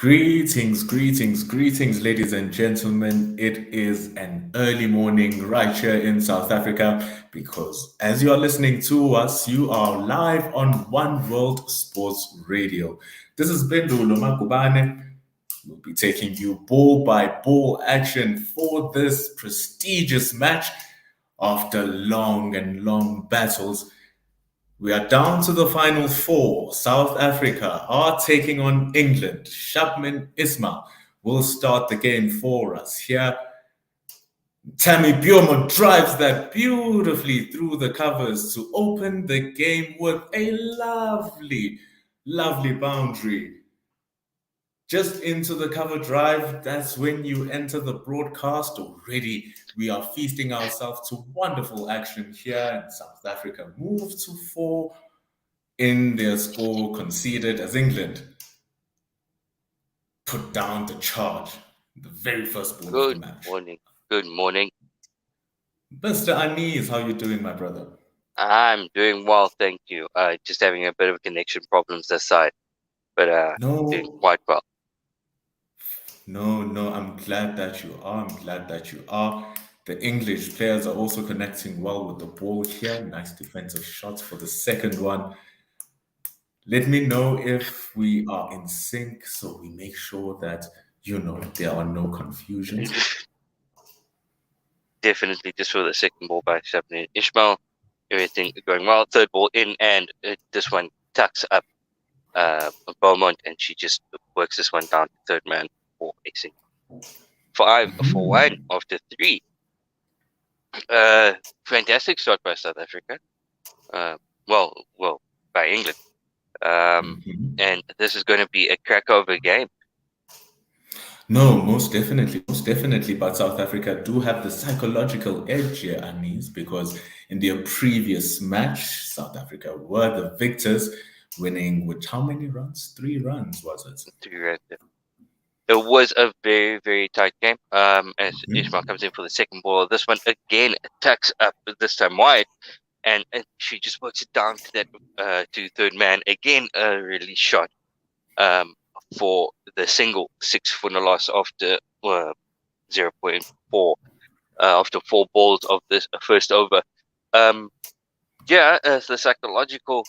Greetings, ladies and gentlemen. It is an early morning right here in South Africa because as you are listening to us, you are live on One World Sports Radio. This is Bendulo Magubane. We'll be taking you ball by ball action for this prestigious match after long and long battles. We are down to the final four. South Africa are taking on England. Shabman Ismail will start the game for us. Here, Tammy Bjorman drives that beautifully through the covers to open the game with a lovely boundary. Just into the cover drive, that's when you enter the broadcast already. We are feasting ourselves to wonderful action here in South Africa. Move to four in their score conceded as England put down the charge, the very first ball of the match. Good morning. Mr. Anis, how you doing, my brother? I'm doing well, thank you. Just having a bit of connection problems this side, but doing quite well. No, I'm glad that you are. The English players are also connecting well with the ball here. Nice defensive shots for the second one. Let me know if we are in sync so we make sure that, there are no confusions. Definitely just for the second ball by Shabnir Ishmael. Everything going well. Third ball in, and this one tucks up Beaumont, and she just works this one down to third man for a single. 5-1 after 3. Fantastic start by South Africa. Well, by England. And this is going to be a crackover game. No, most definitely. But South Africa do have the psychological edge here, Anis, because in their previous match, South Africa were the victors, winning with how many runs? 3 runs, was it? 3 runs. It was a very, very tight game. As Ishmael comes in for the second ball, this one again tucks up, this time wide, and she just works it down to that to third man. Again, a release shot for the single 6 for a loss after 0.4 after 4 balls of this first over. The psychological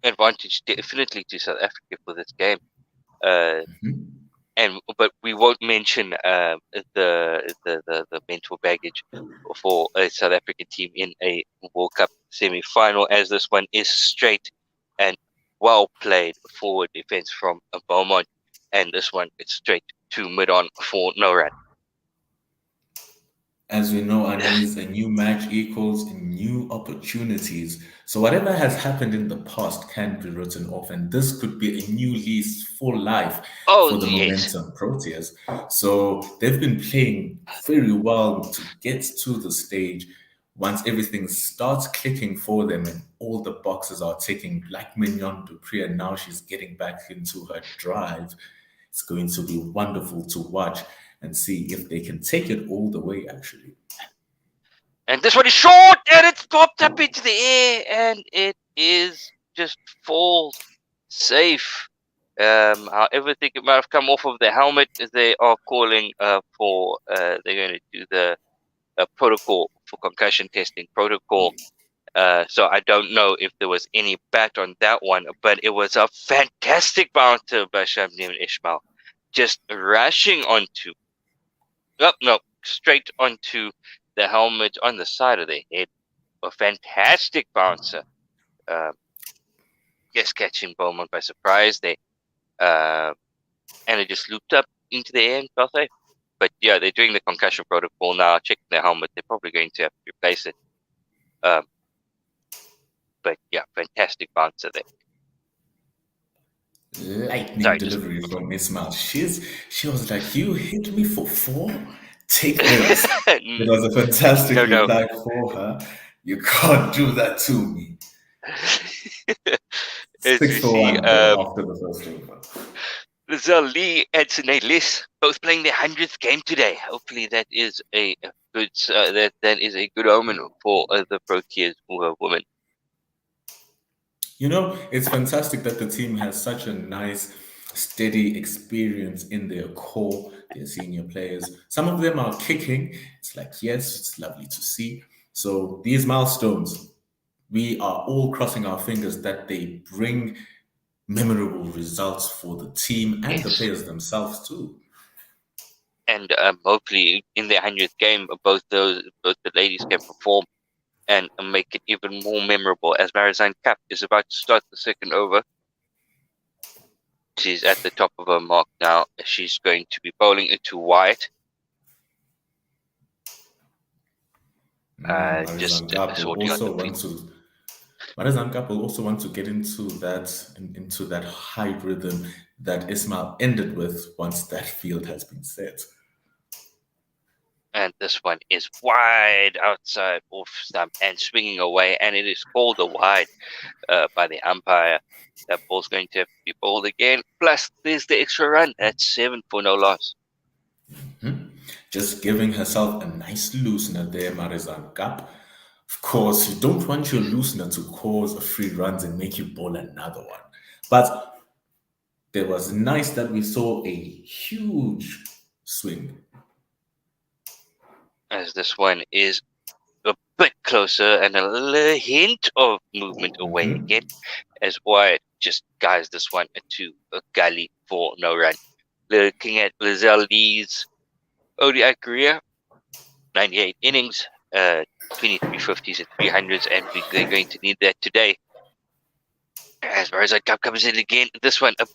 advantage definitely to South Africa for this game. But we won't mention the mental baggage for a South African team in a World Cup semi-final, as this one is straight and well played forward defense from Beaumont, and this one is straight to mid-on for no run. As we know, Anis, a new match equals new opportunities. So whatever has happened in the past can be written off, and this could be a new lease for life for the Momentum Proteas. So they've been playing very well to get to the stage. Once everything starts clicking for them and all the boxes are ticking, like Mignon Dupree, and now she's getting back into her drive, it's going to be wonderful to watch and see if they can take it all the way, actually. And this one is short, and it's popped up into the air, and it is just falls safe. However, think it might have come off of the helmet. They are calling for, they're going to do the protocol for concussion testing protocol. So I don't know if there was any bat on that one, but it was a fantastic bouncer by Shabnir Ishmael, just rushing onto, straight onto the helmet on the side of the head. A fantastic bouncer. Just catching Beaumont by surprise there. And it just looped up into the air and fell safe. But yeah, they're doing the concussion protocol now, checking the helmet. They're probably going to have to replace it. But yeah, fantastic bouncer there. Lightning delivery from Ismail. She was like, "You hit me for 4? Take this." It was a fantastic reply for her. You can't do that to me. 6 for 1 after the first over. Lizelle Lee and Sinead Liss both playing their 100th game today. Hopefully that is a good that is a good omen for the Proteas women. It's fantastic that the team has such a nice steady experience in their core, their senior players. Some of them are kicking. It's like, yes, it's lovely to see. So these milestones, we are all crossing our fingers that they bring memorable results for the team and the Yes. players themselves too. And hopefully in their 100th game, both the ladies can perform and make it even more memorable. As Marizanne Kapp is about to start the second over, she's at the top of her mark now. She's going to be bowling into Wyatt. Just Marizan Gap will sorting out the also field. want to. Marizan Gap will also want to get into that high rhythm that Ismail ended with once that field has been set. And this one is wide outside off stump and swinging away, and it is called a wide by the umpire. That ball's going to have to be bowled again. Plus, there's the extra run. That's 7 for no loss. Just giving herself a nice loosener there, Marizan Gap. Of course, you don't want your loosener to cause a free runs and make you bowl another one. But it was nice that we saw a huge swing. As this one is a bit closer and a little hint of movement away again, as Wyatt just guides this one to a gully for no run. Looking at Lizelle Lee's ODI career, 98 innings, 23 50s and 300s, and they're going to need that today. As far as that cup comes in again, this one a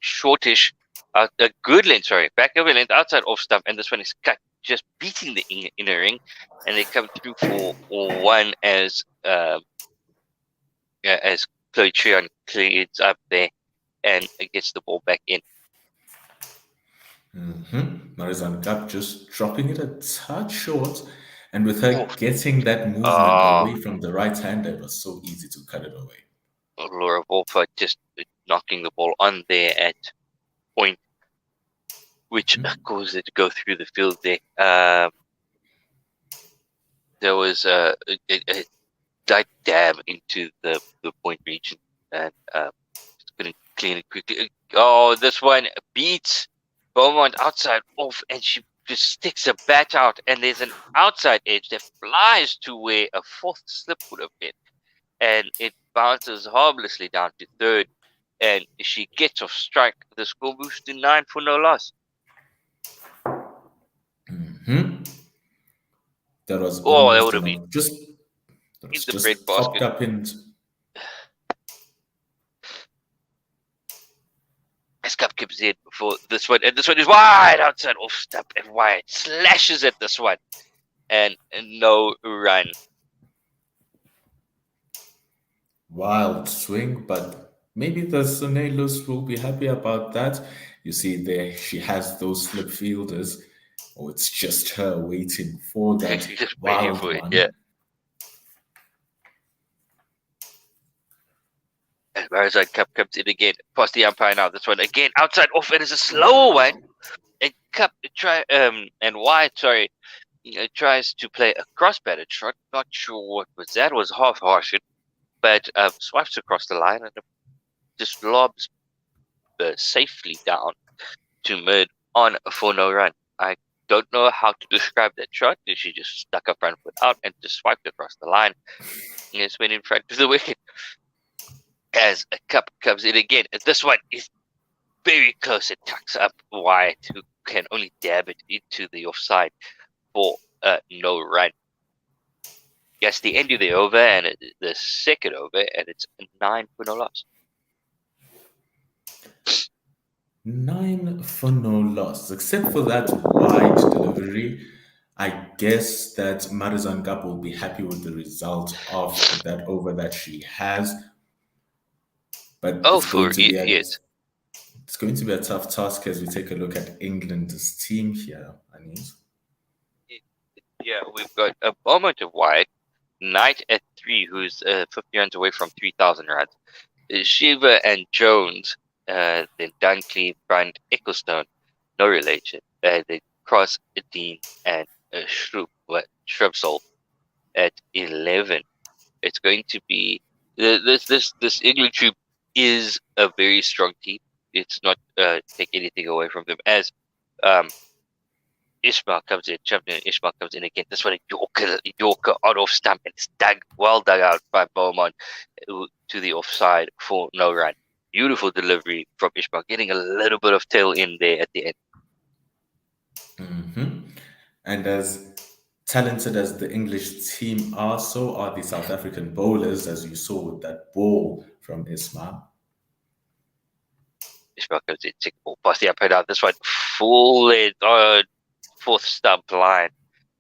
shortish, a good length, sorry, back over length outside off stump, and this one is cut, just beating the inner ring, and they come through for one as Chloe Trion clears up there and gets the ball back in. Marizan Gap just dropping it a touch short, and with her Oof. getting that movement away from the right hander, it was so easy to cut it away. Laura Wolfer just knocking the ball on there at point, which caused it to go through the field there. There was a light dab into the point region, and just couldn't clean it quickly. Oh, this one beats Beaumont outside off, and she just sticks a bat out, and there's an outside edge that flies to where a fourth slip would have been, and it bounces harmlessly down to third, and she gets off strike. The score moves to 9 for no loss. That was Oh, that almost would have been enough. Just in the just popped breadbasket. up in. As Cup comes in for this one, and this one is wide outside off stump, and Wyatt slashes at this one, and no run. Wild swing, but maybe the Sonelos will be happy about that. You see, there she has those slip fielders. Oh, it's just her waiting for that Just waiting wild for it, one. yeah. And Marizanne Cup comes in again, past the umpire now. This one again outside off. It is a slower one, and Cup and Wyatt tries to play a cross-batted shot. Not sure what was that. Was half-hearted, but swipes across the line and just lobs safely down to mid on for no run. I don't know how to describe that shot. She just stuck her front foot out and just swiped across the line. And it's went in front of the wicket. As a Cup comes in again, this one is very close. It tucks up Wyatt, who can only dab it into the offside for no run. Yes, the end of the over and the second over, and it's 9 for no loss. 9 for no loss, except for that wide delivery. I guess that Marizan Gap will be happy with the result of that over that she has. But Oh, it's going for to be yes. it's going to be a tough task as we take a look at England's team here, Anis. Yeah, we've got a moment of Wyatt, Knight at 3, who's 50 runs away from 3,000 runs. Shiva and Jones, then Dunkley, Brand, Ecclestone, no relation. They cross Dean and Shrubsole at 11. It's going to be this England troop is a very strong team. it's not take anything away from them as um, Ishmael comes in, champion Ishmael comes in again. This one, Yorker on off stump, and it's well dug out by Beaumont to the offside for no run. Beautiful delivery from Ishmael, getting a little bit of tail in there at the end. Hmm. And as talented as the English team are, so are the South African bowlers, as you saw with that ball from Ismail. Ishmael comes in, tick ball past the umpire out. This one, full fourth stump line,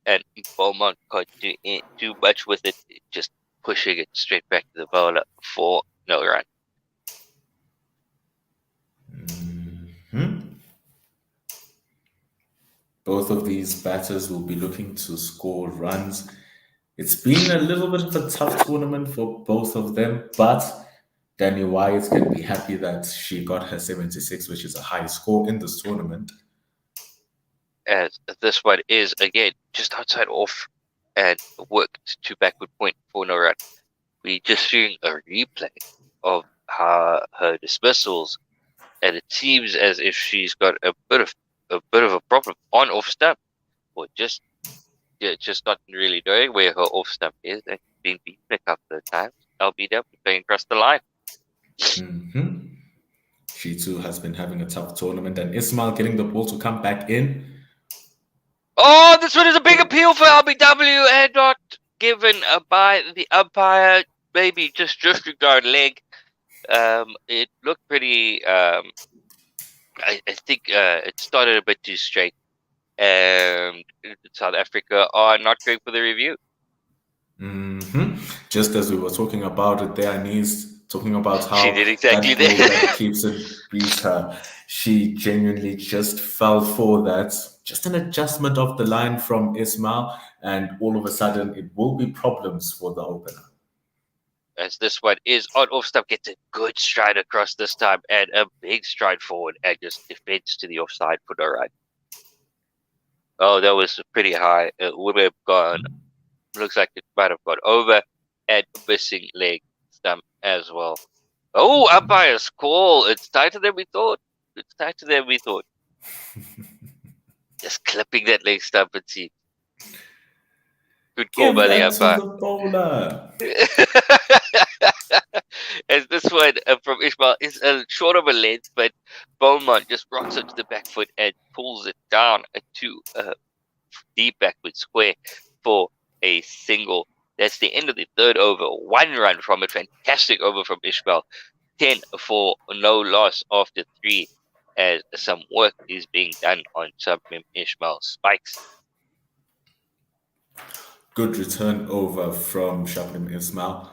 and Beaumont can't do much with it, just pushing it straight back to the bowler for no run. Both of these batters will be looking to score runs. It's been a little bit of a tough tournament for both of them, but Danny Wyatt can be happy that she got her 76, which is a high score in this tournament. As this one is again just outside off and worked to backward point for no run. We just seeing a replay of her dismissals, and it seems as if she's got a bit of a problem on off stump, or just not really knowing where her off stump is, and been beaten a couple of times. LBW playing across the line. Mm-hmm. She too has been having a tough tournament, and Ismail getting the ball to come back in. Oh, this one is a big appeal for LBW and not given by the umpire. Maybe just drifting down leg. It looked pretty. I think it started a bit too straight, and South Africa are not going for the review. Mm-hmm. Just as we were talking about it there, Anise talking about how she did exactly that ball that keeps it beats her. She genuinely just fell for that. Just an adjustment of the line from Ismail, and all of a sudden it will be problems for the opener. As this one is on off stump, gets a good stride across this time and a big stride forward and just defends to the offside for no run. Oh, that was pretty high. It would have gone. Looks like it might have gone over and missing leg stump as well. Oh, umpire's call. It's tighter than we thought. Just clipping that leg stump and see. Good call by the umpire. To the bowler. As this one from Ishmael is short of a length, but Beaumont just rocks it to the back foot and pulls it down to a deep backward square for a single. That's the end of the third over. 1 run from it. Fantastic over from Ishmael. 10 for no loss after 3, as some work is being done on Submim Ishmael's spikes. Good return over from Shabnim Ismail.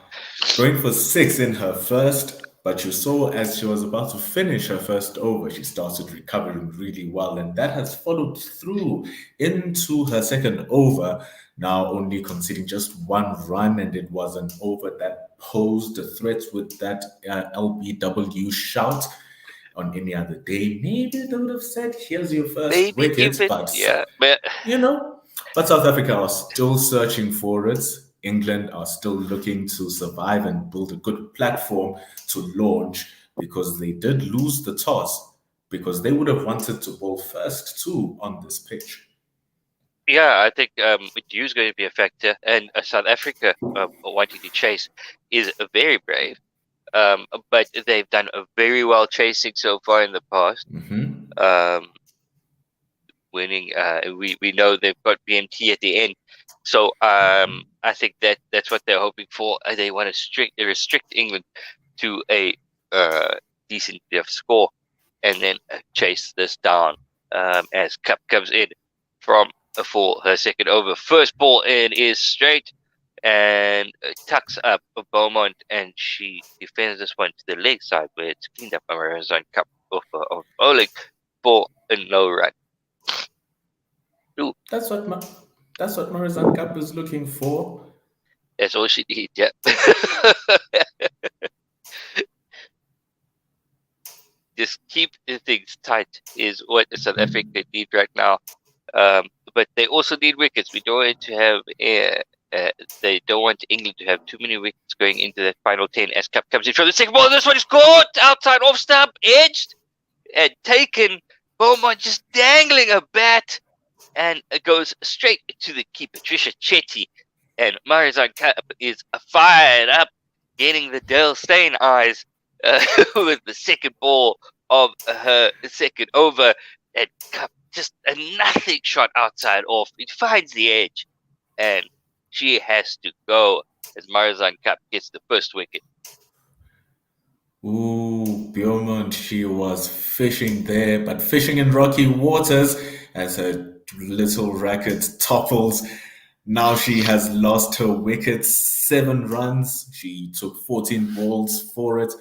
Going for 6 in her first, but you saw as she was about to finish her first over, she started recovering really well, and that has followed through into her second over, now only conceding just 1 run, and it was an over that posed a threat with that LBW shout. On any other day, maybe they would have said, here's your first wicket, but South Africa are still searching for it. England are still looking to survive and build a good platform to launch, because they did lose the toss, because they would have wanted to bowl first too on this pitch. Yeah, I think dew is going to be a factor, and South Africa wanting to chase is very brave, but they've done a very well chasing so far in the past. Winning, we know they've got BMT at the end, so I think that's what they're hoping for. They want to restrict England to a decent score, and then chase this down as Cup comes in for her second over. First ball in is straight and tucks up Beaumont, and she defends this one to the leg side where it's cleaned up by Marizan Cup of bowling for a no run. Ooh. That's what Marizan Cup is looking for. That's all she needs, yeah. Just keep things tight is what South Africa need right now. But they also need wickets. We don't want to have they don't want England to have too many wickets going into that final 10 as Cup comes in from the second ball. This one is caught outside off stump, edged. and taken. Beaumont just dangling a bat, and it goes straight to the keeper, Trisha Chetty. And Marizon Cup is fired up, getting the Dale Steyn eyes with the second ball of her second over. And Cup just a nothing shot outside off. It finds the edge, and she has to go as Marizon Cup gets the first wicket. Ooh, Beaumont, she was fishing there, but fishing in rocky waters as her little racket topples. Now she has lost her wicket, 7 runs. She took 14 balls for it.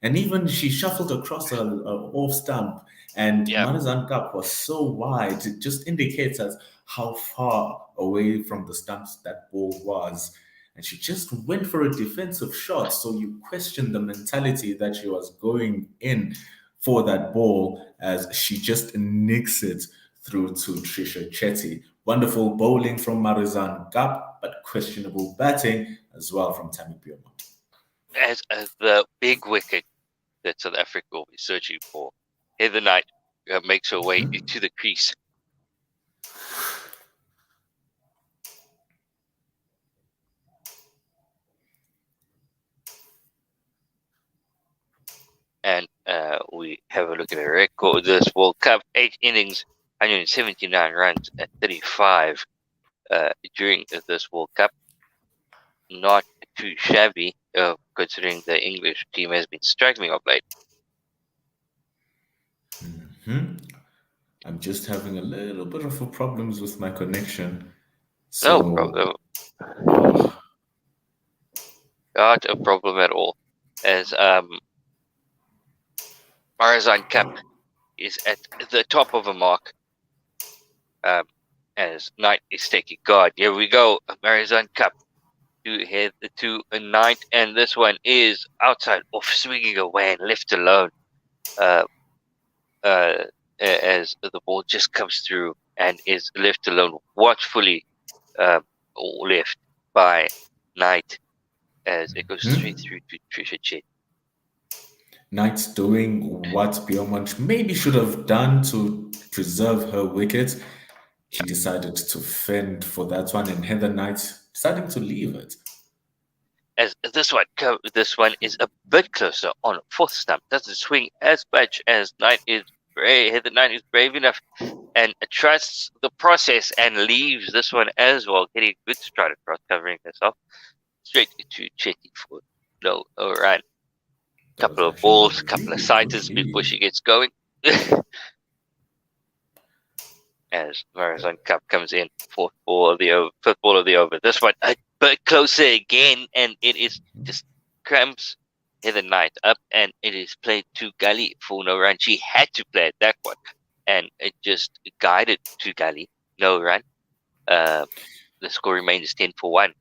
And even she shuffled across a off stump, and Yeah, Marizan Cup was so wide, it just indicates us how far away from the stumps that ball was. And she just went for a defensive shot. So you question the mentality that she was going in for that ball as she just nicks it through to Trisha Chetty. Wonderful bowling from Marizan Cup, but questionable batting as well from Tammy Beaumont. as the big wicket that South Africa will be searching for. Heather Knight makes her way to the crease. And we have a look at her record. This World Cup, 8 innings, 179 runs at 35 during this World Cup. Not too shabby, considering the English team has been struggling of late. I'm just having a little bit of a problems with my connection. No So, problem. oh, Not a problem at all. As Marizon Cup is at the top of a mark. As Knight is taking guard. Here we go. Marizon Cup to head to a Knight, and this one is outside off, swinging away and left alone. As the ball just comes through and is left alone, watchfully left by Knight as it goes straight through to Trisha Chet. Knight's doing what Beaumont maybe should have done to preserve her wicket. She decided to fend for that one, and Heather Knight deciding to leave it. As this one is a bit closer on fourth stump. Doesn't swing as much as Knight is brave. Heather Knight is brave enough and trusts the process and leaves this one as well, getting a good stride across, covering herself straight to Chetty for no run. Couple of balls, couple of sighters before she gets going. As Marizon Cup comes in, fifth ball of the over. This one a bit closer again, and it is just cramps Heather Knight up, and it is played to Gully for no run. She had to play at that one, and it just guided to Gully, no run. The score remains 10-1.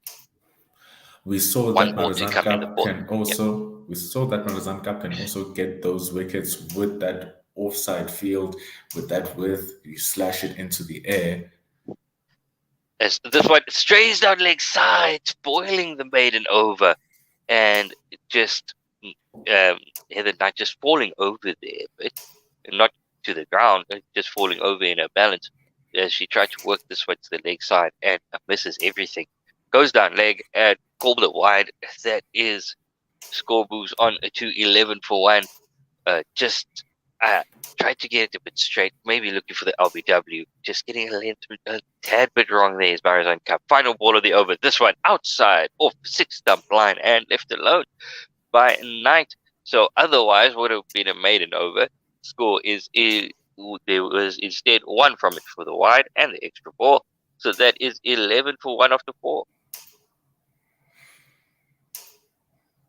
We saw One that ball to come in the fourth. We saw that Marizan Cup can also get those wickets with that offside field, with that width. You slash it into the air. As this one strays down leg side, spoiling the maiden over, and just Heather Knight just falling over there, but not to the ground, just falling over in her balance as she tried to work this one to the leg side and misses everything. Goes down leg and called it wide. That is score moves on to 11-1. Just tried to get it a bit straight, maybe looking for the LBW. Just getting a tad bit wrong there is Marizon Cup. Final ball of the over. This one outside off 6-stump line and left alone by Knight. So otherwise would have been a maiden over. Score is there was instead one from it for the wide and the extra ball. So that is 11-1 after 4.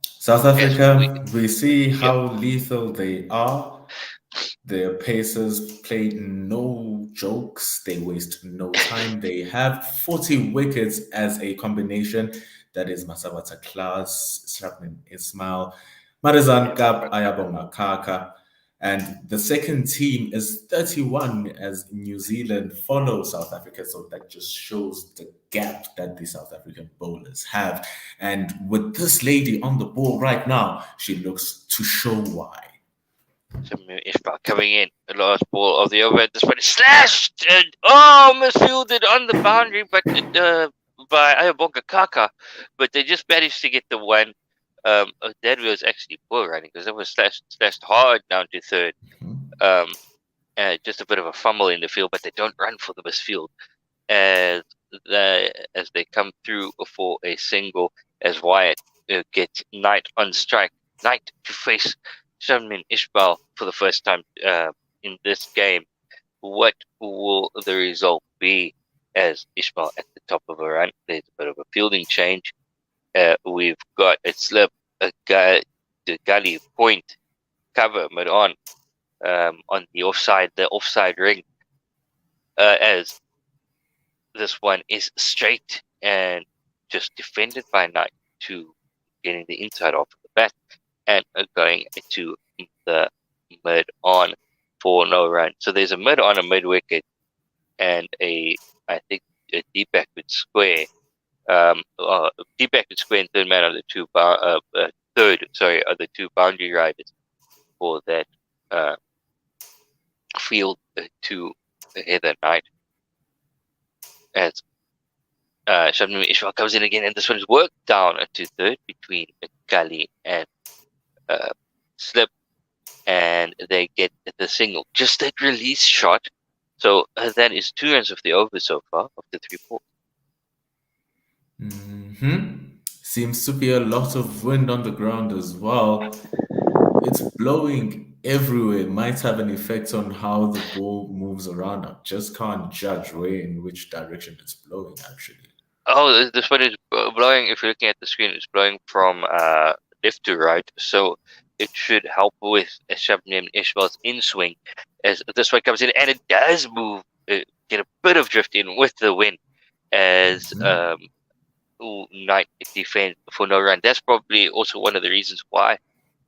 South Africa, we see how lethal they are. Their pacers played no jokes. They waste no time. They have 40 wickets as a combination. That is Masabata Klaas, Shrapnel Ismail, Marizan Kap, Ayabo Makaka. And the second team is 31 as New Zealand follow South Africa. So that just shows the gap that the South African bowlers have. And with this lady on the ball right now, she looks to show why. Ishbal coming in, the last ball of the over. This one is slashed and misfielded on the boundary, but by Ayabonga Kaka, but they just managed to get the one. That was actually poor running because it was slashed hard down to third. Um, just a bit of a fumble in the field, but they don't run for the misfield as as they come through for a single as Wyatt gets Knight on strike. Knight to face Shammin Ishbal for the first time in this game. What will the result be as Ishbal at the top of a run? There's a bit of a fielding change. We've got a slip, the gully point cover mid on the offside ring as this one is straight and just defended by Knight to getting the inside off the bat and going to the mid on for no run. So there's a mid on, a mid wicket, and I think a deep backward square. Deep backward square and third man are the two are the two boundary riders for that field to Heather Knight. As Shabnam Ishwal comes in again, and this one is worked down to third between Kali and Slip, and they get the single. Just that release shot. So that is 2 runs of the over so far of the 3 balls. Seems to be a lot of wind on the ground as well. It's blowing everywhere. It might have an effect on how the ball moves around. I just can't judge where in which direction it's blowing, actually. Oh, this one is blowing. If you're looking at the screen, it's blowing from left to right. So it should help with Shabnam Ishbal's in swing as this one comes in, and it does move, get a bit of drift in with the wind as Knight defends for no run. That's probably also one of the reasons why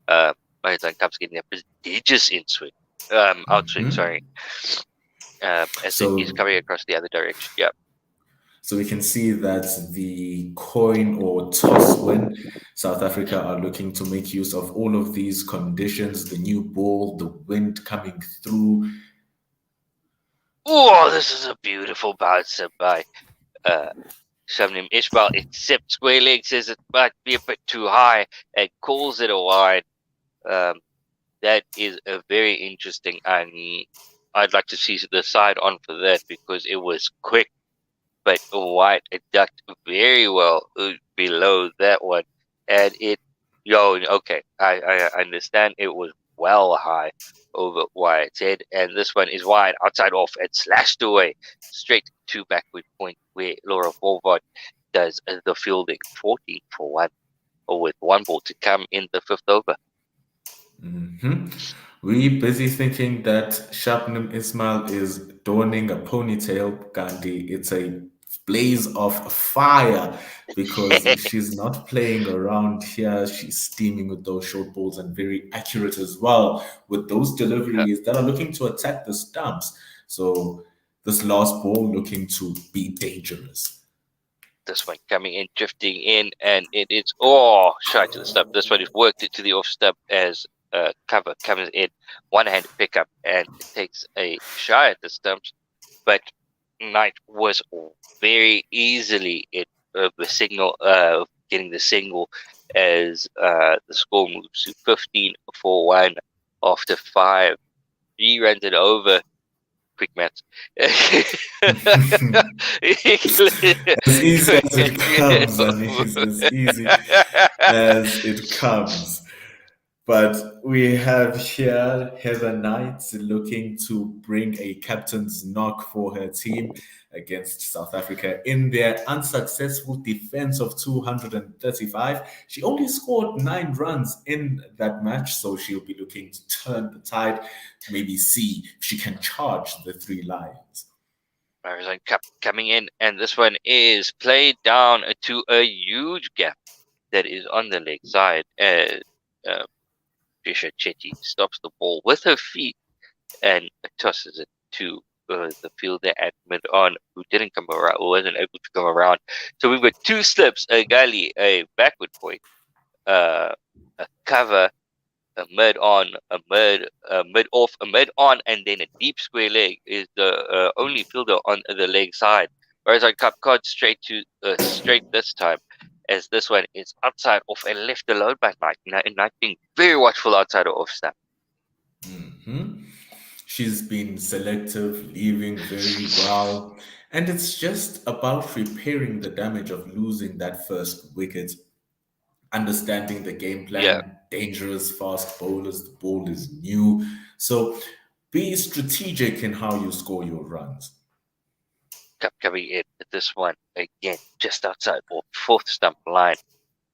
Mahizan Cup's getting a prodigious outswing, sorry. As he's coming across the other direction. Yeah. So we can see that the coin or toss win, South Africa are looking to make use of all of these conditions, the new ball, the wind coming through. Oh, this is a beautiful bounce by Shamnim Ishbal, except square leg says it might be a bit too high and calls it a wide. That is a very interesting, and I'd like to see the side on for that because it was quick, but White ducked very well below that one, and okay, I understand it was well high over Wyatt's head, and this one is wide outside off and slashed away straight to backward point where Laura Volvod does the fielding 14 for 1, or with 1 ball to come in the 5th over. We busy thinking that Shabnam Ismail is donning a ponytail, Gandhi. It's a blaze of fire because she's not playing around here. She's steaming with those short balls and very accurate as well with those deliveries that are looking to attack the stumps. So this last ball looking to be dangerous. This one coming in, drifting in, and it is shy to the stump. This one is worked it to the off stump as cover comes in, one-handed pickup, and it takes a shy at the stumps, but Knight was very easily the signal getting the single as the score moves to 15 for 1 after 5. 3 runs and over. Quick maths. As easy as it comes, I mean, it's as easy as it comes. But we have here Heather Knight looking to bring a captain's knock for her team against South Africa in their unsuccessful defense of 235. She only scored 9 runs in that match, so she'll be looking to turn the tide, maybe see if she can charge the 3 Lions. Marizon Cup coming in, and this one is played down to a huge gap that is on the leg side. Trisha Chetty stops the ball with her feet and tosses it to the fielder at mid-on, who didn't come around, who wasn't able to come around. So we've got 2 slips, a gully, a backward point, a cover, mid off, a mid on, and then a deep square leg is the only fielder on the leg side. Whereas on Cup Card straight this time, as this one is outside off and left alone by Knight. Knight being very watchful outside of off stump. She's been selective, leaving very well. And it's just about repairing the damage of losing that first wicket, understanding the game Yeah, plan, dangerous fast bowlers, the ball is new. So be strategic in how you score your runs. Cup coming in at this one again, just outside off fourth stump line.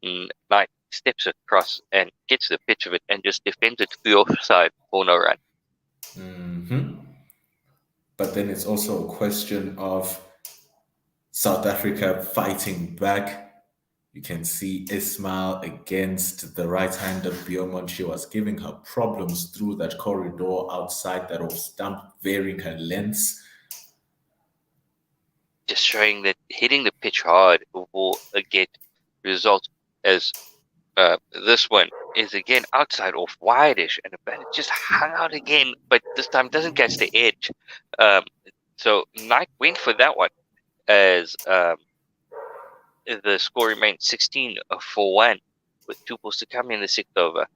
Knight steps across and gets the pitch of it and just defends it to the offside for no run. But then it's also a question of South Africa fighting back. You can see Ismail against the right-hander Biomont. She was giving her problems through that corridor outside that off stump, varying her lengths. Just showing that hitting the pitch hard will get results, as this one is again outside off wide-ish, and it just hung out again, but this time doesn't catch the edge. So Knight went for that one, as the score remained 16 for 1 with 2 balls to come in the sixth over.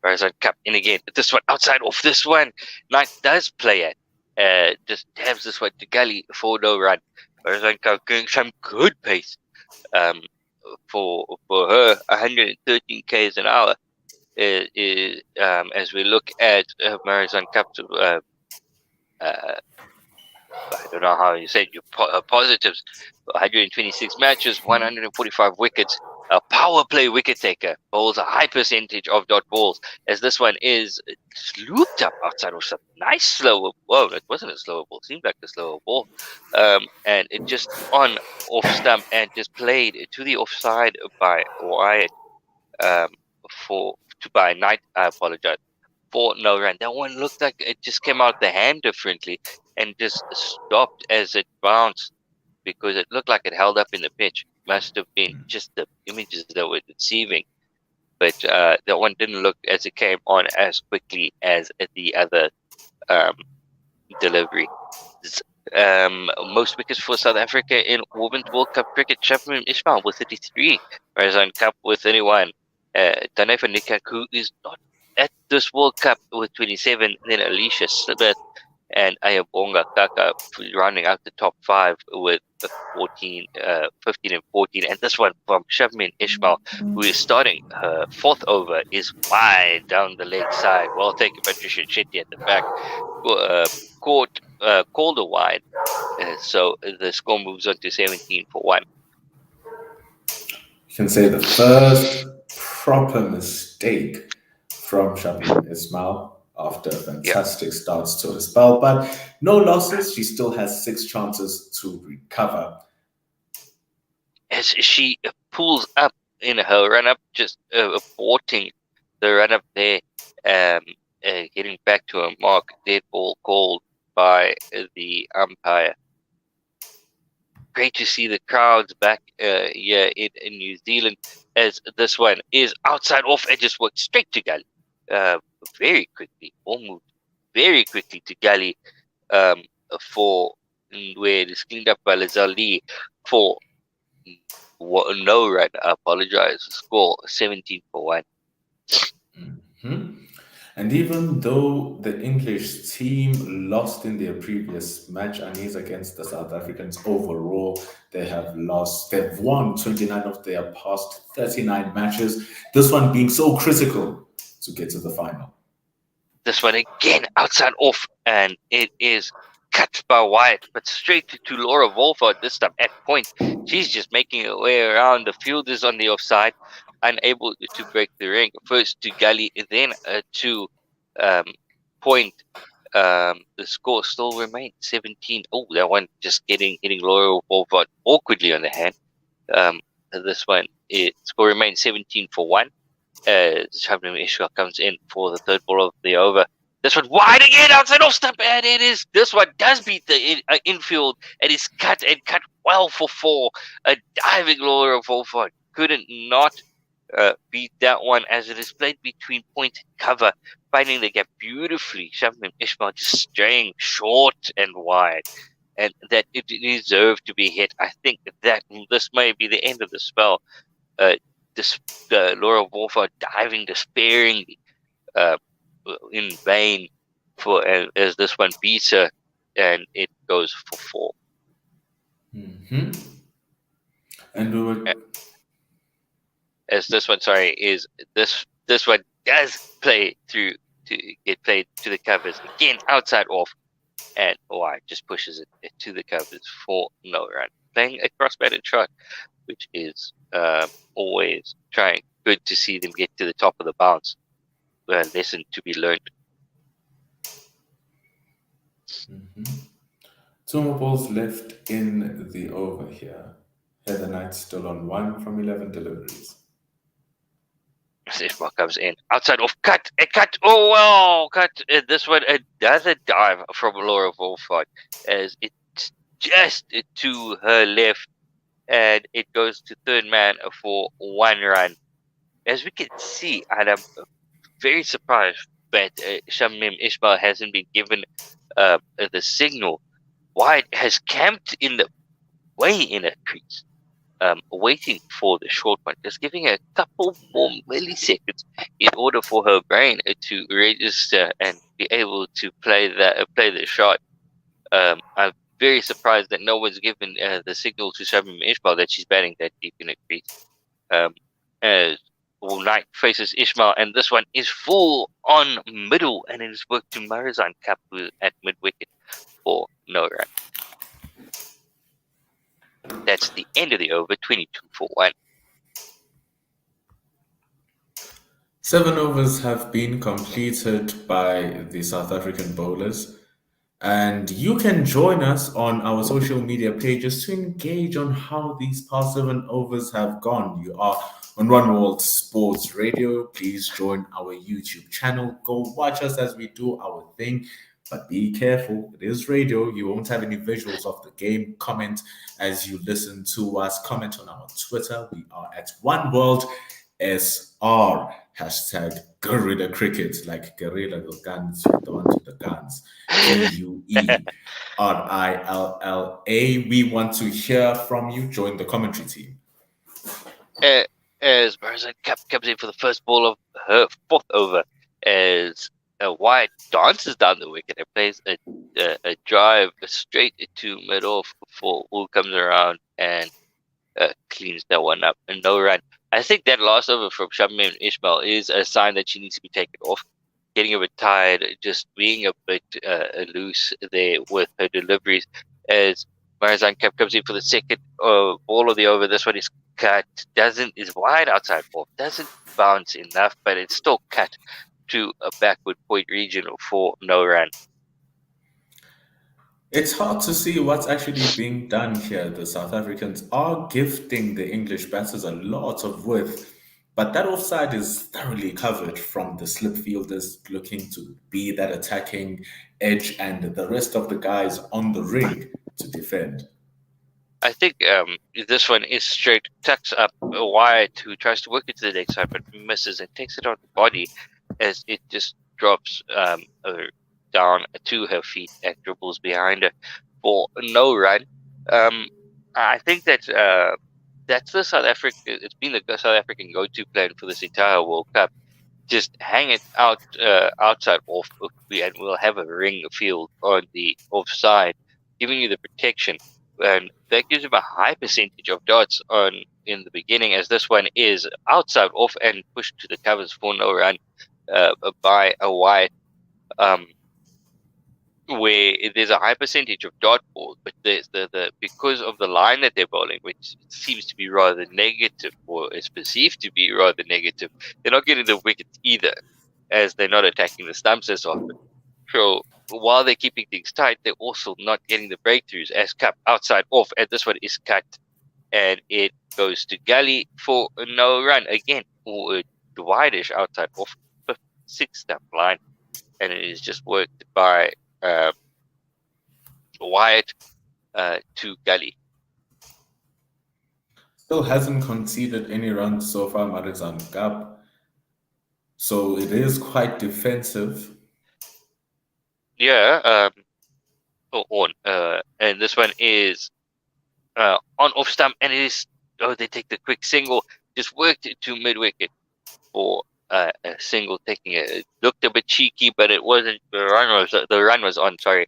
Whereas on Cup in again, this one outside off this one, Knight does play it, just dabs this one to gully for no run. Whereas on Cup going some good pace for her, 113 k's an hour is as we look at Marizon Cup's I don't know how you said your positives. 126 matches, 145 wickets. A power play wicket taker bowls a high percentage of dot balls, as this one is looped up outside of some nice slower. Whoa, it wasn't a slower ball. It seemed like a slower ball, and it just on off stump and just played to the offside by Wyatt by Knight. I apologize, for no run. That one looked like it just came out the hand differently and just stopped as it bounced, because it looked like it held up in the pitch. Must have been just the images that were deceiving. But that one didn't look as it came on as quickly as the other delivery. Most wickets for South Africa in Women's World Cup cricket, Shabnam Ismail with 33, whereas on Cup with 31. Tanefa Nikak, who is not at this World Cup, with 27, then Alicia Smith and Ayabonga Kaka rounding out the top 5 with 15 and 14. And this one from Shabnam Ismail, who is starting her 4th over, is wide down the leg side. Well taken, Patricia Shetty at the back. Called a wide. So the score moves on to 17 for 1. You can say the first proper mistake from Shabnam Ismail after fantastic starts to her spell, but no losses. She still has 6 chances to recover. As she pulls up in her run-up, just aborting the run-up there, getting back to a mark, dead ball called by the umpire. Great to see the crowds back here in New Zealand, as this one is outside off and just worked straight to gully. Very quickly, almost very quickly to gully for where it is cleaned up by Lazali for no run. I apologize. Score 17 for 1. And even though the English team lost in their previous match, Anis, against the South Africans, overall, they've won 29 of their past 39 matches. This one being so critical to get to the final. This one again outside off, and it is cut by Wyatt, but straight to Laura Wolford this time at point. She's just making her way around the fielders on the offside, unable to break the ring. First to gully, then to point. The score still remains 17. Oh, that one just hitting Laura Wolford awkwardly on the hand. This one, score remains 17 for 1. Shabnam Ismail comes in for the 3rd ball of the over. This one wide again outside off stump, and this one does beat the infield, and is cut well for 4. A diving Laura Wolford couldn't not beat that one as it is played between point and cover, finding the gap beautifully. Shamim Ishmael just straying short and wide, and that it deserved to be hit. I think that this may be the end of the spell. Uh, this Laura Wolfer diving despairingly, uh, in vain for as this one beats her, and it goes for four. Hmm. And we were. As this one, sorry, is this one does play through to get played to the covers again, outside off, and White just pushes it to the covers for no run. Playing a cross-batted shot, which is always trying. Good to see them get to the top of the bounce. Lesson to be learned. Two more balls left in the over here. Heather Knight still on 1 from 11 deliveries. This ball comes in outside of cut. A cut. Oh well, cut. This one another dive from Laura Wolford as it's just to her left, and it goes to third man for 1 run. As we can see, and I'm very surprised that Shamim Ishmael hasn't been given the signal. White has camped in the way in a crease, waiting for the short one, just giving a couple more milliseconds in order for her brain to register and be able to play the shot. I'm very surprised that no one's given the signal to Shamim Ishmael that she's batting that deep in a crease. As Knight faces Ishmael, and this one is full on middle, and it is worked to Marizan Kapu at mid wicket for no run. That's the end of the over, 22 for 1. 7 overs have been completed by the South African bowlers. And you can join us on our social media pages to engage on how these past 7 overs have gone. You are on One World Sports Radio. Please join our YouTube channel. Go watch us as we do our thing. But be careful, it is radio. You won't have any visuals of the game. Comment as you listen to us. Comment on our Twitter. We are at One World SR. Hashtag Guerilla Cricket, like Guerilla, the guns, the ones with the guns. Guerilla. We want to hear from you. Join the commentary team. As Marizan Kapu comes in for the first ball of her 4th over, as White dances down the wicket and plays a drive straight to mid off before Wool comes around and cleans that one up. And no run. I think that last over from Shamim Ishmael is a sign that she needs to be taken off. Getting a bit tired, just being a bit loose there with her deliveries. As Marizan Kapu comes in for the second ball of the over, this one is cut. Is wide outside off. Doesn't bounce enough, but it's still cut to a backward point regional for no run. It's hard to see what's actually being done here. The South Africans are gifting the English batters a lot of width, but that offside is thoroughly covered from the slip fielders looking to be that attacking edge and the rest of the guys on the ring to defend. I think this one is straight, tucks up Wyatt, who tries to work it to the next side but misses and takes it on the body as it just drops down to her feet and dribbles behind her for no run. I think that that's the South Africa. It's been the South African go-to plan for this entire World Cup. Just hang it out outside off, and we'll have a ring field on the offside, giving you the protection, and that gives you a high percentage of dots in the beginning, as this one is outside off and pushed to the covers for no run by a White. Where there's a high percentage of dot balls, but there's the because of the line that they're bowling, which seems to be rather negative, or is perceived to be rather negative, they're not getting the wickets either, as they're not attacking the stumps as often. So while they're keeping things tight, they're also not getting the breakthroughs as Kapu outside off, and this one is cut, and it goes to Gully for no run again, or wide-ish outside off, 6 stump line, and it is just worked by Wyatt to Gully. Still hasn't conceded any runs so far, Marizan Cup. So it is quite defensive. Yeah. On. And this one is on off stump, and it is. Oh, they take the quick single. Just worked it to mid wicket for a single, taking it. It looked a bit cheeky, but it wasn't. The run was on. Sorry,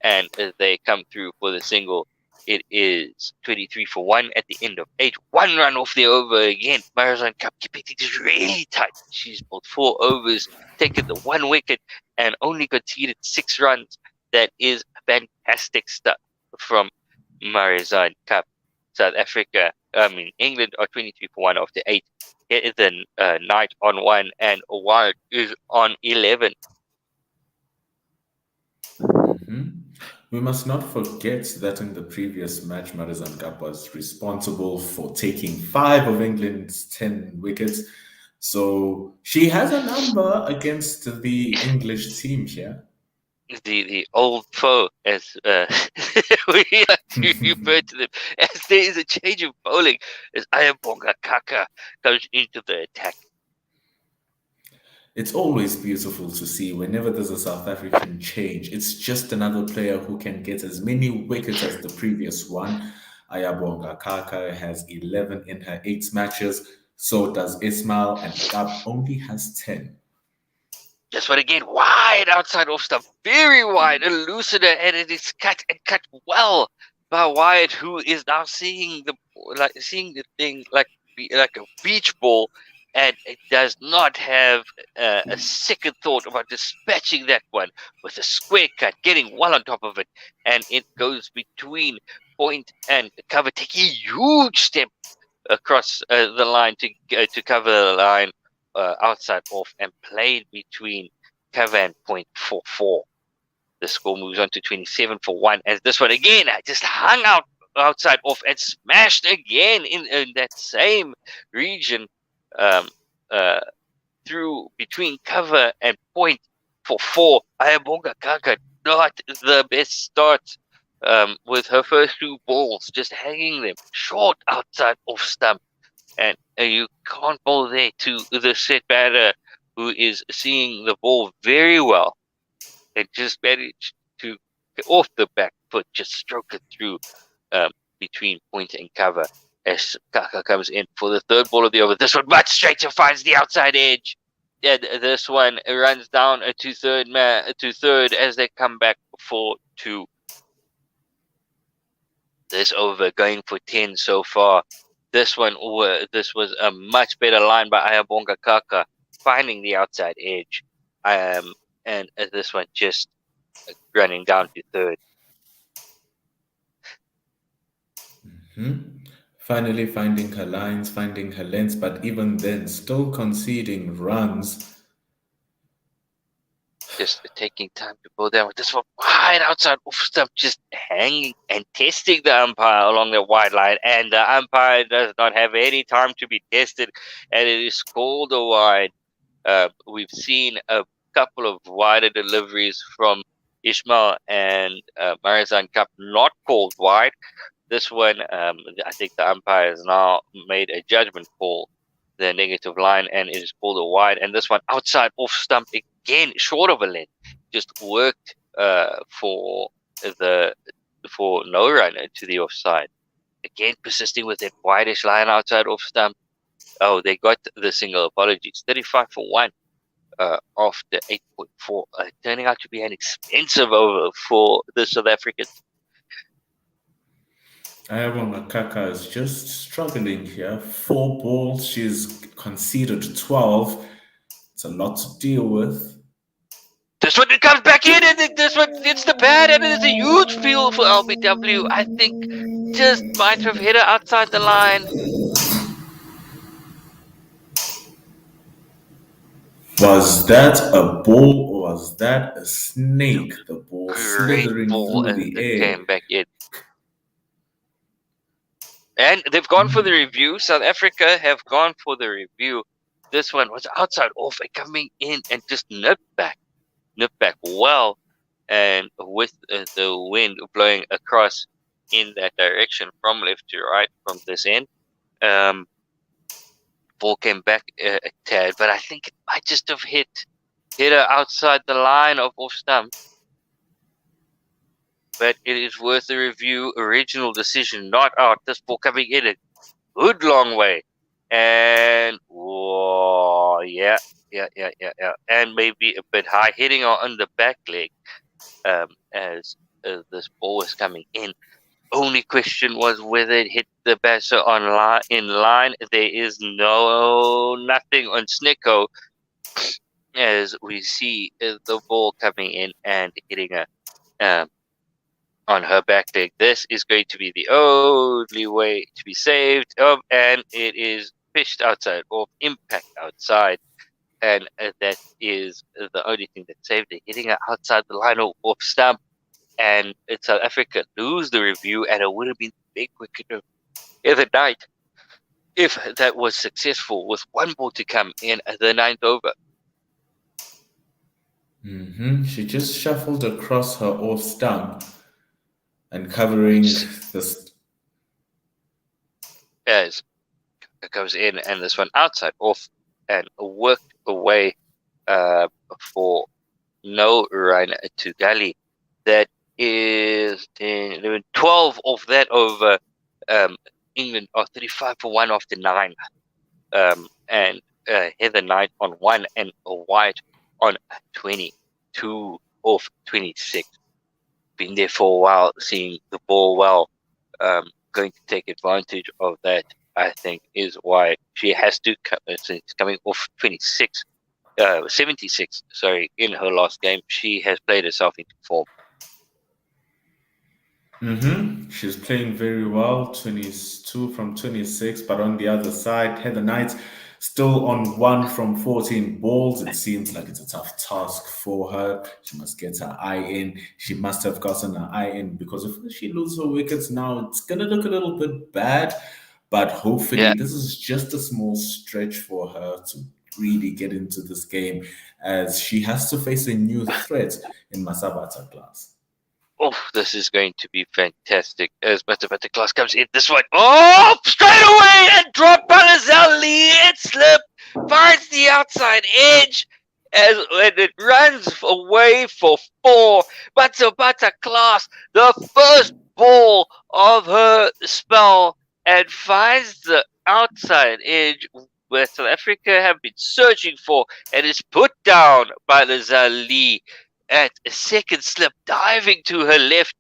and they come through for the single. It is 23 for 1 at the end of 8. One run off the over again. Marizan Cup keeping things really tight. She's bowled 4 overs, taken the 1 wicket, and only conceded 6 runs. That is fantastic stuff from Marizan Cup. South Africa, England are 23 for 1 after 8. The Knight on 1, and Wild is on 11. We must not forget that in the previous match, Marizan Cup was responsible for taking 5 of England's 10 wickets. So she has a number against the English team here. The old foe, as we like to refer to them, as there is a change of bowling as Ayabonga Kaka comes into the attack. It's always beautiful to see whenever there's a South African change. It's just another player who can get as many wickets as the previous one. Ayabonga Kaka has 11 in her 8 matches. So does Ismail, and Gab only has 10. Just one again, wide outside off stump, very wide, a loosener, and it is cut well by Wyatt, who is now seeing the thing like a beach ball, and it does not have a second thought about dispatching that one with a square cut, getting well on top of it, and it goes between point and cover, taking a huge step across the line to cover the line outside off, and played between cover and point for 4. The score moves on to 27 for 1, as this one again just hung out outside off and smashed again in that same region, through between cover and point for 4. Ayabonga Kaka, not the best start with her first 2 balls, just hanging them short outside off stump. And you can't bowl there to the set batter, who is seeing the ball very well, and just managed to get off the back foot, just stroke it through between point and cover, as Kaka comes in for the 3rd ball of the over. This one much straighter, finds the outside edge. And this one runs down to third as they come back for 2. This over going for 10 so far. This was a much better line by Ayabonga Kaka, finding the outside edge, and this one just running down to 3rd. Finally finding her lines, finding her lengths, but even then still conceding runs. Just taking time to go down with this one wide outside off stump, just hanging and testing the umpire along the wide line, and the umpire does not have any time to be tested, and it is called a wide. We've seen a couple of wider deliveries from Ismail and Marizan Cup not called wide. This one, I think the umpire has now made a judgment call, the negative line, and it is called a wide. And this one outside off stump again, short of a length, just worked for no run to the offside. Again, persisting with that wideish line outside off stump. Oh, they got the single. Apologies. 35 for 1 after 8.4, turning out to be an expensive over for the South Africans. Ayabonga Kaka is just struggling here. 4 balls, she's conceded 12. It's a lot to deal with. This one comes back in, and this one hits the pad, and it is a huge field for LBW. I think just might have hit her outside the line. Was that a ball or was that a snake? The ball Great slithering ball, through and the it air. came back in. And they've gone for the review. South Africa have gone for the review. This one was outside off and coming in and just nipped back well, and with the wind blowing across in that direction from left to right from this end, Um, Ball came back a tad, but I think it might just have hit her outside the line of off stump. But it is worth a review. Original decision, not out. This ball coming in a good long way. And whoa, yeah. And maybe a bit high, hitting on the back leg as this ball was coming in. Only question was whether it hit the batter in line. There is nothing on Snicko as we see the ball coming in and hitting her on her back leg. This is going to be the only way to be saved, and it is pitched outside or impact outside, and that is the only thing that saved it. Hitting her outside the line of stump, and South Africa lose the review, and it would have been a big wicket of the night if that was successful with one ball to come in the ninth over. She just shuffled across her off stump and covering this. As it goes in, and this one outside off and worked away for no run to Gully. That is 12 of that over. England are 35 for 1 after 9. And Heather Knight on 1 and White on 22 off 26. Been there for a while, seeing the ball well. Going to take advantage of that, I think, is why she has to since coming off 76, in her last game. She has played herself into form. She's playing very well, 22 from 26, but on the other side, Heather Knight still on 1 from 14 balls. It seems like it's a tough task for her. She must get her eye in. She must have gotten her eye in, because if she loses her wickets now, it's going to look a little bit bad. But hopefully, this is just a small stretch for her to really get into this game, as she has to face a new threat in Masabata class. Oh, this is going to be fantastic as Masabata class comes in. This one, straight away and dropped Balazali. It slipped, finds the outside edge when it runs away for 4. Masabata class, the first ball of her spell, and finds the outside edge where South Africa have been searching for, and is put down by the Zali at a second slip, diving to her left.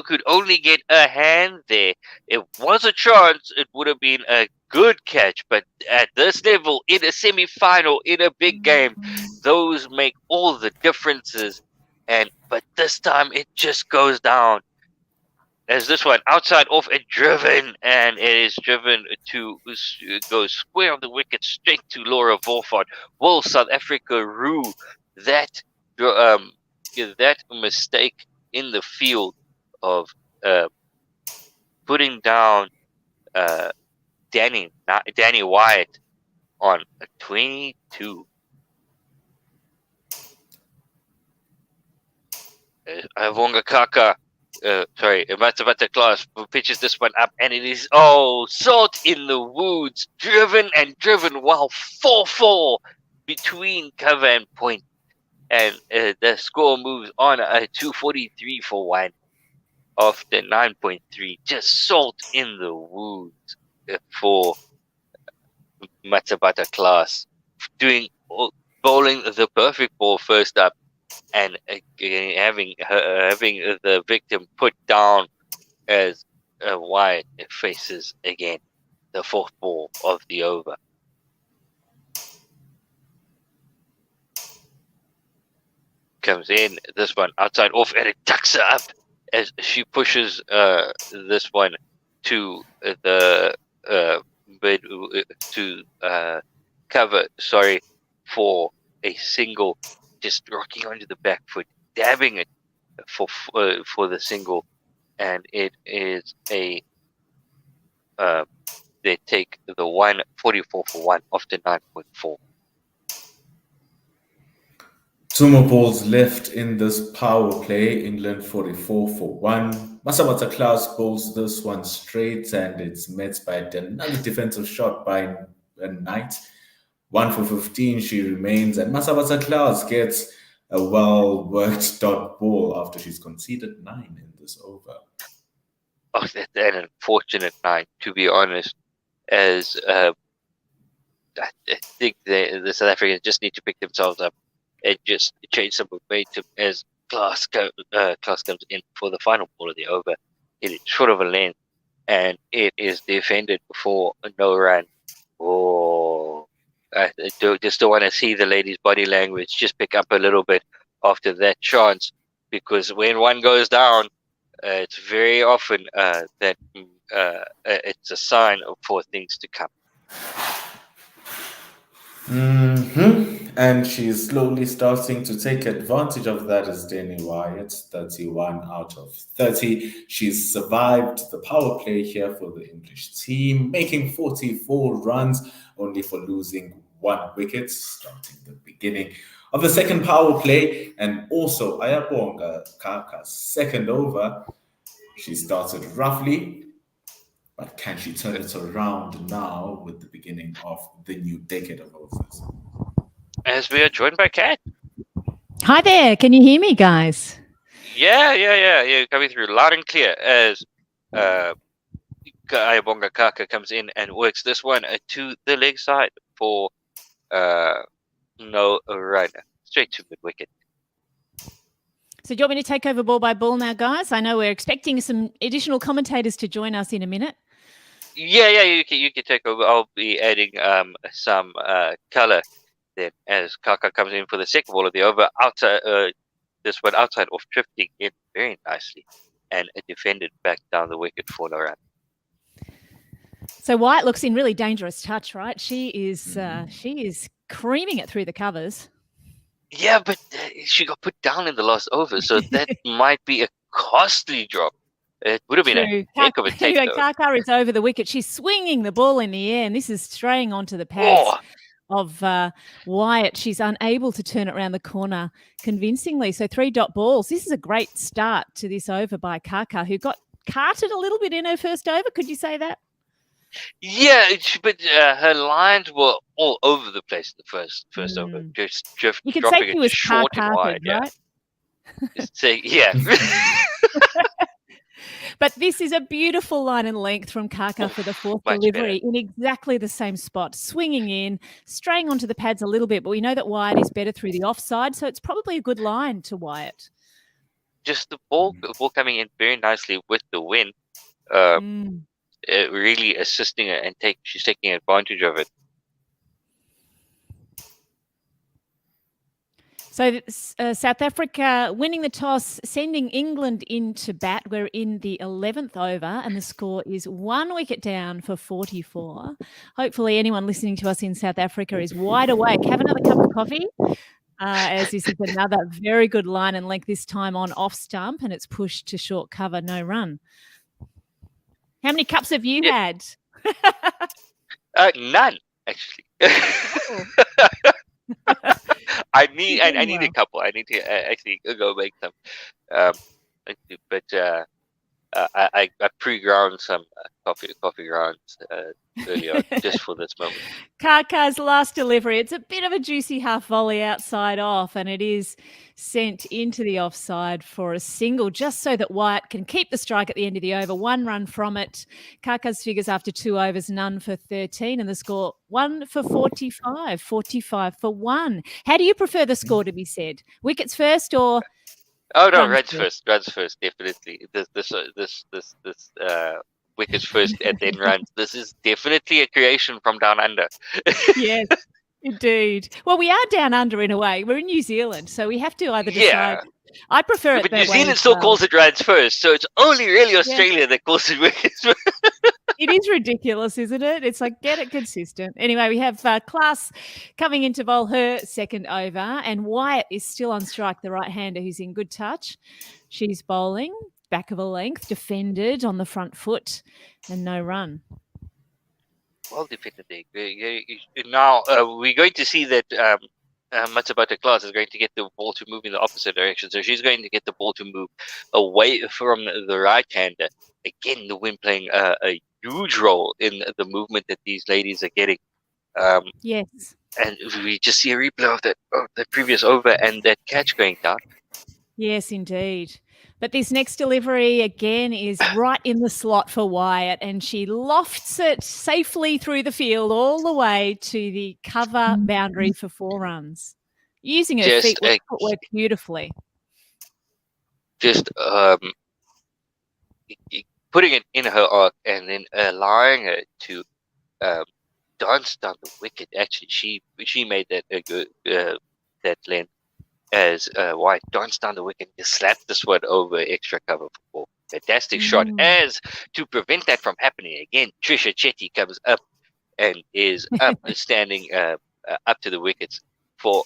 Could only get a hand there. It was a chance. It would have been a good catch, but at this level, in a semi-final, in a big game, those make all the differences. But this time, it just goes down. As this one outside off and driven, and it is driven to go square on the wicket straight to Laura Volfard. Will South Africa rue that mistake in the field of putting down Danny Wyatt on 22? Avonga Kaka. Matabata class pitches this one up, and it is salt in the woods, driven while 4-4 between cover and point, and the score moves on 243 for 1 after 9.3. Just salt in the woods for Matabata class, bowling the perfect ball first up, and having the victim put down as Wyatt faces again the 4th ball of the over. Comes in, this one outside off, and it tucks her up as she pushes this one to the cover. For a single. Just rocking onto the back foot, dabbing it for the single, and it is a they take the 144 for 1 after 9.4. 2 more balls left in this power play. England 44 for 1. Masabata Klaus bowls this one straight, and it's met by another defensive shot by a Knight. 1 for 15, she remains, and Masabata Klaus gets a well worked dot ball after she's conceded 9 in this over. Oh, that's an unfortunate 9, to be honest. As I think the South Africans just need to pick themselves up and just change some momentum as Klaus comes in for the final ball of the over. It is short of a length, and it is defended before a no run. Oh, I just don't want to see the lady's body language just pick up a little bit after that chance, because when one goes down, it's very often that it's a sign for things to come. And she's slowly starting to take advantage of that as Danny Wyatt, 31 out of 30. She's survived the power play here for the English team, making 44 runs, only for losing 1 wicket, starting the beginning of the second power play. And also Ayabonga Kaka's second over. She started roughly, but can she turn it around now with the beginning of the new decade of overs? As we are joined by Kat. Hi there. Can you hear me, guys? Yeah. You're coming through loud and clear as Ayabonga Kaka comes in and works this one to the leg side for no run. Straight to mid wicket. So do you want me to take over ball by ball now, guys? I know we're expecting some additional commentators to join us in a minute. Yeah, you can take over. I'll be adding some color then as Kaka comes in for the second ball of the over. Outside, this one outside off, drifting in very nicely and defended back down the wicket for no run. So Wyatt looks in really dangerous touch, right? She is creaming it through the covers. Yeah, but she got put down in the last over, so that might be a costly drop. It would have been a heck of a take, though. Kaka is over the wicket. She's swinging the ball in the air, and this is straying onto the pads of Wyatt. She's unable to turn it around the corner convincingly. So 3 dot balls. This is a great start to this over by Kaka, who got carted a little bit in her first over. Could you say that? Yeah, but her lines were all over the place the first over. Just you could dropping say she was short and wide. Right? Yeah. But this is a beautiful line and length from Kaka for the fourth delivery in exactly the same spot, swinging in, straying onto the pads a little bit, but we know that Wyatt is better through the offside, so it's probably a good line to Wyatt. Just the ball coming in very nicely with the wind, really assisting her, and she's taking advantage of it. So South Africa winning the toss, sending England into bat. We're in the 11th over and the score is 1 wicket down for 44. Hopefully anyone listening to us in South Africa is wide awake. Have another cup of coffee as this is another very good line and length, this time on off stump, and it's pushed to short cover, no run. How many cups have you had? None, actually. I need a couple. I need to actually go make some. I pre-ground some coffee grounds earlier just for this moment. Kaka's last delivery. It's a bit of a juicy half volley outside off, and it is sent into the offside for a single, just so that Wyatt can keep the strike at the end of the over. 1 run from it. Kaka's figures after 2 overs, none for 13, and the score 1 for 45. 45 for 1. How do you prefer the score to be said? Wickets first or? Oh no, runs first, definitely. This wickets first and then runs. This is definitely a creation from down under. Yes, indeed. Well, we are down under in a way. We're in New Zealand, so we have to either decide. Yeah. I prefer it but that New Zealand still calls it runs first, so it's only really Australia that calls it wickets first. It is ridiculous, isn't it? It's like, get it consistent. Anyway, we have Klaas coming in to bowl her second over, and Wyatt is still on strike, the right-hander who's in good touch. She's bowling, back of a length, defended on the front foot, and no run. Well defended there. Now, we're going to see that Matsubata Class is going to get the ball to move in the opposite direction. So she's going to get the ball to move away from the right-hander. Again, the wind playing a huge role in the movement that these ladies are getting. Yes. And we just see a replay of the previous over and that catch going down. Yes, indeed. But this next delivery again is right in the slot for Wyatt, and she lofts it safely through the field all the way to the cover boundary for 4 runs, using her footwork beautifully. Just putting it in her arc and then allowing her to dance down the wicket. Actually, she made that a good that length as White danced down the wicket, just slapped this one over extra cover for 4. Fantastic shot. As to prevent that from happening again, Trisha Chetty comes up and is up standing up to the wickets for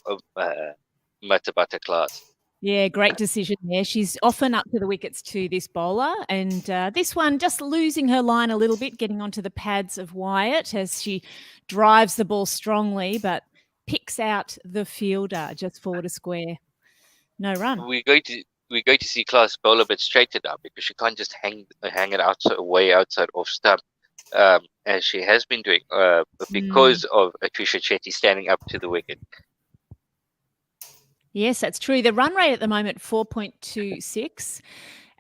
Matsubata Class. Yeah, great decision there. She's often up to the wickets to this bowler, and this one just losing her line a little bit, getting onto the pads of Wyatt as she drives the ball strongly, but picks out the fielder just forward a square. No run. We're going to see Class bowl a bit straighter now because she can't just hang it outside, way outside off stump, as she has been doing because of Trisha Chetty standing up to the wicket. Yes, that's true. The run rate at the moment, 4.26.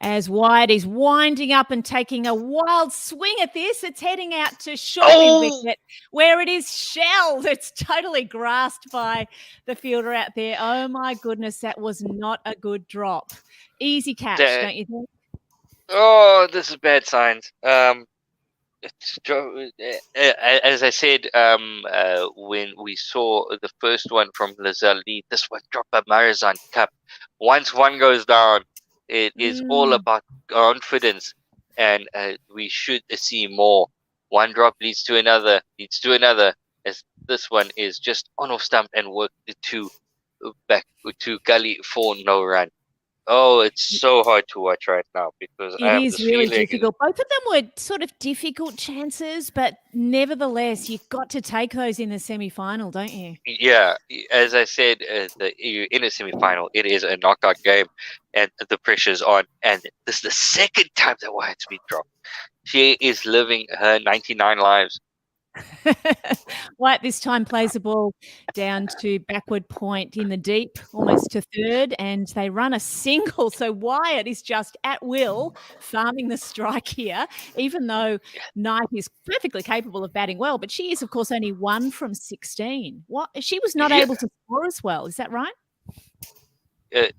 As Wyatt is winding up and taking a wild swing at this, it's heading out to short wicket where it is shelled. It's totally grasped by the fielder out there. Oh, my goodness, that was not a good drop. Easy catch, don't you think? Oh, this is bad signs. As I said, when we saw the first one from Lazali, this one dropped a Marizan Cup. Once one goes down, it is all about confidence, and we should see more. One drop leads to another, as this one is just on off stump and worked to back to gully for no run. Oh, it's so hard to watch right now because it is really difficult. Both of them were sort of difficult chances, but nevertheless, you've got to take those in the semi-final, don't you? Yeah, as I said, in a semi-final, it is a knockout game, and the pressure's on. And this is the second time that Wyatt's been dropped. She is living her 99 lives. Wyatt this time plays the ball down to backward point in the deep, almost to third, and they run a single. So Wyatt is just at will farming the strike here, even though Knight is perfectly capable of batting well. But she is, of course, only 1 from 16. She was not able to score as well. Is that right? I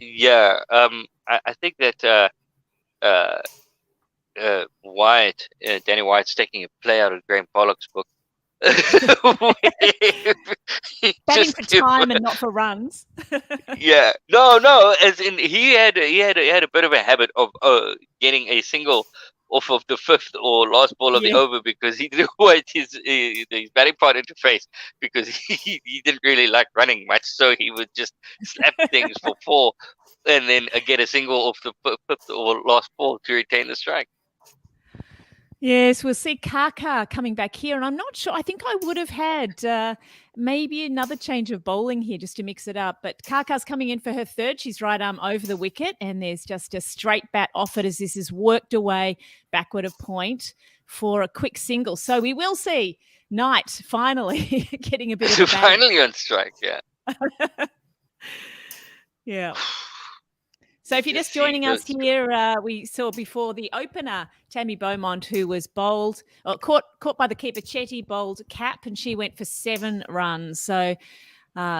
think that Danny Wyatt's taking a play out of Graham Pollock's book. Batting for time and not for runs. No. As in, he had a bit of a habit of getting a single off of the 5th or last ball of the over because he didn't want his batting partner to face because he didn't really like running much, so he would just slap things for 4 and then get a single off the 5th or last ball to retain the strike. Yes, we'll see Kaka coming back here. And I'm not sure. I think I would have had maybe another change of bowling here just to mix it up. But Kaka's coming in for her 3rd. She's right arm over the wicket. And there's just a straight bat offered as this is worked away backward of point for a quick single. So we will see Knight finally getting a bit of a bang. Finally on strike, yeah. Yeah. So if you're just joining us here, we saw before the opener, Tammy Beaumont, who was bowled, caught by the keeper, Chetty, bowled Cap, and she went for 7 runs. So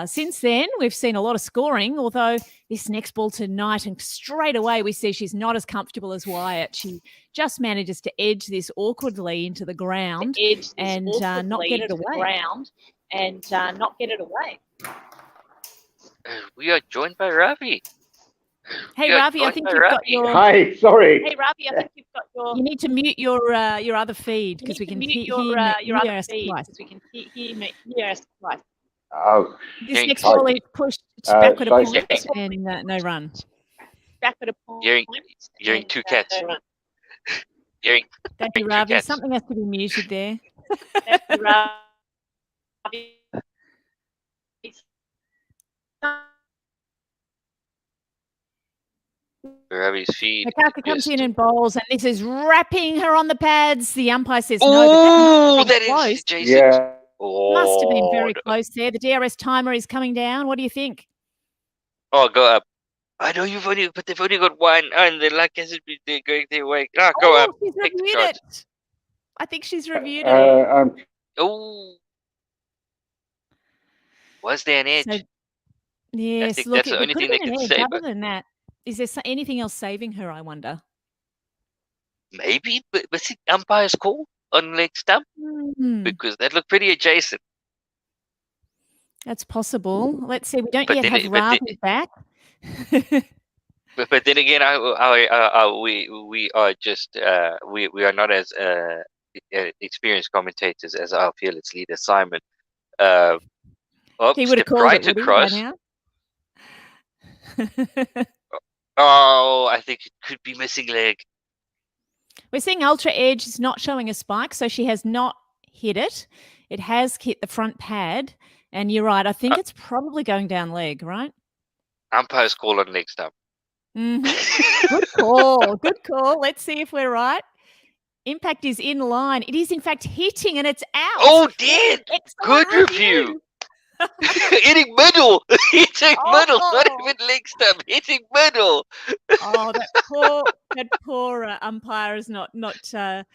since then, we've seen a lot of scoring, although this next ball tonight, and straight away we see she's not as comfortable as Wyatt. She just manages to edge this awkwardly into the ground and not get it away. We are joined by Ravi. Hey, Ravi, I think you've got your... Hi, sorry. Hey, Ravi, I think you've got your... You need to mute your other feed because we can hear us twice. Oh. This next ball is pushed backward a point and no run. Backward a point. Hearing 2 cats. Thank you, Ravi. Something has to be muted there. Thank you, Ravi. Ravi's feed. Nakaka comes in and bowls, and this is wrapping her on the pads. The umpire says no. Oh, But that is close. Jason. Yeah. Must have been very Oh, close there. The DRS timer is coming down. What do you think? oh, go up. I know but they've only got one, and the luck hasn't been there going their way. Ah, go up. She's Take the reviewed shot. it. I think she's reviewed it. Oh, was there an edge? So, yes, think look, that's the it only could thing have they been can an edge. say, Other but- than that, is there anything else saving her, I wonder? Maybe, but the umpire's call on leg stump Hmm, because that looked pretty adjacent. that's possible. Let's see. We don't But yet then have Ravi back. But then again, we are just we are not as experienced commentators as our fearless leader Simon. Oh, He would have stepped called right it, would he, across. by now? Oh, I think it could be missing leg. We're seeing Ultra Edge is not showing a spike, so she has not hit it. It has hit the front pad, and you're right. I think it's probably going down leg, right? Umpire's call on leg stump. Good call. Good call. Let's see if we're right. Impact is in line. It is, in fact, hitting, and it's out. Oh, did Excellent good review. Hitting middle, hitting middle, not Oh. even leg stump, hitting middle. Oh, that poor umpire is not making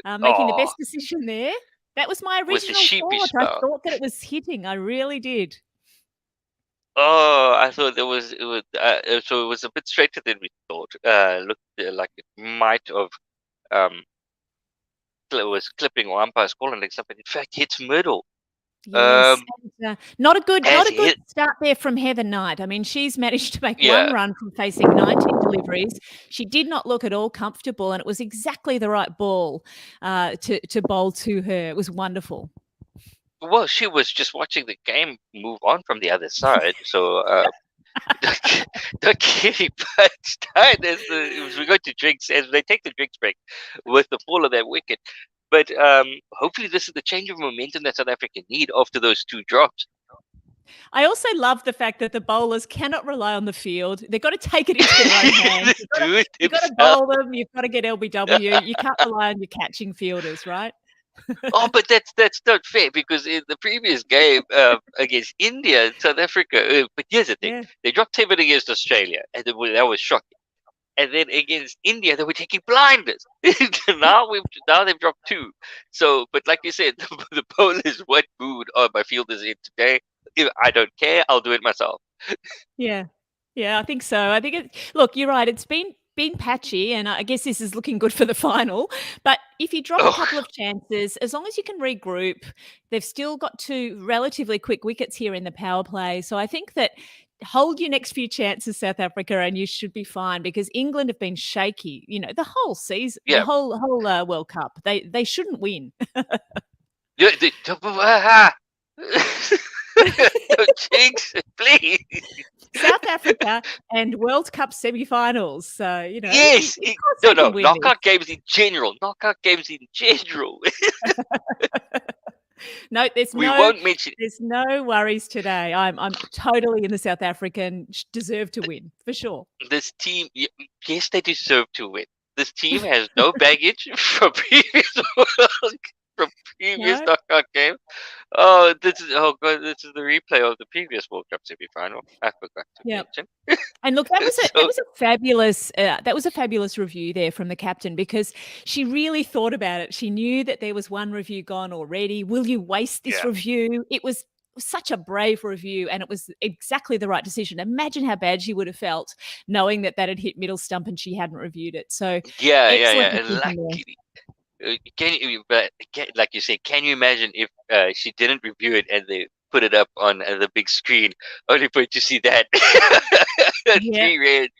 the best decision there. That was my With the original sheepish thought. I bow. thought that it was hitting. I really did. Oh, I thought it was so it was a bit straighter than we thought. Looked like it might have it was clipping or umpire's calling leg stump, but in fact hits middle. Yes, and, not a good has start there from Heather Knight. I mean, she's managed to make Yeah. one run from facing 19 deliveries. She did not look at all comfortable, and it was exactly the right ball to bowl to her. It was wonderful. Well, she was just watching the game move on from the other side, so don't get me punched out as we go to drinks, as they take the drinks break with the fall of that wicket. But hopefully this is the change of momentum that South Africa need after those two drops. I also love the fact that the bowlers cannot rely on the field. They've got to take it into their own hands. You've got to bowl them. You've got to get LBW. You can't rely on your catching fielders, right? Oh, but that's not fair because in the previous game against India, South Africa, but here's the thing: they dropped 7 against Australia, and that was shocking. And then against India, they were taking blinders. now they've dropped 2. So, but like you said, the bowlers, what mood are my fielders in today? If I don't care, I'll do it myself. Yeah, I think so. I think look, you're right. It's been patchy, and I guess this is looking good for the final. But if you drop a couple of chances, as long as you can regroup, they've still got 2 relatively quick wickets here in the power play. So I think that hold your next few chances, South Africa, and you should be fine because England have been shaky, the whole season, the whole World Cup. They shouldn't win. Jinx, please. South Africa and World Cup semi-finals. So, Yes. No. Knockout games in general. No, there's no worries today. I'm totally in the South African deserve to win for sure. This team, yes, they deserve to win. This team has no baggage from previous knockout games. This is the replay of the previous World Cup semi-final. I forgot to mention. And look, that was a fabulous review there from the captain because she really thought about it. She knew that there was one review gone already. Will you waste this review? It was such a brave review, and it was exactly the right decision. Imagine how bad she would have felt knowing that had hit middle stump and she hadn't reviewed it. So Luckily. Like you say, can you imagine if she didn't review it and they put it up on the big screen, only for you to see that 3 reds?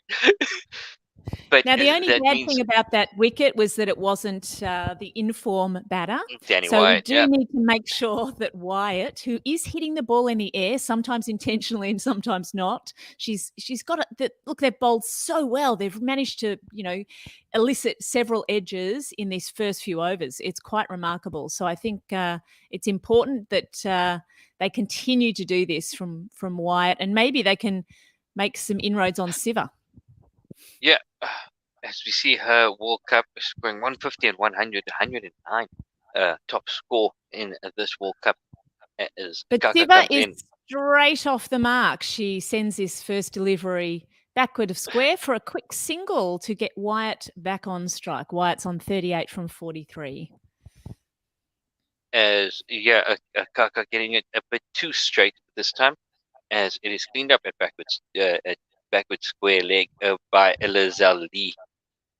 But now, the only bad thing about that wicket was that it wasn't the inform batter. So we do need to make sure that Wyatt, who is hitting the ball in the air, sometimes intentionally and sometimes not, she's got it. Look, they've bowled so well. They've managed to, elicit several edges in these first few overs. It's quite remarkable. So I think it's important that they continue to do this from Wyatt, and maybe they can make some inroads on Siva. Yeah, as we see her World Cup scoring 150 and 100, 109 top score in this World Cup as But Kaka Siva comes is in. straight off the mark. She sends this first delivery backward of square for a quick single to get Wyatt back on strike. Wyatt's on 38 from 43. As Kaka getting it a bit too straight this time, as it is cleaned up at backward square leg by Elizal Lee.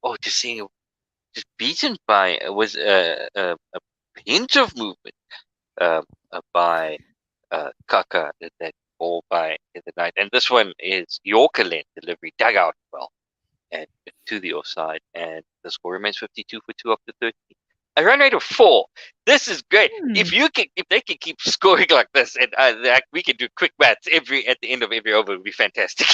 Oh, just beaten by was a hint of movement by Kaka that ball by the night, and this one is Yorker length delivery dug out well and to the offside, and the score remains 52 for 2 after 30. A run rate of 4. This is great. If they can keep scoring like this, and we can do quick maths at the end of every over, would be fantastic.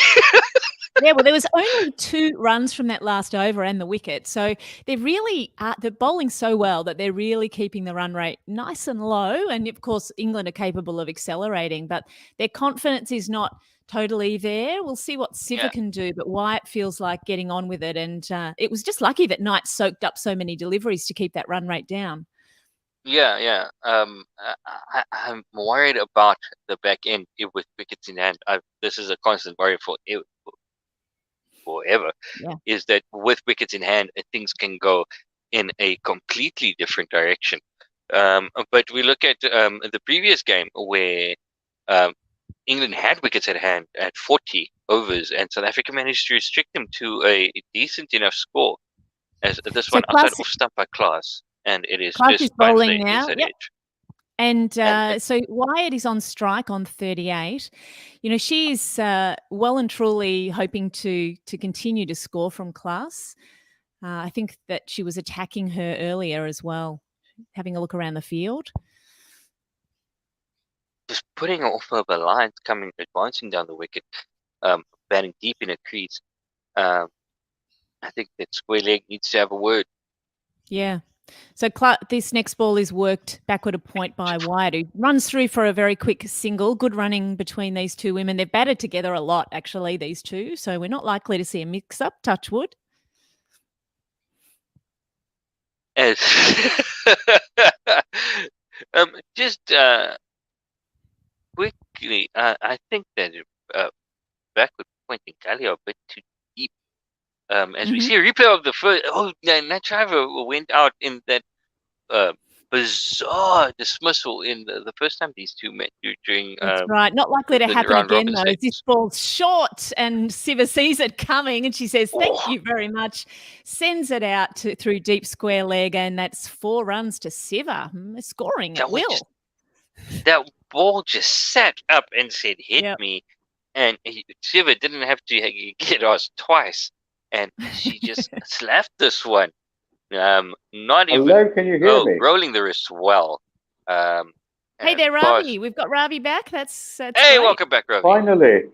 Yeah, well, there was only 2 runs from that last over and the wicket. So they're bowling so well that they're really keeping the run rate nice and low. And of course, England are capable of accelerating, but their confidence is not totally there. We'll see what Siva can do, but Wyatt feels like getting on with it. And it was just lucky that Knight soaked up so many deliveries to keep that run rate down. Yeah. I'm worried about the back end with wickets in hand. This is a constant worry forever. Yeah. Is that with wickets in hand, things can go in a completely different direction. But we look at the previous game where England had wickets at hand at 40 overs, and South Africa managed to restrict them to a decent enough score. As this one outside off stump by Klaas, and it is Klaas just is bowling now. Yep. Edge. And so Wyatt is on strike on 38. You know, she's well and truly hoping to continue to score from Klaas. I think that she was attacking her earlier as well, having a look around the field. Just putting off of a line advancing down the wicket, batting deep in a crease. I think that square leg needs to have a word. Yeah. So this next ball is worked backward a point by Wyatt, who runs through for a very quick single. Good running between these two women. They've batted together a lot, actually, these two. So we're not likely to see a mix-up, touch wood. As just quickly, I think that backward point in Gallio a bit too deep. As we see a replay of the first, Nat Driver went out in that bizarre dismissal in the first time these two met during. That's right. Not likely to happen again, though. Stage. This ball's short, and Siva sees it coming, and she says, "Thank you very much." Sends it out through deep square leg, and that's 4 runs to Siva. Scoring at will. That ball just sat up and said, "Hit me," and Siva didn't have to get us twice. And she just slapped this one. Not even. Hello, can you hear me? Rolling the wrist well. Hey there, Ravi. We've got Ravi back. That's hey, great. welcome back, Ravi. Finally.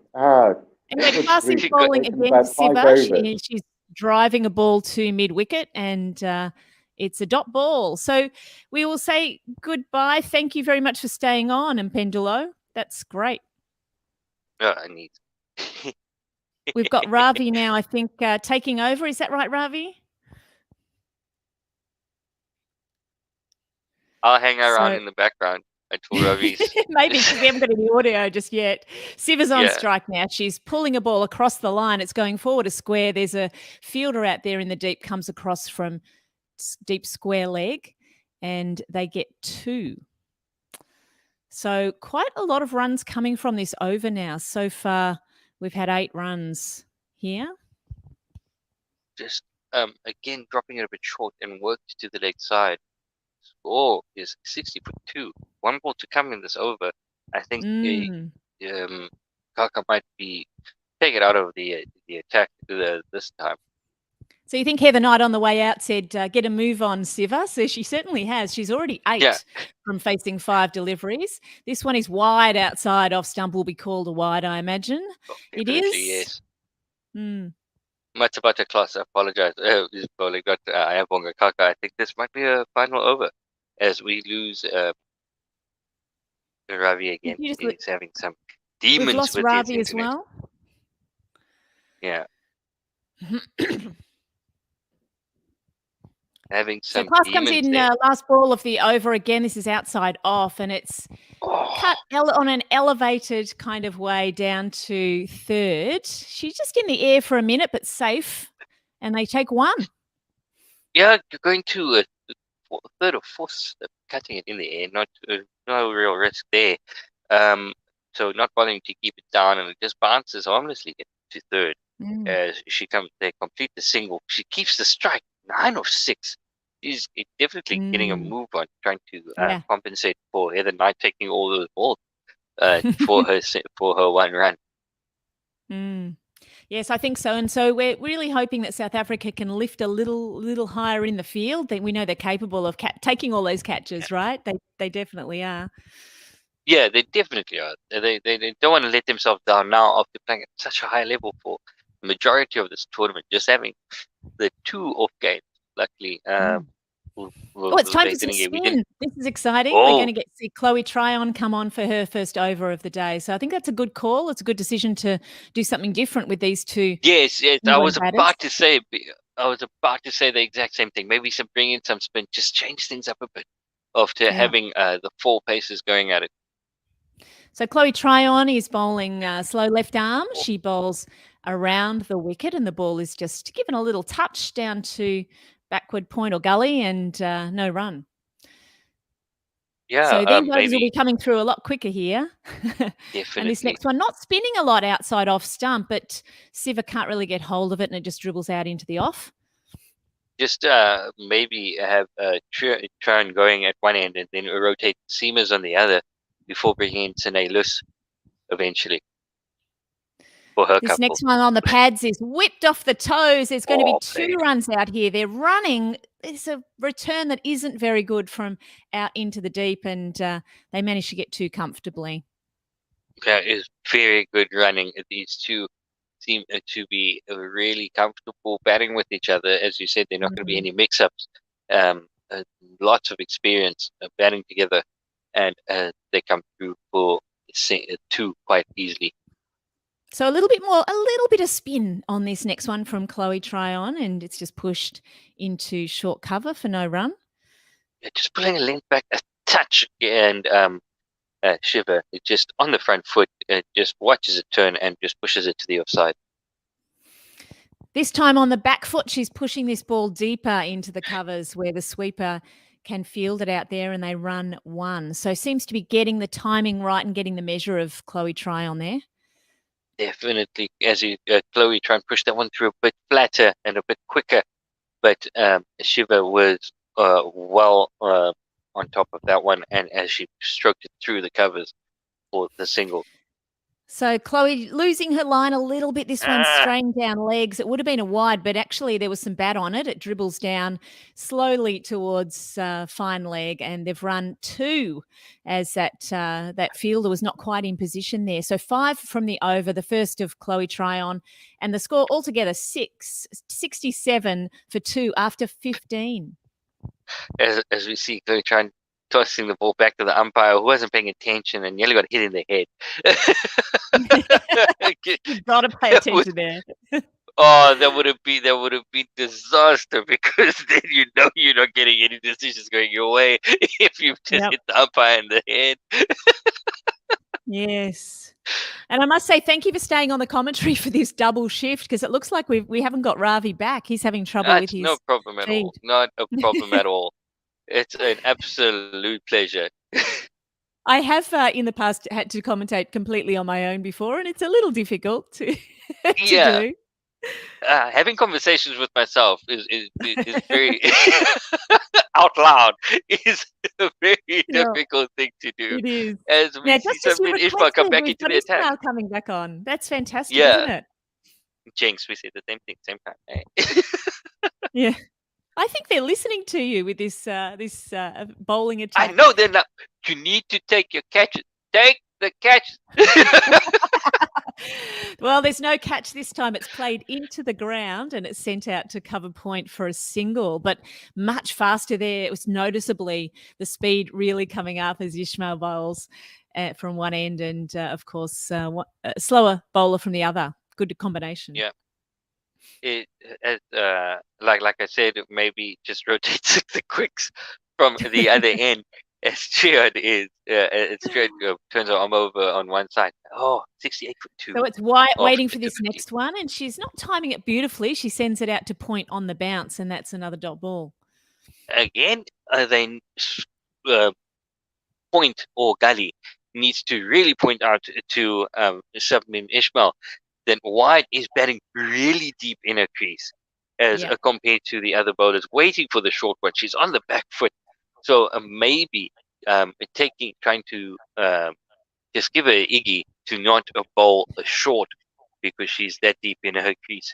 Anyway, Klaas is bowling against Siva. She's driving a ball to mid-wicket, and it's a dot ball. So we will say goodbye. Thank you very much for staying on, and Pendulo. That's great. I need. We've got Ravi now, I think, taking over. Is that right, Ravi? I'll hang around in the background until Ravi's... Maybe, because we haven't got any audio just yet. Siva's on strike now. She's pulling a ball across the line. It's going forward a square. There's a fielder out there in the deep, comes across from deep square leg, and they get 2. So quite a lot of runs coming from this over now. So far, we've had 8 runs here. Just, again, dropping it a bit short and worked to the leg side. Score is 60 for 2. 1 ball to come in this over. I think Kaka might be take it out of the attack this time. So you think Heather Knight on the way out said, get a move on, Siva? So she certainly has. She's already 8 from facing 5 deliveries. This one is wide outside off stump. Will be called a wide, I imagine. It is? Yes. Mm. Matabata Klaas, I apologize. Bowling got Ayabonga Kaka. I think this might be a final over as we lose Ravi again. He's having some demons We've lost with Ravi his as well. Yeah. Having So some class comes demons in, there. last ball of the over again. This is outside off, and it's cut on an elevated kind of way down to third. She's just in the air for a minute, but safe, and they take one. Yeah, you're going to third or fourth, cutting it in the air. No real risk there. So not bothering to keep it down, and it just bounces harmlessly to third. As they complete the single. She keeps the strike, 9 of 6. She's definitely getting a move on, trying to compensate for Heather Knight taking all those balls for her one run. Yes, I think so. And so we're really hoping that South Africa can lift a little higher in the field. We know they're capable of taking all those catches, right? They definitely are. Yeah, they definitely are. They don't want to let themselves down now after playing at such a high level for the majority of this tournament. Just having the 2 off games, luckily. It's time for some spin. This is exciting. We're going to get to see Chloe Tryon come on for her first over of the day. So I think that's a good call. It's a good decision to do something different with these two. Yes. I was about to say the exact same thing. Maybe bring in some spin, just change things up a bit after having the 4 paces going at it. So Chloe Tryon is bowling slow left arm. She bowls around the wicket, and the ball is just given a little touch down to backward point or gully, and no run. Yeah. So these overs will be coming through a lot quicker here. Definitely. And this next one, not spinning a lot outside off stump, but Siva can't really get hold of it, and it just dribbles out into the off. Just maybe have Tryon going at one end and then rotate seamers on the other before bringing in Sine Lus eventually for her This couple. next one on the pads is whipped off the toes. There's going to be 2 runs out here. They're running. It's a return that isn't very good from out into the deep, and they managed to get 2 comfortably. That is very good running. These 2 seem to be really comfortable batting with each other. As you said, they're not going to be any mix-ups. Lots of experience batting together, and they come through for 2 quite easily. So a little bit of spin on this next one from Chloe Tryon, and it's just pushed into short cover for no run. Just pulling a length back a touch, and Shiva just on the front foot, just watches it turn and just pushes it to the offside. This time on the back foot, she's pushing this ball deeper into the covers where the sweeper can field it out there, and they run 1. So seems to be getting the timing right and getting the measure of Chloe Tryon there. Definitely, as Chloe try and push that one through a bit flatter and a bit quicker, but Shiva was well on top of that one, and as she stroked it through the covers for the single. So Chloe losing her line a little bit. This one straying down legs. It would have been a wide, but actually there was some bat on it. It dribbles down slowly towards fine leg, and they've run 2 as that fielder was not quite in position there. So 5 from the over, the first of Chloe Tryon, and the score altogether 67 for 2 after 15. As we see Chloe Tryon tossing the ball back to the umpire who wasn't paying attention and nearly got hit in the head. You've got to pay attention there. That would have been disaster, because then you're not getting any decisions going your way if you've just hit the umpire in the head. Yes. And I must say thank you for staying on the commentary for this double shift, because it looks like we haven't got Ravi back. He's having trouble with his no problem at all. Not a problem at all. It's an absolute pleasure. I have in the past had to commentate completely on my own before, and it's a little difficult to do. Having conversations with myself is very out loud is a very difficult thing to do. It is. As we see Sabine Ishmael come back into the attack. Coming back on. That's fantastic, isn't it? Jinx, we said the same thing, same time. Eh? Yeah. I think they're listening to you with this bowling attack. I know they're not. You need to take your catches. Take the catch. Well, there's no catch this time. It's played into the ground and it's sent out to cover point for a single, but much faster there. It was noticeably the speed really coming up as Ishmael bowls from one end, and of course, a slower bowler from the other. Good combination. Yeah. like I said, maybe just rotates the quicks from the other end. As Stuart is, Stuart turns her arm over on one side. Oh, 68 for 2. So it's White Oh, waiting for this 50. next one, and she's not timing it beautifully. She sends it out to point on the bounce, and that's another dot ball. Again, then point or gully needs to really point out to Submim Ishmael that White is batting really deep in her crease as compared to the other bowlers waiting for the short one. She's on the back foot. So maybe trying to just give her an Iggy to not bowl a short because she's that deep in her crease.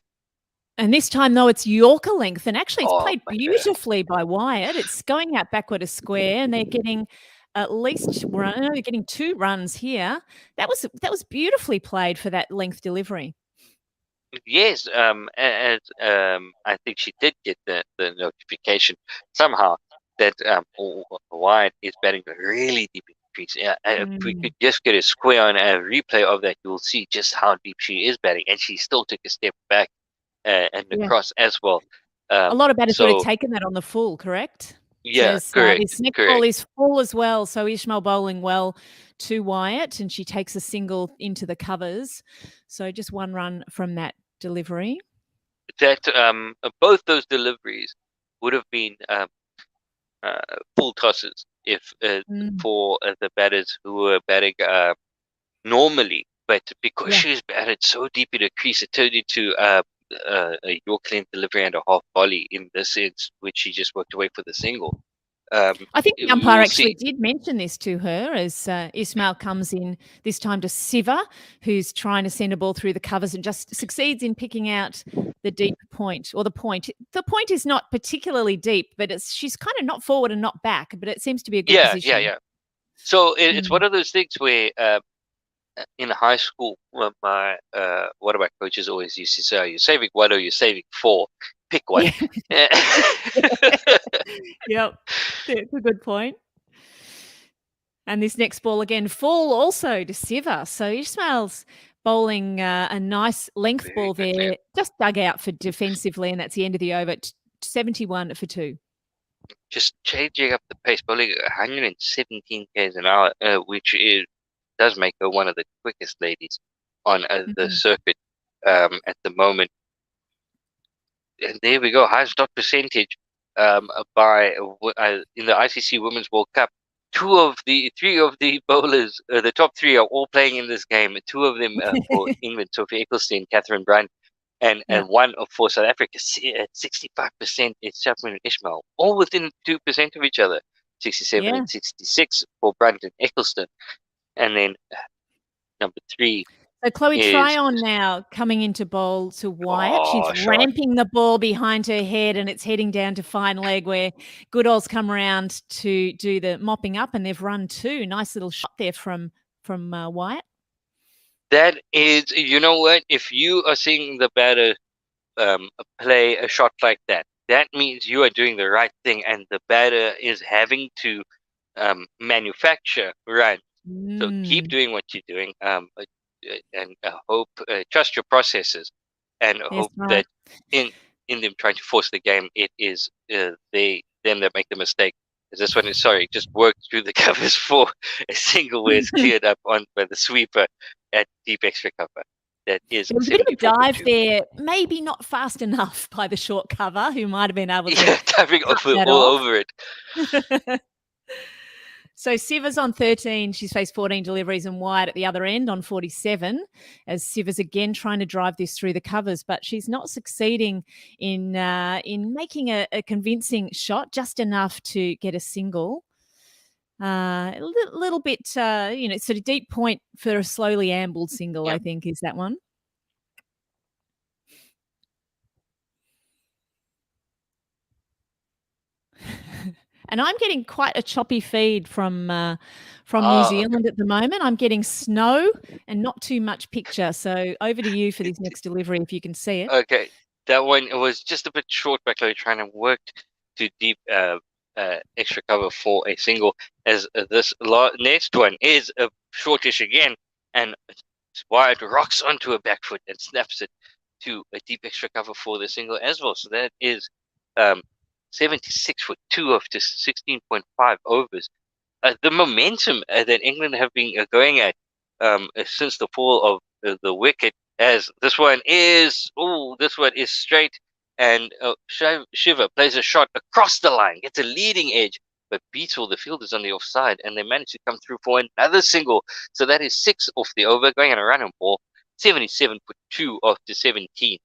And this time, though, it's Yorker length, and actually it's Oh, played beautifully by Wyatt. It's going out backward a square, and they're getting at least they're getting 2 runs here. That was beautifully played for that length delivery. Yes, and I think she did get the notification somehow that Wyatt is batting really deep in the crease. If we could just get a square on a replay of that, you'll see just how deep she is batting, and she still took a step back and across as well. A lot of batters would have taken that on the full, correct? Yeah, correct. This next ball is full as well, so Ishmael bowling well to Wyatt, and she takes a single into the covers. So just 1 run from that delivery. That both those deliveries would have been full tosses if for the batters who were batting normally, but because she was batted so deep in the crease, it turned into a York length delivery and a half volley in this sense, which she just worked away for the single. I think the umpire actually did mention this to her as Ismail comes in this time to Siva, who's trying to send a ball through the covers and just succeeds in picking out the deep point or the point. The point is not particularly deep, but she's kind of not forward and not back, but it seems to be a good position. Yeah. So it's one of those things where in high school, when one of my coaches always used to say, "Are you saving 1 or you're saving 4? Pick one." Yep, that's a good point. And this next ball again, full also to Siva. So Ismail's bowling a nice length ball there, just dug out for defensively, and that's the end of the over. 71 for 2. Just changing up the pace, bowling 117 k's an hour, which does make her one of the quickest ladies on the circuit at the moment. And there we go, highest dot percentage by in the ICC Women's World Cup. 3 of the bowlers, the top 3 are all playing in this game. 2 of them for England, Sophie Ecclestone, Catherine Brand, and one for South Africa. 65% is Submim Ishmael, all within 2% of each other. 67 and 66 for Brand and Ecclestone. And then number 3. So Chloe Tryon now coming into bowl to Wyatt. She's ramping the ball behind her head, and it's heading down to fine leg where Goodall's come around to do the mopping up, and they've run 2. Nice little shot there from Wyatt. That is, you know what? If you are seeing the batter play a shot like that, that means you are doing the right thing, and the batter is having to manufacture runs. So keep doing what you're doing, and hope, trust your processes, and hope that in them trying to force the game, it is them that make the mistake. This one is just work through the covers for a single where it's cleared up by the sweeper at deep extra cover. That is a bit of a dive there, maybe not fast enough by the short cover, who might have been able to diving all over it. So Siva's on 13. She's faced 14 deliveries, and Wyatt at the other end on 47, as Siva's again trying to drive this through the covers, but she's not succeeding in making a convincing shot, just enough to get a single. A little bit, sort of deep point for a slowly ambled single, I think, is that one. And I'm getting quite a choppy feed from New Zealand at the moment. I'm getting snow and not too much picture. So over to you for this next delivery, if you can see it. Okay, that one was just a bit short, but trying to work to deep extra cover for a single. As this next one is a shortish again, and Wyatt rocks onto a back foot and snaps it to a deep extra cover for the single as well. So that is 76 for 2 after 16.5 overs. The momentum that England have been going at since the fall of the wicket, as this one is straight, and Shiva plays a shot across the line, gets a leading edge, but beats all the fielders on the offside, and they manage to come through for another single. So that is 6 off the over, going on a run and ball, 77 for 2 after 17.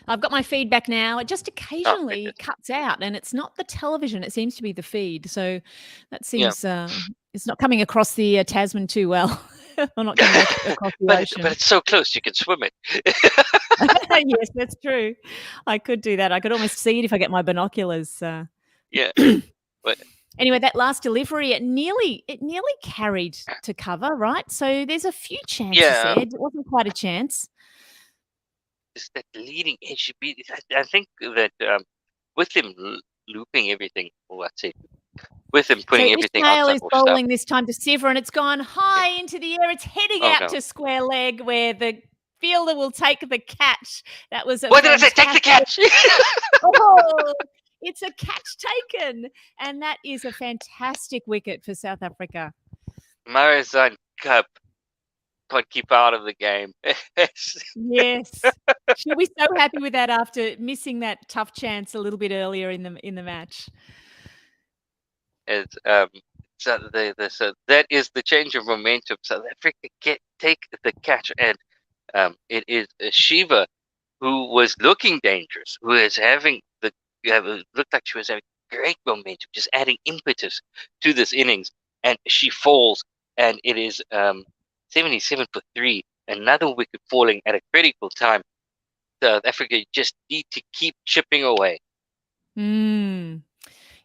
I've got my feedback now. It just Oh, occasionally goodness. cuts out, and it's not the television. It seems to be the feed. So that seems it's not coming across the Tasman too well. Or not coming across the ocean. But it's so close, you can swim it. Yes, that's true. I could do that. I could almost see it if I get my binoculars. Yeah. But Anyway, that last delivery, it nearly carried to cover, right? So there's a few chances Yeah. there. It wasn't quite a chance. just that leading edge should be. I think that with him looping everything, or let's say, with him putting So everything Ishmael outside is off bowling stump. this time to Siver, and it's gone high into the air. It's heading Oh, out no. to square leg, where the fielder will take the catch. That was a What did I say? Take the catch! Oh, it's a catch taken, and that is a fantastic wicket for South Africa. Marizan Cup can't keep out of the game. Yes, she'll be so happy with that after missing that tough chance a little bit earlier in the match. It's, so that is the change of momentum. South Africa take the catch, and it is Shiva who was looking dangerous, who is having looked like she was having great momentum, just adding impetus to this innings, and she falls, and it is 77 for 3, another wicket falling at a critical time. South Africa just need to keep chipping away.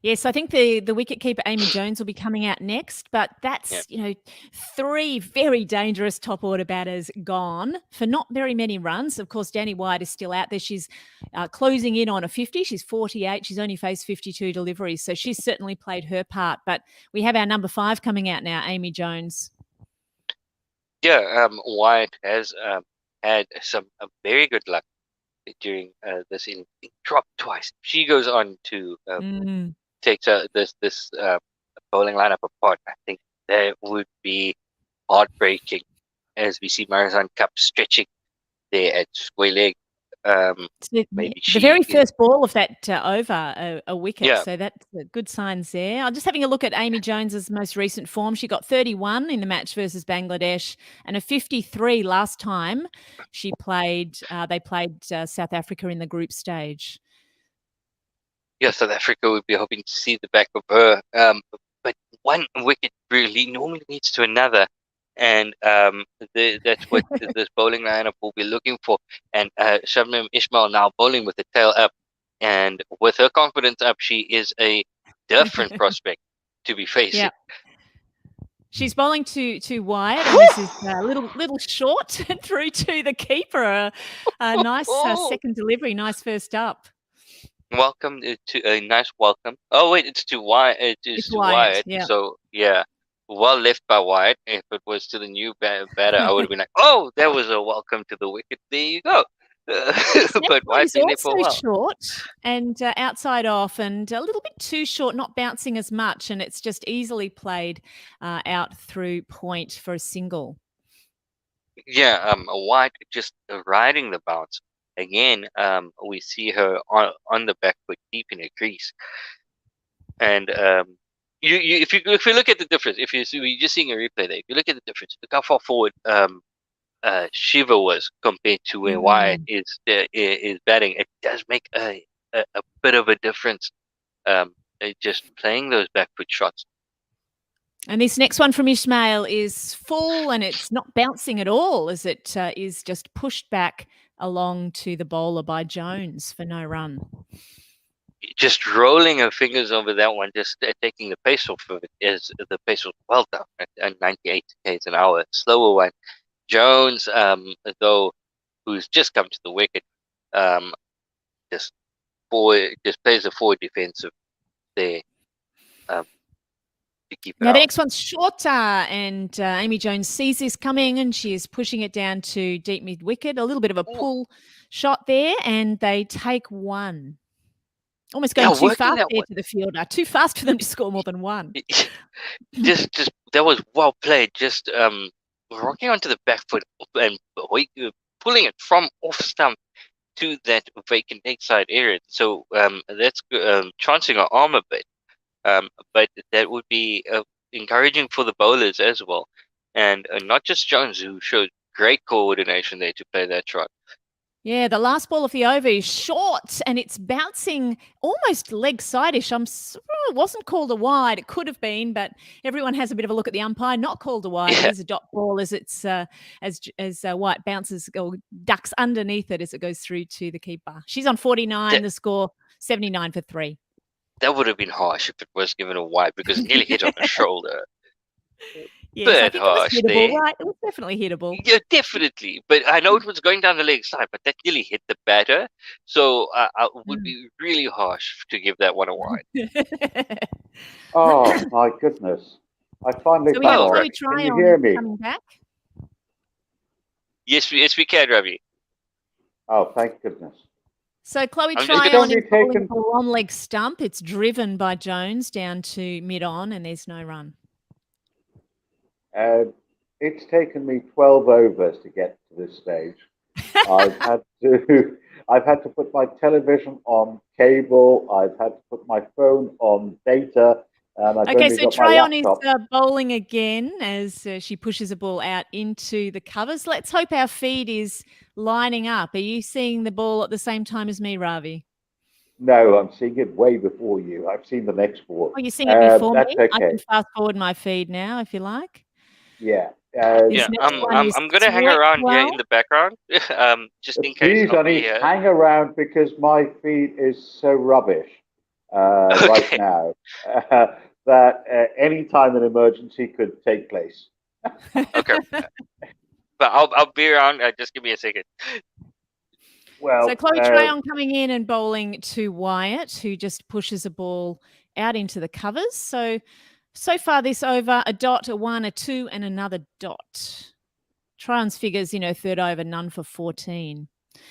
Yes, I think the wicketkeeper Amy Jones will be coming out next, but that's, 3 very dangerous top order batters gone for not very many runs. Of course, Danny Wyatt is still out there. She's closing in on a 50. She's 48. She's only faced 52 deliveries, so she's certainly played her part. But we have our number 5 coming out now, Amy Jones. Yeah, Wyatt has had some very good luck during this inning. Dropped twice. She goes on to take this bowling lineup apart. I think that would be heartbreaking as we see Marizan Cup stretching there at square leg. Maybe the very first ball of that over a wicket, Yeah. so that's good signs there. I'm just having a look at Amy Jones's most recent form. She got 31 in the match versus Bangladesh and a 53 last time she played. They played South Africa in the group stage. Yeah, South Africa would be hoping to see the back of her. But one wicket really normally leads to another. And that's what this bowling lineup will be looking for. And Shabnam Ismail now bowling with the tail up. And with her confidence up, she is a different prospect to be facing. Yeah. She's bowling to Wyatt, and this is a little short through to the keeper. A nice second delivery, nice first up. Welcome to a nice welcome. Oh wait, it's to Wyatt. It is It's to Wyatt, Wyatt. yeah. So yeah, well left by Wyatt. If it was to the new batter, I would have been like, "Oh, that was a welcome to the wicket. There you go." But Wyatt's been there for a while. Short and outside off, and a little bit too short, not bouncing as much, and it's just easily played out through point for a single. Yeah, Wyatt just riding the bounce. Again, we see her on the back foot, deep in her crease, and if you look at the difference, you're just seeing a replay there, if you look at the difference, look how far forward Shiva was compared to where Wyatt is batting. It does make a bit of a difference. Just playing those back foot shots. And this next one from Ishmael is full, and it's not bouncing at all, as it is just pushed back along to the bowler by Jones for no run. Just rolling her fingers over that one, just taking the pace off of it, as the pace was well down at 98 k's an hour. Slower one. Jones, though, who's just come to the wicket, just plays a forward defensive there. keep it Now, the out. next one's shorter, and Amy Jones sees this coming, and she is pushing it down to deep mid-wicket. A little bit of a pull shot there, and they take one. Almost going too working fast that there one. to the fielder. Too fast for them to score more than one. just that was well played. Just rocking onto the back foot and pulling it from off stump to that vacant leg side area. So that's chancing our arm a bit. But that would be encouraging for the bowlers as well, and not just Jones, who showed great coordination there to play that shot. Yeah, the last ball of the over is short and it's bouncing almost leg side-ish. It wasn't called a wide. It could have been, but everyone has a bit of a look at the umpire. Not called a wide. Yeah. It is a dot ball as it's as White bounces or ducks underneath it as it goes through to the keeper. She's on 49. The score 79 for 3. That would have been harsh if it was given a wide because it nearly hit on the shoulder. Yes, I Bit think it was harsh hittable, there. right? It was definitely hittable. Yeah, definitely. But I know it was going down the leg side, but that nearly hit the batter. So it would be really harsh to give that one a wide. Oh, my goodness. I finally So we have come on. Chloe Can you hear me? coming back. Yes, we can, Ravi. Oh, thank goodness. So Chloe I'm just Tryon gonna- is bowling the ball on leg stump. It's driven by Jones down to mid-on, and there's no run. It's taken me 12 overs to get to this stage. I've had to put my television on cable. I've had to put my phone on data. And I've Okay, only so got my Tryon is laptop. bowling again as she pushes a ball out into the covers. Let's hope our feed is lining up. Are you seeing the ball at the same time as me, Ravi? No, I'm seeing it way before you. I've seen the next ball. Oh, you're seeing it before That's me? I okay. can fast forward my feed now if you like. Yeah. Yeah, next one is I'm gonna hang Sweat around here Well. in the background, just in case. Please, I'll Honey, be here. hang around because my feed is so rubbish right Okay. now that any time an emergency could take place. Okay, but I'll be around. Just give me a second. Well, So Chloe Tryon coming in and bowling to Wyatt, who just pushes a ball out into the covers. So far this over, a dot, a 1, a 2, and another dot. Tryon's figures, third over, none for 14.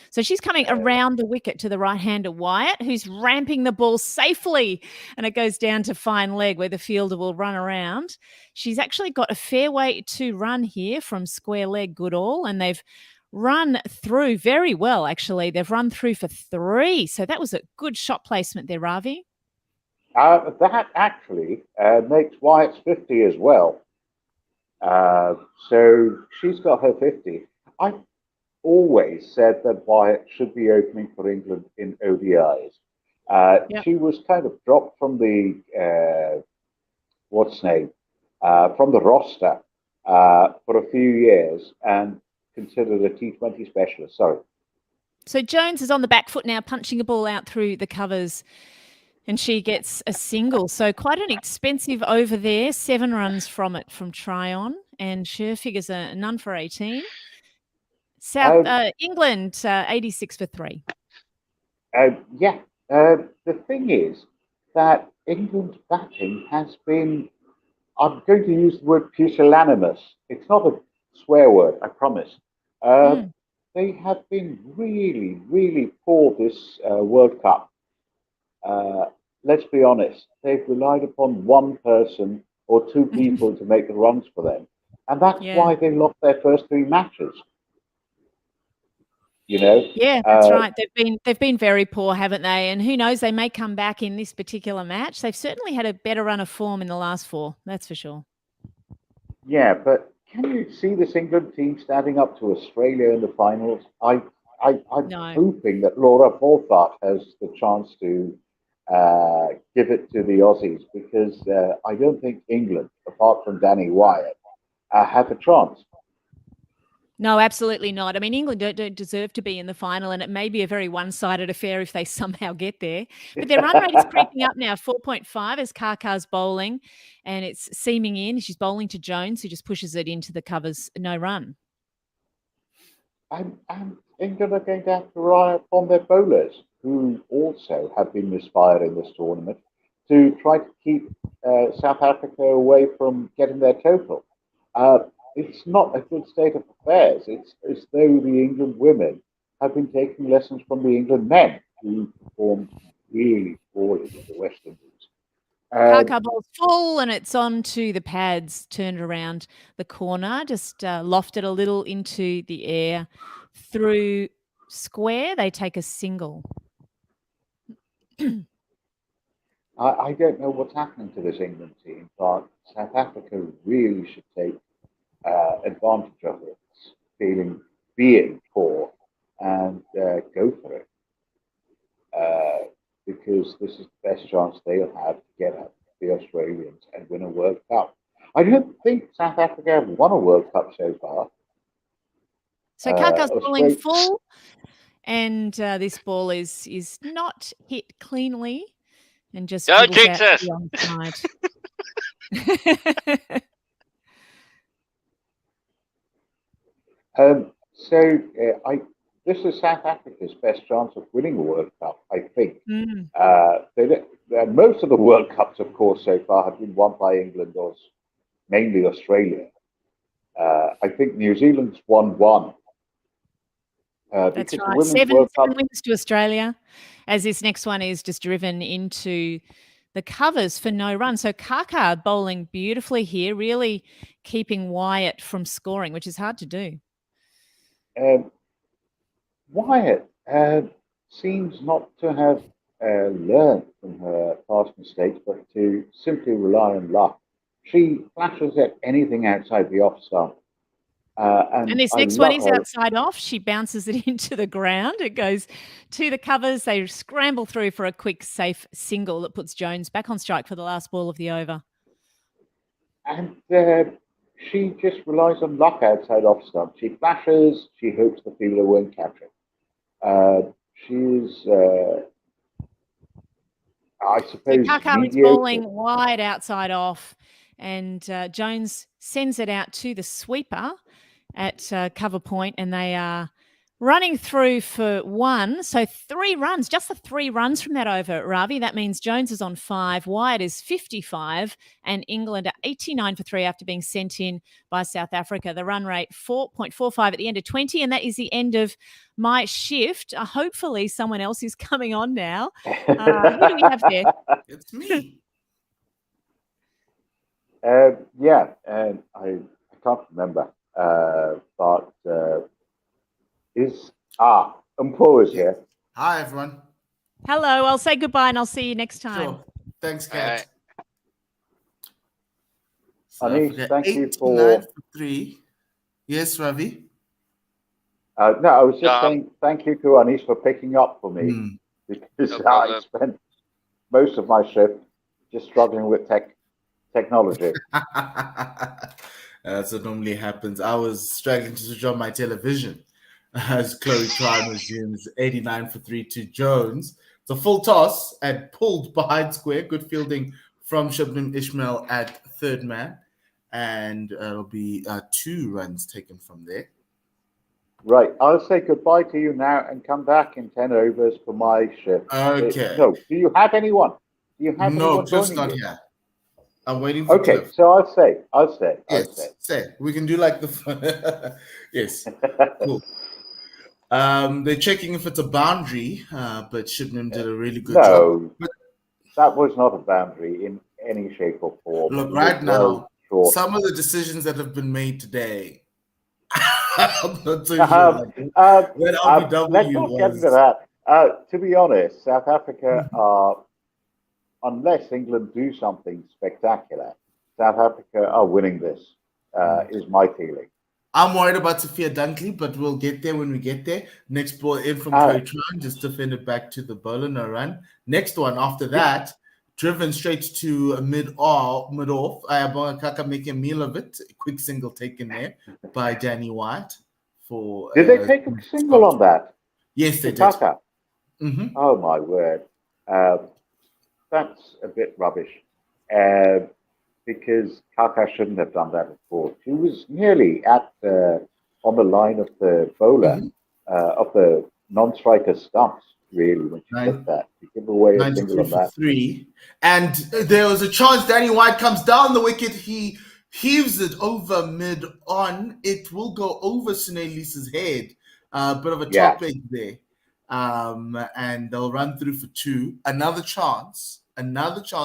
So she's coming around the wicket to the right-hander Wyatt, who's ramping the ball safely, and it goes down to fine leg where the fielder will run around. She's actually got a fair way to run here from square leg Goodall, and they've run through very well, actually. They've run through for 3. So that was a good shot placement there, Ravi. that actually makes Wyatt's 50 as well. So she's got her 50. I've always said that Wyatt should be opening for England in ODIs. Yep. She was kind of dropped from the from the roster for a few years and considered a T20 specialist. Sorry. So Jones is on the back foot now, punching a ball out through the covers, and she gets a single. So quite an expensive over there. 7 runs from it from Tryon, and her figures are none for 18. England 86 for 3. The thing is that England's batting has been, I'm going to use the word pusillanimous. It's not a swear word, I promise. They have been really, really poor this World Cup. Let's be honest, they've relied upon one person or 2 people to make the runs for them. And that's why they lost their first 3 matches. Yeah, that's right. They've been very poor, haven't they? And who knows, they may come back in this particular match. They've certainly had a better run of form in the last 4, that's for sure. Yeah, but can you see this England team standing up to Australia in the finals? I'm hoping that Laura Forfart has the chance to give it to the Aussies because I don't think England, apart from Danny Wyatt, have a chance. No, absolutely not. I mean, England don't deserve to be in the final, and it may be a very one-sided affair if they somehow get there. But their run rate is creeping up now, 4.5 as Karkar's bowling, and it's seaming in. She's bowling to Jones, who just pushes it into the covers, no run. And England are going to have to rely upon their bowlers, who also have been misfiring this tournament, to try to keep South Africa away from getting their total. It's not a good state of affairs. It's as though the England women have been taking lessons from the England men, who performed really poorly with the West Indies. Kaka ball's full and it's on to the pads, turned around the corner, just lofted a little into the air. Through square, they take a single. I don't know what's happening to this England team, but South Africa really should take advantage of its being poor and go for it. Because this is the best chance they'll have to get at the Australians and win a World Cup. I don't think South Africa have won a World Cup so far. So Kaka's bowling full, and this ball is not hit cleanly, and just Don't dribbles jinx out us. to the onside. This is South Africa's best chance of winning a World Cup, I think. Most of the World Cups, of course, so far have been won by England or mainly Australia. I think New Zealand's won one. That's right. Seven wins to Australia, as this next one is just driven into the covers for no run. So Kaka bowling beautifully here, really keeping Wyatt from scoring, which is hard to do. Wyatt seems not to have learned from her past mistakes, but to simply rely on luck. She flashes at anything outside the off stump. And this next one is outside off. She bounces it into the ground. It goes to the covers. They scramble through for a quick, safe single that puts Jones back on strike for the last ball of the over. And she just relies on luck outside off stump. She flashes. She hopes the fielder won't catch it. She's, I suppose, Kaka is bowling wide outside off, and Jones sends it out to the sweeper at cover point, and they are running through for one. So 3 runs, just the 3 runs from that over, Ravi. That means Jones is on 5, Wyatt is 55, and England are 89 for 3 after being sent in by South Africa. The run rate 4.45 at the end of 20, and that is the end of my shift. Hopefully someone else is coming on now. Who do we have there? It's me. Yeah, and I can't remember, but Mpo is here. Hi, everyone. Hello, I'll say goodbye and I'll see you next time. Sure. Thanks, Kat. Anish, thank you for 89 for 3. Yes, Ravi? No, I was just saying thank you to Anish for picking up for me, because I spent most of my shift just struggling with technology. That's what normally happens. I was struggling to switch on my television as Chloe Klein resumes 89 for 3 to Jones. It's a full toss and pulled behind square. Good fielding from Shabnim Ismail at third man. And it'll be 2 runs taken from there. Right. I'll say goodbye to you now and come back in 10 overs for my shift. Okay. No. Do you have anyone? Do you have anyone? No, just not you? here. I'm waiting for Okay, Cliff. so I'll say. Yes, say. We can do like the yes. Cool. They're checking if it's a boundary, but Shibnam did a really good job. But that was not a boundary in any shape or form. Look, right now, some of the decisions that have been made today, I'm not so sure. Let's not get into that. To be honest, South Africa are, unless England do something spectacular, South Africa are winning this, is my feeling. I'm worried about Sophia Dunkley, but we'll get there when we get there. Next ball in from Coitran, just defend it back to the bowler, no run. Next one after that, driven straight to mid-off. Ayabonga Kaka making a meal of it. A quick single taken there by Danny White. Did they take a single on that? Yes, they did. Kaka? Oh, my word. That's a bit rubbish. Because Kaka shouldn't have done that at all. She was nearly on the line of the bowler, of the non-striker stumps. really, when she Nine- took that. She gave away a single 92 on for that. 3. And there was a chance Danny White comes down the wicket. He heaves it over mid on. It will go over Sunelisa's head. Bit of a Yeah. top edge there. And they'll run through for 2. Another chance for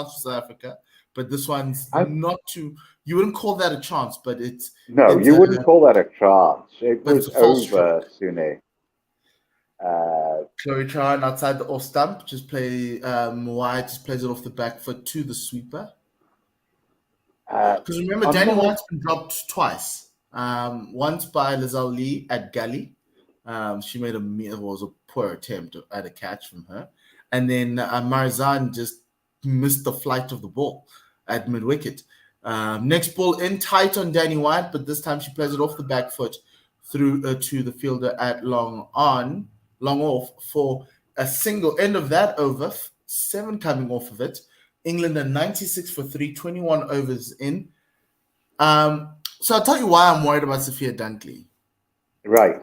South Africa. But this one's not too. You wouldn't call that a chance, but it's. No, it's you wouldn't call that a chance. It but was it's a false over, Sune. Chloe Chan outside the off stump, just play White just plays it off the back foot to the sweeper. Because remember, Danny White's been dropped twice. Once by Lizelle Lee at Gully. She made it was a poor attempt at a catch from her. And then Marizan just missed the flight of the ball at mid wicket. Next ball in tight on Danny White, but this time she plays it off the back foot through to the fielder at long off for a single. End of that over, 7 coming off of it. England are 96 for 3, 21 overs in. So I'll tell you why I'm worried about Sophia Dunkley. Right.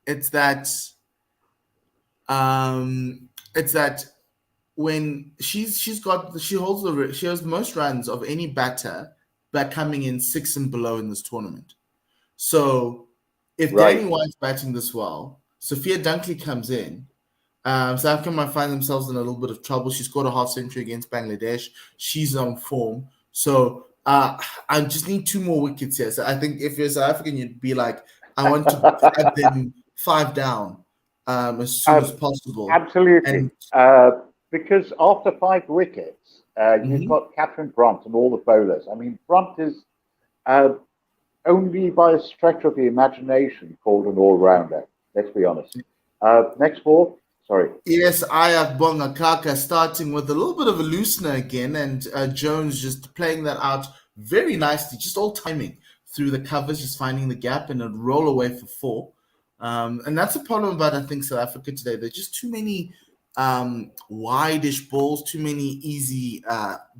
It's that when she holds the most runs of any batter by coming in 6 and below in this tournament. So if Danny White's batting this well, Sophia Dunkley comes in. South Africa might find themselves in a little bit of trouble. She scored a half century against Bangladesh. She's on form. So I just need 2 more wickets here. So I think if you're South African, you'd be like, I want to have them 5 down as soon as possible. Absolutely. Because after 5 wickets, you've got Catherine Brunt and all the bowlers. I mean, Brunt is only by a stretch of the imagination called an all-rounder. Let's be honest. Next ball. Sorry. Yes, Ayabonga Kaka starting with a little bit of a loosener again, and Jones just playing that out very nicely, just all timing through the covers, just finding the gap and a roll away for 4. And that's the problem about, I think, South Africa today. There's just too many wide-ish balls, too many easy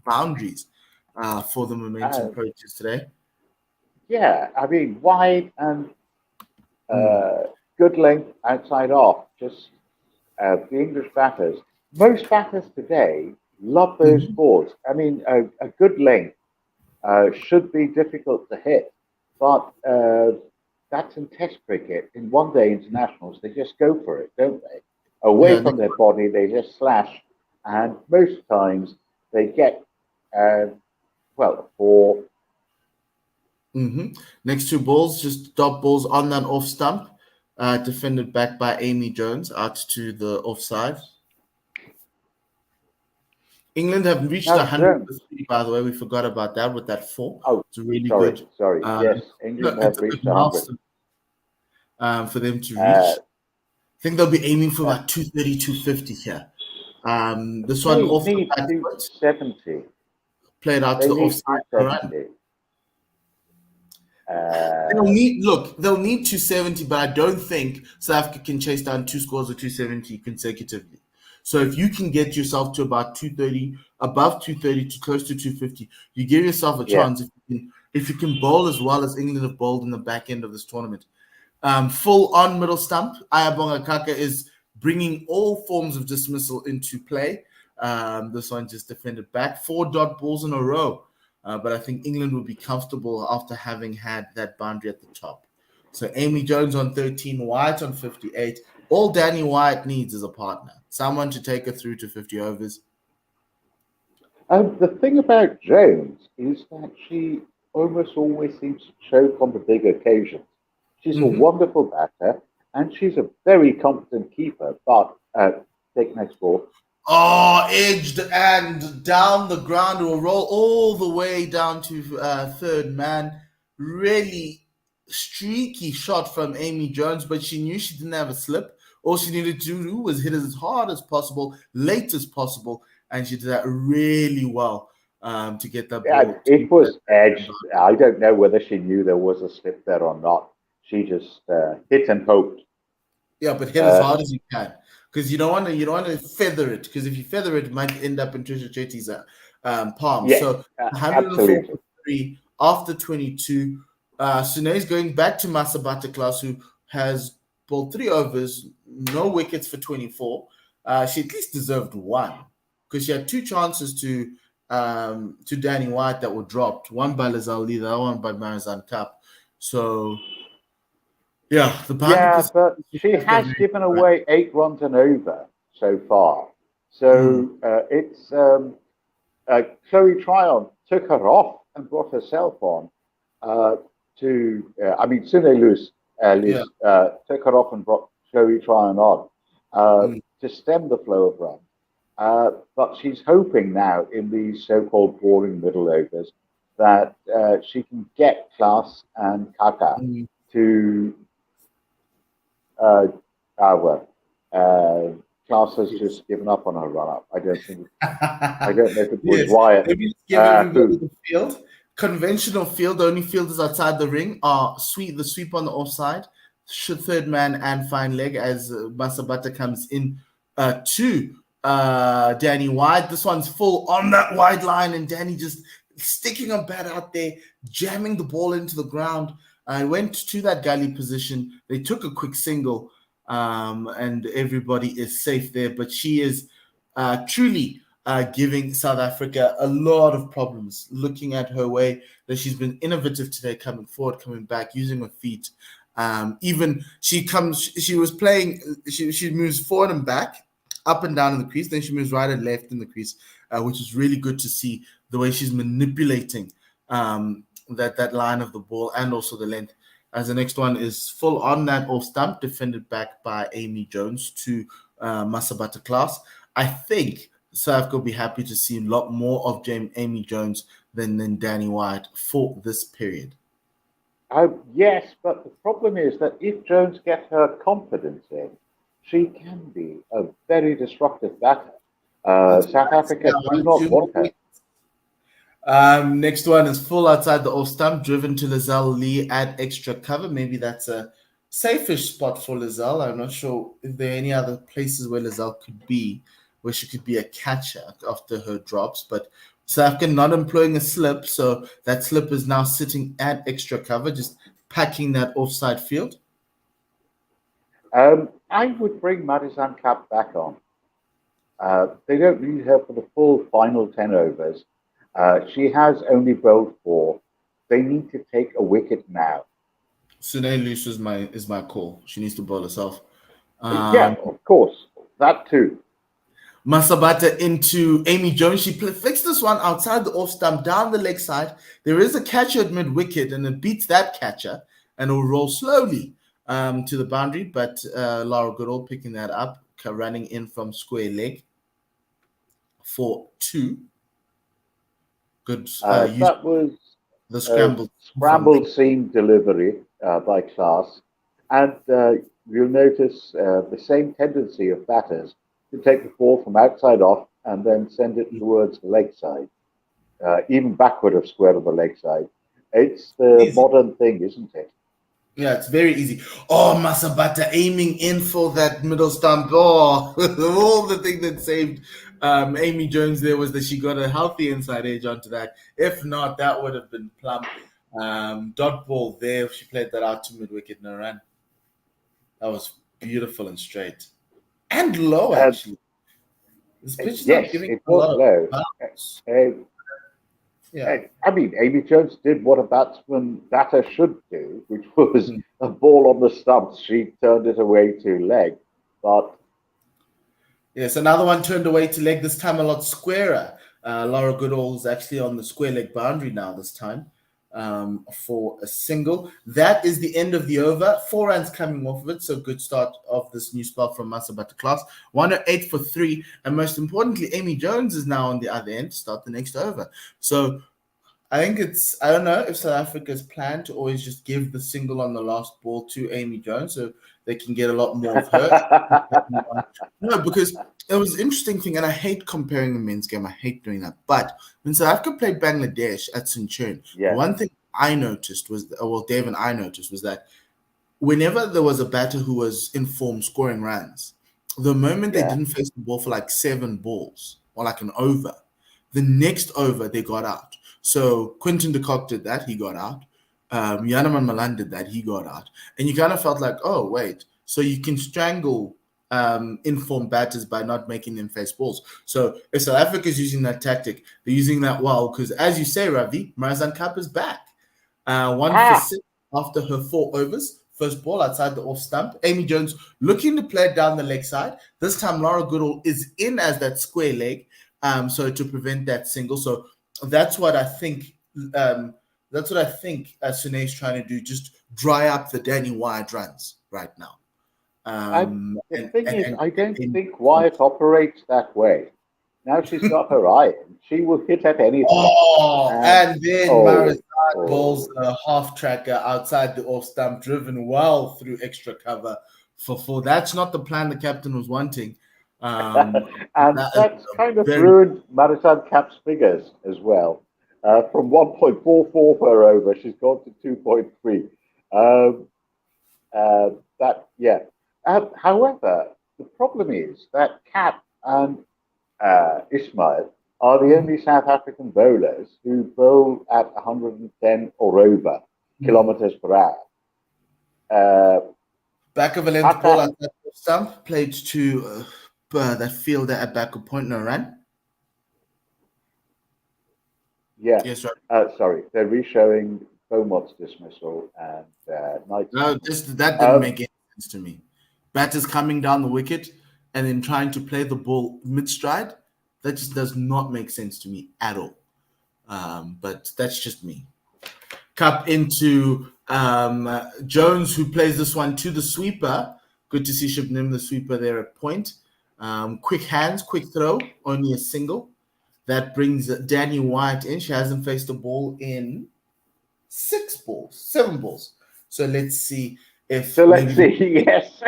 boundaries for the momentum approaches today. Yeah, I mean, wide and good length outside off. Just the English batters. Most batters today love those balls. I mean, a good length should be difficult to hit, but that's in Test cricket. In one-day internationals, they just go for it, don't they? Away from their body, they just slash, and most times they get, a 4. Next 2 balls, just dot balls on that off stump, defended back by Amy Jones out to the offside. England have reached 100, by the way. We forgot about that with that 4. Oh, it's really sorry, good. Sorry, yes, England have reached 100. For them to reach. I think they'll be aiming for about 230, 250 here. This one off the back foot. 70. Played out to the offside run. They'll need 270, but I don't think South Africa can chase down 2 scores of 270 consecutively. So if you can get yourself to about 230, above 230 to close to 250, you give yourself a chance if you can bowl as well as England have bowled in the back end of this tournament. Full on middle stump. Ayabonga Kaka is bringing all forms of dismissal into play. This one just defended back. 4 dot balls in a row. But I think England will be comfortable after having had that boundary at the top. So Amy Jones on 13, White on 58. All Danny White needs is a partner. Someone to take her through to 50 overs. The thing about Jones is that she almost always seems to choke on the big occasions. She's a wonderful batter, and she's a very competent keeper. But take next ball. Oh, edged and down the ground will roll all the way down to third man. Really streaky shot from Amy Jones, but she knew she didn't have a slip. All she needed to do was hit it as hard as possible, late as possible, and she did that really well to get that ball. It was edged. I don't know whether she knew there was a slip there or not. She just hit and hoped. Yeah, but hit as hard as you can. Because you don't want to feather it. Because if you feather it, it might end up in Trisha Chetty's palm. Yes, so 143 after 22. Sune's going back to Masabata class, who has bowled 3 overs, no wickets for 24. she at least deserved one because she had two chances to Danny White that were dropped. One by Lazal Lee, the other one by Marizan Cup. So yeah, the boundary Yeah, but position she has got has very given right. away 8 runs and over so far. So it's Chloe Tryon took her off and brought herself on I mean, Sune Luce Yeah. took her off and brought Chloe Tryon on Mm. to stem the flow of runs. But she's hoping now in these so-called boring middle overs that she can get Klaas and Kaka Mm. to well, Klaas has Yes. just given up on her run-up. I don't know if it was Yes. Wyatt. Let me just give everybody Who? the field. Conventional field, the only fielders outside the ring are the sweep on the offside, third man and fine leg as Masabata comes in to Danny White. This one's full on that wide line, and Danny just sticking a bat out there, jamming the ball into the ground. I went to that gully position. They took a quick single, and everybody is safe there. But she is truly giving South Africa a lot of problems. Looking at her way, that she's been innovative today, coming forward, coming back, using her feet. Even she was playing. She moves forward and back, up and down in the crease. Then she moves right and left in the crease, which is really good to see the way she's manipulating that line of the ball and also the length. As the next one is full on that off stump, defended back by Amy Jones to Masabata Klaas. I think South Africa will be happy to see a lot more of Amy Jones than Danny White for this period. Yes, but the problem is that if Jones gets her confidence in, she can be a very disruptive batter. South Africa do not want her. Next one is full outside the off stump, driven to Lazelle Lee at extra cover. Maybe that's a safe-ish spot for Lazelle. I'm not sure if there are any other places where Lazelle could be, where she could be a catcher after her drops. But South Africa not employing a slip, so that slip is now sitting at extra cover, just packing that offside field. I would bring Marizan Cap back on. They don't need her for the full final 10 overs. She has only bowled 4. They need to take a wicket now. Sune Luce is my call. She needs to bowl herself. Yeah, of course. That too. Masabata into Amy Jones. She flicks this one outside the off stump, down the leg side. There is a catcher at mid wicket, and it beats that catcher, and it will roll slowly to the boundary. But Laura Goodall picking that up, running in from square leg for 2. Good. That was the scrambled seam delivery by Klaas, and you'll notice the same tendency of batters to take the ball from outside off and then send it towards the leg side, even backward of square of the leg side. It's the modern thing, isn't it? Yeah, it's very easy. Oh, Masabata aiming in for that middle stump. Oh, all the thing that saved Amy Jones there was that she got a healthy inside edge onto that. If not, that would have been plumb. Dot ball there. She played that out to mid wicket, no run. That was beautiful and straight. And low, actually. This pitch yes, it was low. Yeah. I mean, Amy Jones did what a batter should do, which was a ball on the stumps. She turned it away to leg, but yes, another one turned away to leg. This time a lot squarer. Laura Goodall is actually on the square leg boundary now. This time for a single. That is the end of the over. 4 runs coming off of it. So good start of this new spell from Masabata Klaas. 108 for 3. And most importantly, Amy Jones is now on the other end to start the next over. So I think I don't know if South Africa's plan to always just give the single on the last ball to Amy Jones so they can get a lot more of her. No, because it was an interesting thing, and I hate comparing the men's game. I hate doing that. But when South Africa played Bangladesh at Sinchurn, one thing I noticed was, Dave and I noticed, was that whenever there was a batter who was in form scoring runs, the moment they didn't face the ball for like 7 balls or like an over, the next over they got out. So Quinton de Kock did that, he got out. Yanaman Malan did that, he got out. And you kind of felt like, oh, wait, so you can strangle inform batters by not making them face balls. So if South Africa is using that tactic, they're using that well because, as you say, Ravi, Marizanne Kapp is back. 1 for 6 after her 4 overs. First ball outside the off stump. Amy Jones looking to play it down the leg side. This time, Laura Goodall is in as that square leg, so to prevent that single. So that's what I think. Sune's trying to do. Just dry up the Danny Wyatt runs right now. The thing is, I don't think Wyatt operates that way. Now she's got her eye in. She will hit at anything. And then Marizanne bowls a half tracker outside the off stump, driven well through extra cover for 4. That's not the plan the captain was wanting. And that's kind of ruined Marizanne Kapp's figures as well. From 1.44 per over, she's gone to 2.3. However, the problem is that Kapp and Ismail are the only South African bowlers who bowl at 110 or over kilometers per hour. Back of a length ball at that stump, played to that fielder at back of point, no run. Yeah. Yes, right. Sorry, they're re-showing Beaumont's dismissal and Knight's. No, that didn't make any sense to me. Batters coming down the wicket and then trying to play the ball mid-stride, that just does not make sense to me at all. But that's just me. Cup into Jones, who plays this one to the sweeper. Good to see Shibnim, the sweeper, there at point. Quick hands, quick throw, only a single. That brings Danny Wyatt in. She hasn't faced a ball in 7 balls. So let's see if. Yes.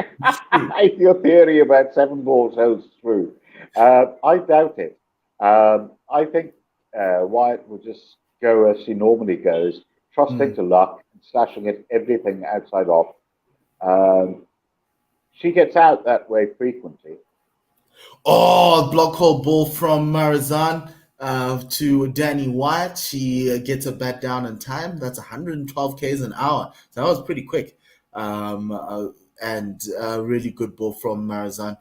If your theory about 7 balls holds true. I doubt it. I think Wyatt will just go as she normally goes, trusting to luck, and slashing it everything outside off. She gets out that way frequently. Block hole ball from Marizanne to Danny Wyatt. She gets a bat down in time. That's 112 k's an hour. So that was pretty quick. And a really good ball from Marizanne.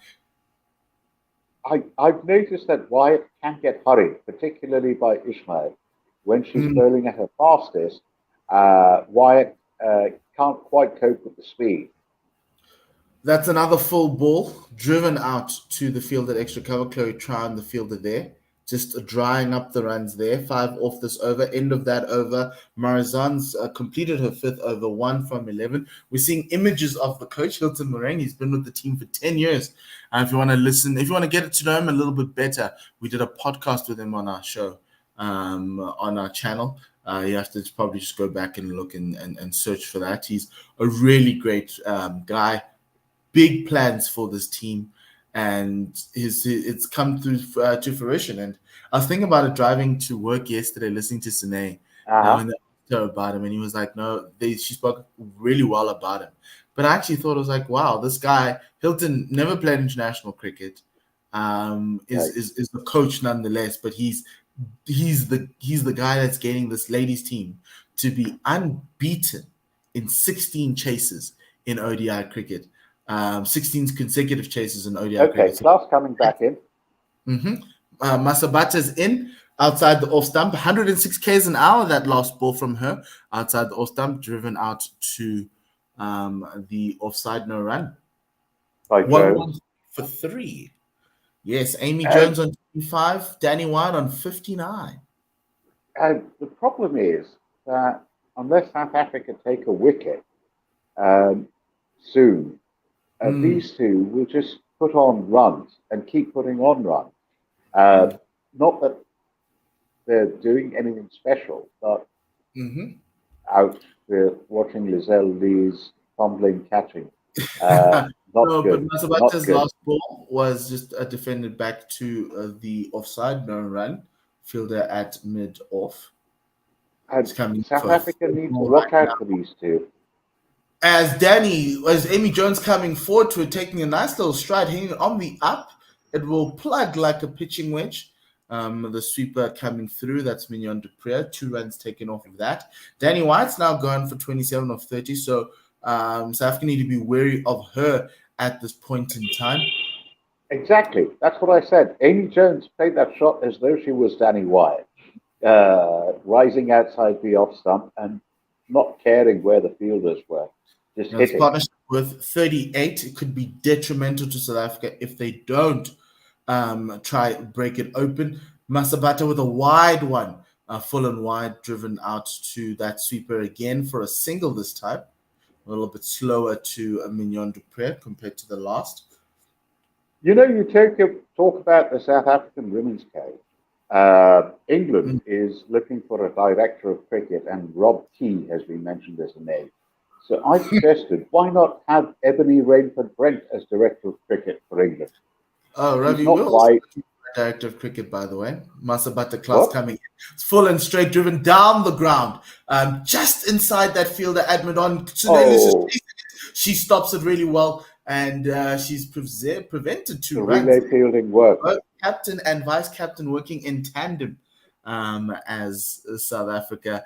I've noticed that Wyatt can get hurried, particularly by Ismail. When she's bowling at her fastest, Wyatt can't quite cope with the speed. That's another full ball driven out to the field at extra cover. Chloe Trown, the fielder there, just drying up the runs there. 5 off this over. End of that over. Marizanne's completed her 5th over, 1 from 11. We're seeing images of the coach, Hilton Moreng. He's been with the team for 10 years. And if you want to listen, if you want to get to know him a little bit better, we did a podcast with him on our show, on our channel. You have to probably just go back and look and search for that. He's a really great guy. Big plans for this team, and it's come through to fruition. And I was thinking about it driving to work yesterday, listening to Sine, and they asked her about him, and he was like, "No, she spoke really well about him." But I actually thought, I was like, "Wow, this guy Hilton never played international cricket, is the coach nonetheless, but he's the guy that's getting this ladies team to be unbeaten in 16 chases in ODI cricket." 16 consecutive chases in ODI cricket. Clark's coming back in. Masabata's in outside the off stump. 106 k's an hour, that last ball from her outside the off stump, driven out to the offside, no run. 1 for 3. Yes, Amy Jones on 25, Danny Wyatt on 59. And the problem is that unless South Africa take a wicket soon, these two will just put on runs and keep putting on runs. Not that they're doing anything special, but out there watching Lizelle Lee's fumbling catching. Not good. But Masabata's last ball was just defended back to the offside, no run. Fielder at mid-off. South Africa needs to watch out for these two. As Amy Jones coming forward to it, taking a nice little stride, hitting on the up, it will plug like a pitching wedge. The sweeper coming through, that's Mignon du Preez, 2 runs taken off of that. Danny Wyatt's now gone for 27 of 30, so South Africa need to be wary of her at this point in time. Exactly. That's what I said. Amy Jones played that shot as though she was Danny Wyatt, rising outside the off stump and not caring where the fielders were, just This hitting. partnership with 38, it could be detrimental to South Africa if they don't try break it open. Masabata with a wide one, full and wide, driven out to that sweeper again for a single this time. A little bit slower to Mignon du Preez compared to the last. You talk about the South African women's code. England is looking for a director of cricket, and Rob Key has been mentioned as a name. So I suggested, why not have Ebony Rainford Brent as director of cricket for England? Oh, Ravi, not we're also white. director of cricket, by the way. Masabata class What? coming in. It's full and straight, driven down the ground, just inside that fielder, Admidon. She stops it really well, and she's prevented 2 The runs. relay fielding work. Both captain and vice captain working in tandem as South Africa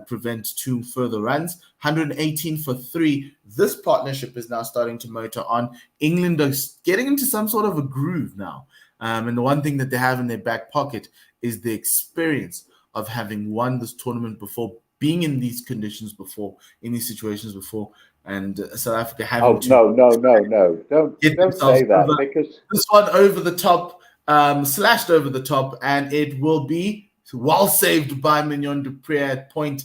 prevent 2 further runs. 118 for 3. This partnership is now starting to motor on. England are getting into some sort of a groove now. And the one thing that they have in their back pocket is the experience of having won this tournament before, being in these conditions before, in these situations before, and South Africa having to... No. Don't say that, because... This one over the top, slashed over the top, and it will be well saved by Mignon du Preez at point.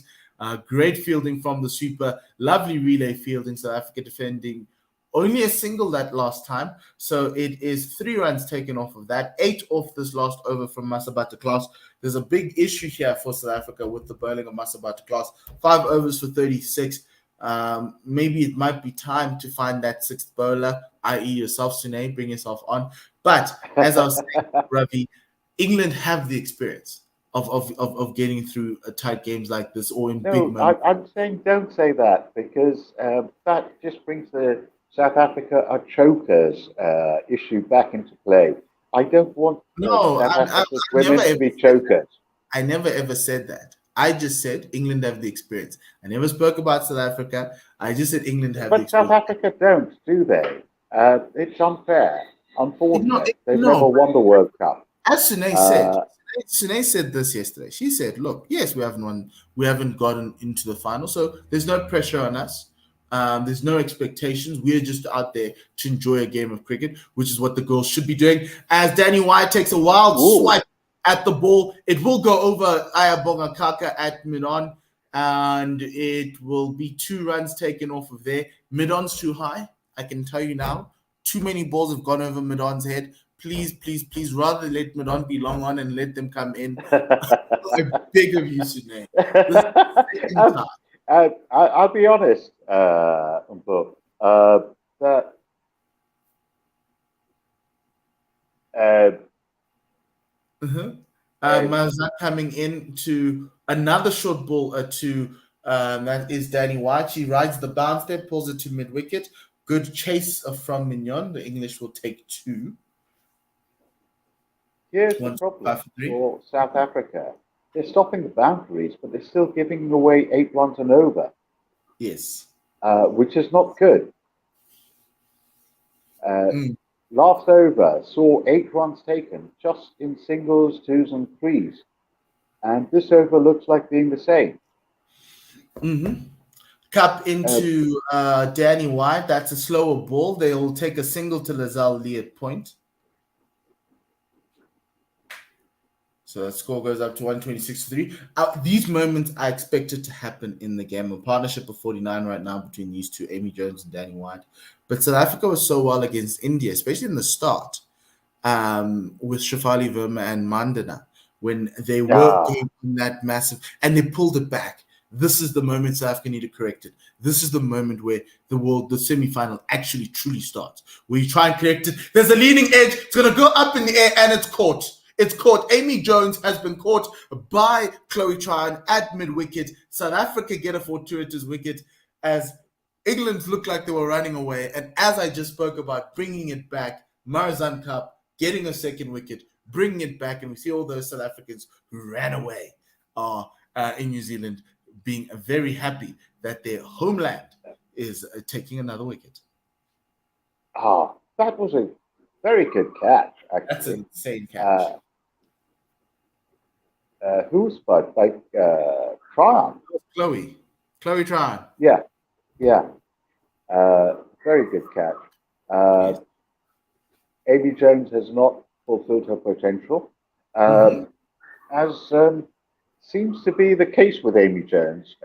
Great fielding from the sweeper. Lovely relay fielding. South Africa defending only a single that last time. So it is 3 runs taken off of that. 8 off this last over from Masabata Class. There's a big issue here for South Africa with the bowling of Masabata Class. 5 overs for 36. Maybe it might be time to find that 6th bowler, i.e. yourself, Sune, bring yourself on. But as I was saying, Ravi, England have the experience of getting through tight games like this or in big moments. I'm saying don't say that, because that just brings the South Africa are chokers issue back into play. I don't want South Africa's women to be chokers. I never ever said that. I just said England have the experience. I never spoke about South Africa. I just said England have the experience. But South Africa don't, do they? It's unfair. Unfortunately, they've never won the World Cup. As Sune said, Sune said this yesterday. She said, look, yes, we haven't gotten into the final, so there's no pressure on us. There's no expectations. We're just out there to enjoy a game of cricket, which is what the girls should be doing. As Danny Wyatt takes a wild swipe at the ball, it will go over Ayabonga Kaka at Midon, and it will be 2 runs taken off of there. Midon's too high, I can tell you now. Too many balls have gone over Midon's head. Please, rather let Midon be long on and let them come in. I beg of you, Sydney. I'll be honest, Umbo, that Mazza coming in to another short ball that is Danny White. She rides the bounce there, pulls it to mid wicket. Good chase from Mignon. The English will take 2. Here's the problem for South Africa. They're stopping the boundaries, but they're still giving away 8 runs and over. Yes. Which is not good. Last over saw 8 runs taken just in singles, 2s, and 3s. And this over looks like being the same. Cup into Danny White. That's a slower ball. They'll take a single to Lazelle Lee at point. So the score goes up to 126-3. These moments are expected to happen in the game. A partnership of 49 right now between these two, Amy Jones and Danny White. But South Africa was so well against India, especially in the start, with Shafali Verma and Mandana, when they were in that massive, and they pulled it back. This is the moment South Africa need to correct it. This is the moment where the semi-final actually truly starts, where you try and correct it. There's a leading edge. It's going to go up in the air, and it's caught. It's caught. Amy Jones has been caught by Chloe Tryon at mid-wicket. South Africa get a fortuitous wicket as England looked like they were running away. And as I just spoke about bringing it back, Marizanne Cup getting a second wicket, bringing it back. And we see all those South Africans who ran away in New Zealand being very happy that their homeland is taking another wicket. That was a very good catch, That's an actually. insane catch. Uh, who's by Tryon? Chloe Tryon. Yeah, yeah. Very good catch. Uh, Yes. Amy Jones has not fulfilled her potential, Mm-hmm. as seems to be the case with Amy Jones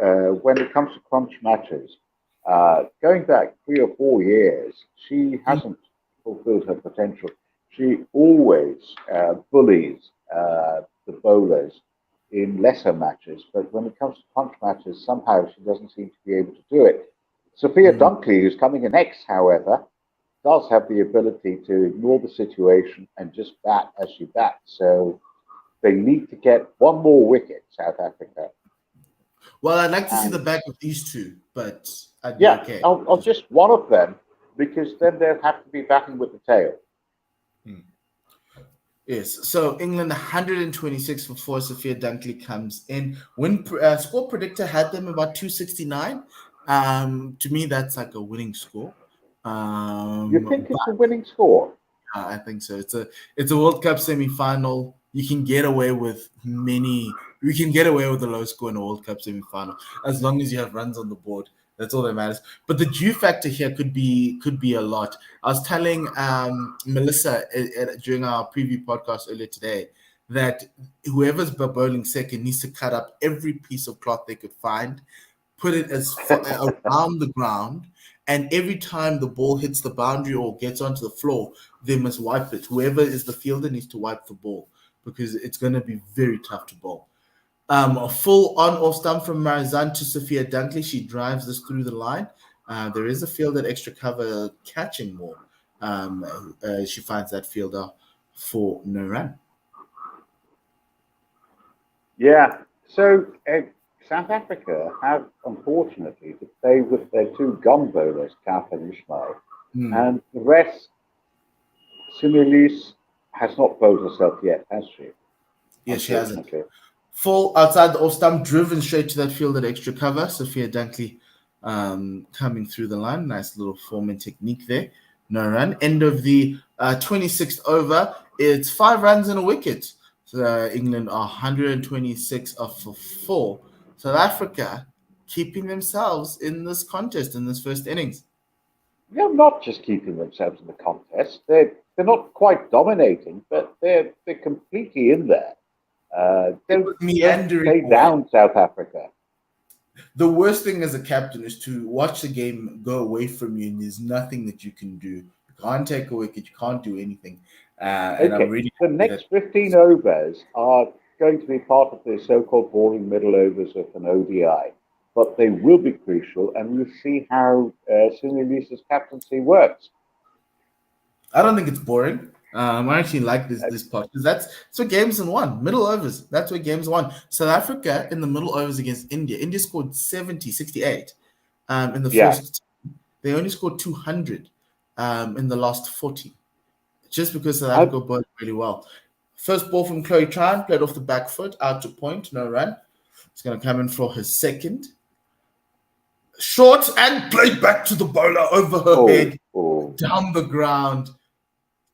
when it comes to crunch matches. Going back 3 or 4 years, she hasn't fulfilled her potential. She always bullies the bowlers in lesser matches, but when it comes to crunch matches, somehow she doesn't seem to be able to do it. Sophia Mm. Dunkley, who's coming in next, however, does have the ability to ignore the situation and just bat as she bats. So they need to get one more wicket, South Africa. Well, I'd like to see the And back of these two, but I'd be yeah, okay. I'll just one of them because then they'll have to be batting with the tail. Yes. So England 126 for 4. Sophia Dunkley comes in. Score predictor had them about 269. To me, that's like a winning score. You think it's a winning score? I think so. It's a World Cup semi-final. You can get away with We can get away with a low score in a World Cup semi-final as long as you have runs on the board. That's all that matters. But the due factor here could be a lot. I was telling Melissa during our preview podcast earlier today that whoever's bowling second needs to cut up every piece of cloth they could find, put it as far around the ground, and every time the ball hits the boundary or gets onto the floor, they must wipe it. Whoever is the fielder needs to wipe the ball because it's going to be very tough to bowl. A full on-off stump from Marizan to Sophia Dunkley. She drives this through the line. There is a field at extra cover catching more. She finds that fielder for no run. Yeah. So South Africa have, unfortunately, to play with their two gun bowlers, Kath and Ismail, and the rest. Simulise has not bowled herself yet, has she? Yes, she hasn't. Full outside the off stump, driven straight to that field at extra cover. Sophia Dunkley coming through the line. Nice little form and technique there. No run. End of the 26th over. It's 5 runs and a wicket. So England are 126 off for 4. South Africa keeping themselves in this contest in this first innings. They're not just keeping themselves in the contest. They're not quite dominating, but they're completely in there. Don't stay down, South Africa. The worst thing as a captain is to watch the game go away from you, and there's nothing that you can do. You can't take a wicket. You can't do anything. And I'm really the next 15 overs are going to be part of the so-called boring middle overs of an ODI, but they will be crucial, and we'll see how Sinilese's captaincy works. I don't think it's boring. I actually like this part because that's what games are won. Middle overs. That's what games are won. South Africa in the middle overs against India. India scored 68 in the first. They only scored 200 in the last 40, just because South Africa bowled really well. First ball from Chloe Tryon, played off the back foot, out to point, no run. It's going to come in for her second. Short and played back to the bowler over her head, down the ground.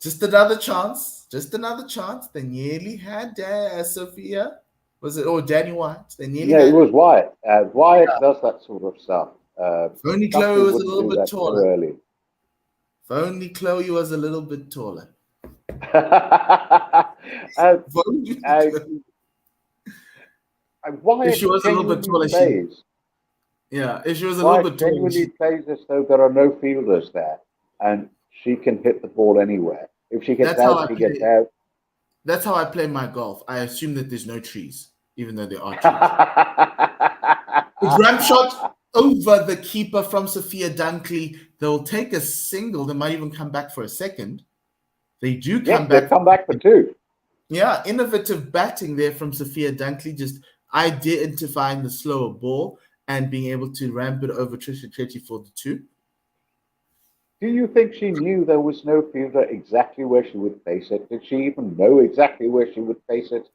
Just another chance. They nearly had Sophia. Was it Danny White? They nearly had it was Wyatt. Wyatt does that sort of stuff. If only Chloe was a little bit taller. If only Chloe was a little bit taller. Wyatt if she was a little bit taller, if she was a little bit taller, genuinely plays as though there are no fielders there, and she can hit the ball anywhere. If she gets out, she gets out. That's how I play my golf. I assume that there's no trees, even though there are trees. The ramp shot over the keeper from Sophia Dunkley. They'll take a single. They might even come back for a second. They do come back. They come back for 2. Yeah, innovative batting there from Sophia Dunkley, just identifying the slower ball and being able to ramp it over Trisha Chetty for the 2. Do you think she knew there was no fielder exactly where she would place it? Did she even know exactly where she would place it?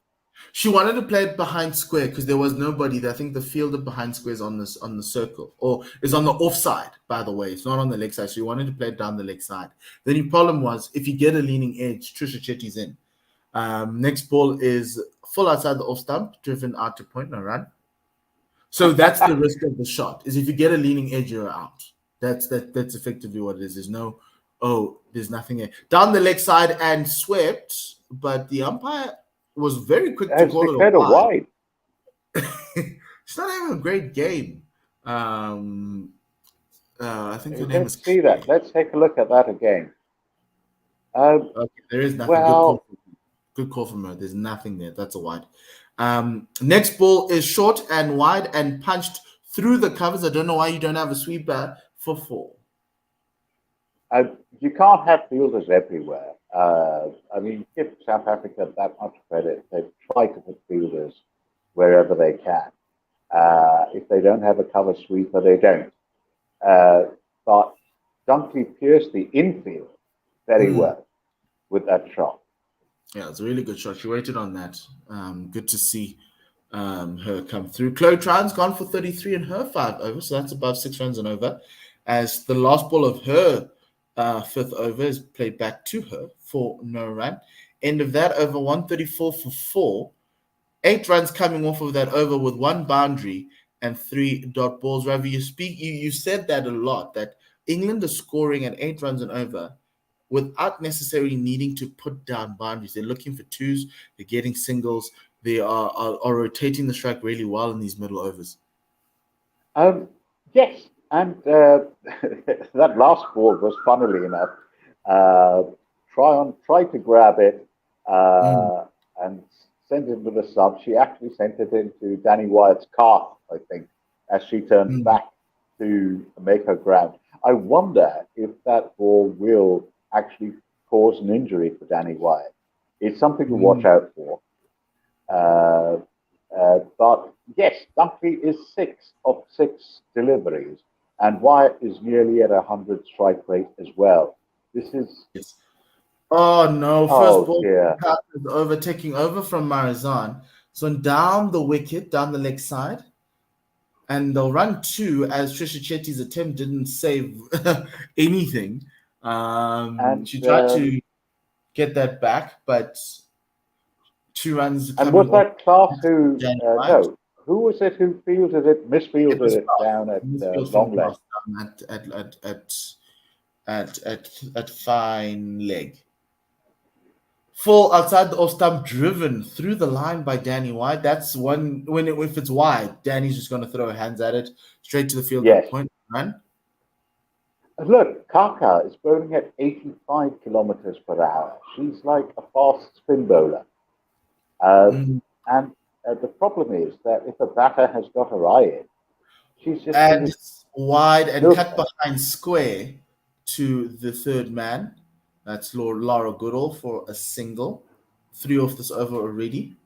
She wanted to play it behind square because there was nobody there. I think the fielder behind square is on the circle or is on the offside, by the way. It's not on the leg side. So you wanted to play it down the leg side. The only problem was if you get a leaning edge, Trisha Chetty's in. Next ball is full outside the off stump, driven out to point, no run. So that's the risk of the shot, is if you get a leaning edge, you're out. That's effectively what it is. There's nothing there. Down the leg side and swept, but the umpire was very quick to call it a wide. She's not having a great game. I think her name is. Let's see that. Let's take a look at that again. Okay, there is nothing. Well, good call from her. There's nothing there. That's a wide. Next ball is short and wide and punched through the covers. I don't know why you don't have a sweeper for 4. You can't have fielders everywhere. I mean, give South Africa that much credit. They try to put fielders wherever they can. If they don't have a cover sweeper, they don't. But Dunkley pierced the infield very well with that shot. Yeah, it's a really good shot. She waited on that. Good to see her come through. Chloe Trine's gone for 33 in her 5 overs, so that's above 6 runs and over. As the last ball of her 5th over is played back to her for no run. End of that over, 134 for 4. 8 runs coming off of that over with 1 boundary and 3 dot balls. Ravi, you said that a lot, that England is scoring at 8 runs and over without necessarily needing to put down boundaries. They're looking for 2s, they're getting singles, they are rotating the strike really well in these middle overs. Yes, and that last ball was, funnily enough, try to grab it and send it with a sub. She actually sent it into Danny Wyatt's calf, I think, as she turned back to make her grab. I wonder if that ball will actually cause an injury for Danny Wyatt. It's something to watch out for. But yes, Dunkley is 6 of 6 deliveries, and Wyatt is nearly at 100 strike rate as well. This is. Yes. Oh no! First ball is over, taking over from Marizan. So down the wicket, down the leg side, and they'll run 2 as Trisha Chetty's attempt didn't save anything. She tried to get that back, but 2 runs. And was that Clark who? No, who was it who fielded it? Misfielded it down at long leg. At fine leg. Full outside the off stump, driven through the line by Danny White. That's one if it's wide, Danny's just going to throw her hands at it straight to the field. Yes. Point run. Look, Kaka is bowling at 85 kilometers per hour. She's like a fast spin bowler. And the problem is that if a batter has got her eye in, she's just. And it's wide and cut behind square to the 3rd man. That's Laura Goodall for a single. 3 off this over already.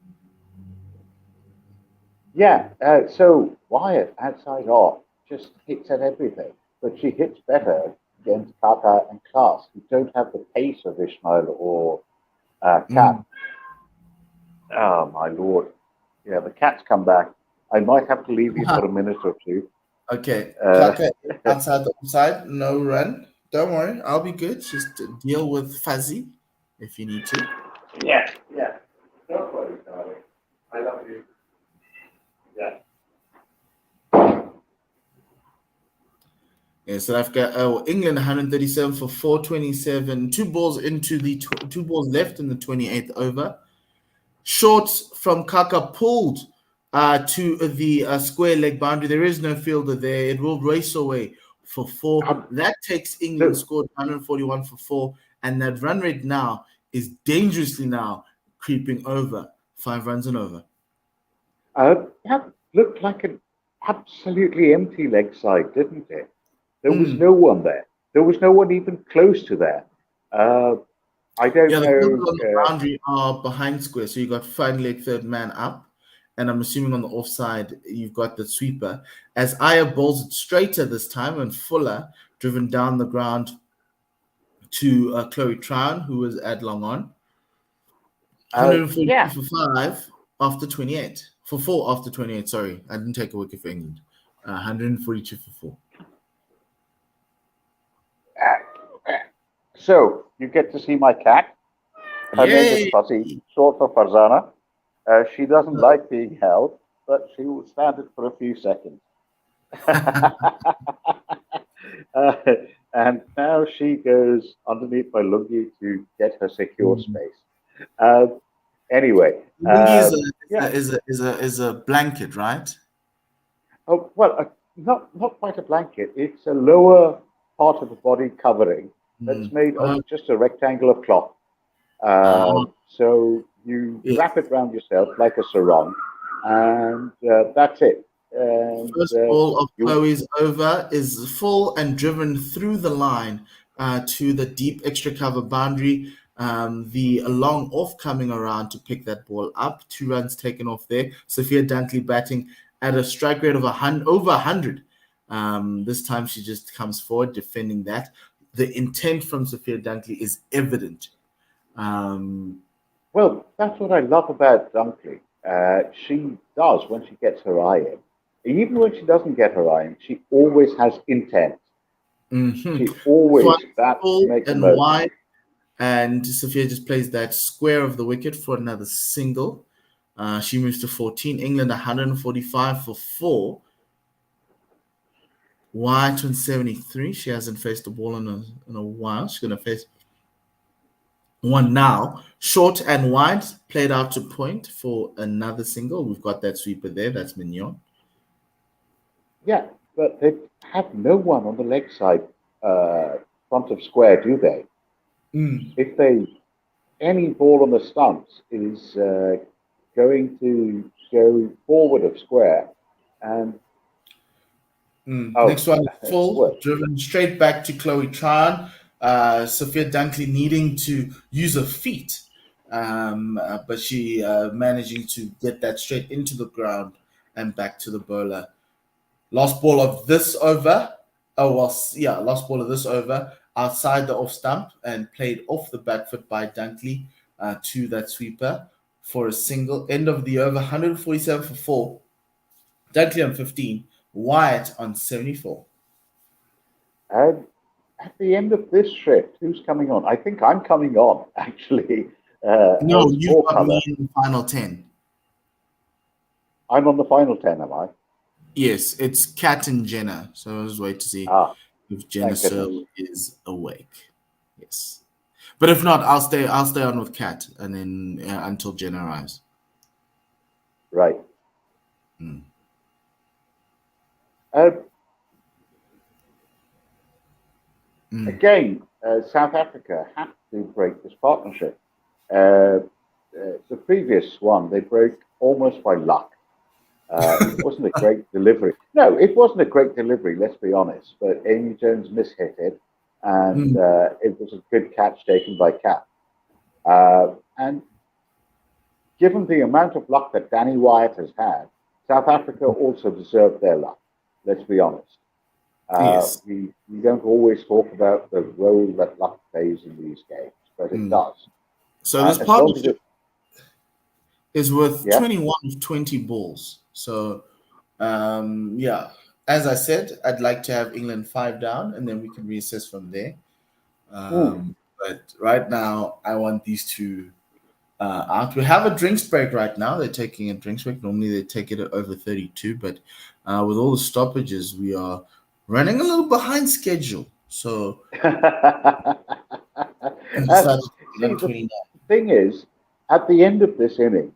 Yeah, so Wyatt, outside off, just hits at everything. But she hits better against Kaka and Klaas, who don't have the pace of Ismail or Cat. Oh, my Lord. Yeah, the Cats come back. I might have to leave you for a minute or 2. Okay. Kaka outside the side, no run. Don't worry, I'll be good. Just deal with Fuzzy if you need to. Yeah. Don't worry, darling. I love you. Yeah. Yeah, so I've got England 137 for 427. 2 balls into the 2 balls left in the 28th over. Shorts from Kaka pulled to the square leg boundary. There is no fielder there. It will race away for 4. That takes England scored 141 for 4, and that run rate now is dangerously now creeping over 5 runs and over. That looked like an absolutely empty leg side, didn't it? There was no one there. There was no one even close to that. I don't know. The people on the boundary are behind square, so you got fine leg 3rd man up. And I'm assuming on the offside, you've got the sweeper. As Aya bowls it straighter this time, and Fuller driven down the ground to Chloe Trown, who was at long on. 140 for 5. after 28. For 4 after 28, sorry. I didn't take a wicket for England. 142 for 4. So you get to see my cat. Her name is Yay! Fuzzy, short for Farzana. She doesn't like being held, but she will stand it for a few seconds. And now she goes underneath my lungi to get her secure space. Anyway, Lungi yeah. is a blanket, right? Oh well, not quite a blanket. It's a lower part of the body covering that's made of just a rectangle of cloth. So you wrap it around yourself like a sarong, and that's it. And First ball of Chloe's over is full and driven through the line to the deep extra cover boundary. The long off coming around to pick that ball up. 2 runs taken off there. Sophia Dunkley batting at a strike rate of over 100. This time she just comes forward defending that. The intent from Sophia Dunkley is evident. Well, that's what I love about Dunkley. She does when she gets her eye in. Even when she doesn't get her eye in, she always has intent. She always bats to make the most. Wide, and Sophia just plays that square of the wicket for another single. She moves to 14. England 145 for 4. White on 73. She hasn't faced the ball in a while. She's going to face one now. Short and wide, played out to point for another single. We've got that sweeper there. That's Mignon. Yeah, but they have no one on the leg side, front of square, do they? If any ball on the stumps is going to go forward of square, and next one, full, driven straight back to Chloe Tryon. Sophia Dunkley needing to use her feet, but she managing to get that straight into the ground and back to the bowler. Last ball of this over. Last ball of this over outside the off stump and played off the back foot by Dunkley to that sweeper for a single. End of the over, 147 for 4. Dunkley on 15. Wyatt on 74. At the end of this shift, who's coming on? I think I'm coming on, actually. No, you've got me in the final 10. I'm on the final 10, am I? Yes, it's Kat and Jenna. So I'll just wait to see if Jenna Searle is awake. Yes. But if not, I'll stay on with Kat and then until Jenna arrives. Right. Again, South Africa had to break this partnership. The previous one, they broke almost by luck. It wasn't a great delivery. No, it wasn't a great delivery, let's be honest. But Amy Jones mishit it, and it was a good catch taken by Kat. And given the amount of luck that Danny Wyatt has had, South Africa also deserved their luck, let's be honest. Yes. We don't always talk about the role that luck plays in these games, but it does. So this partnership is worth 21 of 20 balls. So, as I said, I'd like to have England 5 down, and then we can reassess from there. But right now, I want these two out. We have a drinks break right now. They're taking a drinks break. Normally, they take it at over 32, but with all the stoppages, we are running a little behind schedule. So, the thing is, at the end of this innings,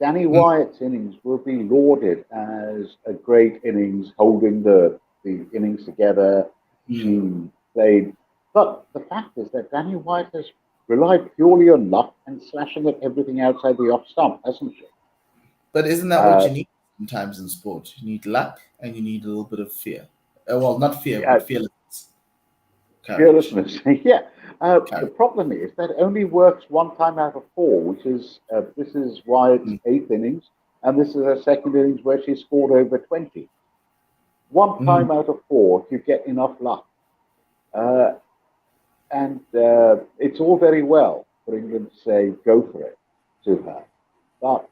Danny Wyatt's innings will be lauded as a great innings, holding the innings together. She played. But the fact is that Danny Wyatt has relied purely on luck and slashing at everything outside the off stump, hasn't she? But isn't that what you need sometimes in sport? You need luck and you need a little bit of fear. Well, not fear, but fearlessness. Fearlessness, yeah. The problem is that only works 1 time out of 4, which is this is Wyatt's 8th innings, and this is her 2nd innings where she scored over 20. 1 time out of 4, you get enough luck. And it's all very well for England to say, go for it, to her. But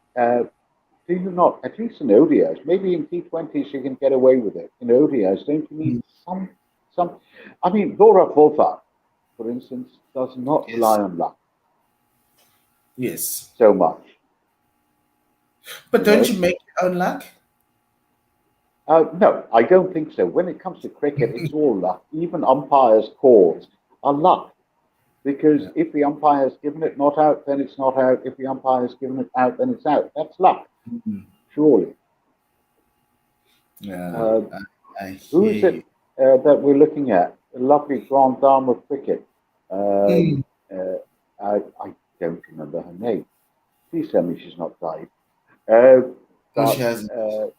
Do you not? At least in ODIs, maybe in T20s you can get away with it. In ODIs, don't you need some? I mean, Laura Volta, for instance, does not rely on luck Yes. so much. But You don't know? you make your own luck? No, I don't think so. When it comes to cricket, it's all luck. Even umpires' calls are luck. Because Yeah. if the umpire has given it not out, then it's not out. If the umpire has given it out, then it's out. That's luck, Mhm. surely. Yeah, Uh, I who hear is you. it that we're looking at? A lovely grande dame of cricket. Mm. I don't remember her name. Please tell me she's not died. Uh, No, she but hasn't.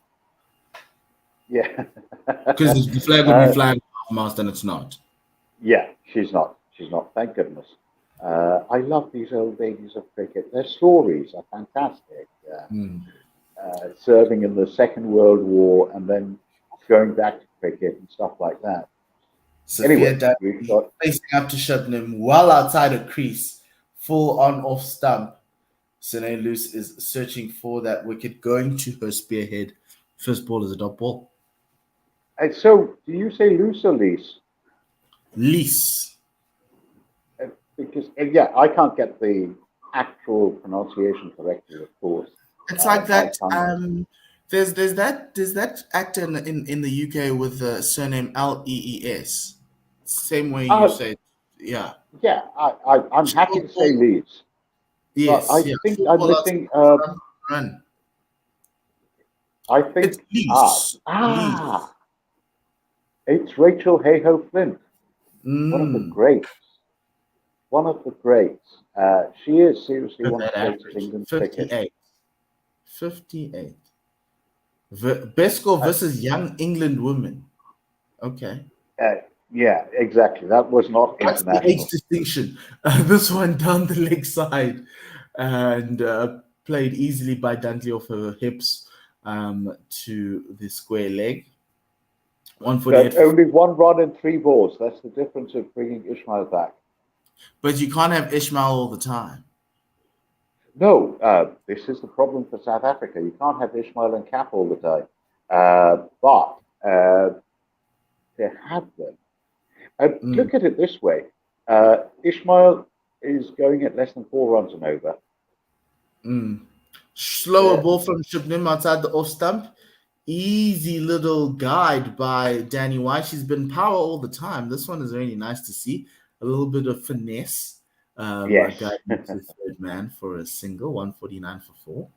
yeah, Because the flag would be uh, flying half mast and it's not. yeah, she's not. She's not. Thank goodness. I love these old ladies of cricket. Their stories are fantastic. Mm. Serving in the Second World War and then going back to cricket and stuff like that. Sophia Anyway, we've Dudley got facing up to Shubnam well outside of crease, full on off stump. Sine Luce is searching for that wicket, going to her spearhead. First ball is a dot ball. so. Do you say loose or lease? Lease. Because yeah, I can't get the actual pronunciation correctly, of course. It's like My that. tongue is There's that actor in the UK with the surname Lees. Same way you uh, say it. Yeah. yeah, I'm happy Short to say ball. leads, but Yes, I yeah. think Short I'm ball outside missing. stump, run. I It's think lease. Lease. it's Rachel Hayhoe Flint, one of the Mm. greats. One of the greats. She is seriously Look one of at the that greats of average. England's cricket. 58. 58. Best score Uh, versus Young England women. Okay. uh, yeah, exactly. That was not What's the age international. distinction? This one down the leg side and played easily by Dunkley off her hips to the square leg. 148 But for. only one run and three balls. That's the difference of bringing Ishmael back. But you can't have Ishmael all the time. No, this is the problem for South Africa. You can't have Ishmael and Cap all the time. But to have them. Mm, Look at it this way. Ishmael is going at less than 4 runs and over. mm. Slower Uh, ball from Shubnim outside the off stump. Easy little guide by Danny White. She's been power all the time. This one is really nice to see. A little bit of finesse. yes. Guiding to third man for a single, 149 for four.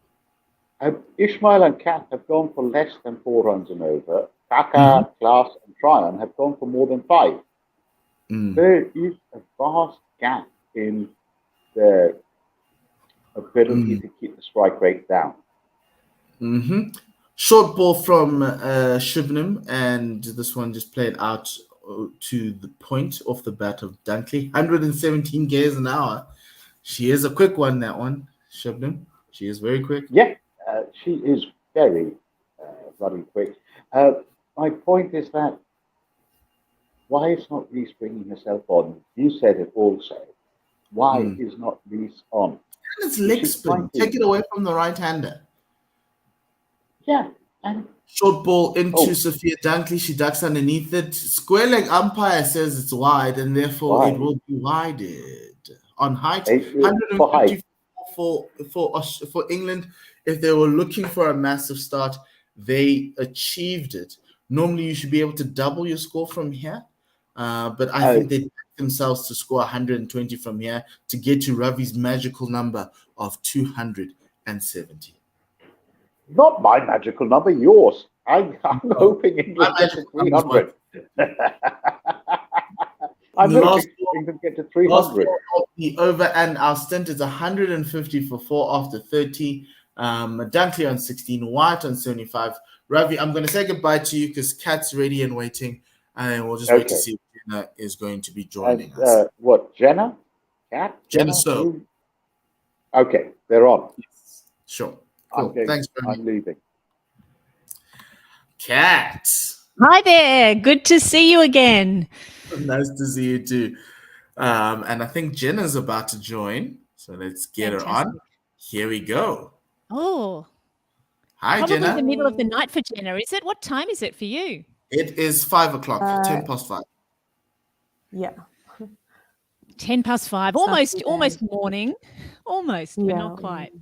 Ishmael and Cat have gone for less than 4 runs and over. Mhm. Kaka, Klaas, and Tryon have gone for more than five. Mm. There is a vast gap in their ability Mm. to keep the strike rate down. Hmm. Short ball from Shubnam, and this one just played out to the point off the bat of Dunkley. 117 k's an hour. She is a quick one, that one, Shubnam. She is very quick. Yeah, she is very bloody quick. My point is that why is not Reese bringing herself on? You said it also. Why Mm. is not Reese on? And it's Is leg she trying spin. to? Take it away from the right hander. Yeah, and Short ball into oh, Sophia Dunkley. She ducks underneath it. Square leg umpire says it's wide, and therefore it why? will be wided on height. For height. 154 for England. If they were looking for a massive start, they achieved it. Normally, you should be able to double your score from here, but I Uh, think they backed themselves to score 120 from here to get to Ravi's magical number of 270. Not my magical number, yours. I'm Oh, hoping my England get to magical number is what? 300. I'm Last hoping England get to Last 300. four of the over, and our stint is 150 for four after 30. Dunkley on 16, White on 75. Ravi, I'm going to say goodbye to you because Kat's ready and waiting, and we'll just wait to Okay. see if Jenna is going to be And joining us. what, Jenna? Cat? Jenna, Jenna? so. Who? Okay, they're on. Yes. Sure. I'm Cool. going. Thanks, Ravi. I'm leaving. Kat. Hi there. Good to see you again. Nice to see you too. And I think Jenna's about to join, so let's get her on. Fantastic. Here we go. Oh, Hi, Probably Jenna. the middle of the night for Jenna, is it? What time is it for you? It is 5 o'clock, 10 past 5. Yeah. 5:10, It's not too almost bad. morning, almost, but Yeah. not quite.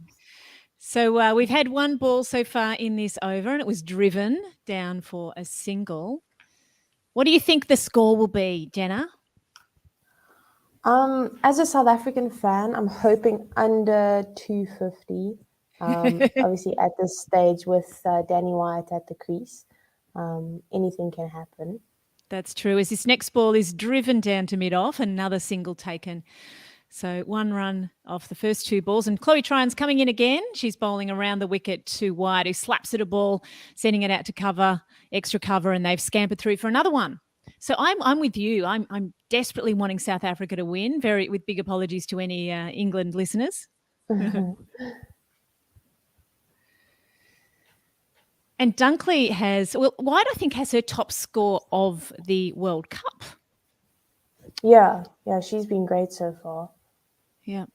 So we've had one ball so far in this over, and it was driven down for a single. What do you think the score will be, Jenna? As a South African fan, I'm hoping under 250. Obviously, at this stage with Danny White at the crease, anything can happen. That's true. As this next ball is driven down to mid-off, another single taken. So 1 run off the first 2 balls. And Chloe Tryon's coming in again. She's bowling around the wicket to White, who slaps at a ball, sending it out to cover, extra cover, and they've scampered through for another one. So I'm with you. I'm desperately wanting South Africa to win, with big apologies to any England listeners. And Dunkley White, I think, has her top score of the World Cup. Yeah, she's been great so far. Yeah.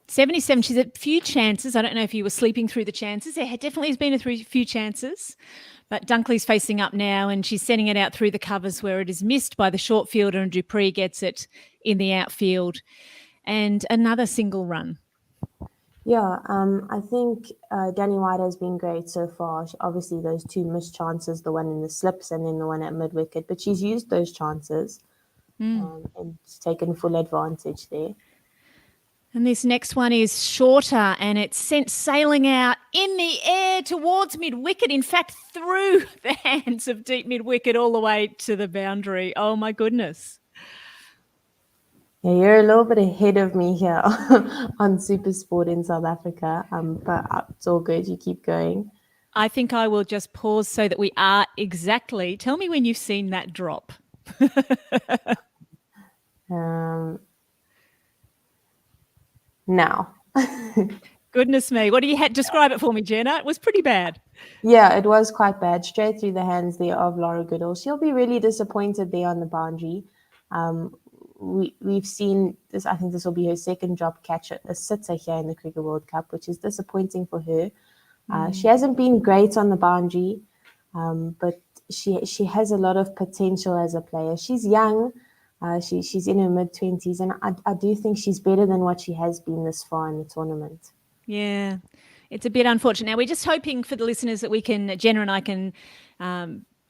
77. She's had a few chances. I don't know if you were sleeping through the chances. There definitely has been a few chances. But Dunkley's facing up now, and she's sending it out through the covers where it is missed by the short fielder, and Dupree gets it in the outfield. And another single run. Yeah, I think Danny White has been great so far. Obviously, those 2 missed chances, the one in the slips and then the one at mid-wicket, but she's used those chances and taken full advantage there. And this next one is shorter, and it's sent sailing out in the air towards mid-wicket, in fact, through the hands of deep mid-wicket all the way to the boundary. Oh, my goodness. Yeah, you're a little bit ahead of me here on Super Sport in South Africa, but it's all good. You keep going. I think I will just pause so that we are exactly. Tell me when you've seen that drop. Now. Goodness me. What do you describe it for me, Jenna? It was pretty bad. Yeah, it was quite bad. Straight through the hands there of Laura Goodall. She'll be really disappointed there on the boundary. We've seen this. I think this will be her second drop catch, a sitter here in the Cricket World Cup, which is disappointing for her. She hasn't been great on the boundary, but she has a lot of potential as a player. She's young. She's in her mid-20s, and I do think she's better than what she has been this far in the tournament. Yeah, it's a bit unfortunate. Now, we're just hoping for the listeners that Jenna and I can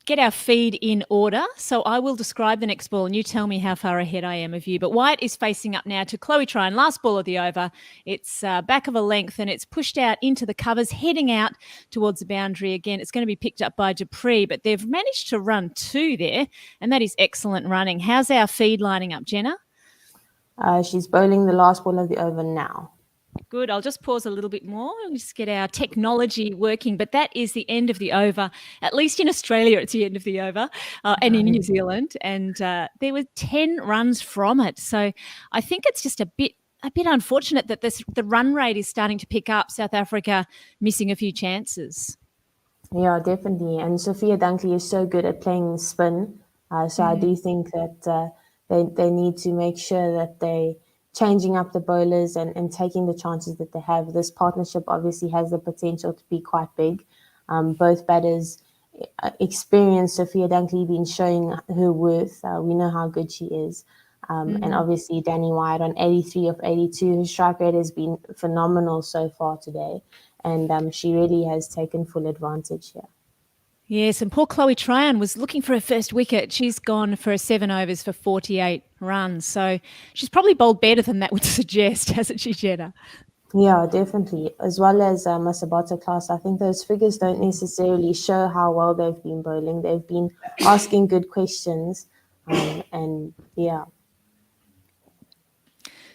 get our feed in order. So I will describe the next ball and you tell me how far ahead I am of you. But White is facing up now to Chloe Tryon. Last ball of the over. It's back of a length and it's pushed out into the covers, heading out towards the boundary again. It's going to be picked up by Dupree, but they've managed to run 2 there, and that is excellent running. How's our feed lining up, Jenna? She's bowling the last ball of the over now. Good. I'll just pause a little bit more and just get our technology working. But that is the end of the over. At least in Australia, it's the end of the over, and in New Zealand. And there were 10 runs from it. So I think it's just a bit unfortunate that the run rate is starting to pick up. South Africa missing a few chances. Yeah, definitely. And Sophia Dunkley is so good at playing the spin. So I do think that they need to make sure that they changing up the bowlers and taking the chances that they have. This partnership obviously has the potential to be quite big. Both batters experienced. Sophia Dunkley been showing her worth. We know how good she is. And obviously Danny White on 83 of 82. Her strike rate has been phenomenal so far today. And she really has taken full advantage here. Yes, and poor Chloe Tryon was looking for her first wicket. She's gone for 7 overs for 48 runs. So she's probably bowled better than that would suggest, hasn't she, Jenna? Yeah, definitely. As well as Masabata class, I think those figures don't necessarily show how well they've been bowling. They've been asking good questions. And yeah.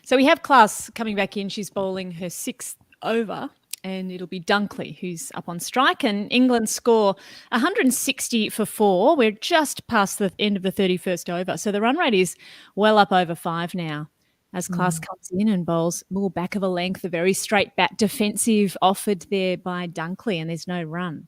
So we have Class coming back in. She's bowling her 6th over. And it'll be Dunkley who's up on strike. And England score 160 for 4. We're just past the end of the 31st over. So the run rate is well up over 5 now as Class comes in and bowls more back of a length, a very straight bat defensive offered there by Dunkley, and there's no run.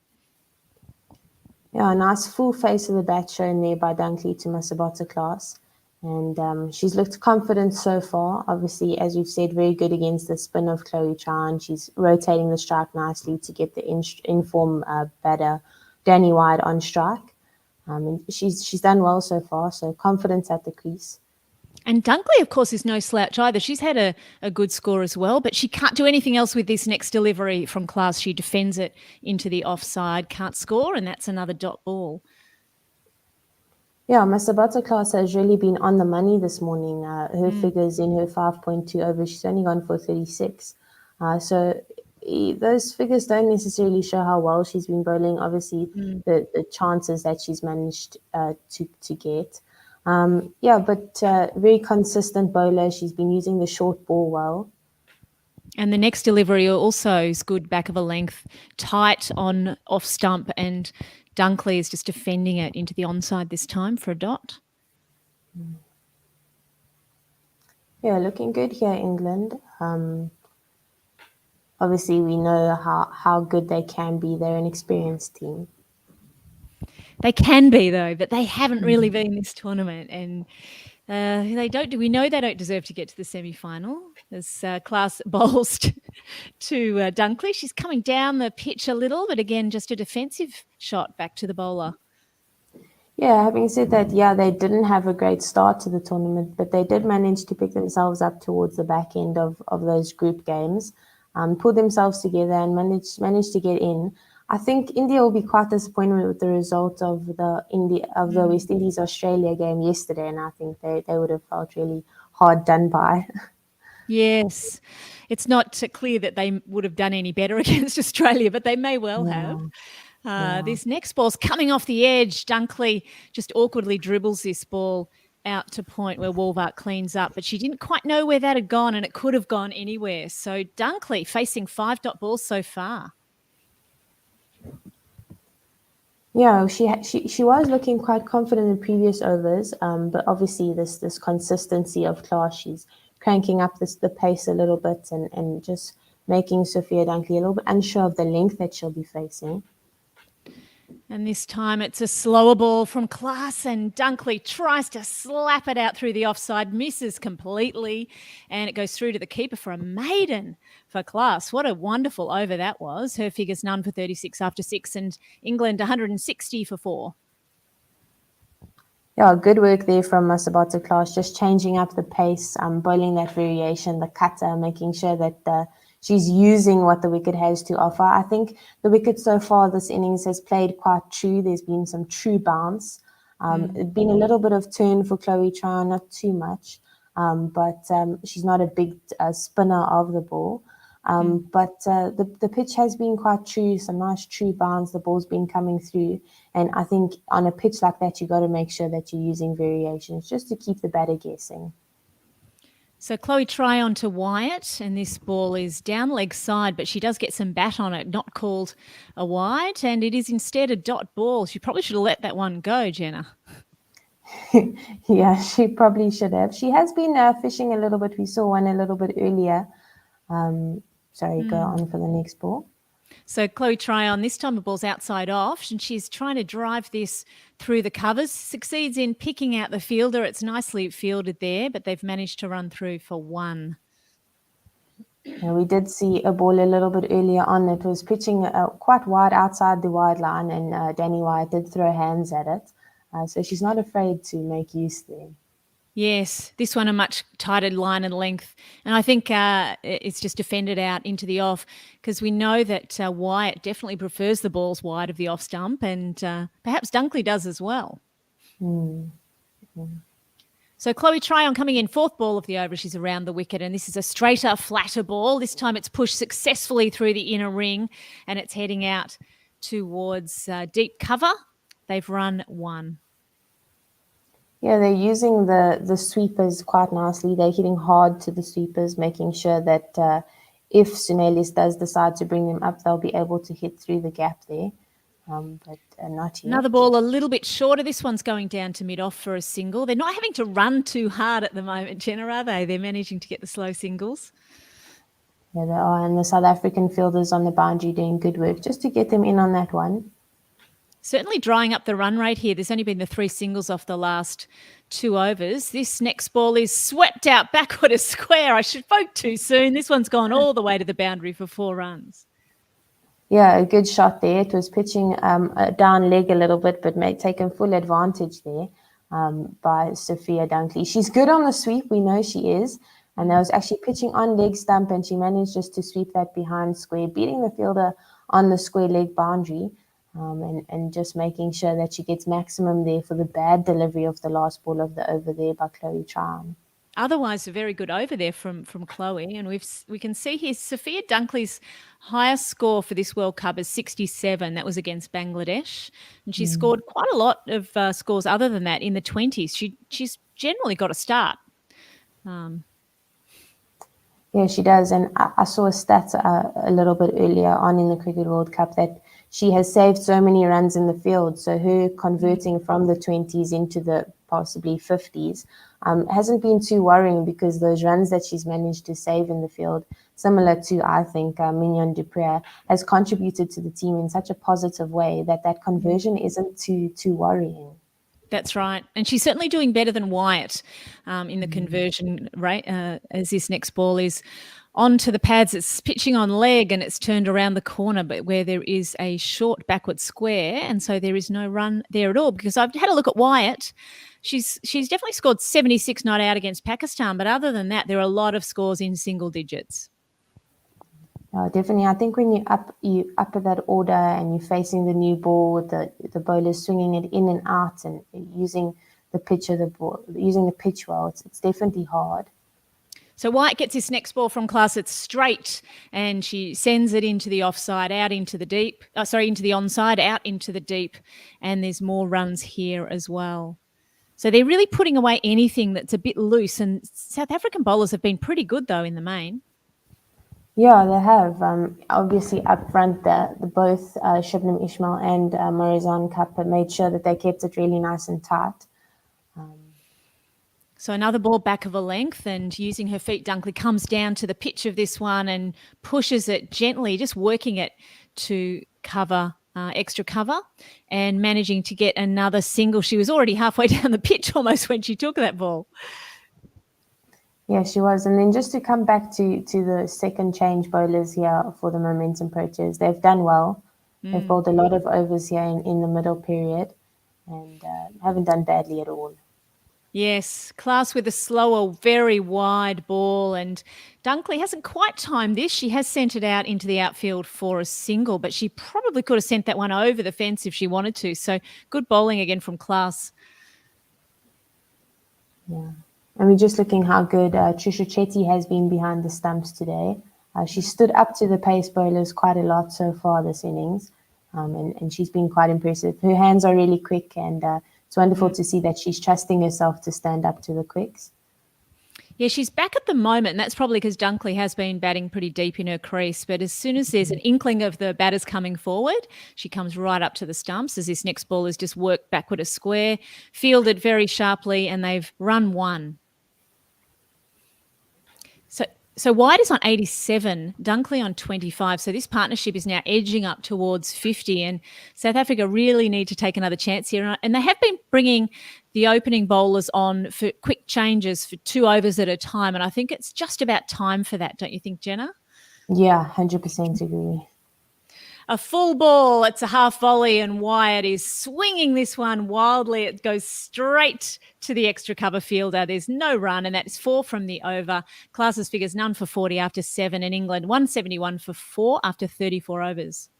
Yeah, a nice full face of the bat shown there by Dunkley to Masabata class. And she's looked confident so far. Obviously, as we've said, very good against the spin of Chloe Tran. She's rotating the strike nicely to get the in-form batter Danny Wide on strike. And she's done well so far, so confidence at the crease. And Dunkley, of course, is no slouch either. She's had a good score as well, but she can't do anything else with this next delivery from class. She defends it into the offside, can't score, and that's another dot ball. Yeah, my Sabata class has really been on the money this morning. Her figures in her 5.2 over, she's only gone for 36. So those figures don't necessarily show how well she's been bowling. Obviously, the chances that she's managed to get. But very consistent bowler. She's been using the short ball well. And the next delivery also is good, back of a length, tight on off stump, and Dunkley is just defending it into the onside this time for a dot. Yeah, looking good here, England. Obviously, we know how good they can be. They're an experienced team. They can be, though, but they haven't really been this tournament, and we know they don't deserve to get to the semi-final. As class bowls to Dunkley, she's coming down the pitch a little, but again, just a defensive shot back to the bowler. Yeah, having said that, they didn't have a great start to the tournament, but they did manage to pick themselves up towards the back end of those group games, pull themselves together and managed to get in. I think India will be quite disappointed with the result of the West Indies Australia game yesterday, and I think they would have felt really hard done by. Yes, it's not clear that they would have done any better against Australia, but they may well have. This next ball's coming off the edge. Dunkley just awkwardly dribbles this ball out to point where Wolvart cleans up, but she didn't quite know where that had gone, and it could have gone anywhere. So Dunkley facing 5 dot balls so far. Yeah, she was looking quite confident in previous overs, but obviously this consistency of class, she's cranking up the pace a little bit and just making Sophia Dunkley a little bit unsure of the length that she'll be facing. And this time it's a slower ball from class, and Dunkley tries to slap it out through the offside, misses completely, and it goes through to the keeper for a maiden for class. What a wonderful over that was. Her figures none for 36 after 6, and England 160 for 4. Yeah, good work there from Sabata class, just changing up the pace, bowling that variation, the cutter, making sure that she's using what the wicket has to offer. I think the wicket so far this innings has played quite true. There's been some true bounce. It's been a little bit of turn for Chloe Tran, not too much, but she's not a big spinner of the ball. But the pitch has been quite true, some nice true bounce. The ball's been coming through. And I think on a pitch like that, you got to make sure that you're using variations just to keep the batter guessing. So Chloe Tryon to Wyatt, and this ball is down leg side, but she does get some bat on it, not called a wide, and it is instead a dot ball. She probably should have let that one go, Jenna. Yeah, she probably should have. She has been fishing a little bit. We saw one a little bit earlier. Go on for the next ball. So Chloe Tryon, this time the ball's outside off, and she's trying to drive this through the covers, succeeds in picking out the fielder. It's nicely fielded there, but they've managed to run through for 1. Yeah, we did see a ball a little bit earlier on. It was pitching quite wide outside the wide line, and Danny Wyatt did throw hands at it. So she's not afraid to make use there. Yes, this one a much tighter line and length. And I think it's just defended out into the off, because we know that Wyatt definitely prefers the balls wide of the off stump, and perhaps Dunkley does as well. So Chloe Tryon coming in, 4th ball of the over. She's around the wicket, and this is a straighter, flatter ball. This time it's pushed successfully through the inner ring, and it's heading out towards deep cover. They've run 1. Yeah, they're using the sweepers quite nicely. They're hitting hard to the sweepers, making sure that if Sunelis does decide to bring them up, they'll be able to hit through the gap there. But not yet. Another ball a little bit shorter. This one's going down to mid-off for a single. They're not having to run too hard at the moment, Jenna, are they? They're managing to get the slow singles. Yeah, they are. And the South African fielders on the boundary doing good work just to get them in on that one. Certainly drying up the run rate here. There's only been the 3 singles off the last 2 overs. This next ball is swept out backward a square. I spoke too soon. This one's gone all the way to the boundary for 4 runs. Yeah, a good shot there. It was pitching down leg a little bit, but taken full advantage there by Sophia Dunkley. She's good on the sweep. We know she is. And that was actually pitching on leg stump, and she managed just to sweep that behind square, beating the fielder on the square leg boundary. And just making sure that she gets maximum there for the bad delivery of the last ball of the over there by Chloe Tryon. Otherwise, a very good over there from Chloe. And we can see here Sophia Dunkley's highest score for this World Cup is 67. That was against Bangladesh. And she scored quite a lot of scores other than that in the 20s. She's generally got a start. Yeah, she does. And I saw a stat a little bit earlier on in the Cricket World Cup that she has saved so many runs in the field. So her converting from the 20s into the possibly 50s hasn't been too worrying, because those runs that she's managed to save in the field, similar to, I think, Mignon du Preez, has contributed to the team in such a positive way that conversion isn't too worrying. That's right. And she's certainly doing better than Wyatt in the conversion rate, as this next ball is onto the pads. It's pitching on leg and it's turned around the corner, but where there is a short backward square, and so there is no run there at all. Because I've had a look at Wyatt. She's definitely scored 76 not out against Pakistan, but other than that, there are a lot of scores in single digits. Definitely. I think when you up at that order and you're facing the new ball with the bowlers swinging it in and out and using the pitch of the ball, using the pitch well, it's definitely hard. So Wyatt gets this next ball from class. It's straight, and she sends it into the offside, out into the deep. Into the onside, out into the deep, and there's more runs here as well. So they're really putting away anything that's a bit loose. And South African bowlers have been pretty good though in the main. Yeah, they have. Obviously, up front, both Shubnam Ismail and Morizan Kapp have made sure that they kept it really nice and tight. So another ball back of a length, and using her feet, Dunkley comes down to the pitch of this one and pushes it gently, just working it to cover, extra cover, and managing to get another single. She was already halfway down the pitch almost when she took that ball. Yeah, she was. And then just to come back to the second change bowlers here for the Momentum Proteas, they've done well. They've bowled a lot of overs here in the middle period and haven't done badly at all. Yes, class with a slower, very wide ball, and Dunkley hasn't quite timed this. She has sent it out into the outfield for a single, but she probably could have sent that one over the fence if she wanted to. So good bowling again from class. Yeah. And we're just looking how good Trisha Chetty has been behind the stumps today. She stood up to the pace bowlers quite a lot so far this innings, and she's been quite impressive. Her hands are really quick, and it's wonderful to see that she's trusting herself to stand up to the quicks. Yeah, she's back at the moment, and that's probably because Dunkley has been batting pretty deep in her crease. But as soon as there's an inkling of the batters coming forward, she comes right up to the stumps as this next ball is just worked backward a square, fielded very sharply, and they've run one. So White is on 87, Dunkley on 25. So this partnership is now edging up towards 50, and South Africa really need to take another chance here. And they have been bringing the opening bowlers on for quick changes for 2 overs at a time. And I think it's just about time for that, don't you think, Jenna? Yeah, 100% agree. A full ball, it's a half volley, and Wyatt is swinging this one wildly. It goes straight to the extra cover fielder. There's no run, and that's 4 from the over. Classes figures none for 40 after 7 in England, 171 for 4 after 34 overs.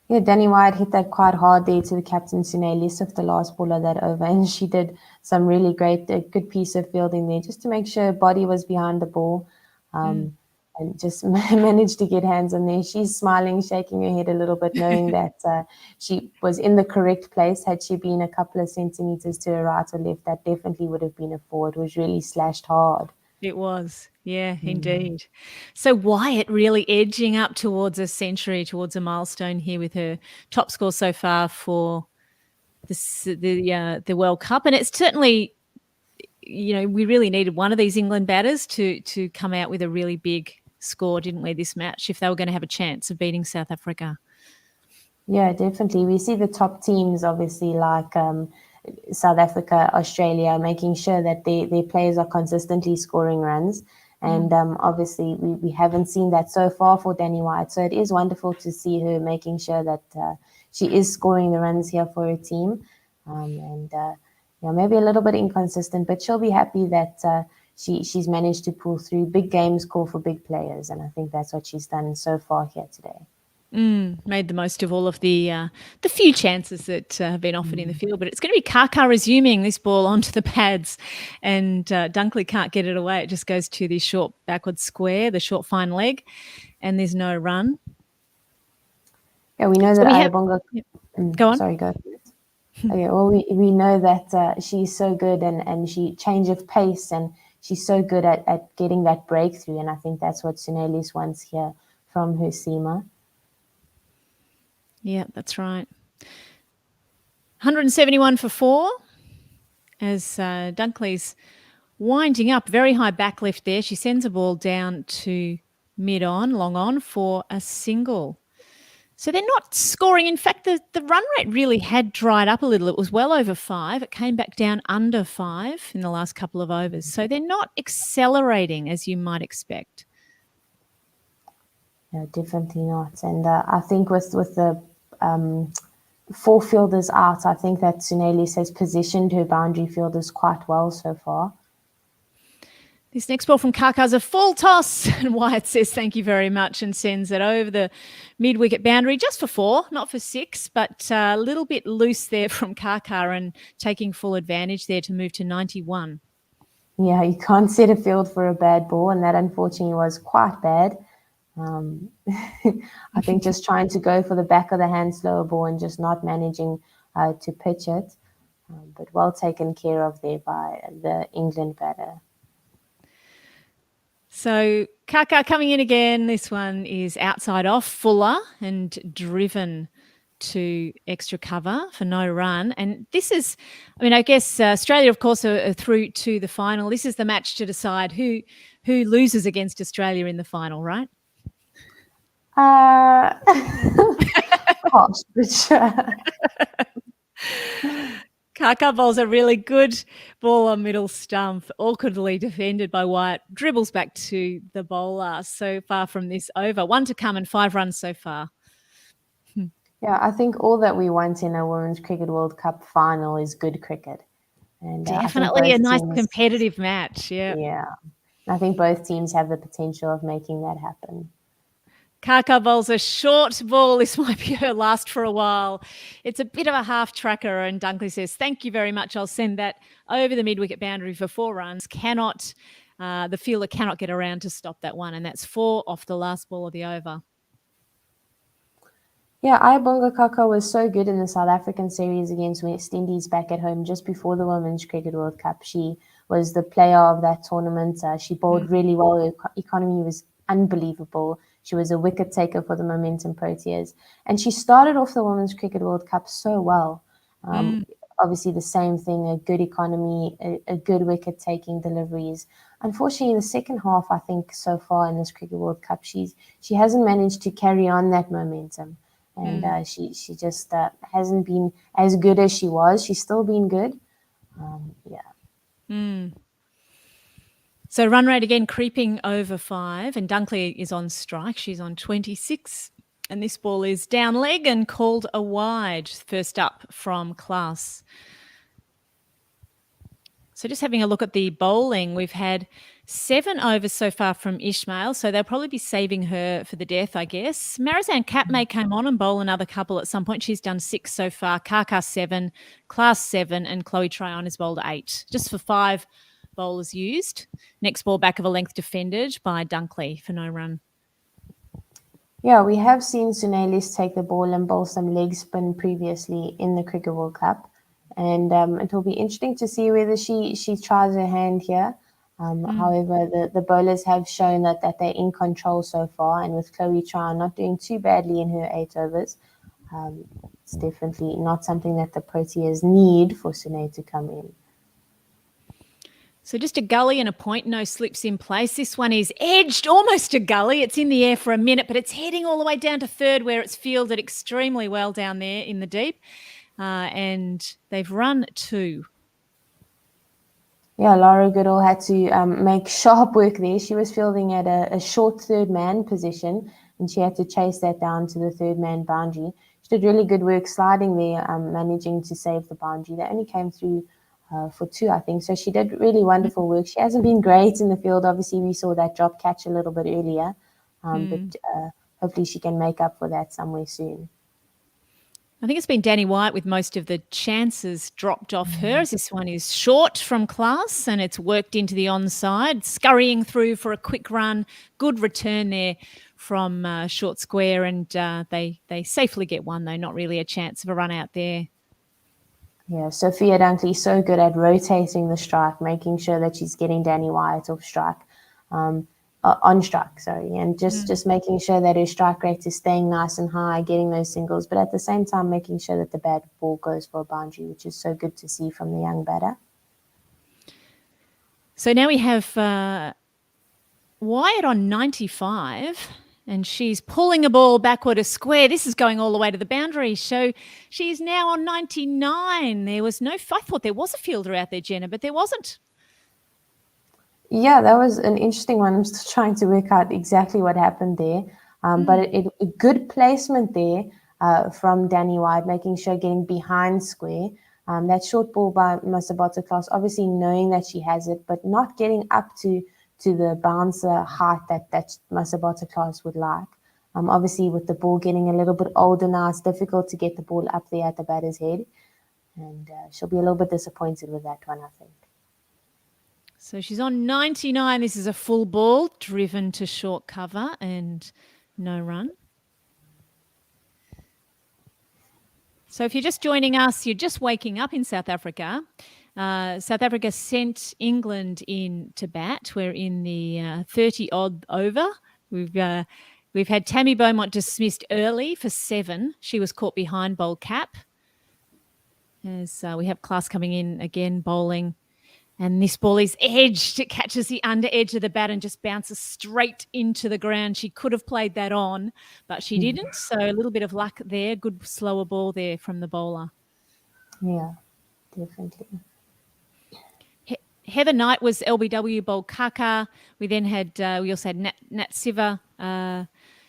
Yeah, Danny Wyatt hit that quite hard there to the captain, Sune Lesov, the last ball of that over, and she did some really great, good piece of fielding there just to make sure her body was behind the ball. And just managed to get hands on there. She's smiling, shaking her head a little bit, knowing that she was in the correct place. Had she been a couple of centimeters to her right or left, that definitely would have been a 4. It was really slashed hard. It was, yeah, indeed. So Wyatt really edging up towards a century, towards a milestone here with her top score so far for the World Cup. And it's certainly, you know, we really needed one of these England batters to come out with a really big score, didn't we, this match, if they were going to have a chance of beating South Africa? Yeah, definitely. We see the top teams, obviously, like South Africa, Australia, making sure that their players are consistently scoring runs. And obviously, we haven't seen that so far for Danny White. So it is wonderful to see her making sure that she is scoring the runs here for her team. Maybe a little bit inconsistent, but she'll be happy that she's managed to pull through. Big games call for big players, and I think that's what she's done so far here today. Made the most of all of the few chances that have been offered in the field. But it's going to be Kaka resuming this ball onto the pads, and Dunkley can't get it away. It just goes to the short backward square, the short fine leg, and there's no run. Yeah, we know So that we have- Ayabonga... Go on. Sorry, go. Okay, well, we know that she's so good and she change of pace, and she's so good at getting that breakthrough. And I think that's what Sunelis wants here from her seamer. Yeah, that's right. 171 for 4 as Dunkley's winding up. Very high back lift there. She sends a ball down to mid-on, long on for a single. So they're not scoring. In fact, the run rate really had dried up a little. It was well over 5. It came back down under 5 in the last couple of overs. So they're not accelerating as you might expect. No, definitely not. And I think with the 4 fielders out, I think that Sunelis has positioned her boundary fielders quite well so far. This next ball from Kaka's a full toss, and Wyatt says thank you very much and sends it over the mid-wicket boundary just for 4, not for 6, but a little bit loose there from Kaka and taking full advantage there to move to 91. Yeah, you can't set a field for a bad ball, and that unfortunately was quite bad. I think just trying to go for the back of the hand slower ball and just not managing to pitch it, but well taken care of there by the England batter. So Kaka coming in again. This one is outside off Fuller and driven to extra cover for no run. And this is, I mean, I guess Australia, of course, are through to the final. This is the match to decide who loses against Australia in the final, right? Gosh, but sure. Kaka bowls a really good ball on middle stump, awkwardly defended by Wyatt, dribbles back to the bowler. So far from this over, 1 to come and 5 runs so far. Yeah, I think all that we want in a Women's Cricket World Cup final is good cricket. And definitely a nice teams, competitive match. Yeah. I think both teams have the potential of making that happen. Kaka bowls a short ball. This might be her last for a while. It's a bit of a half tracker, and Dunkley says, thank you very much. I'll send that over the mid-wicket boundary for 4 runs. The fielder cannot get around to stop that one, and that's 4 off the last ball of the over. Yeah, Ayabonga Kaka was so good in the South African series against West Indies back at home just before the Women's Cricket World Cup. She was the player of that tournament. She bowled really well. Her economy was unbelievable. She was a wicket taker for the Momentum Proteas. And she started off the Women's Cricket World Cup so well. Obviously, the same thing, a good economy, a good wicket-taking deliveries. Unfortunately, in the second half, I think so far in this Cricket World Cup, she hasn't managed to carry on that momentum. And she just hasn't been as good as she was. She's still been good. So run rate again creeping over 5, and Dunkley is on strike. She's on 26, and this ball is down leg and called a wide. First up from Class. So just having a look at the bowling, we've had 7 overs so far from Ishmael, so they'll probably be saving her for the death, I guess. Marizanne Katmay came on and bowl another couple at some point. She's done 6 so far. Kaka 7, Class 7, and Chloe Tryon has bowled 8. Just for 5 bowlers used. Next ball back of a length defended by Dunkley for no run. Yeah, we have seen Sunelis take the ball and bowl some leg spin previously in the Cricket World Cup. And it will be interesting to see whether she tries her hand here. However, the bowlers have shown that they're in control so far. And with Chloe Tryon not doing too badly in her 8 overs, it's definitely not something that the Proteas need for Sune to come in. So just a gully and a point, no slips in place. This one is edged, almost a gully. It's in the air for a minute, but it's heading all the way down to third where it's fielded extremely well down there in the deep. And they've run 2. Yeah, Laura Goodall had to make sharp work there. She was fielding at a short third man position, and she had to chase that down to the third man boundary. She did really good work sliding there, managing to save the boundary. They only came through for 2, I think. So she did really wonderful work. She hasn't been great in the field. Obviously, we saw that drop catch a little bit earlier, but hopefully she can make up for that somewhere soon. I think it's been Danny White with most of the chances dropped off her, as this one is short from class and it's worked into the onside, scurrying through for a quick run. Good return there from short square, and they safely get one, though, not really a chance of a run out there. Yeah, Sophia Dunkley so good at rotating the strike, making sure that she's getting Danny White off strike. On strike, sorry, and just making sure that her strike rate is staying nice and high, getting those singles, but at the same time making sure that the bad ball goes for a boundary, which is so good to see from the young batter. So now we have Wyatt on 95, and she's pulling a ball backward a square. This is going all the way to the boundary. So she's now on 99. I thought there was a fielder out there, Jenna, but there wasn't. Yeah, that was an interesting one. I'm still trying to work out exactly what happened there. But a good placement there from Danny White, making sure getting behind square. That short ball by Masabata Claus, obviously knowing that she has it, but not getting up to the bouncer height that Masabata Claus would like. Obviously, with the ball getting a little bit older now, it's difficult to get the ball up there at the batter's head. And she'll be a little bit disappointed with that one, I think. So she's on 99. This is a full ball driven to short cover and no run. So if you're just joining us, you're just waking up in South Africa. South Africa sent England in to bat. We're in the 30-odd over. We've had Tammy Beaumont dismissed early for 7. She was caught behind bowl cap. As we have class coming in again, bowling. And this ball is edged. It catches the under edge of the bat and just bounces straight into the ground. She could have played that on, but she didn't. So a little bit of luck there. Good slower ball there from the bowler. Yeah, definitely. Heather Knight was LBW, bowled Kaka. We then had, we also had Nat Siva.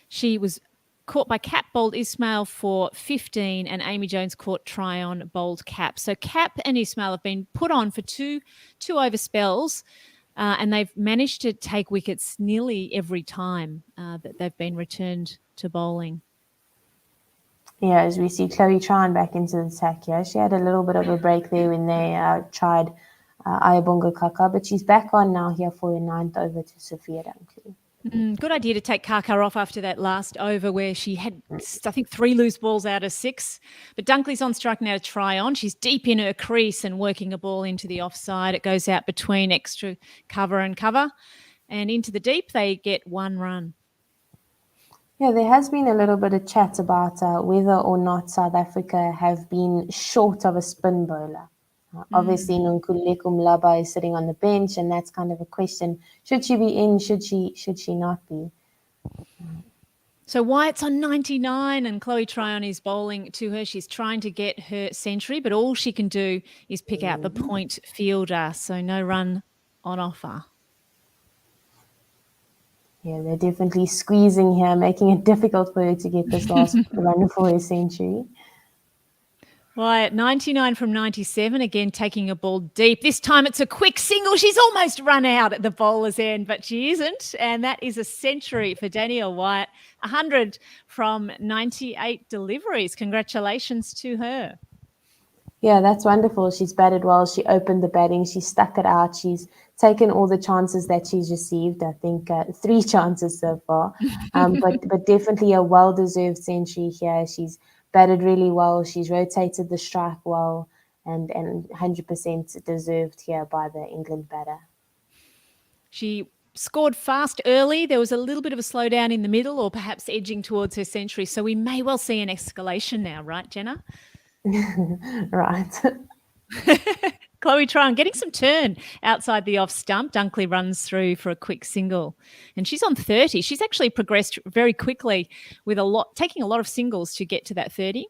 She was caught by Cap, bowled Ismail for 15, and Amy Jones caught Tryon, bowled Cap. So Cap and Ismail have been put on for two over spells, and they've managed to take wickets nearly every time that they've been returned to bowling. Yeah, as we see Chloe Tryon back into the attack here. She had a little bit of a break there when they tried Ayabonga Kaka, but she's back on now here for her 9th over to Sophia Dunkley. Good idea to take Kaka off after that last over where she had, I think, 3 loose balls out of 6. But Dunkley's on strike now to try on. She's deep in her crease and working a ball into the offside. It goes out between extra cover and cover. And into the deep, they get 1 run. Yeah, there has been a little bit of chat about whether or not South Africa have been short of a spin bowler. Obviously, Nonkululeko Mlaba is sitting on the bench, and that's kind of a question. Should she be in? Should she not be? So Wyatt's on 99 and Chloe Tryon is bowling to her. She's trying to get her century, but all she can do is pick out the point fielder. So no run on offer. Yeah, they're definitely squeezing here, making it difficult for her to get this last run for her century. Wyatt, 99 from 97, again taking a ball deep. This time it's a quick single. She's almost run out at the bowler's end, but she isn't. And that is a century for Danielle Wyatt, 100 from 98 deliveries. Congratulations to her. Yeah, that's wonderful. She's batted well. She opened the batting. She stuck it out. She's taken all the chances that she's received. I think 3 chances so far, but definitely a well-deserved century here. She's batted really well. She's rotated the strike well, and 100% deserved here by the England batter. She scored fast early. There was a little bit of a slowdown in the middle, or perhaps edging towards her century. So we may well see an escalation now, right, Jenna? Right. Chloe Tryon getting some turn outside the off stump. Dunkley runs through for a quick single. And she's on 30. She's actually progressed very quickly with taking a lot of singles to get to that 30.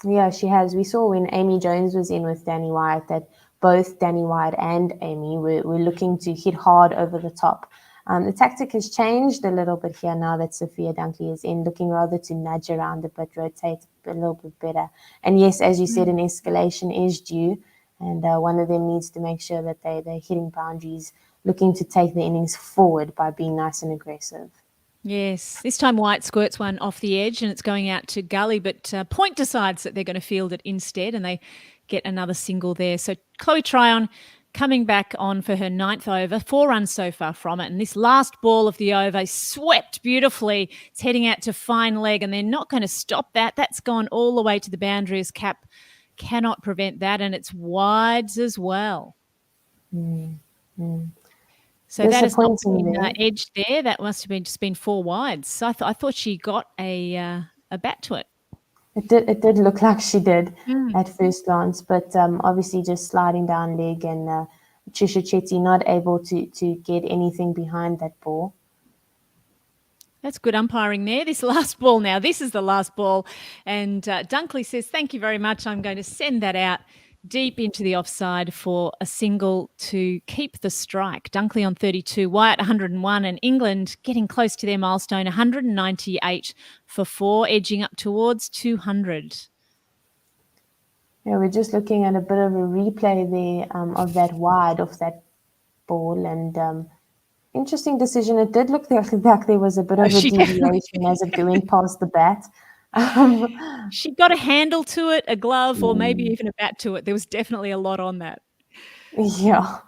Yeah, she has. We saw when Amy Jones was in with Danny Wyatt that both Danny Wyatt and Amy were looking to hit hard over the top. The tactic has changed a little bit here now that Sophia Dunkley is in, looking rather to nudge around a bit, rotate a little bit better. And yes, as you said, an escalation is due, and one of them needs to make sure that they're hitting boundaries, looking to take the innings forward by being nice and aggressive. Yes, this time White squirts one off the edge and it's going out to Gully, but Point decides that they're going to field it instead and they get another single there. So Chloe Tryon coming back on for her 9th over, 4 runs so far from it. And this last ball of the over swept beautifully. It's heading out to fine leg and they're not going to stop that. That's gone all the way to the boundary as Cap cannot prevent that, and it's wides as well. So that has not been edged there. That must have just been 4 wides. So I thought she got a bat to it. It did look like she did at first glance, but obviously just sliding down leg and Trisha Chetty not able to get anything behind that ball. That's good umpiring there. This last ball now. This is the last ball. And Dunkley says, thank you very much. I'm going to send that out deep into the offside for a single to keep the strike. Dunkley on 32, Wyatt 101, and England getting close to their milestone, 198 for 4, edging up towards 200. Yeah, we're just looking at a bit of a replay there of that wide off that ball, and interesting decision. It did look like there was a bit of a deviation as it went past the bat. She got a handle to it, a glove, or maybe even a bat to it. There was definitely a lot on that. Yeah.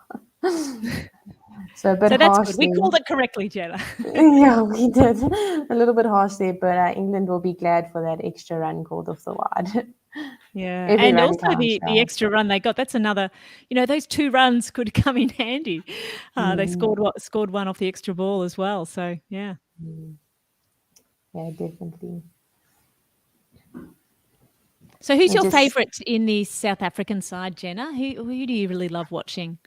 So that's harsh good. We called it correctly, Jenna. Yeah, we did. A little bit harsh there, but England will be glad for that extra run called off the wide. Yeah, and also the extra run they got. That's another, those 2 runs could come in handy. They scored one off the extra ball as well. So, yeah. Yeah, definitely. So who's your favourite in the South African side, Jenna? Who do you really love watching?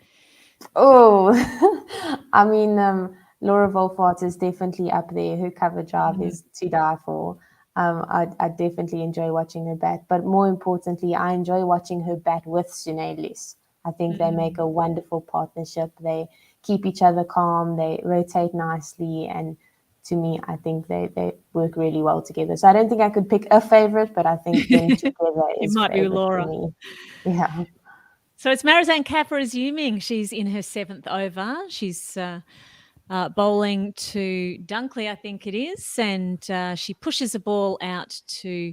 Oh, I mean, Laura Wolfart is definitely up there. Her cover drive is to die for. I definitely enjoy watching her bat. But more importantly, I enjoy watching her bat with Sunelis. I think they make a wonderful partnership. They keep each other calm. They rotate nicely. And to me, I think they work really well together. So I don't think I could pick a favorite, but I think them together is it might be Laura. For me. Yeah. So it's Marizanne Kappa resuming. She's in her 7th over. She's bowling to Dunkley, I think it is, and she pushes the ball out to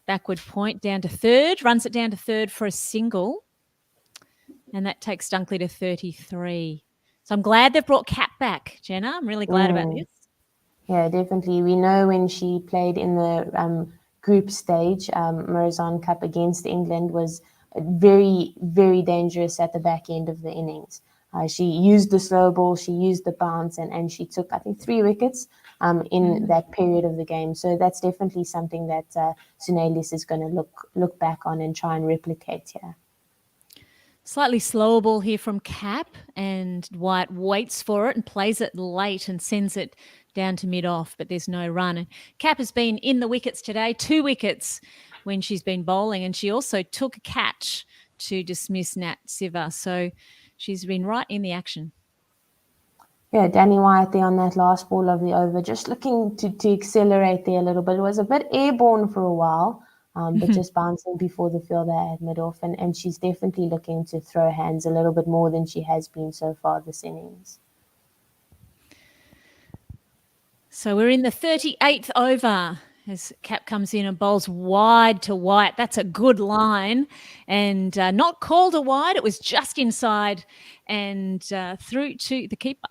backward point down to 3rd, runs it down to 3rd for a single, and that takes Dunkley to 33. So I'm glad they've brought Cap back, Jenna. I'm really glad about this. Yeah, definitely. We know when she played in the group stage, Marizanne Cup against England was very, very dangerous at the back end of the innings. She used the slow ball, she used the bounce, and she took, I think, 3 wickets in that period of the game. So that's definitely something that Sunelis is going to look back on and try and replicate here. Slightly slower ball here from Cap, and Wyatt waits for it and plays it late and sends it down to mid-off, but there's no run. And Cap has been in the wickets today, 2 wickets when she's been bowling, and she also took a catch to dismiss Nat Siva. So she's been right in the action. Yeah, Danny Wyatt there on that last ball of the over, just looking to accelerate there a little bit. It was a bit airborne for a while, but just bouncing before the fielder at mid-off. And she's definitely looking to throw hands a little bit more than she has been so far this innings. So we're in the 38th over as Cap comes in and bowls wide to Wyatt. That's a good line, and not called a wide. It was just inside and through to the keeper.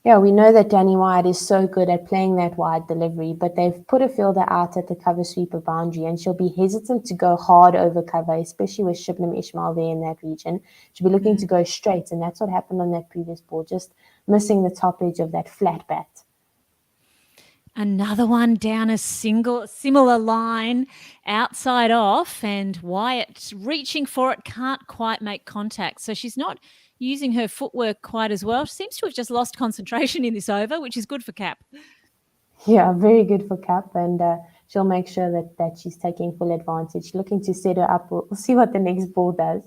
Yeah, we know that Danny Wyatt is so good at playing that wide delivery, but they've put a fielder out at the cover sweeper boundary, and she'll be hesitant to go hard over cover, especially with Shibnam Ismail there in that region. She'll be looking to go straight, and that's what happened on that previous ball, just missing the top edge of that flat bat. Another one down a similar line outside off, and Wyatt reaching for it, can't quite make contact. So she's not using her footwork quite as well. She seems to have just lost concentration in this over, which is good for Cap. Yeah, very good for Cap, and she'll make sure that she's taking full advantage, looking to set her up. We'll see what the next ball does.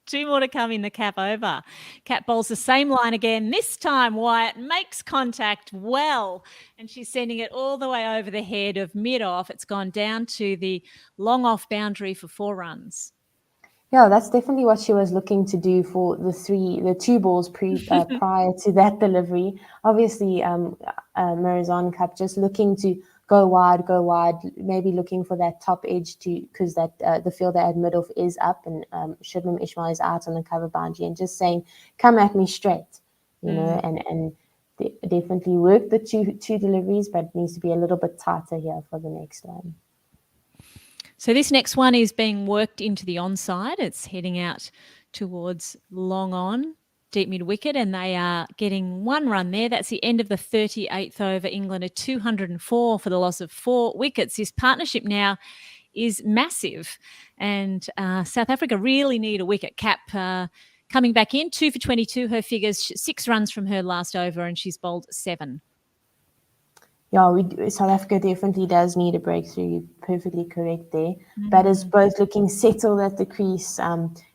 2 more to come in the Cap over. Cap bowls the same line again. This time Wyatt makes contact well, and she's sending it all the way over the head of mid-off. It's gone down to the long off boundary for 4 runs. Yeah, that's definitely what she was looking to do for the 2 balls prior to that delivery. Obviously, Marizon Cup just looking to go wide, maybe looking for that top edge because that the fielder at mid-off is up and Shubham Ismail is out on the cover boundary, and just saying, come at me straight, you know, and definitely work the two deliveries, but it needs to be a little bit tighter here for the next one. So this next one is being worked into the onside. It's heading out towards long on, deep mid wicket, and they are getting 1 run there. That's the end of the 38th over. England are 204 for the loss of 4 wickets. This partnership now is massive, and South Africa really need a wicket. Cap coming back in, 2 for 22. Her figures, 6 runs from her last over, and she's bowled 7. Yeah, South Africa definitely does need a breakthrough. You're perfectly correct there. Batters both looking settled at the crease.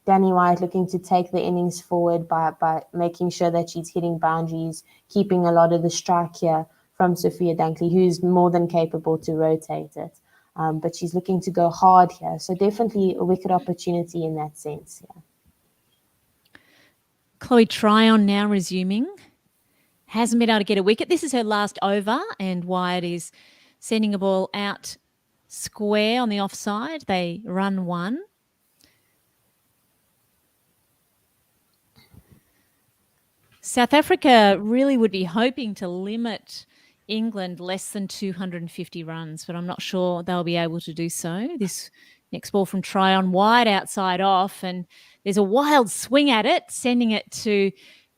Danny White looking to take the innings forward by making sure that she's hitting boundaries, keeping a lot of the strike here from Sophia Dunkley, who's more than capable to rotate it. But she's looking to go hard here. So definitely a wicket opportunity in that sense. Yeah. Chloe Tryon now resuming. Hasn't been able to get a wicket. This is her last over, and Wyatt is sending a ball out square on the offside. They run 1. South Africa really would be hoping to limit England less than 250 runs, but I'm not sure they'll be able to do so. This next ball from Tryon, wide outside off, and there's a wild swing at it, sending it to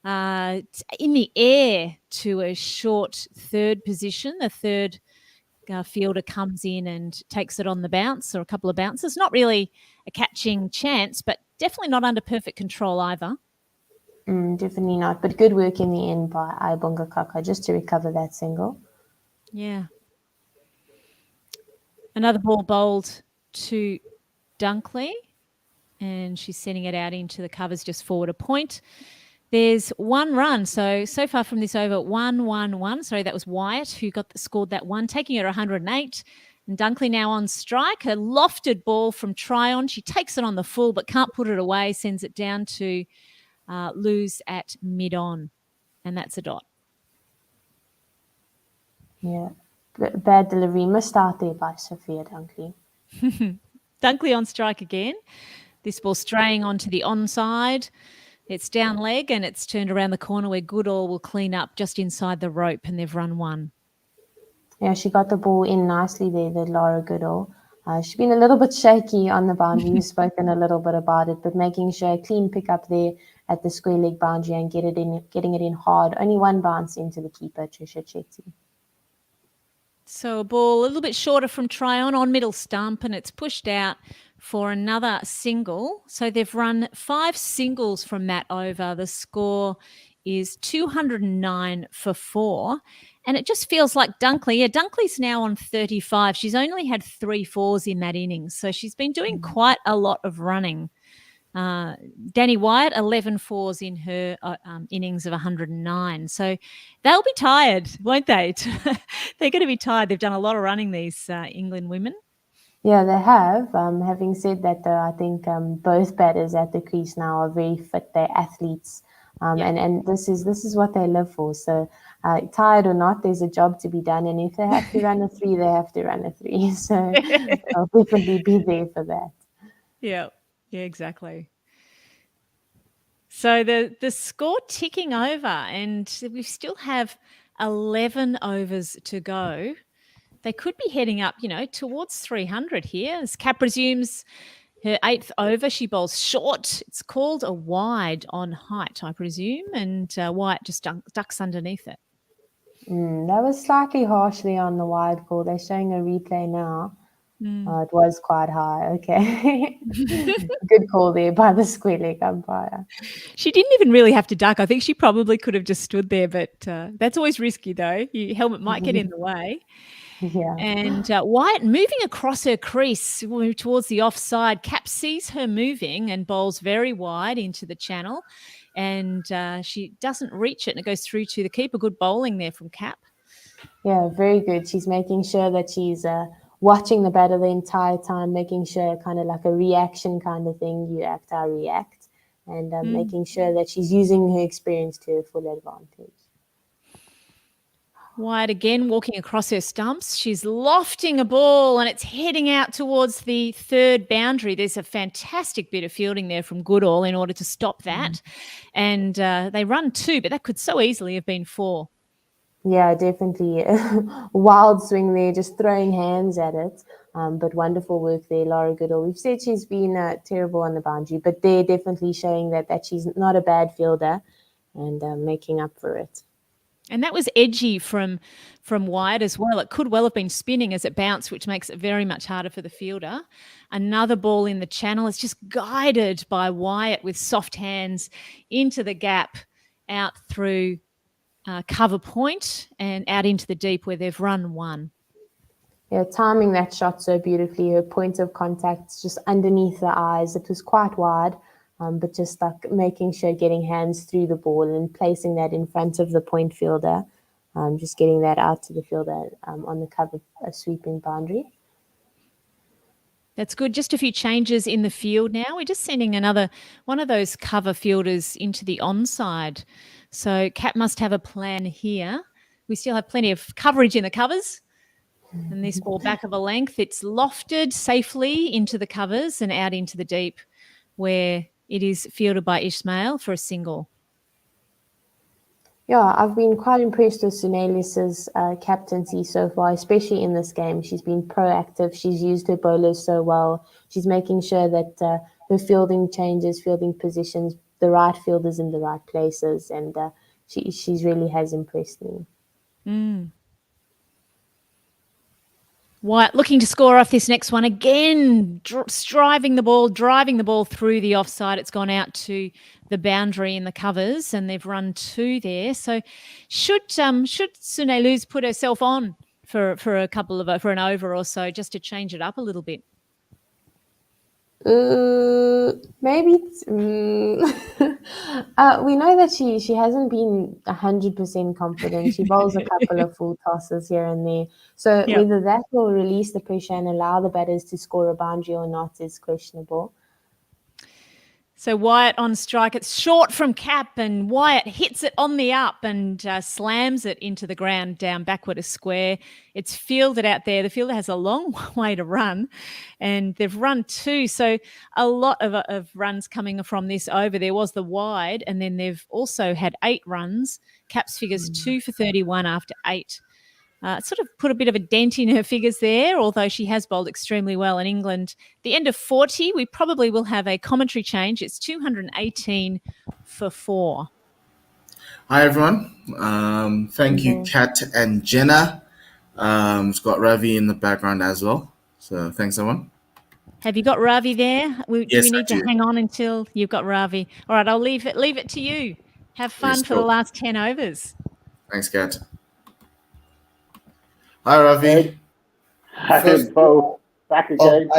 in the air to a short third position. The third fielder comes in and takes it on the bounce, or a couple of bounces. Not really a catching chance, but definitely not under perfect control either. Definitely not, but good work in the end by Ayabonga Kaka just to recover that single. Yeah. Another ball bowled to Dunkley, and she's sending it out into the covers just forward a point. There's 1 run. So far from this over, 1-1-1. Sorry, that was Wyatt who scored that one, taking her 108. And Dunkley now on strike. A lofted ball from Tryon. She takes it on the full but can't put it away, sends it down to lose at mid-on. And that's a dot. Yeah. Bad delivery. Missed out there by Sophia Dunkley. Dunkley on strike again. This ball straying onto the onside. It's down leg and it's turned around the corner where Goodall will clean up just inside the rope, and they've run 1. Yeah, she got the ball in nicely there, the Laura Goodall. She's been a little bit shaky on the boundary. We've spoken a little bit about it, but making sure a clean pick up there at the square leg boundary and getting it in hard. Only 1 bounce into the keeper, Trisha Chetty. So a ball a little bit shorter from Tryon on middle stump, and it's pushed out for another single. So they've run 5 singles from that over. The score is 209 for 4. And it just feels like Dunkley. Yeah, Dunkley's now on 35. She's only had 3 fours in that innings. So she's been doing quite a lot of running. Danny Wyatt, 11 fours in her innings of 109. So they'll be tired, won't they? They're going to be tired. They've done a lot of running, these England women. Yeah, they have. Having said that, though, I think both batters at the crease now are very fit. They're athletes, and this is what they live for. So, tired or not, there's a job to be done. And if they have to run a 3, they have to run a 3. So, I'll definitely be there for that. Yeah, exactly. So the score ticking over, and we still have 11 overs to go. They could be heading up, towards 300 here. As Cap resumes her 8th over, she bowls short. It's called a wide on height, I presume, and Wyatt just ducks underneath it. That was slightly harshly on the wide call. They're showing a replay now. Mm. It was quite high. Okay. Good call there by the square leg umpire. She didn't even really have to duck. I think she probably could have just stood there, but that's always risky though. Your helmet might get in the way. Yeah. And Wyatt moving across her crease towards the offside. Cap sees her moving and bowls very wide into the channel. And she doesn't reach it, and it goes through to the keeper. Good bowling there from Cap. Yeah, very good. She's making sure that she's watching the batter the entire time, making sure kind of like a reaction kind of thing. You act, I react. And making sure that she's using her experience to her full advantage. Wyatt again walking across her stumps. She's lofting a ball and it's heading out towards the third boundary. There's a fantastic bit of fielding there from Goodall in order to stop that. And they run 2, but that could so easily have been 4. Yeah, definitely. Wild swing there, just throwing hands at it. But wonderful work there, Laura Goodall. We've said she's been terrible on the boundary, but they're definitely showing that she's not a bad fielder and making up for it. And that was edgy from Wyatt as well. It could well have been spinning as it bounced, which makes it very much harder for the fielder. Another ball in the channel is just guided by Wyatt with soft hands into the gap, out through cover point and out into the deep where they've run 1. Yeah, timing that shot so beautifully. Her point of contact just underneath the eyes. It was quite wide. But just like making sure getting hands through the ball and placing that in front of the point fielder, just getting that out to the fielder on the cover, a sweeping boundary. That's good. Just a few changes in the field now. We're just sending another one of those cover fielders into the onside. So Cap must have a plan here. We still have plenty of coverage in the covers. And this ball back of a length, it's lofted safely into the covers and out into the deep where it is fielded by Ismail for a single. Yeah, I've been quite impressed with Sunelius's captaincy so far, especially in this game. She's been proactive. She's used her bowlers so well. She's making sure that her fielding changes, fielding positions, the right fielders in the right places, and she's really has impressed me. Wyatt looking to score off this next one again, driving the ball through the offside. It's gone out to the boundary in the covers, and they've run 2 there. So, should Sunelius put herself on for an over or so, just to change it up a little bit? Maybe we know that she hasn't been 100% confident. She bowls a couple of full tosses here and there. So whether that will release the pressure and allow the batters to score a boundary or not is questionable. So Wyatt on strike. It's short from Cap, and Wyatt hits it on the up and slams it into the ground down backward a square. It's fielded out there. The fielder has a long way to run, and they've run 2. So a lot of runs coming from this over. There was the wide, and then they've also had 8 runs. Cap's figures 2 for 31 after 8. Sort of put a bit of a dent in her figures there, although she has bowled extremely well in England. The end of 40, we probably will have a commentary change. It's 218 for 4. Hi, everyone. Thank you, Kat and Jenna. It's got Ravi in the background as well. So thanks, everyone. Have you got Ravi there? Yes, do we need I to do. hang on until you've got Ravi? All right, I'll leave it to you. Have fun Yes, for the last 10 overs. Thanks, Kat. Hi, Ravi. Hi, Bo. Back again.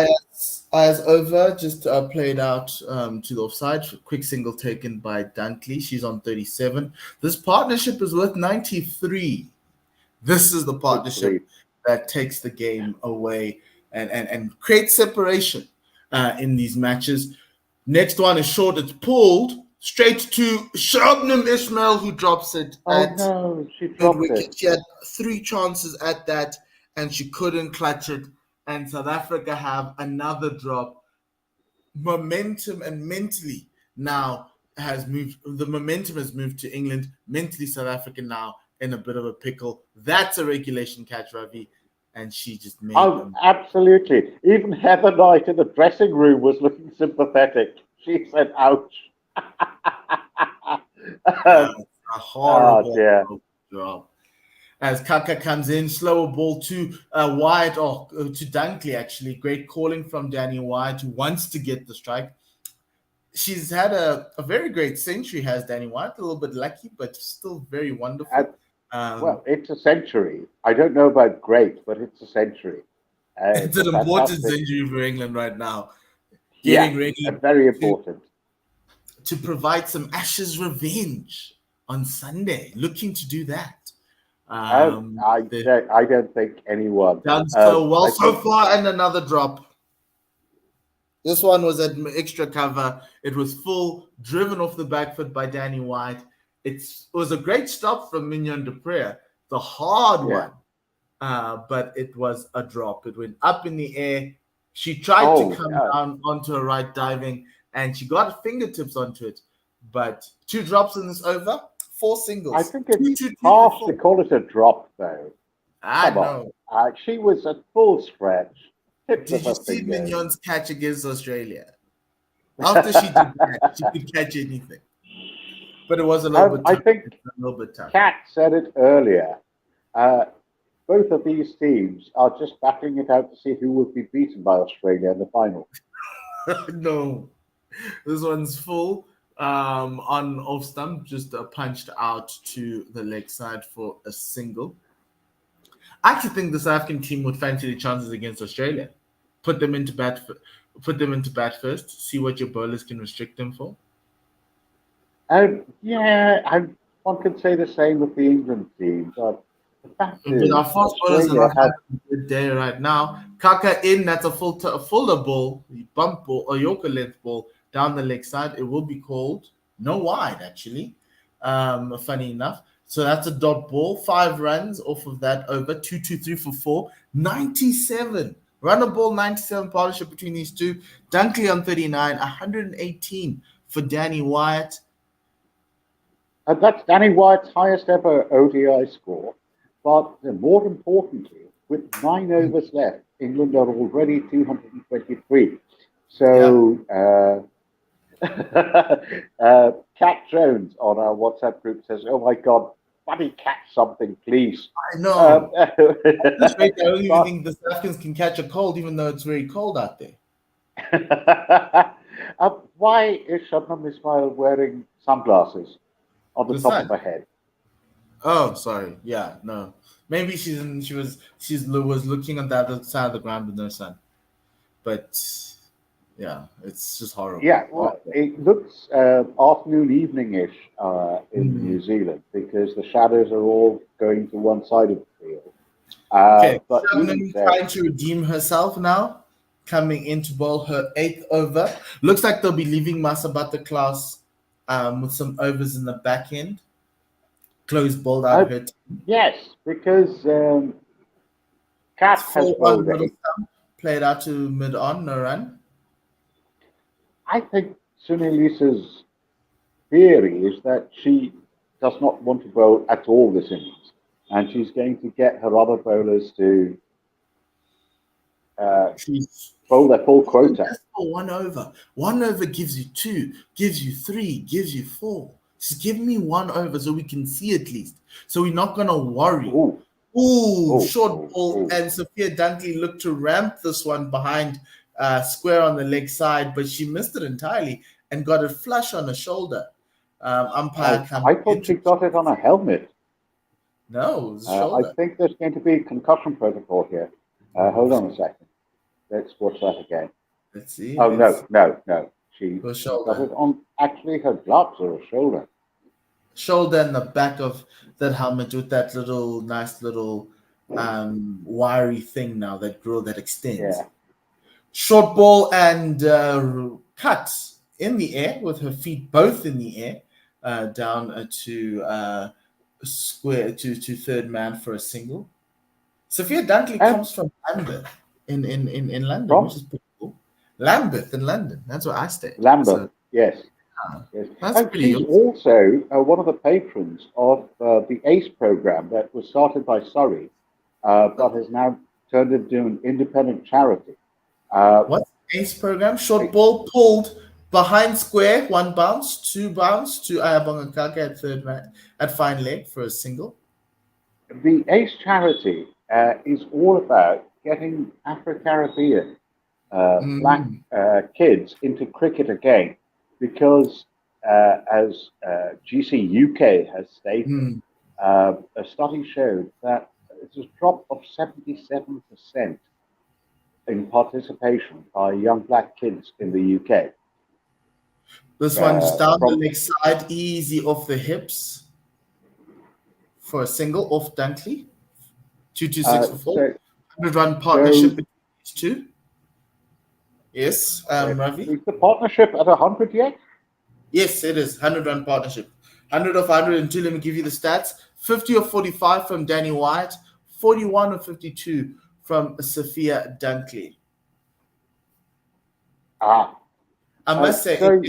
As over, just played out to the offside. Quick single taken by Dunkley. She's on 37. This partnership is worth 93. This is the partnership that takes the game away and creates separation in these matches. Next one is short. It's pulled straight to Shabnam Ismail, who drops it. She dropped it. She had 3 chances at that, and she couldn't clutch it. And South Africa have another drop. Momentum and mentally now has moved. The momentum has moved to England. Mentally, South Africa now in a bit of a pickle. That's a regulation catch, Ravi. And she just made them. Absolutely. Even Heather Knight in the dressing room was looking sympathetic. She said, ouch. A horrible drop. as Kaka comes in, slower ball to Wyatt, or to Dunkley, actually. Great calling from Danny Wyatt, who wants to get the strike. She's had a very great century, has Danny Wyatt. A little bit lucky, but still very wonderful. Well, it's a century. I don't know about great, but it's a century. It's an important century for England right now. Yeah, Getting ready. very important. To provide some Ashes revenge on Sunday. Looking to do that. I don't think anyone done so well so think, far, and another drop. This one was at extra cover. It was full, driven off the back foot by Danny Wyatt. It was a great stop from Mignon du Preez, the hard one, but it was a drop. It went up in the air. She tried to come down onto her right diving, and she got fingertips onto it. But 2 drops in this over, 4 singles. I think it's harsh to call it a drop, though. I know. She was at full stretch. Did you see Mignon's catch against Australia? After she did that, she could catch anything. But it was a little bit tough. I think a little bit tough. Kat said it earlier. Both of these teams are just battling it out to see who will be beaten by Australia in the final. No. This one's full on off stump, just punched out to the leg side for a single. I actually think the South African team would fancy the chances against Australia. Put them into bat first. See what your bowlers can restrict them for. One could say the same with the England team, but the fact is, our fast bowlers are not having a good day right now. Kaka in, that's a fuller ball, bump ball, or Yorker length ball down the leg side. It will be called no wide, actually. Funny enough. So that's a dot ball. 5 runs off of that over. 2, 2, 3 for 4. 97. Run a ball, 97 partnership between these two. Dunkley on 39. 118 for Danny Wyatt. That's Danny Wyatt's highest ever ODI score. But more importantly, with 9 overs left, England are already 223. So Cat Jones on our WhatsApp group says, "Oh my God, buddy, catch something, please." I know. I don't even think the South Africans can catch a cold, even though it's very cold out there. Why is Shabnam Ismail wearing sunglasses on the top of her head? Oh, sorry. Yeah, no. Maybe she was looking on the other side of the ground with no sun. But yeah, it's just horrible. Yeah, well, it looks afternoon, evening-ish in New Zealand because the shadows are all going to one side of the field. But trying to redeem herself now, coming in to bowl her 8th over. Looks like they'll be leaving Masabata class with some overs in the back end. Close bowled out her team. Yes, because Cat has bowled played out to mid-on, no run. I think Sunilisa's theory is that she does not want to bowl at all this innings, and she's going to get her other bowlers to bowl their full quota. 1 over. 1 over gives you 2, gives you 3, gives you 4. Just give me 1 over so we can see at least. So we're not going to worry. Short ball. And Sophia Dunkley looked to ramp this one behind square on the leg side, but she missed it entirely and got it flush on the shoulder. Umpire I thought she got it on a helmet. No, it was shoulder. I think there's going to be concussion protocol here. Hold on a second. Let's watch that again. Let's see. Oh, no. She got it on actually her gloves or her shoulder. Shoulder and the back of that helmet with that nice little wiry thing now that extends. Yeah. Short ball and cut in the air with her feet both in the air down to square to third man for a single. Sophia Dunkley comes from Lambeth in London, which is pretty cool. Lambeth in London. That's where I stay. Lambeth, yes. Yes. That's she's also one of the patrons of the ACE program that was started by Surrey, but has now turned into an independent charity. What's the ACE program? Short ball pulled behind square, 1 bounce, 2 bounce to Ayabonga Kaka at third man at fine leg for a single. the ACE charity is all about getting Afro-Caribbean black Mm, kids into cricket again, because as GC UK has stated, mm. a study showed that it's a drop of 77% in participation by young black kids in the UK. This one just down the From leg side, easy off the hips for a single off Dunkley. 226 for four. so 100-run partnership so between these two. Yes, Ravi. is the partnership at 100 yet? Yes, it is 100-run partnership. 100 of 102. Let me give you the stats. 50 of 45 from Danny White. 41 of 52 from Sophia Dunkley. Ah, I must say, so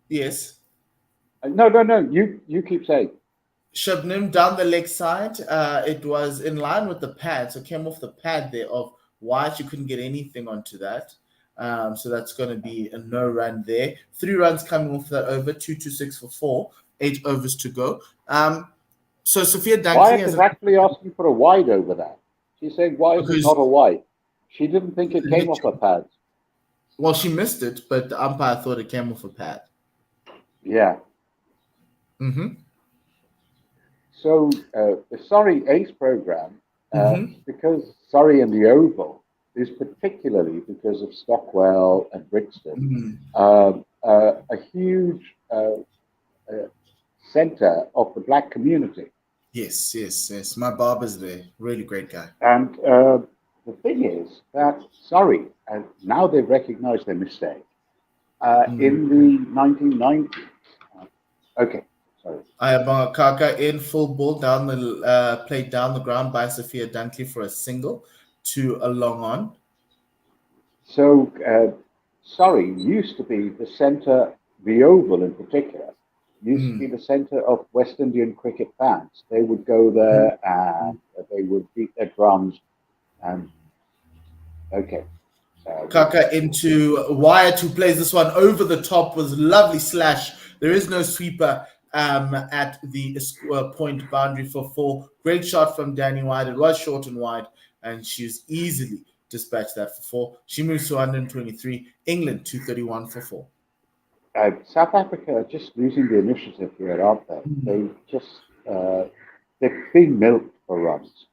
yes. no. You keep saying. Shabnim down the leg side, it was in line with the pad, so came off the pad there of White. You couldn't get anything onto that. So that's going to be a no run there. 3 runs coming off that over, 226 for 4, 8 overs to go. So Sophia Dunkley Wyatt has is actually asking for a wide over that. She's saying, why is it because not a wide? She didn't think it came off her pads. well, she missed it, but the umpire thought it came off a pad. Yeah. Mm-hmm. So the Surrey ACE program, Mm-hmm. because Surrey in the Oval is particularly because of Stockwell and Brixton, Mm-hmm. a huge centre of the black community. Yes. My barber's there. Really great guy. And the thing is that Surrey, and now they've recognised their mistake, in the 1990s. Okay, sorry. Ayabanga Kaka in full ball down the played down the ground by Sophia Dunkley for a single to a long on. So Surrey used to be the centre, the Oval in particular, used to be the centre of West Indian cricket fans. They would go there and they would beat their drums. And okay. Kaka into Wyatt, who plays this one over the top, was lovely slash. There is no sweeper at the point boundary for 4. Great shot from Danny White. It was short and wide, and she's easily dispatched that for 4. She moves to 123. England 231 for 4. South Africa are just losing the initiative here, aren't they? They just they're being milked for runs.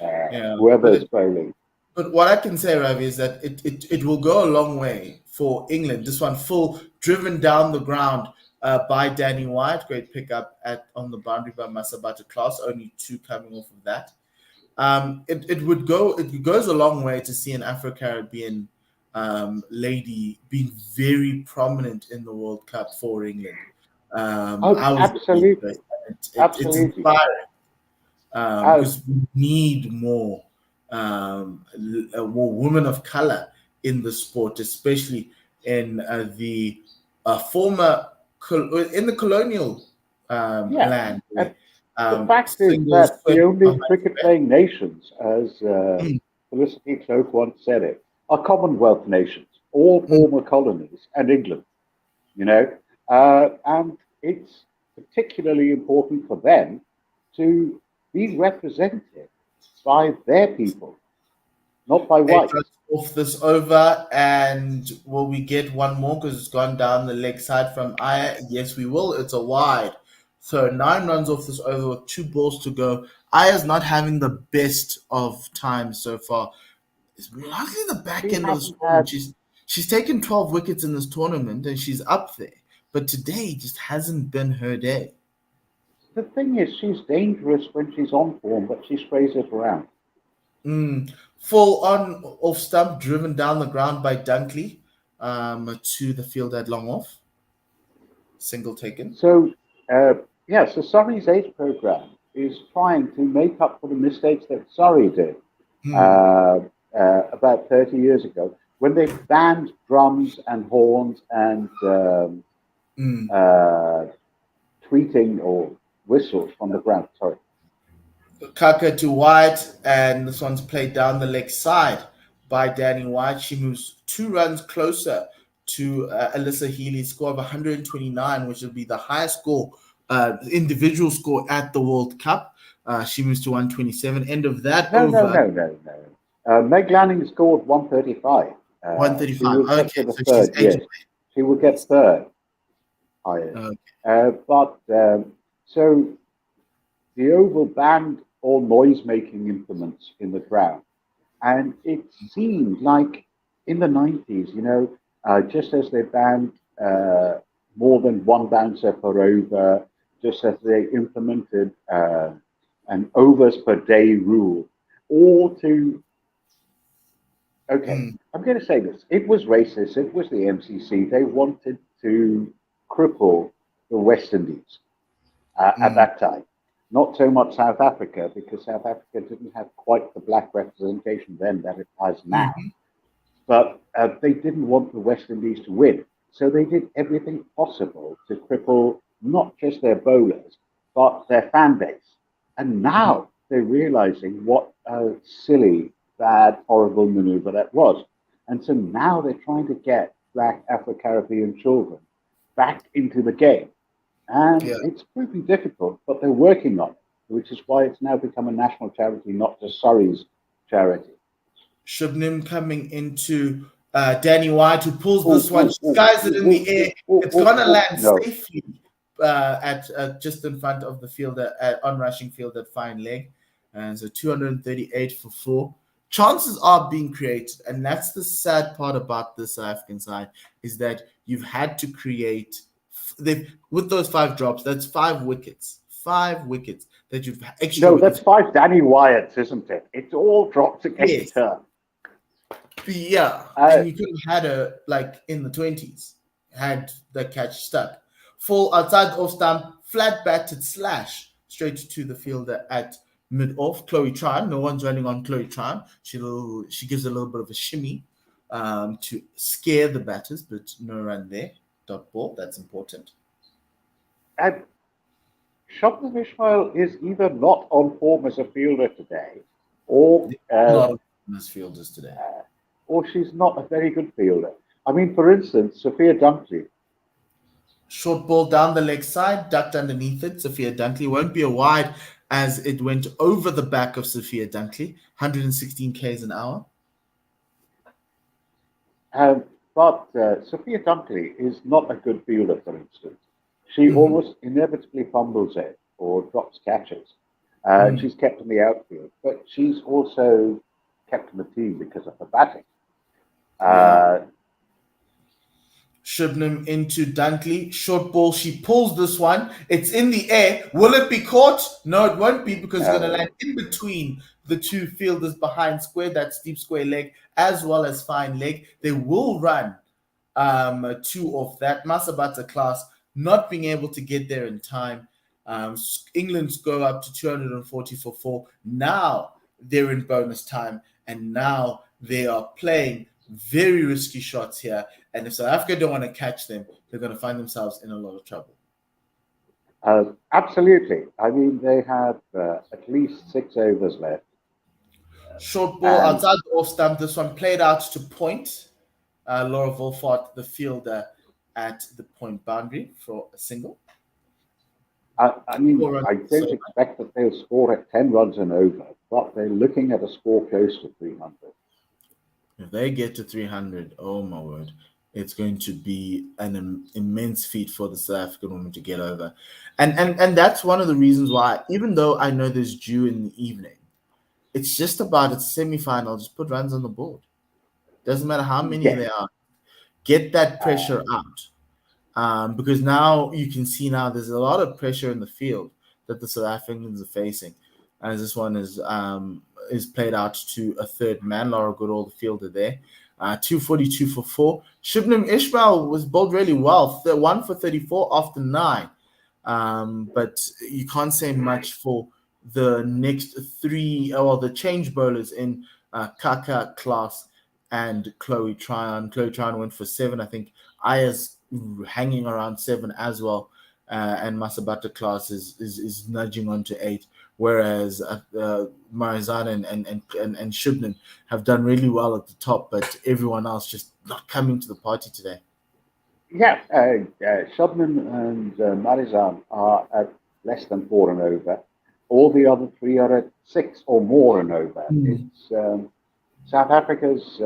Whoever's bowling. But what I can say, Ravi, is that it will go a long way for England. This one full driven down the ground by Danny White. Great pickup on the boundary by Masabata Klaus. Only 2 coming off of that. It goes a long way to see an Afro-Caribbean lady being very prominent in the World Cup for England. Absolutely. It's inspiring because we need more women of color in the sport, especially in the former in the colonial land. The fact is that the only cricket-playing nations, as Felicity Cloak once said it, are Commonwealth nations, all former colonies, and England. You know, and it's particularly important for them to be represented by their people, not by whites. Off this over, and will we get one more because it's gone down the leg side from Aya? Yes, we will. It's a wide. So 9 runs off this over with 2 balls to go. Aya's not having the best of times so far. It's largely the back end of the tournament. She's taken 12 wickets in this tournament and she's up there. But today just hasn't been her day. The thing is, she's dangerous when she's on form, but she sprays it around. Full on off stump, driven down the ground by Dunkley to the field at long off. Single taken. So, so Surrey's ACE program is trying to make up for the mistakes that Surrey did about 30 years ago when they banned drums and horns and tweeting or whistles from the ground. Sorry. Kaka to White, and this one's played down the leg side by Danny White. She moves 2 runs closer to Alyssa Healy's score of 129, which will be the highest score, individual score at the World Cup. She moves to 127. End of that No, no, over. no, no, no. Meg Lanning scored 135. She 135. will get Okay, to the so third, she's 8 yes. away. She will get third highest. Okay. So the Oval banned all noise-making implements in the ground. And it seemed like in the 90s, just as they banned more than one bouncer per over, just as they implemented an overs per day rule, all to, okay, I'm going to say this. It was racist. It was the MCC. They wanted to cripple the West Indies at that time. Not so much South Africa, because South Africa didn't have quite the black representation then that it has now. But they didn't want the West Indies to win. So they did everything possible to cripple not just their bowlers, but their fan base. And now they're realizing what a silly, bad, horrible maneuver that was. And so now they're trying to get black Afro-Caribbean children back into the game. And it's proving difficult, but they're working on it, which is why it's now become a national charity, not just Surrey's charity. Shubnim coming into Danny White, who pulls this one, skies it in the air. It's going to land safely at just in front of the fielder, on rushing field at fine leg. And so 238 for 4. Chances are being created, and that's the sad part about this South African side, is that you've had to create. With those 5 drops, that's 5 wickets. 5 wickets that you've extra. No, that's 5 Danny Wyatts, isn't it? It's all drops against her. Yeah, and you could have had her like in the 20s, had the catch stuck. Full outside the off stump, flat batted slash straight to the fielder at mid off. Chloe Tran, no one's running on Chloe Tran. She gives a little bit of a shimmy to scare the batters, but no run there. Dot ball, that's important. And Shopman Ishmael is either not on form as a fielder today, or not as fielders today, or she's not a very good fielder. I mean, for instance, Sophia Dunkley. Short ball down the leg side, ducked underneath it. Sophia Dunkley won't be a wide as it went over the back of Sophia Dunkley, 116 k's an hour. But Sophia Dunkley is not a good fielder, for instance. She almost inevitably fumbles it or drops catches. She's kept in the outfield, but she's also kept in the team because of her batting. Shubnam into Dunkley. Short ball. She pulls this one. It's in the air. Will it be caught? No, it won't be, because it's going to land in between the 2 fielders behind square. That's deep square leg as well as fine leg. They will run 2 off that. Masabata class not being able to get there in time. England's go up to 240 for 4. Now they're in bonus time, and now they are playing very risky shots here. And if South Africa don't want to catch them, they're going to find themselves in a lot of trouble. Absolutely. I mean, they have at least 6 overs left. Short ball outside the off stump. This one played out to point. Laura Wolfart, the fielder, at the point boundary for a single. I don't expect that they'll score at 10 runs and over, but they're looking at a score close to 300. If they get to 300, oh my word, it's going to be an immense feat for the South African women to get over. And that's one of the reasons why, even though I know there's due in the evening, it's just about it's semi-final. Just put runs on the board. Doesn't matter how many there are. Get that pressure out. Because now you can see now there's a lot of pressure in the field that the South Africans are facing. As this one is played out to a third man. Laura Goodall, the fielder there. 242 for 4. Shubnam Ishmael was bowled really well. 1 for 34 after 9. But you can't say much for the next 3, the change bowlers in Kaka, Klaas, and Chloe Tryon. Chloe Tryon went for 7. I think Aya's hanging around 7 as well. And Masabata Klaas is nudging on to 8. Whereas Marizana and Shubnam have done really well at the top, but everyone else just not coming to the party today. Yeah, Shubnam and Marizan are at less than 4 and over. all the other three are at 6 or more and over. It's South Africa's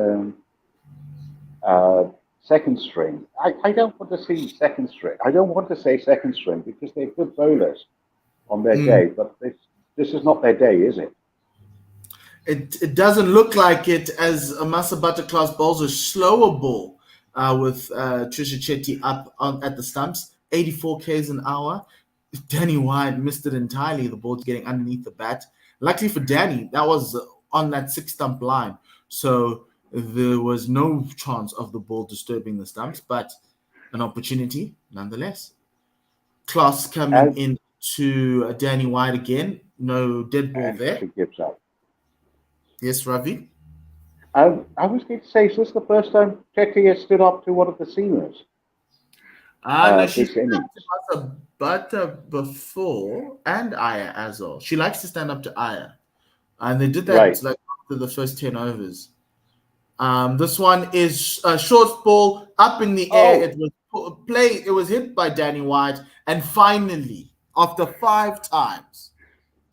second string. I don't want to see second string. I don't want to say second string because they're good bowlers on their day, but this is not their day, is it? It doesn't look like it, as Amasa Butterclass bowls a slower ball with Trisha Chetty up at the stumps, 84 k's an hour. Danny White missed it entirely. The ball's getting underneath the bat. Luckily for Danny, that was on that 6-stump line. So there was no chance of the ball disturbing the stumps, but an opportunity nonetheless. Class coming in to Danny White again. No dead ball there. She gives up. Yes, Ravi? I was going to say, is this the first time Chetty has stood up to one of the seamers? No, she's stood up to Butter before, and Aya as well. She likes to stand up to Aya. And they did that like after the first 10 overs. This one is a short ball up in the air. It was played. It was hit by Danny White, and finally, after 5 times,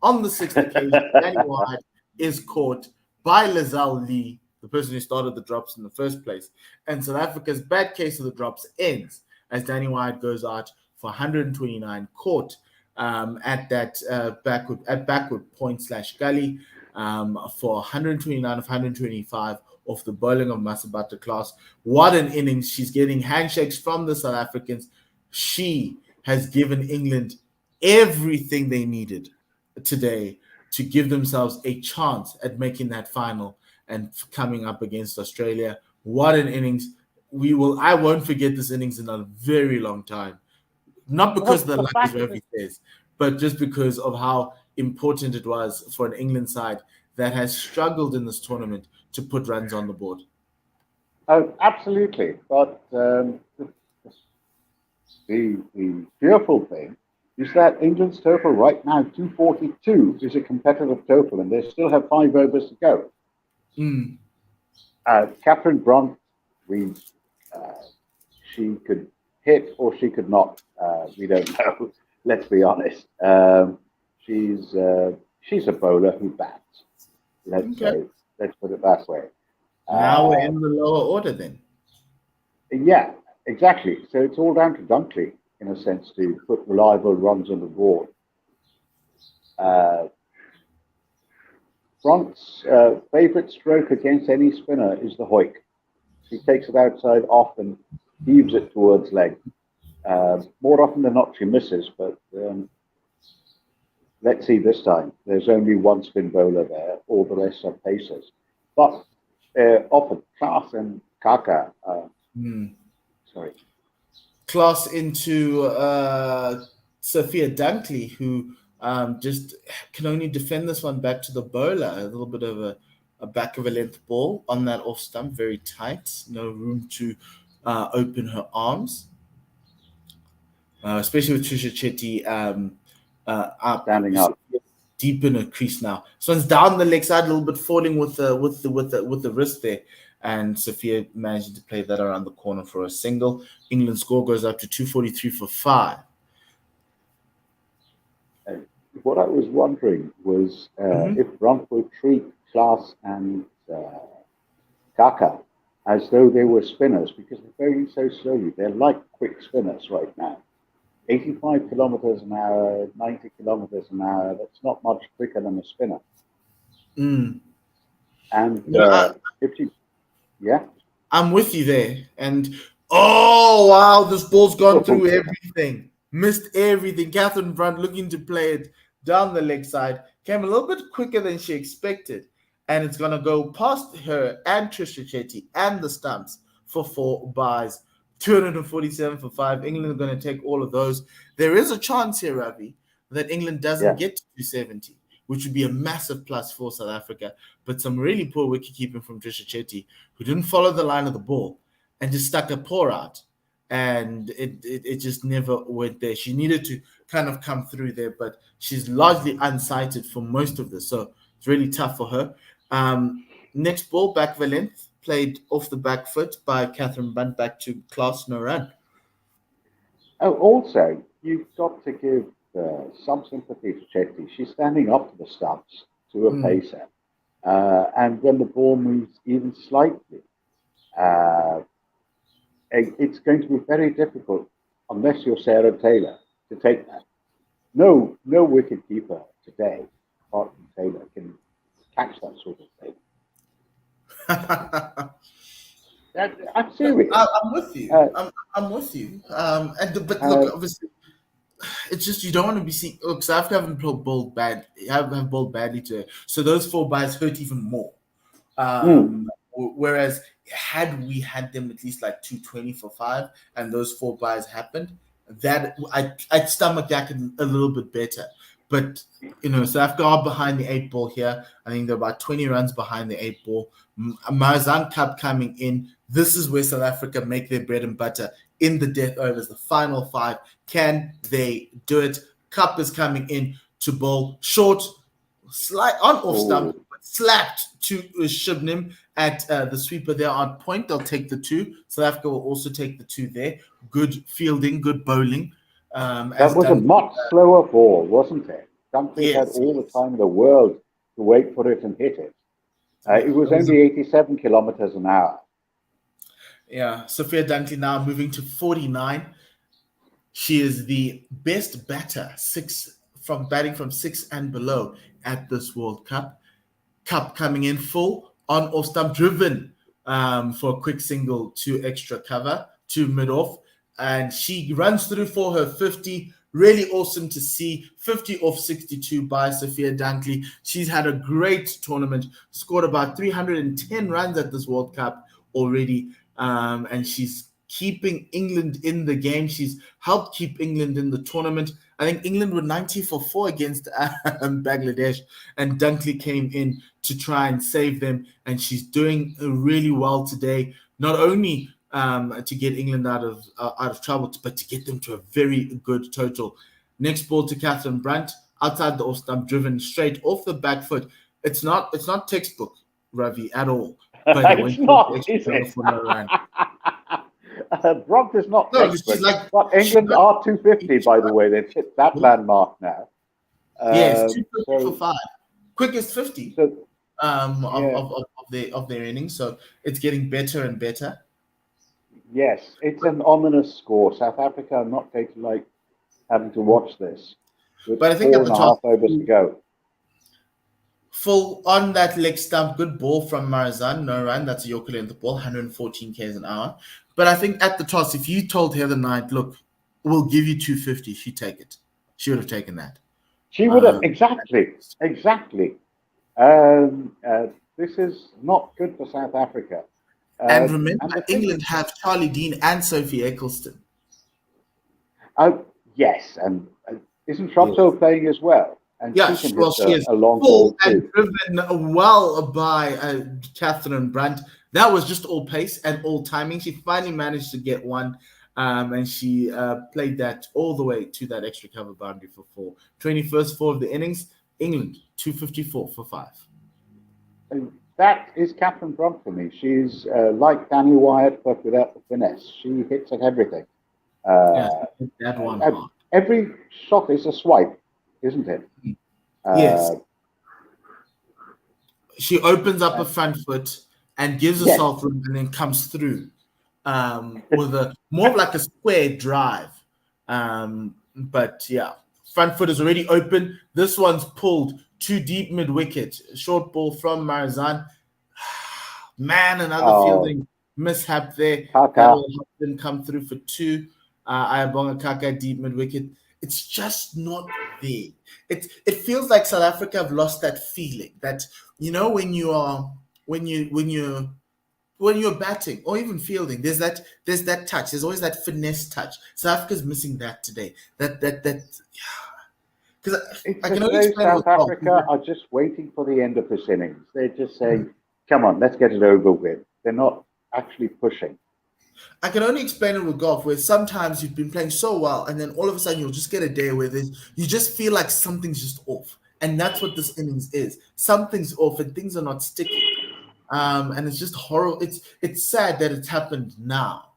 on the 6th occasion, Danny White is caught by Lizelle Lee, the person who started the drops in the first place. And South Africa's bad case of the drops ends as Danny White goes out for 129, caught at that backward point / gully for 129 of 125 off the bowling of Masabata Class. What an innings. She's getting handshakes from the South Africans. She has given England everything they needed today to give themselves a chance at making that final and coming up against Australia. What an innings. I won't forget this innings in a very long time. Not because the line is where it is, but just because of how important it was for an England side that has struggled in this tournament to put runs on the board. Oh, absolutely. But the fearful thing is that England's total right now, 242, is a competitive total, and they still have 5 overs to go. Catherine Brunt, she could hit or she could not. We don't know. Let's be honest. She's a bowler who bats. Let's put it that way. Now we're in the lower order then. Yeah, exactly. So it's all down to Dunkley, in a sense, to put reliable runs on the board. Brunt's favourite stroke against any spinner is the hoik. She takes it outside off and heaves it towards leg. More often than not, she misses, but let's see this time. There's only one spin bowler there. All the rest are pacers. But offered Class and Kaka. Class into Sophia Dunkley, who just can only defend this one back to the bowler. A little bit of a back of a length ball on that off stump, very tight. No room to open her arms. Especially with Trisha Chetty standing up deep in her crease now. This one's down the leg side, a little bit falling with the wrist there, and Sophia managed to play that around the corner for a single. England's score goes up to 243 for 5. What I was wondering was if Brunt would treat Class and Kaka as though they were spinners, because they're going so slowly. They're like quick spinners right now. 85 kilometers an hour, 90 kilometers an hour, that's not much quicker than a spinner. And if you, I'm with you there. And oh, wow, this ball's gone through everything. Missed everything. Catherine Brunt looking to play it down the leg side. Came a little bit quicker than she expected. And it's going to go past her and Trisha Chetty and the stumps for 4 buys. 247 for 5. England are going to take all of those. There is a chance here, Ravi, that England doesn't get to 270, which would be a massive plus for South Africa. But some really poor wicket-keeping from Trisha Chetty, who didn't follow the line of the ball and just stuck a paw out. And it just never went there. She needed to kind of come through there, but she's largely unsighted for most of this. So it's really tough for her. Next ball, back of the length. Played off the back foot by Catherine Brunt back to Class, no run. Oh, also, you've got to give some sympathy for Chetty. She's standing up to the stumps to a pacer. And when the ball moves even slightly, it's going to be very difficult, unless you're Sarah Taylor, to take that. No wicket keeper today, apart from Taylor, can catch that sort of thing. I'm serious. I'm with you. I'm with you. But look, obviously, it's just you don't want to be seeing. Look, South Africa haven't bowled bad. Have bowled badly today, so those 4 byes hurt even more. Whereas had we had them at least like 220 for 5, and those 4 byes happened, that I'd stomach that a little bit better. But South Africa are behind the 8 ball here. I think they're about 20 runs behind the 8 ball. Marizanne Cup coming in. This is where South Africa make their bread and butter in the death overs, the final 5. Can they do it? Cup is coming in to bowl short, slight on off stump, slapped to Shibnim at the sweeper there on point. They'll take the 2. South Africa will also take the 2 there. Good fielding, good bowling. That was a much slower ball, wasn't it? Dunkley had all the time in the world to wait for it and hit it. It was only 87 kilometers an hour. Yeah, Sophia Dunkley now moving to 49. She is the best batter, batting from 6 and below at this World Cup. Cup coming in full on off stump, driven for a quick single to extra cover to mid off, and she runs through for her 50. Really awesome to see. 50 off 62 by Sophia Dunkley. She's had a great tournament, scored about 310 runs at this World Cup already, and she's keeping England in the game. She's helped keep England in the tournament. I think England were 90 for 4 against Bangladesh, and Dunkley came in to try and save them, and she's doing really well today, not only to get England out of trouble, but to get them to a very good total. Next ball to Catherine Brunt, outside the off stump, driven straight off the back foot. It's not textbook, Ravi, at all. But it's not, is it? Brunt is not textbook. But England are 250, by the way. They've hit that landmark now. Yes, 250 for 5. Quickest 50 of their innings. So it's getting better and better. Yes, it's an ominous score. South Africa are not going to like having to watch this. But I think at the top, 4.5 overs to go. Full on that leg stump, good ball from Marizanne, no run. That's a Yorker length ball, 114 k's an hour. But I think at the toss, if you told Heather Knight, look, we'll give you 250, she'd take it. She would have taken that. She would have, exactly. This is not good for South Africa. And remember, England have Charlie Dean and Sophie Eccleston. Yes, and isn't Shropso playing as well? And she is a long full ball and too. driven well by Catherine Brunt. That was just all pace and all timing. She finally managed to get one, and she played that all the way to that extra cover boundary for 4. 21st 4 of the innings, England 254 for 5. And that is Catherine Brunt for me. She's like Danny Wyatt, but without the finesse. She hits at everything. That one. Every shot is a swipe, isn't it? Yes. She opens up a front foot and gives herself room and then comes through with a more of like a square drive. But yeah, front foot is already open. This one's pulled too deep mid wicket. Short ball from Marizanne. Man, another fielding mishap there. That'll help them come through for 2. Ayabonga Kaka deep mid wicket. It's just not there. It feels like South Africa have lost that feeling that when you're batting or even fielding, there's that touch. There's always that finesse touch. South Africa's missing that today. Because I can only explain South Africa are just waiting for the end of this innings. They're just saying, "Come on, let's get it over with." They're not actually pushing. I can only explain it with golf, where sometimes you've been playing so well, and then all of a sudden you'll just get a day where you just feel like something's just off, and that's what this innings is. Something's off, and things are not sticking, and it's just horrible. It's sad that it's happened now,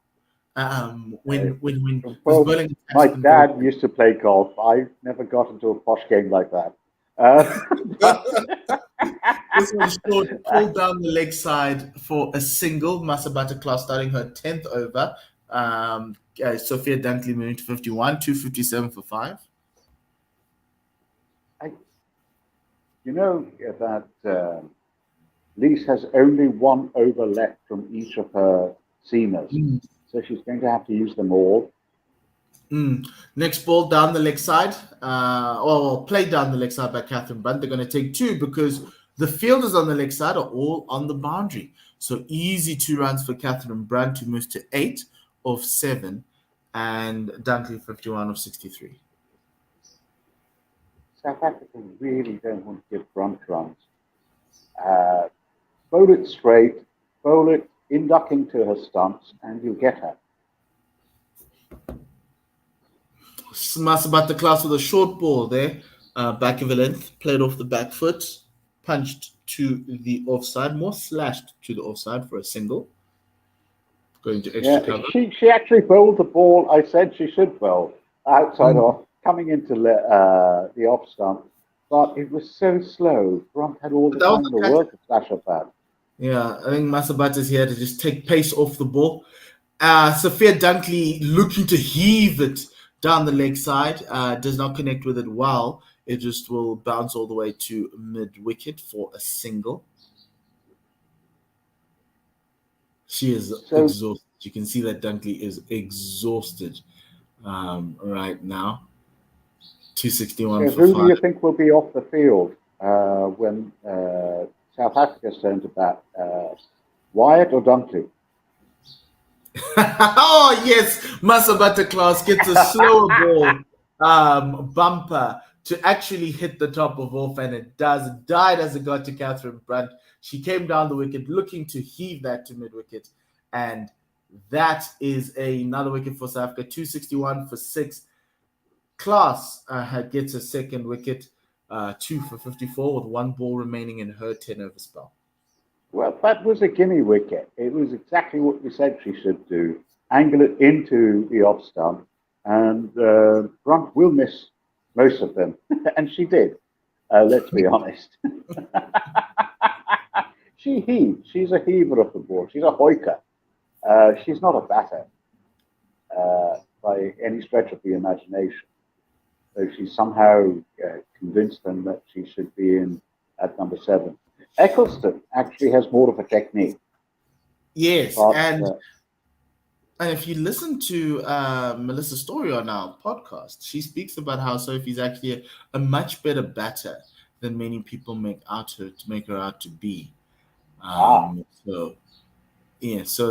when was Well, bowling. my dad used to play golf. I never got into a posh game like that. This was short, pulled down the leg side for a single. Masabata class starting her 10th over. Sophia Dunkley moving to 51, 257 for 5. You know that Lise has only one over left from each of her seamers, so she's going to have to use them all. Next ball down the leg side, or played down the leg side by Catherine Brunt. They're going to take 2 because the fielders on the leg side are all on the boundary. So easy 2 runs for Catherine Brunt, who moves to 8 of 7, and Dunkley 51 of 63. South Africa really don't want to give Brunt runs. Bowl it straight, bowl it in ducking to her stumps, and you'll get her. Masabata class with a short ball there, back of the length, played off the back foot, punched to the offside, more slashed to the offside for a single. Going to extra cover. She actually bowled the ball I said she should bowl, outside off, coming into the off stump, but it was so slow. Brunt had all the time in the world to flash up that. Yeah, I think Masabata's here to just take pace off the ball. Sophia Dunkley looking to heave it down the leg side, does not connect with it well. It just will bounce all the way to mid-wicket for a single. She is exhausted. You can see that Dunkley is exhausted right now. 261 for 5. Who do you think will be off the field when South Africa's turn to bat? Wyatt or Dunkley? Oh, yes. Masabata class gets a slower ball bumper to actually hit the top of off, and it does. It died as it got to Catherine Brunt. She came down the wicket looking to heave that to mid-wicket, and that is another wicket for South Africa. 261 for 6. Class gets a second wicket, 2 for 54 with 1 ball remaining in her 10-over spell. Well, that was a gimme wicket. It was exactly what we said she should do. Angle it into the off stump, and Brunt will miss most of them. And she did, let's be honest. She heaved. She's a heaver of the ball. She's a hoiker. She's not a batter by any stretch of the imagination. So she somehow convinced them that she should be in at number 7. Eccleston actually has more of a technique. Yes, but, and if you listen to Melissa Story on our podcast, she speaks about how Sophie's actually a much better batter than many people make her out to be. So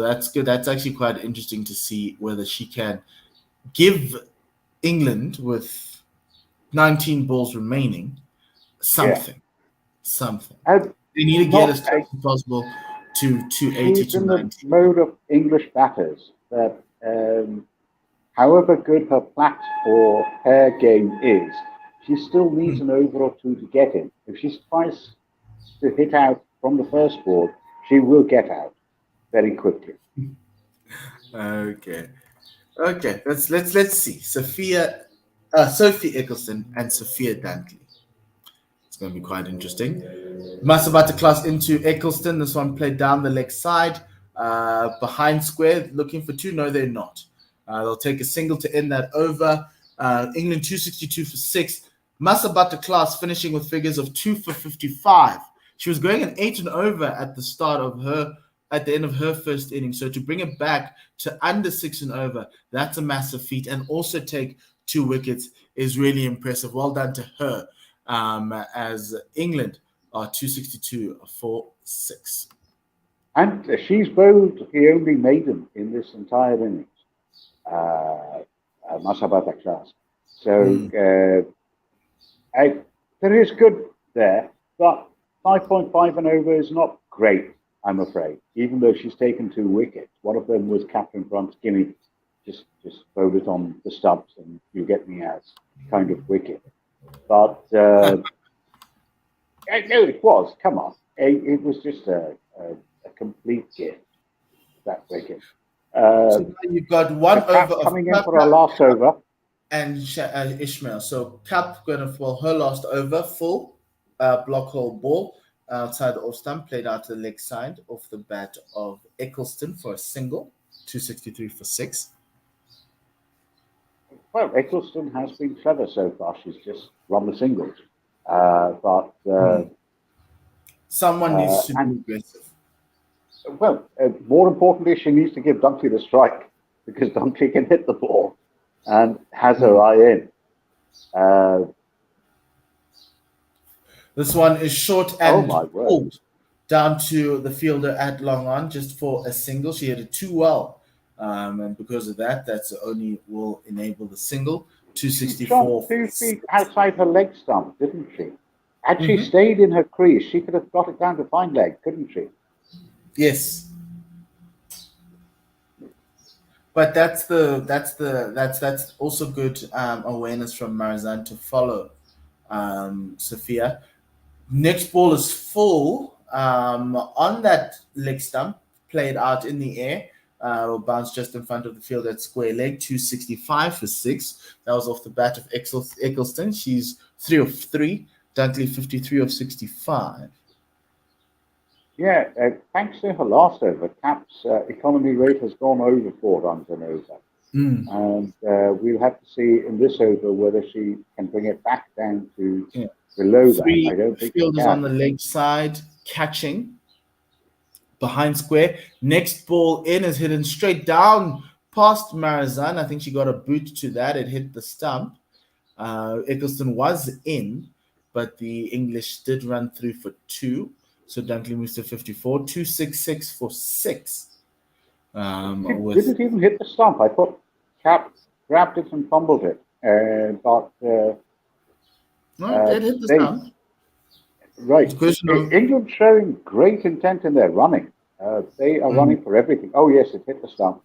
that's good. That's actually quite interesting to see whether she can give England with 19 balls remaining something. They need to get as close as possible to 280 she's to in 90. The mode of English batters that, however good her flat or hair game is, she still needs an over or 2 to get in. If she tries to hit out from the first ball, she will get out very quickly. Okay. Let's see. Sophie Eccleston and Sophia Dunkley. It's going to be quite interesting. Masabata class into Eccleston. This one played down the leg side, behind square, looking for 2. No, they're not. They'll take a single to end that over. England 262 for 6. Masabata class finishing with figures of 2 for 55. She was going an 8 and over at the end of her first inning. So to bring it back to under 6 and over, that's a massive feat. And also take 2 wickets is really impressive. Well done to her. As England are 262 for 6. And she's bowled the only maiden in this entire innings, Masabata class. So there is good there, but 5.5 and over is not great, I'm afraid, even though she's taken 2 wickets. One of them was Catherine Brunt's gimme, just bowl it on the stumps and you get me out kind of wicket. But no, it was. Come on, it was just a complete gift, that wicket. So now you've got one Cap over of coming in for a last over. and Ishmael. So Cap going to fall her last over, full block hole ball outside the off stump, played out to the leg side off the bat of Eccleston for a single, 263 for 6. Well, Eccleston has been clever so far. She's just run the singles. Someone needs to be aggressive. Well, more importantly, she needs to give Dunkley the strike because Dunkley can hit the ball and has her eye in. This one is short and my word. pulled down to the fielder at long on just for a single. She hit it too well. And because of that, that's only will enable the single. 264. 2 feet outside her leg stump, didn't she? Had she stayed in her crease, she could have got it down to fine leg, couldn't she? Yes. But that's also good awareness from Marizan to follow Sophia. Next ball is full on that leg stump, played out in the air. Will bounce just in front of the field at square leg, 265 for 6. That was off the bat of Eccleston. She's 3 of 3. Dunkley 53 of 65. Yeah, thanks to her last over, Cap's economy rate has gone over 4 runs and over. And we'll have to see in this over whether she can bring it back down to below that. I don't think fielders on the leg side catching behind square. Next ball in is hidden straight down past Marizan. I think she got a boot to that. It hit the stump. Eccleston was in, but the English did run through for 2. So Dunkley moves to 54. 266 for 6. Did it even hit the stump? I thought Cap grabbed it and fumbled it. No, it hit the stump. Right. England showing great intent in their running. They are running for everything. Oh, yes, it hit the stump.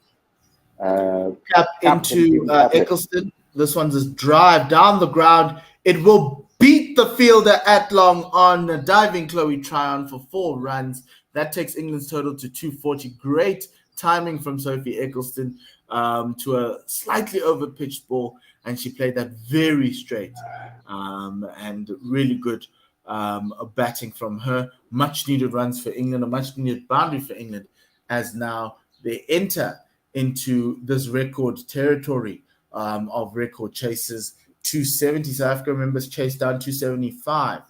Cap into Eccleston. This one's a drive down the ground. It will beat the fielder at long on. Diving Chloe Tryon for 4 runs. That takes England's total to 240. Great timing from Sophie Eccleston to a slightly over-pitched ball, and she played that very straight and really good batting from her. Much needed runs for England, a much needed boundary for England, as now they enter into this record territory of record chases. 270 South Africa members chased down 275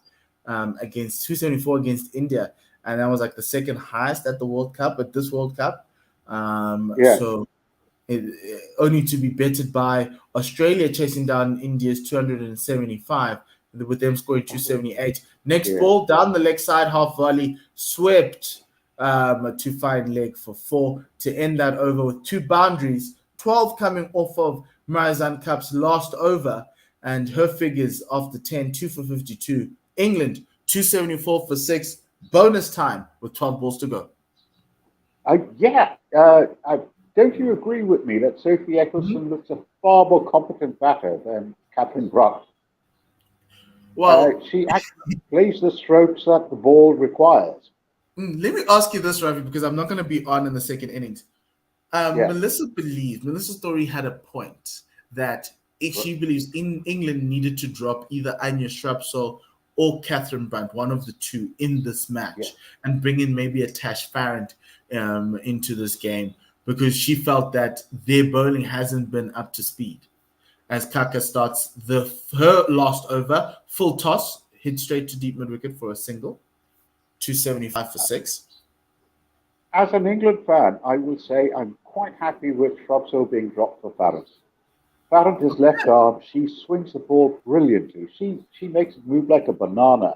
against 274 against India, and that was like the second highest at the World Cup, at this World Cup. So only to be bettered by Australia chasing down India's 275, with them scoring 278. Next ball down the leg side, half volley, swept to fine leg for 4 to end that over with 2 boundaries, 12 coming off of Marizan Cup's last over, and her figures after 10, 2 for 52. England 274 for 6. Bonus time with 12 balls to go. Don't you agree with me that Sophie Eccleston looks a far more competent batter than Catherine Brunt? Well, she actually plays the strokes that the ball requires. Let me ask you this, Ravi, because I'm not going to be on in the second innings. Melissa Story had a point that she believes England needed to drop either Anya Shrapsol or Catherine Brunt, one of the two, in this match, and bring in maybe a Tash Farrant into this game, because she felt that their bowling hasn't been up to speed. As Kaka starts her last over, full toss, hit straight to deep mid-wicket for a single, 275 for 6. As an England fan, I will say I'm quite happy with Shrapsol being dropped for Farrant. Farrant is left arm. She swings the ball brilliantly. She makes it move like a banana,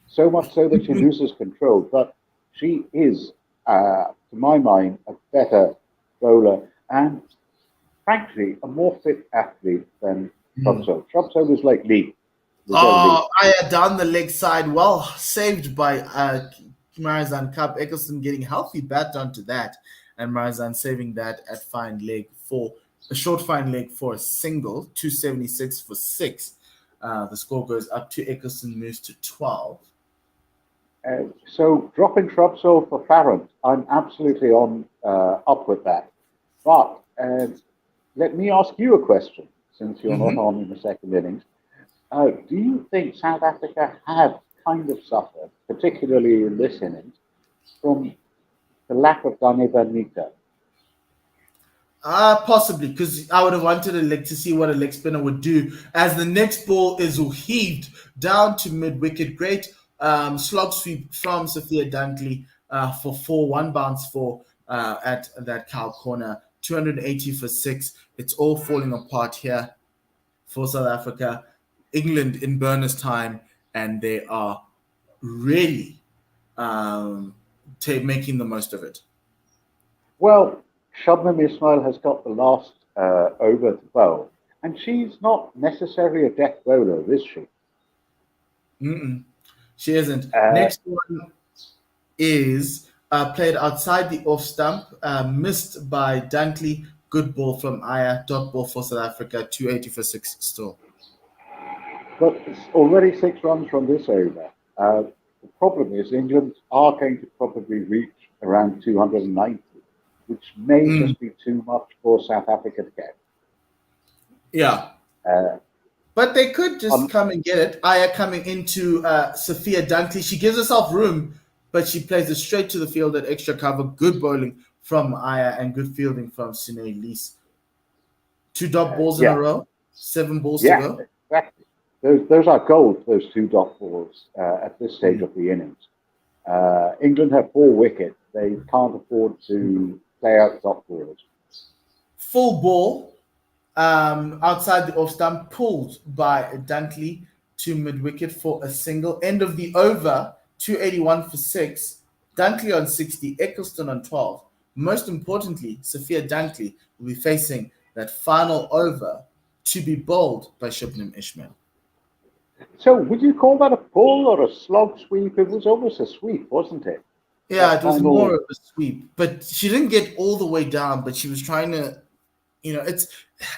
so much so that she loses control. But she is, to my mind, a better bowler and, frankly, a more fit athlete than Shrapsol. Shrapsol was like Lee. Down the leg side, well saved by Marizan Cup. Eccleston getting healthy bat onto that, and Marizan saving that at fine leg for a short fine leg for a single, 276 for 6. The score goes up to Eccleston, moves to 12. So dropping Shrapsol for Farrant, I'm absolutely up with that. But let me ask you a question, since you're not Mhm. on in the second innings. Do you think South Africa have kind of suffered, particularly in this innings, from the lack of Danny? Possibly, because I would have wanted a leg to see what a leg spinner would do as the next ball is heaved down to mid wicket. Great slog sweep from Sophia Dunkley for 4, 1 bounce for at that cow corner, 280 for 6. It's all falling apart here for South Africa. England in bonus time, and they are really making the most of it. Well, Shabnam Ismail has got the last over to bowl, and she's not necessarily a death bowler, is she? Mm-mm. She isn't. Uh, Next one is played outside the off stump, missed by Dunkley. Good ball from Aya. Dot ball for South Africa. 280 for 6 still. but it's already 6 runs from this over. The problem is England are going to probably reach around 290, which may Mm, just be too much for South Africa to get. yeah. Uh, But they could just on, come and get it. Aya coming into Sophia Dunkley. She gives herself room, but she plays it straight to the field at extra cover. Good bowling from Aya and good fielding from Sine Lees. 2 dot balls in a yeah, row. 7 balls to yeah, go. exactly. Those are gold, those 2 dot balls at this stage Mm. of the innings. England have 4 wickets. They can't afford to play out dot balls. Full ball outside the off stump, pulled by Dunkley to mid wicket for a single. End of the over, 281 for 6. Dunkley on 60, Eccleston on 12. Most importantly, Sophia Dunkley will be facing that final over to be bowled by Shubnam Ishmael. So, would you call that a pull or a slog sweep? It was almost a sweep, wasn't it? Yeah, That it was more final. of a sweep, but she didn't get all the way down, but she was trying to, it's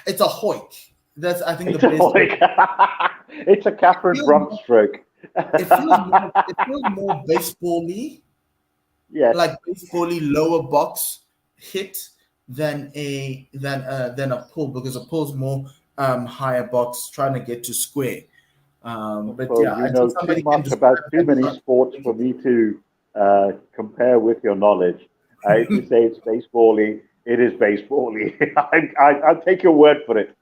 a hoik. That's I think the It's a best way. like, it's a It Catherine feels Brunt stroke. it feels more baseball-y, Yes. like baseball-y lower box hit than a pull, because a pull's more higher box trying to get to square. But Well, yeah, you until know too somebody can much describe about too that many shot. sports for me to compare with your knowledge. If you say it's baseball-y, it is baseball-y. I'll take your word for it.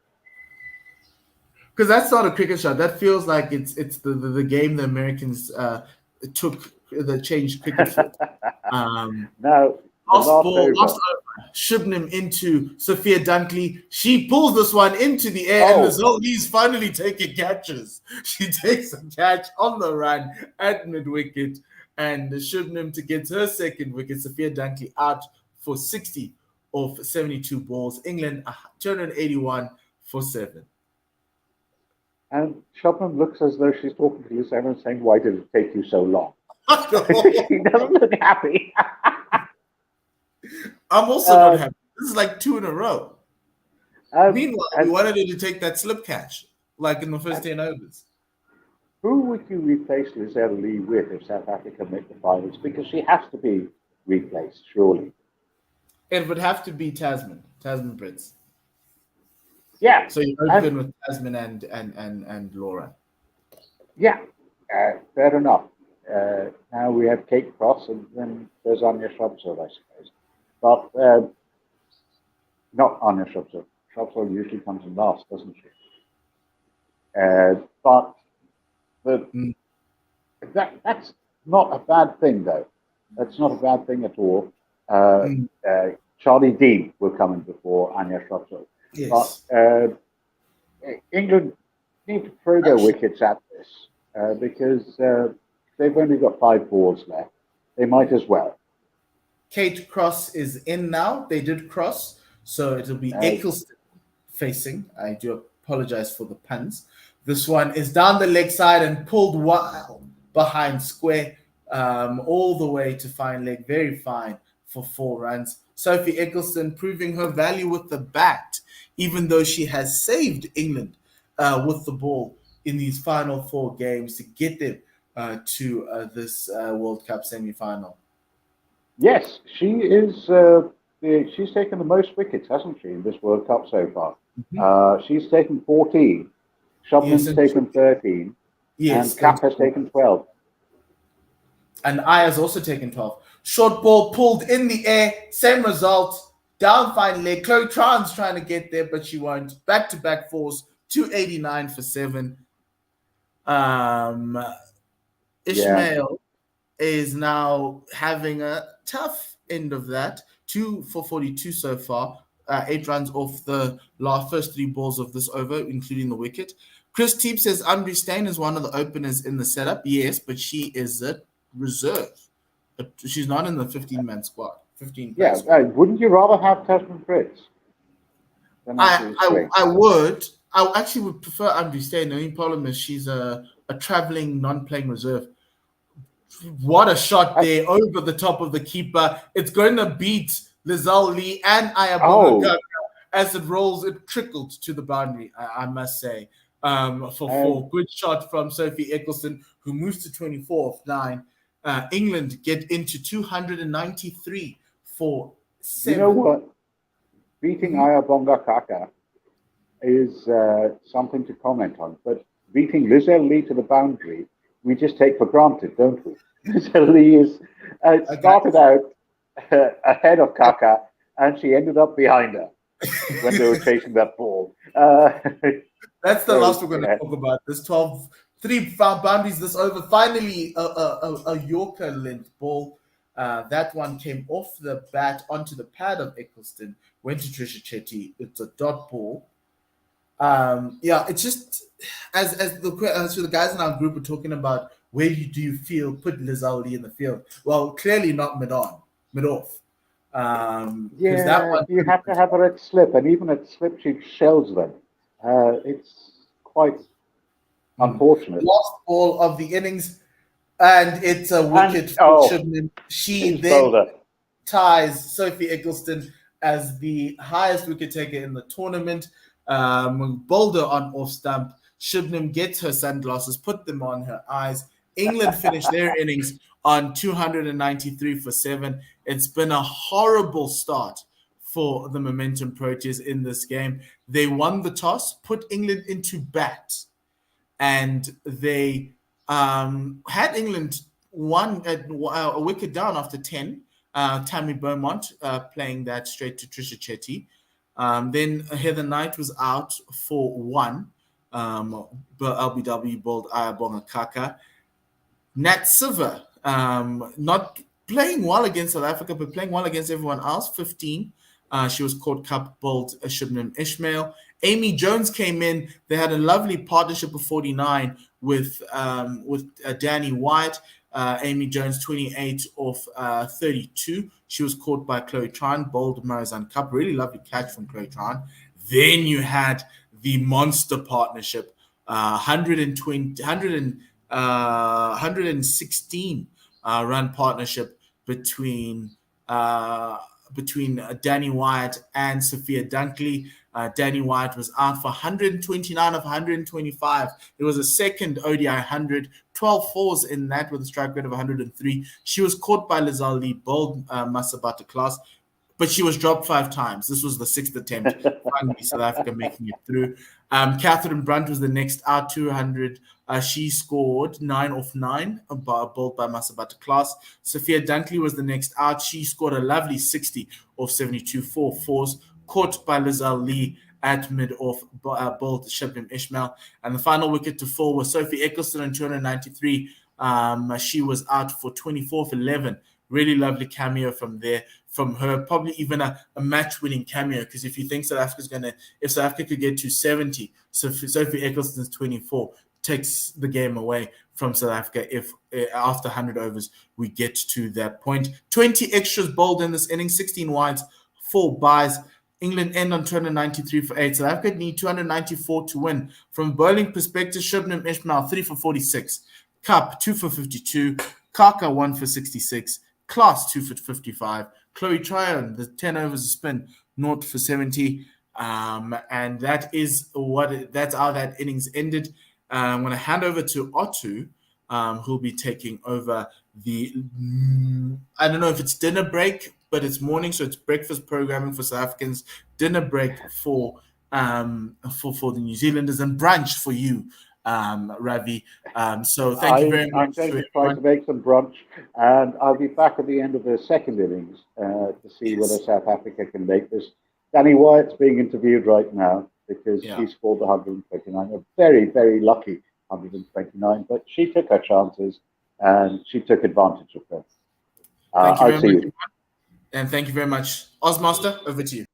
Because that's not a cricket shot. That feels like it's the game the Americans took the changed cricket for. Um, Now, the Last last ball, last over. over. Shubnam into Sophia Dunkley. She pulls this one into the air, and the Oh, Zoldies finally taking catches. She takes a catch on the run at mid wicket, and Shubnam to get her second wicket. Sophia Dunkley out for 60 of 72 balls. England 281 for 7. and Shubham looks as though she's talking to you, Simon, saying, "Why did it take you so long?" I'm She doesn't look happy. also not Uh, happy. This is like 2 in a row. um, Meanwhile, we and, wanted her to take that slip catch, like in the first and 10 overs. who would you replace Lizelle Lee with if South Africa make the finals? Because she has to be replaced, surely. It would have to be Tasman Brits. Yeah, So you and open with Tasman and Laura. yeah, fair enough. Now we have Kate Cross, and then there's Anya Shrubsole, I suppose. But not Anya Shrubsole. Shrubsole usually comes in last, doesn't she? But the, Mm. that's not a bad thing, though. That's not a bad thing at all. Uh, Mm. Charlie Dean will come in before Anya Shrubsole. But Yes. England need to throw their wickets at this because they've only got 5 balls left. They might as well. Kate Cross is in now. They did cross, so it'll be Uh, Eccleston facing. I do apologize for the puns. This one is down the leg side and pulled wild behind square, all the way to fine leg. Very fine for 4 runs. Sophie Eccleston proving her value with the bat, even though she has saved England with the ball in these final 4 games to get them to this World Cup semi-final. yes, she is she's taken the most wickets, hasn't she, in this World Cup so far? Mhm. She's taken 14. Yes, Shubman's taken 13. yes, And Cap has that's taken 12. and I has also taken 12. Short ball pulled in the air, same result. Down finally. Chloe Tran's trying to get there, but she won't. Back-to-back fours, 289 for 7. Um, Yeah. Ishmael is now having a tough end of that. 2 for 42 so far. 8 runs off the first 3 balls of this over, including the wicket. Chris Teep says Andri Steyn is one of the openers in the setup. Yes, but she is a reserve. She's not in the 15-man squad. 15 player Yeah. squad. Wouldn't you rather have Tasman Fritz than Andrew Steyn? I would. I actually would prefer Andri Steyn. The only problem is she's a traveling, non-playing reserve. What a shot there over the top of the keeper. It's going to beat Lizelle Lee and Ayabonga as it rolls. It trickled to the boundary, I must say, for 4. Good shot from Sophie Eccleston, who moves to 24 of 9. England get into 293 for 7. You know what? Beating Ayabonga Kaka is something to comment on, but beating Lizelle Lee to the boundary, we just take for granted, don't we? Lizelle Lee is started out ahead of Kaka, and she ended up behind her when they were chasing that ball. That's the last we're going to talk about. This 3 boundaries this over. Finally, a Yorker length ball. That one came off the bat onto the pad of Eccleston, went to Trisha Chetty. It's a dot ball. It's just as the guys in our group were talking about, where do you feel put Lizelle Lee in the field? Well, clearly not mid off. That one, you have to have her at slip, and even at slip, she shells them. It's quite unfortunate. Last ball of the innings, and it's a wicket for Shubman. She then ties Sophie Eccleston as the highest wicket taker in the tournament. Boulder on off stump. Shubman gets her sunglasses, put them on her eyes. England finished their innings on 293 for 7. It's been a horrible start for the Momentum Proteas in this game. They won the toss, put England into bat, and they had England a wicket down after 10. Tammy Beaumont playing that straight to Trisha Chetty. Then Heather Knight was out for 1. But LBW bowled Ayabonga Kaka. Nat Silver, not playing well against South Africa, but playing well against everyone else. 15. She was caught cup, bowled Shubman Ishmael. Amy Jones came in. They had a lovely partnership of 49 with Danny White. Amy Jones, 28 off 32. She was caught by Chloe Tran, bowled Marizan Cup. Really lovely catch from Chloe Tran. Then you had the monster partnership, 116 run partnership between Danny Wyatt and Sophia Dunkley. Danny Wyatt was out for 129 of 125. It was a second ODI 100, 12 fours in that with a strike rate of 103. She was caught by Lizelle Lee, bowled Masabata class, but she was dropped 5 times. This was the 6th attempt. Finally, South Africa making it through. Catherine Brunt was the next out, 200. She scored 9 off 9, bowled by Masabata class. Sophia Dunkley was the next out. She scored a lovely 60 off 72, 4 fours, caught by Lizelle Lee at mid-off, bowled Shubman Ishmael. And the final wicket to fall was Sophie Eccleston on 293. She was out for 24 for 11. Really lovely cameo from her, probably even a match-winning cameo, because if you think if South Africa could get to 70, Sophie Eccleston's 24 takes the game away from South Africa if after 100 overs we get to that point. 20 extras bowled in this inning, 16 wides, 4 byes. England end on 293 for 8. South Africa need 294 to win. From a bowling perspective, Shubman Ishmael 3 for 46, Cup 2 for 52, Kaka 1 for 66, Class 2 for 55, Chloe Tryon, the 10 overs of spin, 0 for 70. And that's how that innings ended. I'm going to hand over to Otto, who'll be taking over I don't know if it's dinner break but it's morning, so it's breakfast programming for South Africans, dinner break for the New Zealanders, and brunch for you, Ravi. So thank you very I'm much going to to try to everyone. make some brunch, and I'll be back at the end of the second innings to see whether Yes. South Africa can make this. Danny Wyatt's being interviewed right now because Yeah. she scored the 129, a very, very lucky 129, but she took her chances and she took advantage of them. Thank you I'll very see much, you. everyone. And thank you very much. Ozmaster, over to you.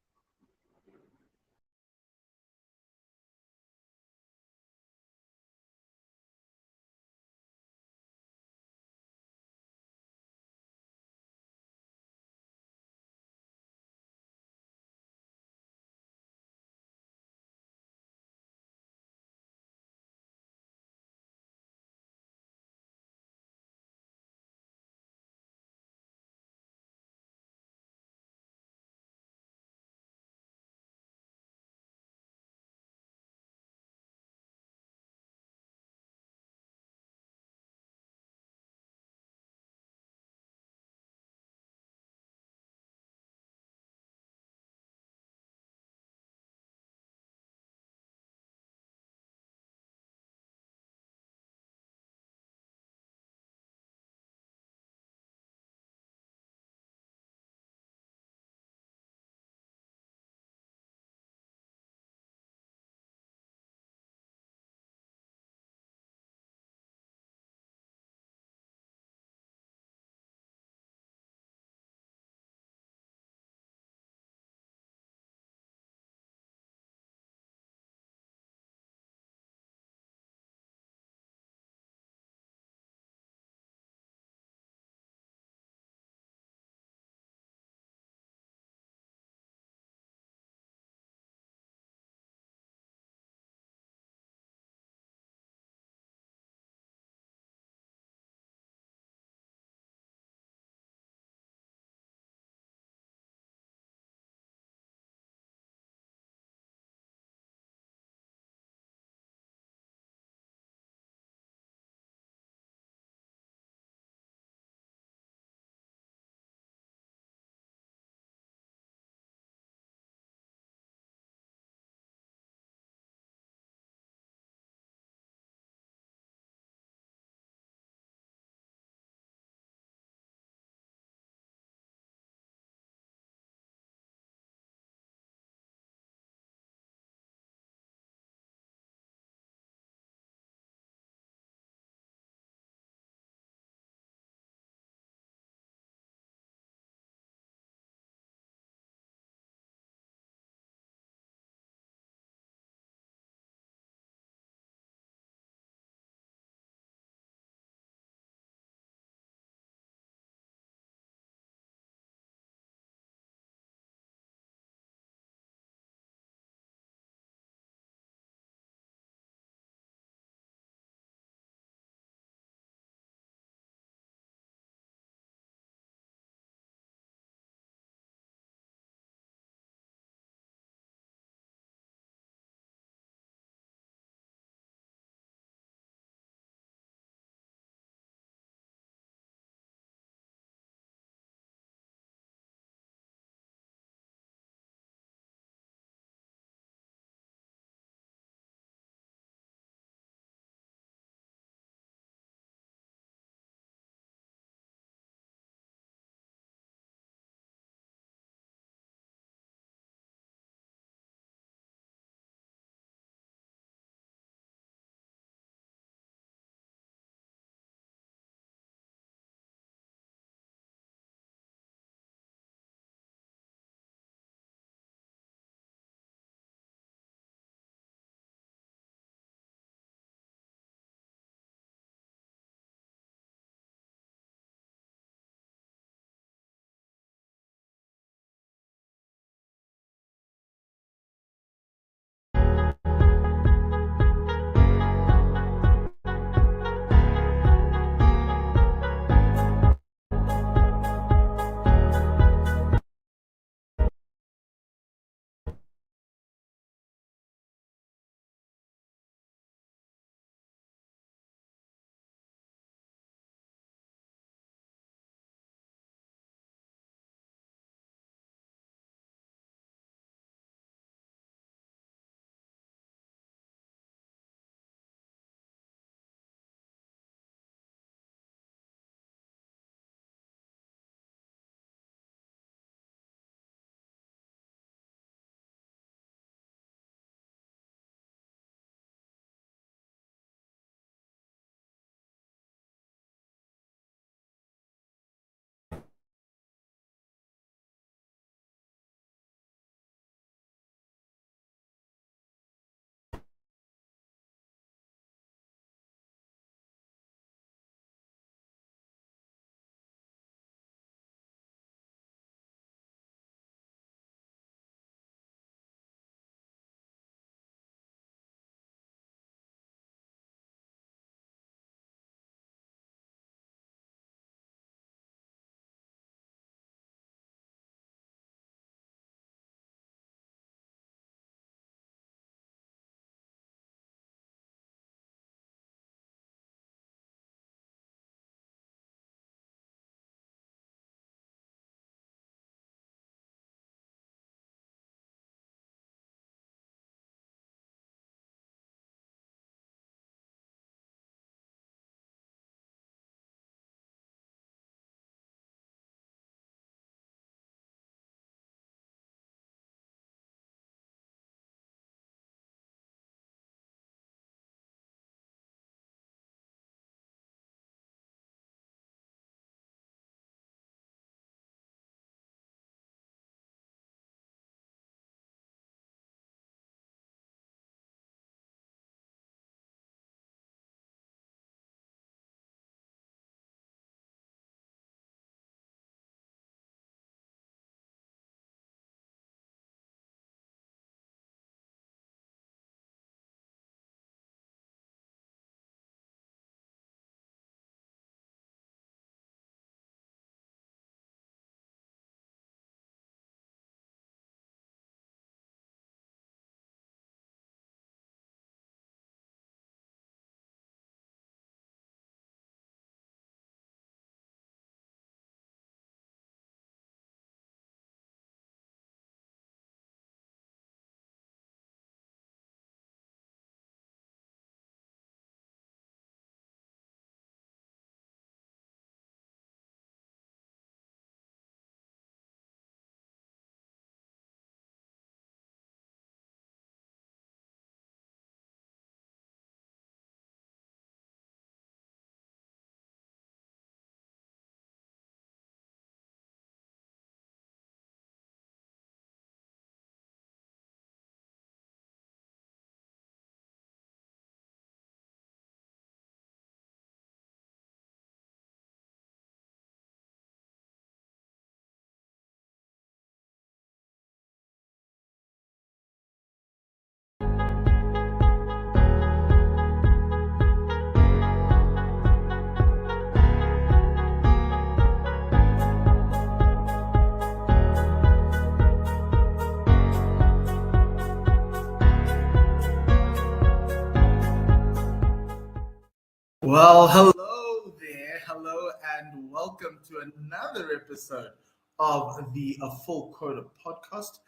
Well, hello there. Hello, and welcome to another episode of the A Full Quota podcast.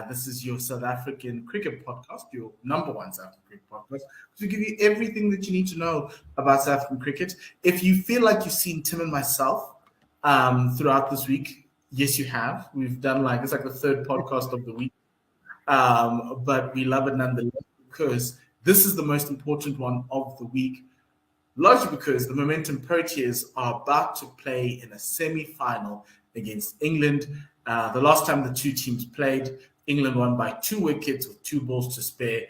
This is your South African cricket podcast, your number one South African cricket podcast, to give you everything that you need to know about South African cricket. If you feel like you've seen Tim and myself throughout this week, yes, you have. We've done it's like the third podcast of the week. But we love it nonetheless because this is the most important one of the week. Largely because the Momentum Proteas are about to play in a semi-final against England. The last time the two teams played, England won by 2 wickets with 2 balls to spare.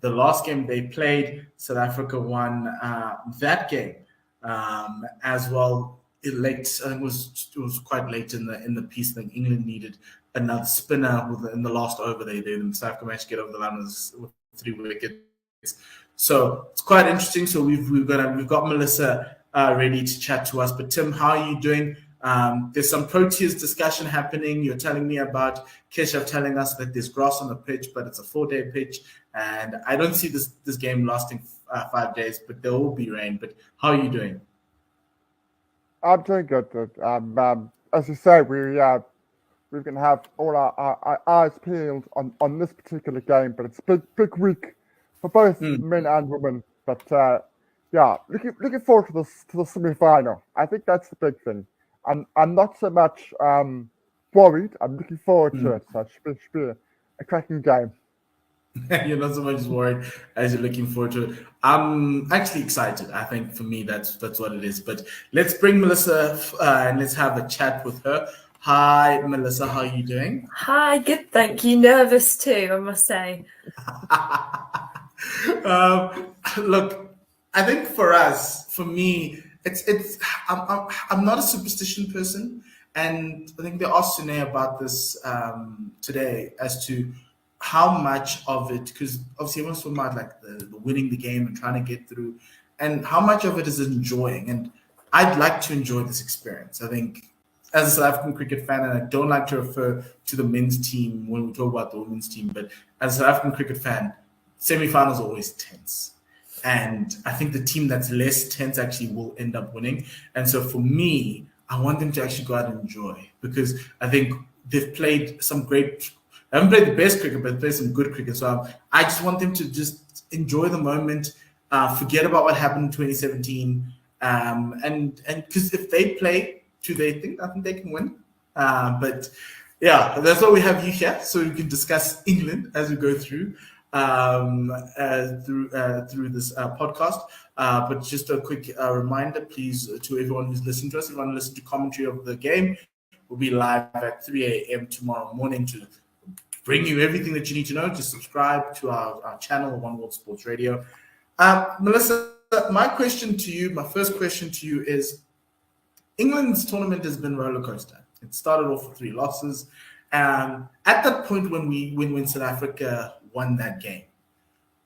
The last game they played, South Africa won that game as well. I think it was quite late in the piece. I think England needed another spinner in the last over. They did, and South Africa managed to get over the line with 3 wickets. So it's quite interesting. So we've got Melissa ready to chat to us. But Tim, how are you doing? There's some Proteas discussion happening. You're telling me about Keshav telling us that there's grass on the pitch, but it's a 4-day pitch, and I don't see this game lasting 5 days. But there will be rain. But how are you doing? I'm doing good. As you say, we're going to have all our eyes peeled on this particular game, but it's a big week for both men and women. But looking forward to the semi-final. I think that's the big thing. I'm not so much worried. I'm looking forward to it. So it should be a cracking game. You're not so much worried as you're looking forward to it. I'm actually excited. I think for me that's what it is. But let's bring Melissa and let's have a chat with her. Hi, Melissa. How are you doing? Hi, good. Thank you. Nervous too, I must say. Look, I think for me, it's. I'm not a superstition person, and I think they asked Sine about this today as to how much of it, because obviously everyone's talking about like the winning the game and trying to get through, and how much of it is enjoying. And I'd like to enjoy this experience. I think as a South African cricket fan, and I don't like to refer to the men's team when we talk about the women's team, but as a South African cricket fan, semi-finals are always tense. And I think the team that's less tense actually will end up winning. And so for me, I want them to actually go out and enjoy, because I think they've played some great. I haven't played the best cricket, but played some good cricket. So I just want them to just enjoy the moment, forget about what happened in 2017, and because if they play to their thing, I think they can win. But yeah, that's why we have you here, so we can discuss England as we go through this podcast. But just a quick reminder, please, to everyone who's listening to us, if you want to listen to commentary of the game, we'll be live at 3 a.m. tomorrow morning to bring you everything that you need to know. Just subscribe to our channel, One World Sports Radio. Melissa, my first question to you is, England's tournament has been roller coaster. It started off with 3 losses. At that point when South Africa won that game,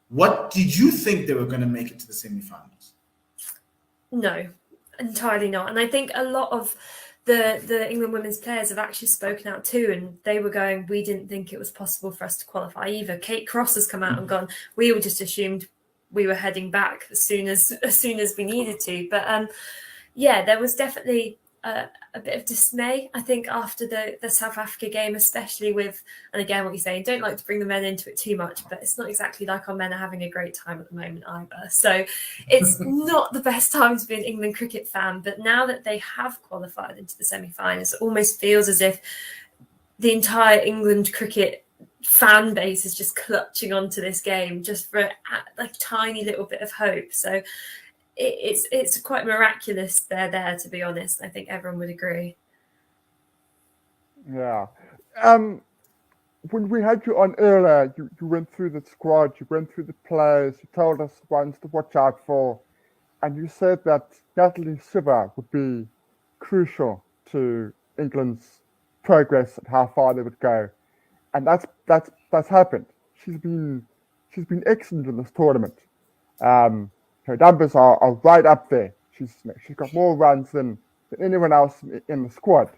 what did you think they were going to make it to the semi-finals? No, entirely not. And I think a lot of the England women's players have actually spoken out too, and they were going, we didn't think it was possible for us to qualify either. Kate Cross has come out and gone, we all just assumed we were heading back as soon as we needed to. But there was definitely a bit of dismay, I think, after the South Africa game, especially with, and again, what you say, don't like to bring the men into it too much, but it's not exactly like our men are having a great time at the moment either. So it's not the best time to be an England cricket fan, but now that they have qualified into the semi-finals, it almost feels as if the entire England cricket fan base is just clutching onto this game just for a tiny little bit of hope. So it's quite miraculous they're there, to be honest. I think everyone would agree. Yeah. When we had you on earlier, you went through the squad, you went through the players, you told us ones to watch out for, and you said that Natalie Siva would be crucial to England's progress and how far they would go. And that's happened. She's been excellent in this tournament. Her numbers are right up there. She's got more runs than anyone else in the squad.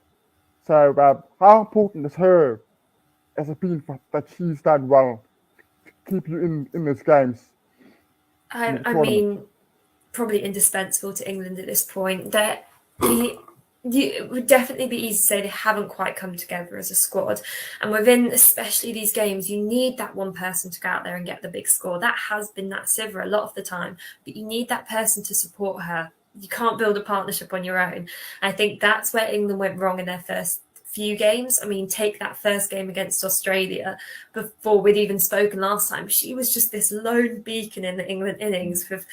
So how important is her as it been that she's done well to keep you in these games? I mean, probably indispensable to England at this point. It would definitely be easy to say they haven't quite come together as a squad. And within especially these games, you need that one person to go out there and get the big score. That has been Nat Sciver a lot of the time, but you need that person to support her. You can't build a partnership on your own. I think that's where England went wrong in their first few games. I mean, take that first game against Australia before we'd even spoken last time. She was just this lone beacon in the England innings with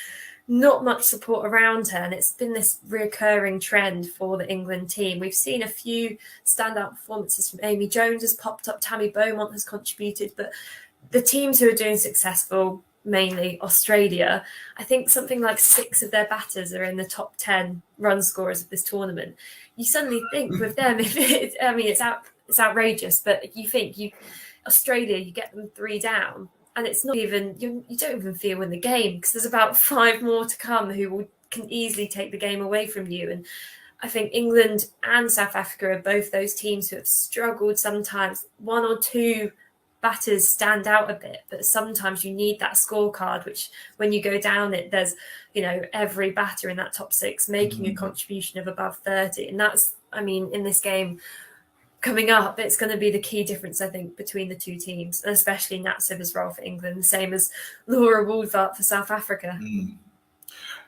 not much support around her, and it's been this recurring trend for the England team. We've seen a few standout performances from Amy Jones has popped up, Tammy Beaumont has contributed, but the teams who are doing successful, mainly Australia, I think something like 6 of their batters are in the top 10 run scorers of this tournament. You suddenly think with them, it's outrageous, but you think Australia, you get them 3 down, and it's not even, you don't even feel in the game because there's about 5 more to come who can easily take the game away from you. And I think England and South Africa are both those teams who have struggled sometimes. 1 or 2 batters stand out a bit, but sometimes you need that scorecard, which when you go down it, there's, every batter in that top 6 making a contribution of above 30. And that's, in this game coming up, it's going to be the key difference, I think, between the two teams, and especially Nat Sciver's role for England, the same as Laura Woolfart for South Africa.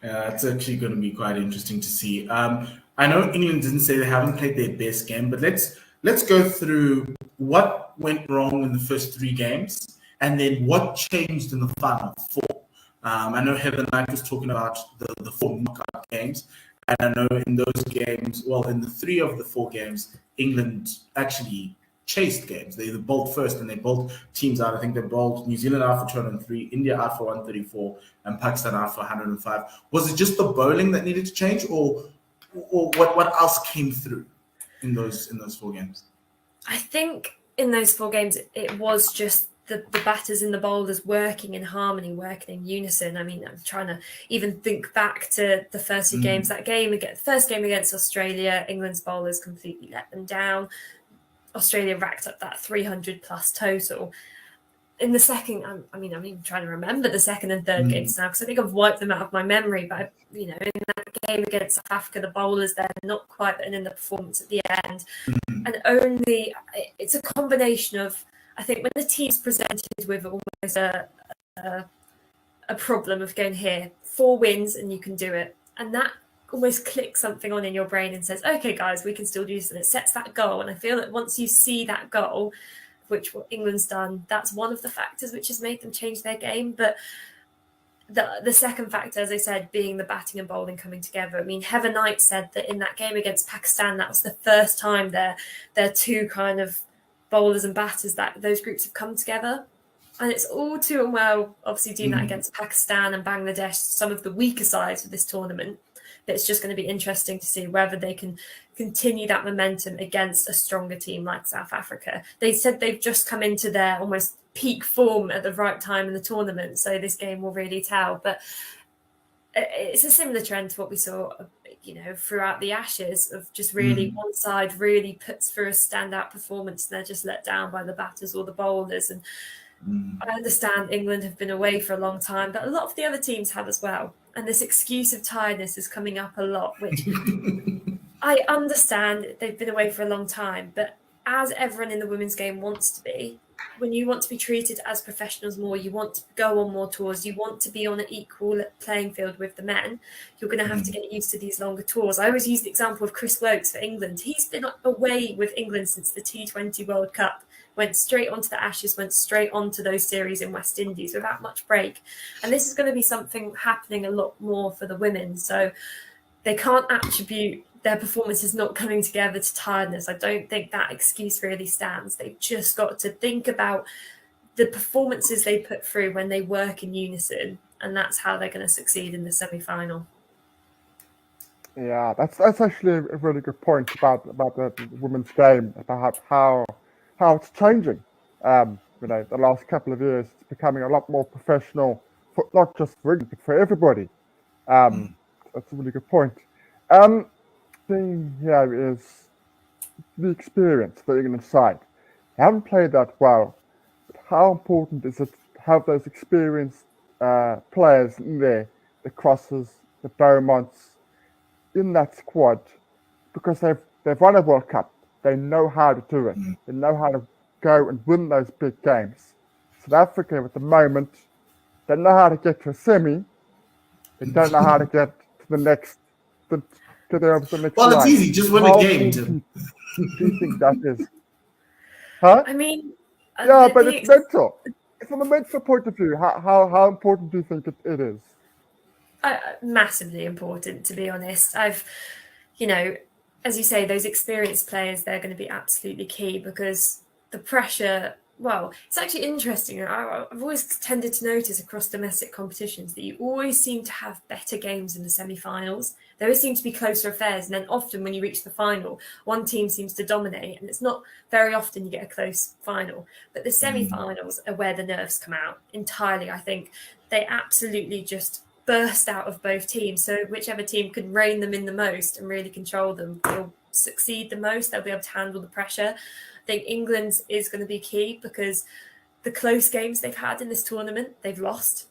Yeah, it's actually going to be quite interesting to see. I know England didn't say they haven't played their best game, but let's go through what went wrong in the first 3 games and then what changed in the final 4. I know Heather Knight was talking about the 4 knockout games, and I know in those games, in the 3 of the 4 games, England actually chased games. They either bowled first and they bowled teams out. I think they bowled New Zealand out for 203, India out for 134, and Pakistan out for 105. Was it just the bowling that needed to change, or what else came through in those 4 games? I think in those 4 games, it was just the batters and the bowlers working in harmony, working in unison. I'm trying to even think back to the first 2 games. The first game against Australia, England's bowlers completely let them down. Australia racked up that 300 plus total. In the second, I'm even trying to remember the second and third games now because I think I've wiped them out of my memory. But in that game against South Africa, the bowlers they're not quite putting in the performance at the end, and it's a combination of. I think when the team's presented with almost a problem of going here, 4 wins and you can do it, and that almost clicks something on in your brain and says, okay guys, we can still do this, and it sets that goal. And I feel that once you see that goal, which what England's done, that's one of the factors which has made them change their game. But the second factor, as I said, being the batting and bowling coming together. Heather Knight said that in that game against Pakistan, that was the first time their 2 kind of bowlers and batters, that those groups have come together. And it's all too well, obviously, doing that against Pakistan and Bangladesh, some of the weaker sides of this tournament. But it's just going to be interesting to see whether they can continue that momentum against a stronger team like South Africa. They said they've just come into their almost peak form at the right time in the tournament, so this game will really tell. But it's a similar trend to what we saw throughout the Ashes, of just really one side really puts through a standout performance and they're just let down by the batters or the bowlers. And I understand England have been away for a long time, but a lot of the other teams have as well. And this excuse of tiredness is coming up a lot, which I understand they've been away for a long time, but as everyone in the women's game wants to be, when you want to be treated as professionals more, you want to go on more tours, you want to be on an equal playing field with the men, you're going to have to get used to these longer tours. I always use the example of Chris Wokes for England. He's been away with England since the T20 World Cup, went straight onto the Ashes, went straight onto those series in West Indies without much break. And this is going to be something happening a lot more for the women. So they can't attribute their performances not coming together to tiredness. I don't think that excuse really stands. They've just got to think about the performances they put through when they work in unison, and that's how they're going to succeed in the semi-final. Yeah, that's actually a really good point about the women's game, about how it's changing. The last couple of years, it's becoming a lot more professional, for not just for England, but for everybody. That's a really good point. Thing here is the experience for England side. They haven't played that well, but how important is it to have those experienced players in there, the Crosses, the Beaumonts in that squad because they've won a World Cup. They know how to do it. They know how to go and win those big games. South Africa at the moment, they know how to get to a semi. They don't know how to get to the next, to the next Well, it's line. easy. Just win a game, Tim. Do you think that is? Huh? I mean, Yeah, but it's mental. From a mental point of view, how important do you think it is? Massively important, to be honest. You know, as you say, those experienced players, they're going to be absolutely key because the pressure, well, it's actually interesting. I've always tended to notice across domestic competitions that you always seem to have better games in the semi-finals. There always seem to be closer affairs. And then often when you reach the final, one team seems to dominate. And it's not very often you get a close final. But the semi-finals are where the nerves come out entirely. I think they absolutely just burst out of both teams. So whichever team can rein them in the most and really control them will succeed the most. They'll be able to handle the pressure. I think England's is going to be key because the close games they've had in this tournament, they've lost.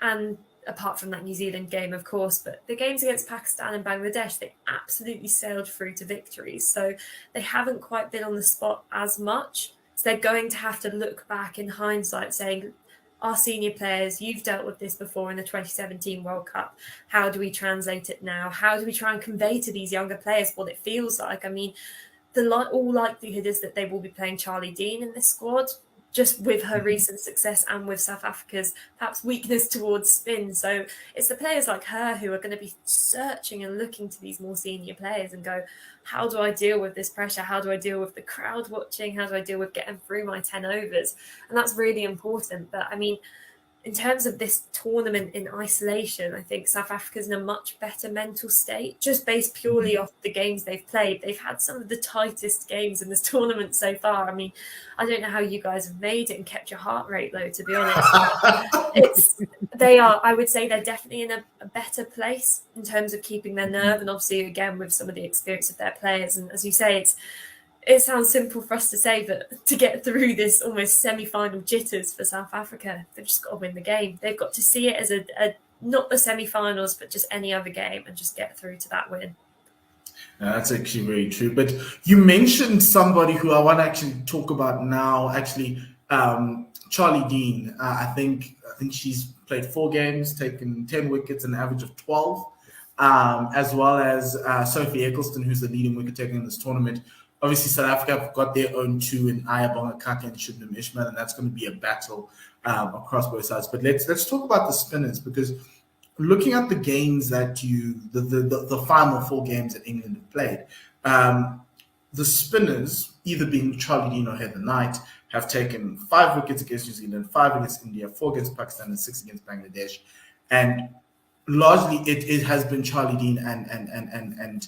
And apart from that New Zealand game, of course, but the games against Pakistan and Bangladesh, they absolutely sailed through to victories. So they haven't quite been on the spot as much. So they're going to have to look back in hindsight saying, our senior players, you've dealt with this before in the 2017 World Cup. How do we translate it now? How do we try and convey to these younger players what it feels like? I mean, all likelihood is that they will be playing Charlie Dean in this squad, just with her recent success and with South Africa's perhaps weakness towards spin. So it's the players like her who are going to be searching and looking to these more senior players and go, how do I deal with this pressure? How do I deal with the crowd watching? How do I deal with getting through my 10 overs? And that's really important. But I mean, in terms of this tournament in isolation, I think South Africa's in a much better mental state, just based purely off the games they've played. They've had some of the tightest games in this tournament so far. I mean, I don't know how you guys have made it and kept your heart rate low, to be honest. I would say they're definitely in a better place in terms of keeping their nerve. And obviously, again, with some of the experience of their players. And as you say, it sounds simple for us to say, but to get through this almost semi-final jitters for South Africa, they've just got to win the game. They've got to see it as not the semi-finals, but just any other game and just get through to that win. That's actually very true. But you mentioned somebody who I want to actually talk about now, actually, Charlie Dean. I think she's played 4 games, taken 10 wickets, an average of 12, as well as Sophie Eccleston, who's the leading wicket taker in this tournament. Obviously, South Africa have got their own 2 in Ayabonga Kaka and Shubham Ishmael, and that's going to be a battle across both sides. But let's talk about the spinners, because looking at the games that the final 4 games that England have played, the spinners, either being Charlie Dean or Heather Knight, have taken 5 wickets against New Zealand, 5 against India, 4 against Pakistan, and 6 against Bangladesh. And largely, it has been Charlie Dean and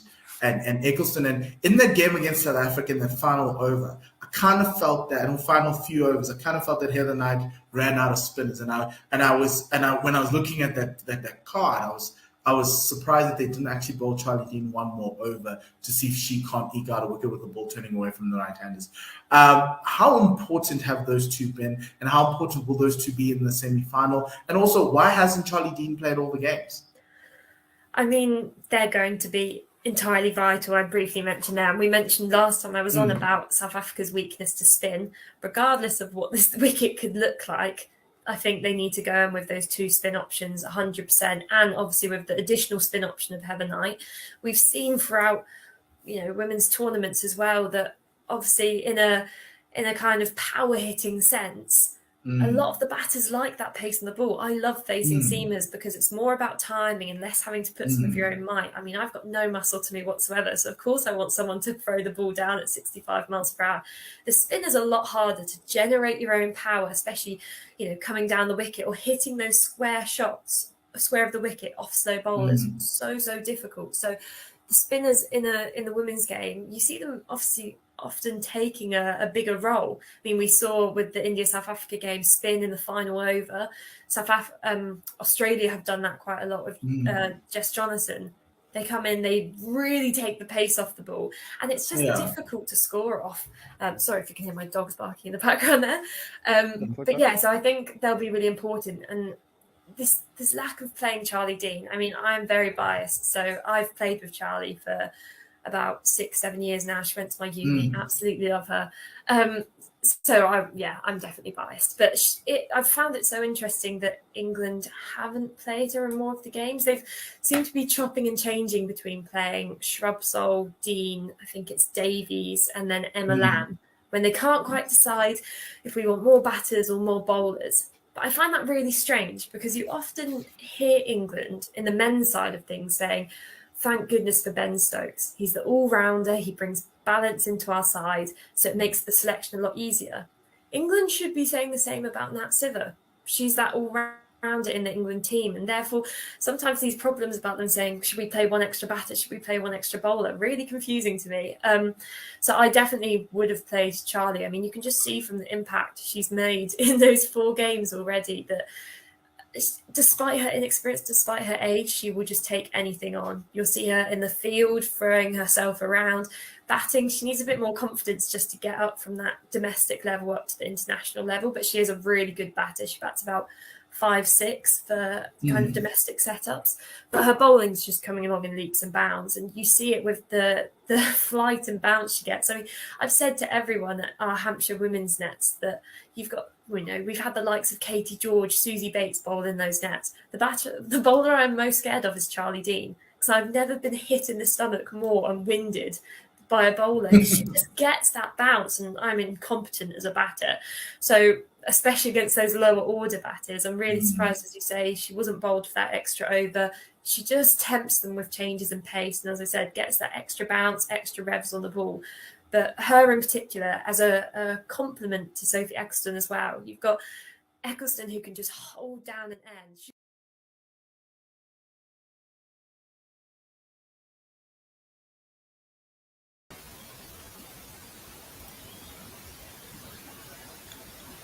Eccleston. And in that game against South Africa in the final over, I kind of felt that in the final few overs, I kind of felt that Heather Knight ran out of spinners. When I was looking at that card, I was surprised that they didn't actually bowl Charlie Dean one more over to see if she can't eke out a wicket with the ball turning away from the right-handers. How important have those 2 been, and how important will those 2 be in the semi-final? And also, why hasn't Charlie Dean played all the games? I mean, they're going to be entirely vital. I briefly mentioned that, and we mentioned last time I was on about South Africa's weakness to spin. Regardless of what this wicket could look like, I think they need to go in with those 2 spin options 100%, and obviously with the additional spin option of Heather Knight. We've seen throughout, women's tournaments as well, that obviously in a kind of power hitting sense, a lot of the batters like that pace on the ball. I love facing seamers because it's more about timing and less having to put some of your own might. I mean, I've got no muscle to me whatsoever, so of course I want someone to throw the ball down at 65 miles per hour. The spin is a lot harder to generate your own power, especially, coming down the wicket or hitting those square shots, a square of the wicket off slow bowlers. So difficult. So the spinners in the women's game, you see them obviously often taking a bigger role. I mean, we saw with the India-South Africa game, spin in the final over. Australia have done that quite a lot with Jess Jonathan. They come in, they really take the pace off the ball, and it's just difficult to score off. Sorry if you can hear my dogs barking in the background there. But yeah, so I think they'll be really important. And this lack of playing Charlie Dean. I mean, I'm very biased, so I've played with Charlie for about 6-7 years now. She went to my uni. Absolutely love her. So I'm definitely biased, but I've found it so interesting that England haven't played her in more of the games. They've seemed to be chopping and changing between playing Shrubsole, Dean, I think it's Davies, and then Emma Lamb, when they can't quite decide if we want more batters or more bowlers. But I find that really strange because you often hear England in the men's side of things saying, thank goodness for Ben Stokes. He's the all-rounder. He brings balance into our side, so it makes the selection a lot easier. England should be saying the same about Nat Siver. She's that all-rounder in the England team, and therefore sometimes these problems about them saying, should we play one extra batter, should we play one extra bowler, really confusing to me. So I definitely would have played Charlie. I mean, you can just see from the impact she's made in those 4 games already that despite her inexperience, despite her age, she will just take anything on. You'll see her in the field throwing herself around. Batting, she needs a bit more confidence just to get up from that domestic level up to the international level, but she is a really good batter. She bats about 5-6 for kind of domestic setups, but her bowling's just coming along in leaps and bounds, and you see it with the flight and bounce she gets. I mean, I've said to everyone at our Hampshire women's nets that you've got, we've had the likes of Katie George, Susie Bates bowl in those nets. The bowler I'm most scared of is Charlie Dean, because I've never been hit in the stomach more and winded by a bowler. She just gets that bounce, and I'm incompetent as a batter. So especially against those lower order batters, I'm really surprised, as you say, she wasn't bowled for that extra over. She just tempts them with changes and pace, and as I said, gets that extra bounce, extra revs on the ball. But her in particular, as a compliment to Sophie Ecclestone as well, you've got Ecclestone who can just hold down an end.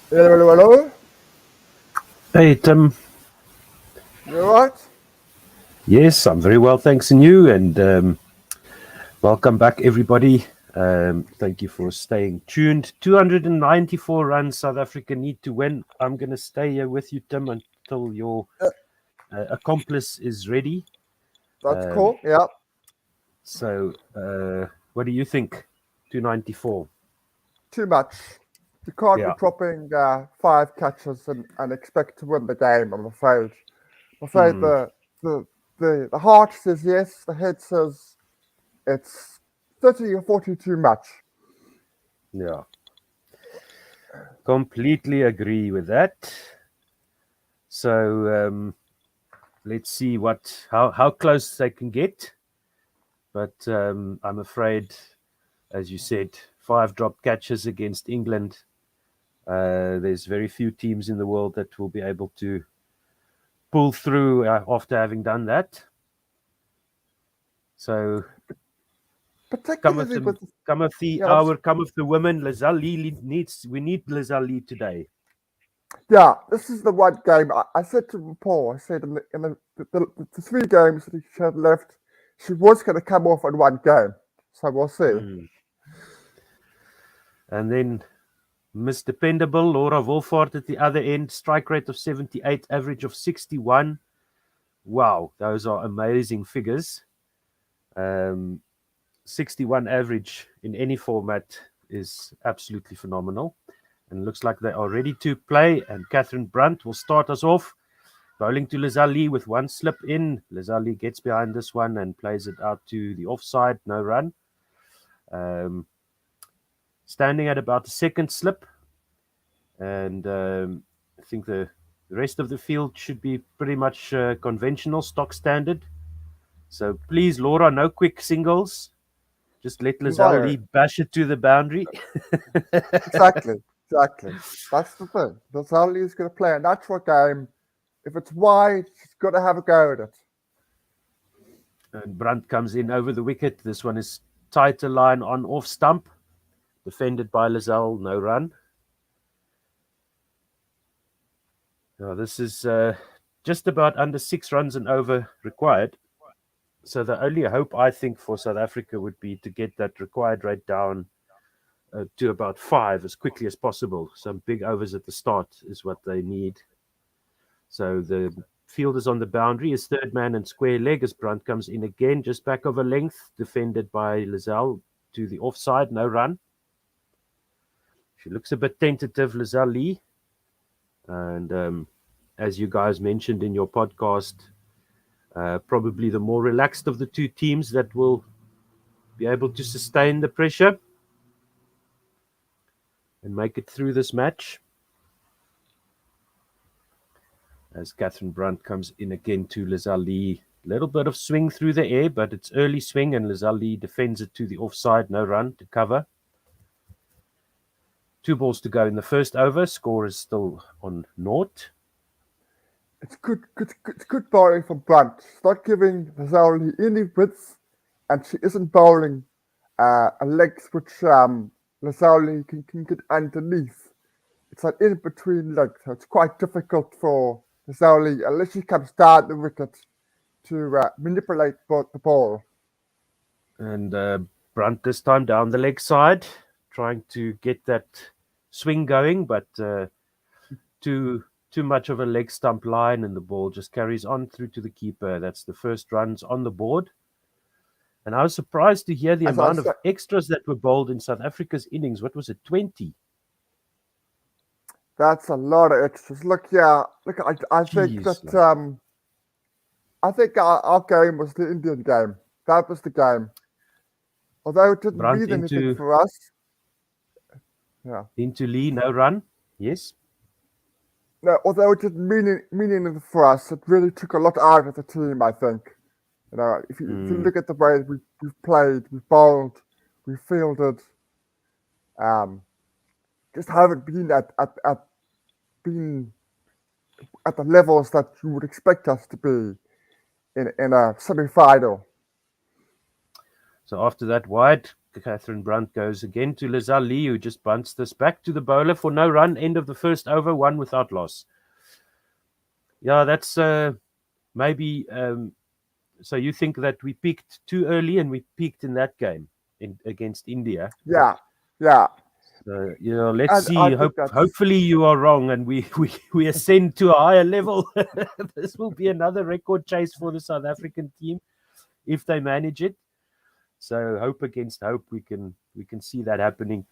Hello. Hey, Tim. You all right? Yes, I'm very well, thanks, and you. And welcome back, everybody. Thank you for staying tuned. 294 runs South Africa need to win. I'm going to stay here with you, Tim, until your accomplice is ready. That's cool, yeah. So, what do you think? 294? Too much. You can't Yeah. be dropping 5 catches and expect to win the game, I'm afraid. The heart says yes, the head says it's 30 or 40 too much. Yeah. Completely agree with that. So, let's see how close they can get. But I'm afraid, as you said, 5 drop catches against England. There's very few teams in the world that will be able to pull through after having done that. So, come of the women. We need Lazali today. Yeah, this is the one game. I said to Paul, I said in the 3 games that she had left, she was going to come off in one game. So we'll see. And then Miss Dependable, Laura Wolfhard at the other end, strike rate of 78, average of 61. Wow, those are amazing figures. 61 average in any format is absolutely phenomenal. And looks like they are ready to play. And Catherine Brunt will start us off. Bowling to Lazali with 1 slip in. Lazali gets behind this one and plays it out to the offside, no run. Standing at about the 2nd slip. And I think the rest of the field should be pretty much conventional, stock standard. So please, Laura, no quick singles. Just let Lazali bash it to the boundary. Exactly. That's the thing. Lazali is going to play a natural game. If it's wide, she's got to have a go at it. And Brunt comes in over the wicket. This one is tighter line on off stump. Defended by Lazelle, no run. Now this is just about under 6 runs and over required. So the only hope, I think, for South Africa would be to get that required rate down to about 5 as quickly as possible. Some big overs at the start is what they need. So the fielders on the boundary. His third man and square leg as Brunt comes in again, just back of a length, defended by Lazelle to the offside, no run. She looks a bit tentative, Lazelle Lee. And as you guys mentioned in your podcast, probably the more relaxed of the two teams that will be able to sustain the pressure and make it through this match. As Catherine Brunt comes in again to Lazelle Lee. Little bit of swing through the air, but it's early swing, and Lazelle Lee defends it to the offside, no run to cover. 2 balls to go in the first over. Score is still on 0. It's good bowling from Brunt. She's not giving Lazelle Lee any width, and she isn't bowling a legs which Lazelle Lee can get underneath. It's an in-between leg, so it's quite difficult for Lazelle Lee, unless she comes down the wicket, to manipulate the ball. And Brunt this time down the leg side, trying to get that swing going, but too much of a leg stump line, and the ball just carries on through to the keeper. That's the first runs on the board. And I was surprised to hear the amount of extras that were bowled in South Africa's innings. What was it, 20? That's a lot of extras. Look, I think that I think our game was the Indian game. That was the game. Although it didn't mean anything for us. Yeah. Into Lee, no run. Yes. No, although it didn't mean anything for us, it really took a lot out of the team, I think. You know, if you look at the way we've played, we've bowled, we've fielded, just haven't been at the levels that you would expect us to be in a semi-final. So after that wide, Catherine Brunt goes again to Lazelle Lee, who just bunts this back to the bowler for no run. End of the first over, 1 without loss. Yeah, that's maybe... so you think that we peaked too early, and we peaked in that game against India? Yeah. So, let's see. Hopefully you are wrong, and we ascend to a higher level. This will be another record chase for the South African team if they manage it. So hope against hope, we can see that happening.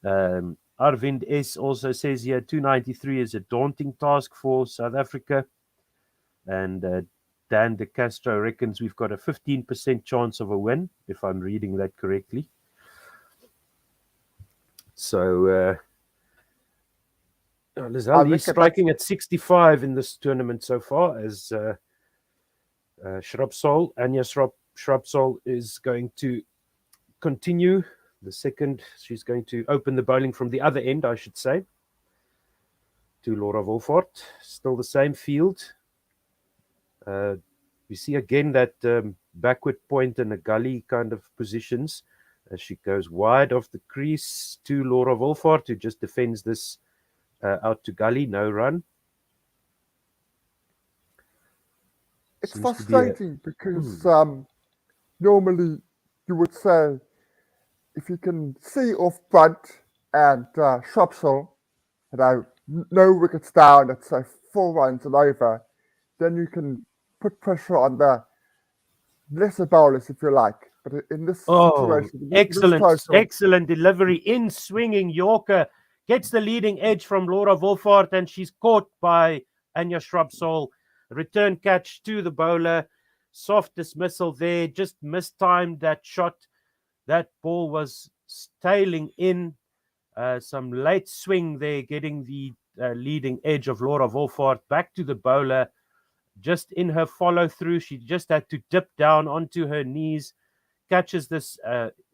Arvind S also says here 293 is a daunting task for South Africa, and Dan De Castro reckons we've got a 15% chance of a win, if I'm reading that correctly. So Lazelle Lee striking at 65 in this tournament so far, as Anya Shrubsole is going to continue the second. She's going to open the bowling from the other end, I should say, to Laura Wolfort. Still the same field. We see again that backward point and a gully kind of positions as she goes wide off the crease to Laura Wolfort, who just defends this out to gully, no run. It's frustrating because normally you would say if you can see off Brunt and Shrubsole, no wickets down, let's say 4 runs and over, then you can put pressure on the lesser bowlers, if you like. But in this situation... Excellent delivery. In swinging Yorker. Gets the leading edge from Laura Wolfort, and she's caught by Anya Shrubsole. Return catch to the bowler. Soft dismissal there. Just mistimed that shot. That ball was tailing in. Some late swing there, getting the leading edge of Laura Wolfort back to the bowler. Just in her follow through, she just had to dip down onto her knees, catches this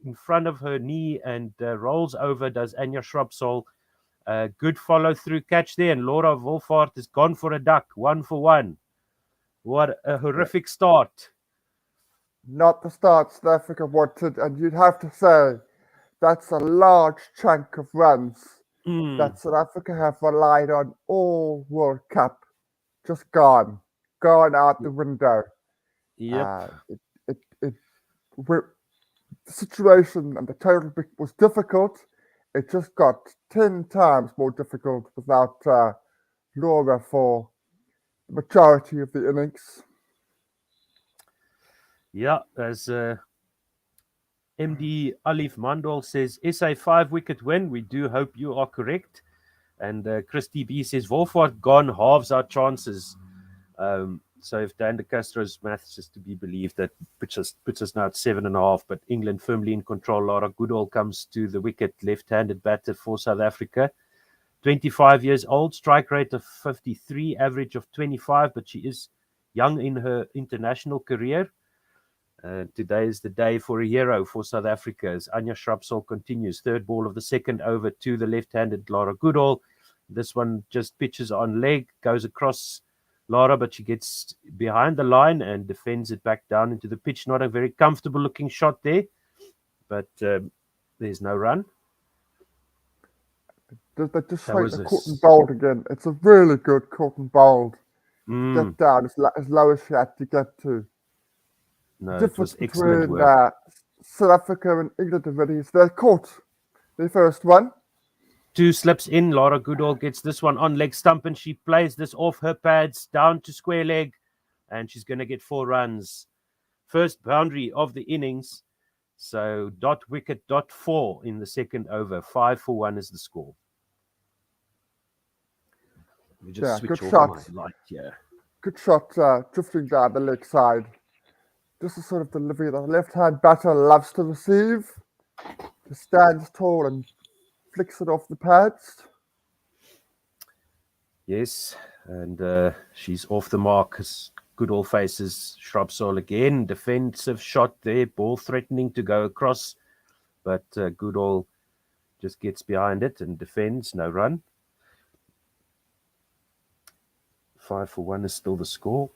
in front of her knee, and rolls over, does Anya Shrubsole. Good follow through catch there, and Laura Wolfort is gone for a duck, 1 for 1. What a horrific start. Not the start South Africa wanted, and you'd have to say that's a large chunk of runs that South Africa have relied on all World Cup. Just gone out the window. Yep. The situation and the total was difficult. It just got 10 times more difficult without Laura for majority of the innings. Yeah, as MD Alif Mandol says, SA 5-wicket win. We do hope you are correct. And Christy B says, Wolford gone halves our chances. So if Dan de Castro's maths is to be believed, that puts us now at 7.5. But England firmly in control. Lara Goodall comes to the wicket, left-handed batter for South Africa. 25 years old, strike rate of 53, average of 25, but she is young in her international career. Today is the day for a hero for South Africa as Anya Shrapsol continues. Third ball of the second over to the left-handed Lara Goodall. This one just pitches on leg, goes across Lara, but she gets behind the line and defends it back down into the pitch. Not a very comfortable looking shot there, but there's no run. They just straight the caught and bowled again. It's a really good caught and bowled. Get down as low as she had to get to. No, Difference it was excellent between work. South Africa and England already is they caught the first one. 2 slips in. Lara Goodall gets this one on leg stump and she plays this off her pads down to square leg and she's going to get 4 runs. First boundary of the innings. So dot wicket, dot 4 in the second over. 5 for 1 is the score. We just switch good off shot. my light here. Good shot drifting down the leg side. This is sort of delivery that the left-hand batter loves to receive. He stands tall and flicks it off the pads. Yes, and she's off the mark as Goodall faces Shrapsol again. Defensive shot there, ball threatening to go across, but Goodall just gets behind it and defends, no run. 5 for 1 is still the score.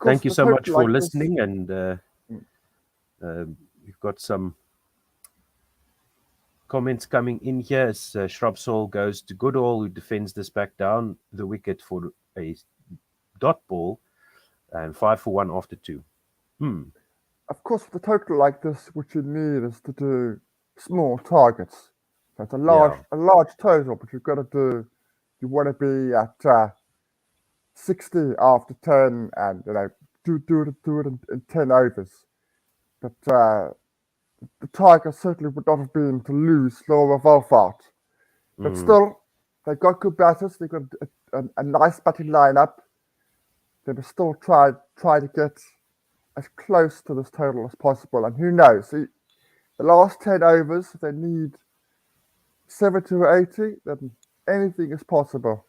Thank you so much for listening, and we've got some comments coming in here as Shrapsol goes to Goodall, who defends this back down the wicket for a dot ball, and 5 for 1 after 2. Of course, with a total like this, what you need is to do small targets. So it's a large total, but you've got to do. You want to be at 60 after 10, and do it in 10 overs. But the target certainly would not have been to lose Laura Wolford. But still, they've got good batters. They've got a nice batting lineup. They will still try to get as close to this total as possible. And who knows? The last 10 overs, if they need 70 or 80, then anything is possible.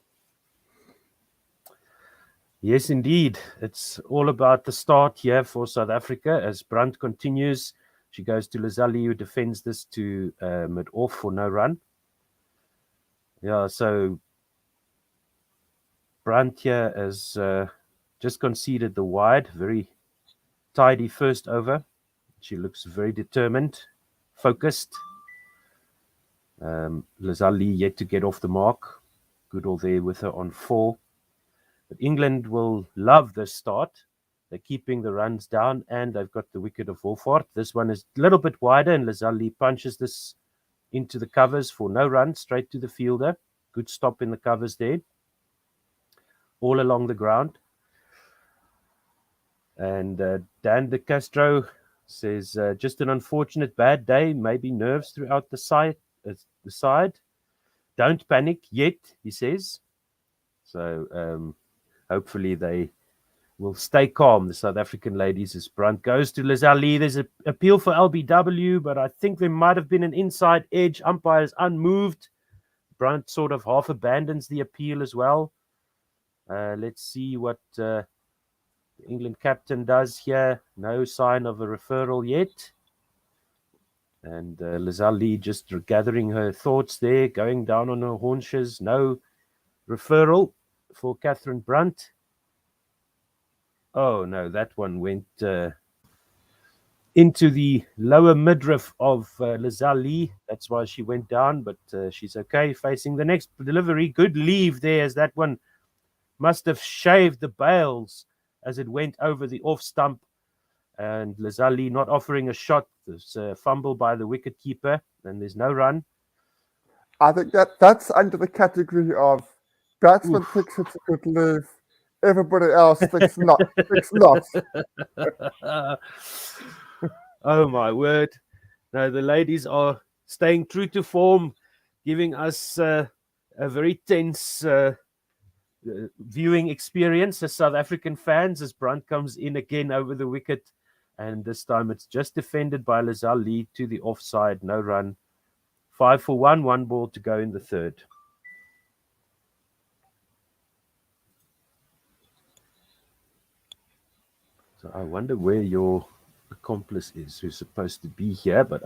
Yes, indeed. It's all about the start here for South Africa as Brunt continues. She goes to Lazali, who defends this to mid-off for no run. Yeah, so Brunt here has just conceded the wide. Very tidy first over. She looks very determined, focused. Lazali yet to get off the mark. Goodall there with her on 4. But England will love this start. They're keeping the runs down and they've got the wicket of Wolford. This one is a little bit wider and Lazali punches this into the covers for no run, straight to the fielder. Good stop in the covers there. All along the ground. And Dan de Castro says, just an unfortunate bad day, maybe nerves throughout the side. Don't panic yet, he says. So hopefully they will stay calm, the South African ladies, as Brunt goes to Lazali. There's an appeal for LBW, but I think there might have been an inside edge. Umpire is unmoved. Brunt sort of half abandons the appeal as well. Let's see what the England captain does here. No sign of a referral yet. And Lazali just gathering her thoughts there, going down on her haunches. No referral for Catherine Brunt. Oh, no, that one went into the lower midriff of Lazali. That's why she went down, but she's okay. Facing the next delivery. Good leave there, as that one must have shaved the bails as it went over the off stump. And Lazali not offering a shot. There's a fumble by the wicketkeeper, and there's no run. I think that's under the category of Batsman thinks it's a good leave. Everybody else thinks not. Thinks not. Oh my word! No, the ladies are staying true to form, giving us a very tense viewing experience as South African fans as Brunt comes in again over the wicket, and this time it's just defended by Lazal Lee to the offside, no run. 5 for 1, 1 ball to go in the third. So I wonder where your accomplice is, who's supposed to be here, but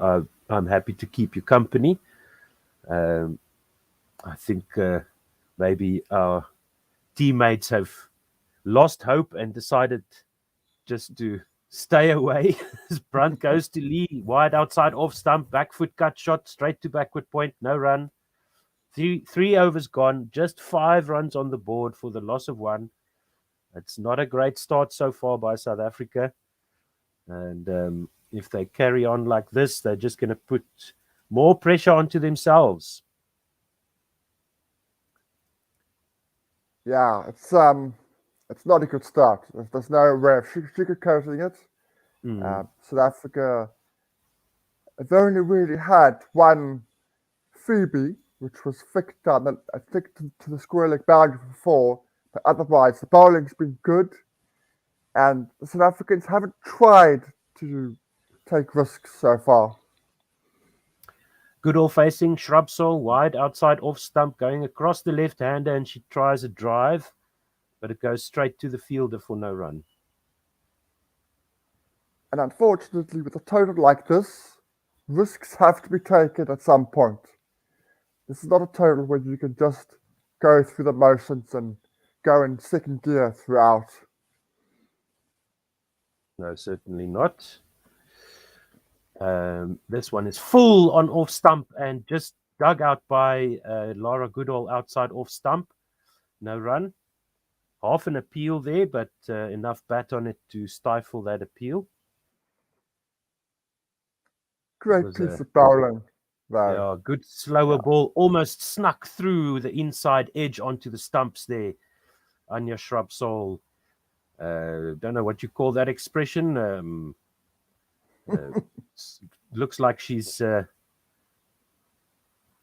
I'm happy to keep you company. I think maybe our teammates have lost hope and decided just to stay away. As Brunt goes to Lee, wide outside off stump, back foot cut shot, straight to backward point, no run. Three overs gone, just 5 runs on the board for the loss of 1. It's not a great start so far by South Africa. And if they carry on like this, they're just going to put more pressure onto themselves. Yeah, it's not a good start. There's no way of sugarcoating it. South Africa have only really had one freebie, which was flicked to the square leg boundary before, but otherwise the bowling's been good, and the South Africans haven't tried to take risks so far. Goodall facing Shrubsole, wide outside off stump, going across the left-hander, and she tries a drive, but it goes straight to the fielder for no run. And unfortunately, with a total like this, risks have to be taken at some point. This is not a total where you can just go through the motions and go in second gear throughout. No, certainly not. This one is full on off stump and just dug out by Lara Goodall outside off stump. No run. Half an appeal there, but enough bat on it to stifle that appeal. Great piece of bowling. Yeah, good slower ball. Almost snuck through the inside edge onto the stumps there. Anya Shrubsole. Don't know what you call that expression. Looks like she's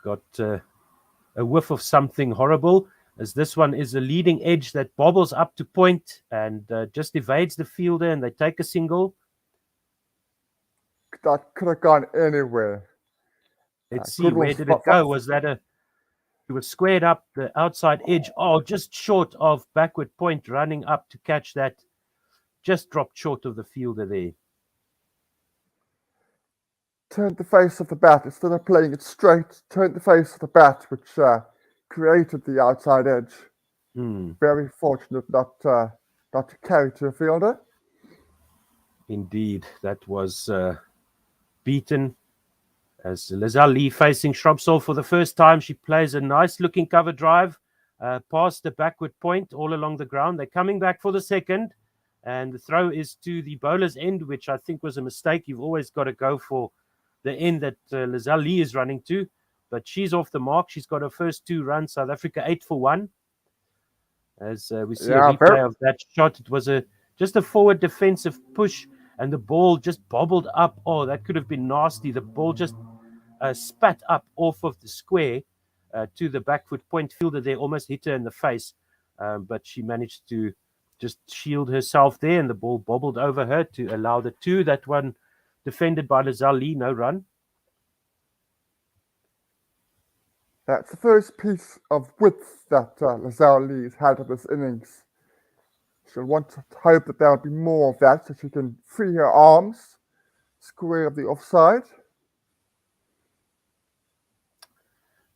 got a whiff of something horrible, as this one is a leading edge that bobbles up to point and just evades the fielder, and they take a single. That could have gone anywhere. Let's see, where did it go? Was that it was squared up the outside edge? Oh, just short of backward point, running up to catch that. Just dropped short of the fielder there. Turned the face of the bat instead of playing it straight. Turned the face of the bat, which created the outside edge. Very fortunate not to carry to a fielder. Indeed, that was beaten. As Lazal Lee facing Shrubsole for the first time, she plays a nice looking cover drive past the backward point all along the ground. They're coming back for the second, and the throw is to the bowler's end, which I think was a mistake. You've always got to go for the end that Lazal Lee is running to, but she's off the mark. She's got her first 2 runs. South Africa 8 for 1. As we see a replay of that shot, it was just a forward defensive push, and the ball just bobbled up. Oh, that could have been nasty. The ball just spat up off of the square to the back foot point. Fielder there almost hit her in the face, but she managed to just shield herself there, and the ball bobbled over her to allow the 2. That one defended by Lazal Lee, no run. That's the first piece of width that Lazal Lee has had of this innings. She'll want to hope that there'll be more of that so she can free her arms, square of the offside.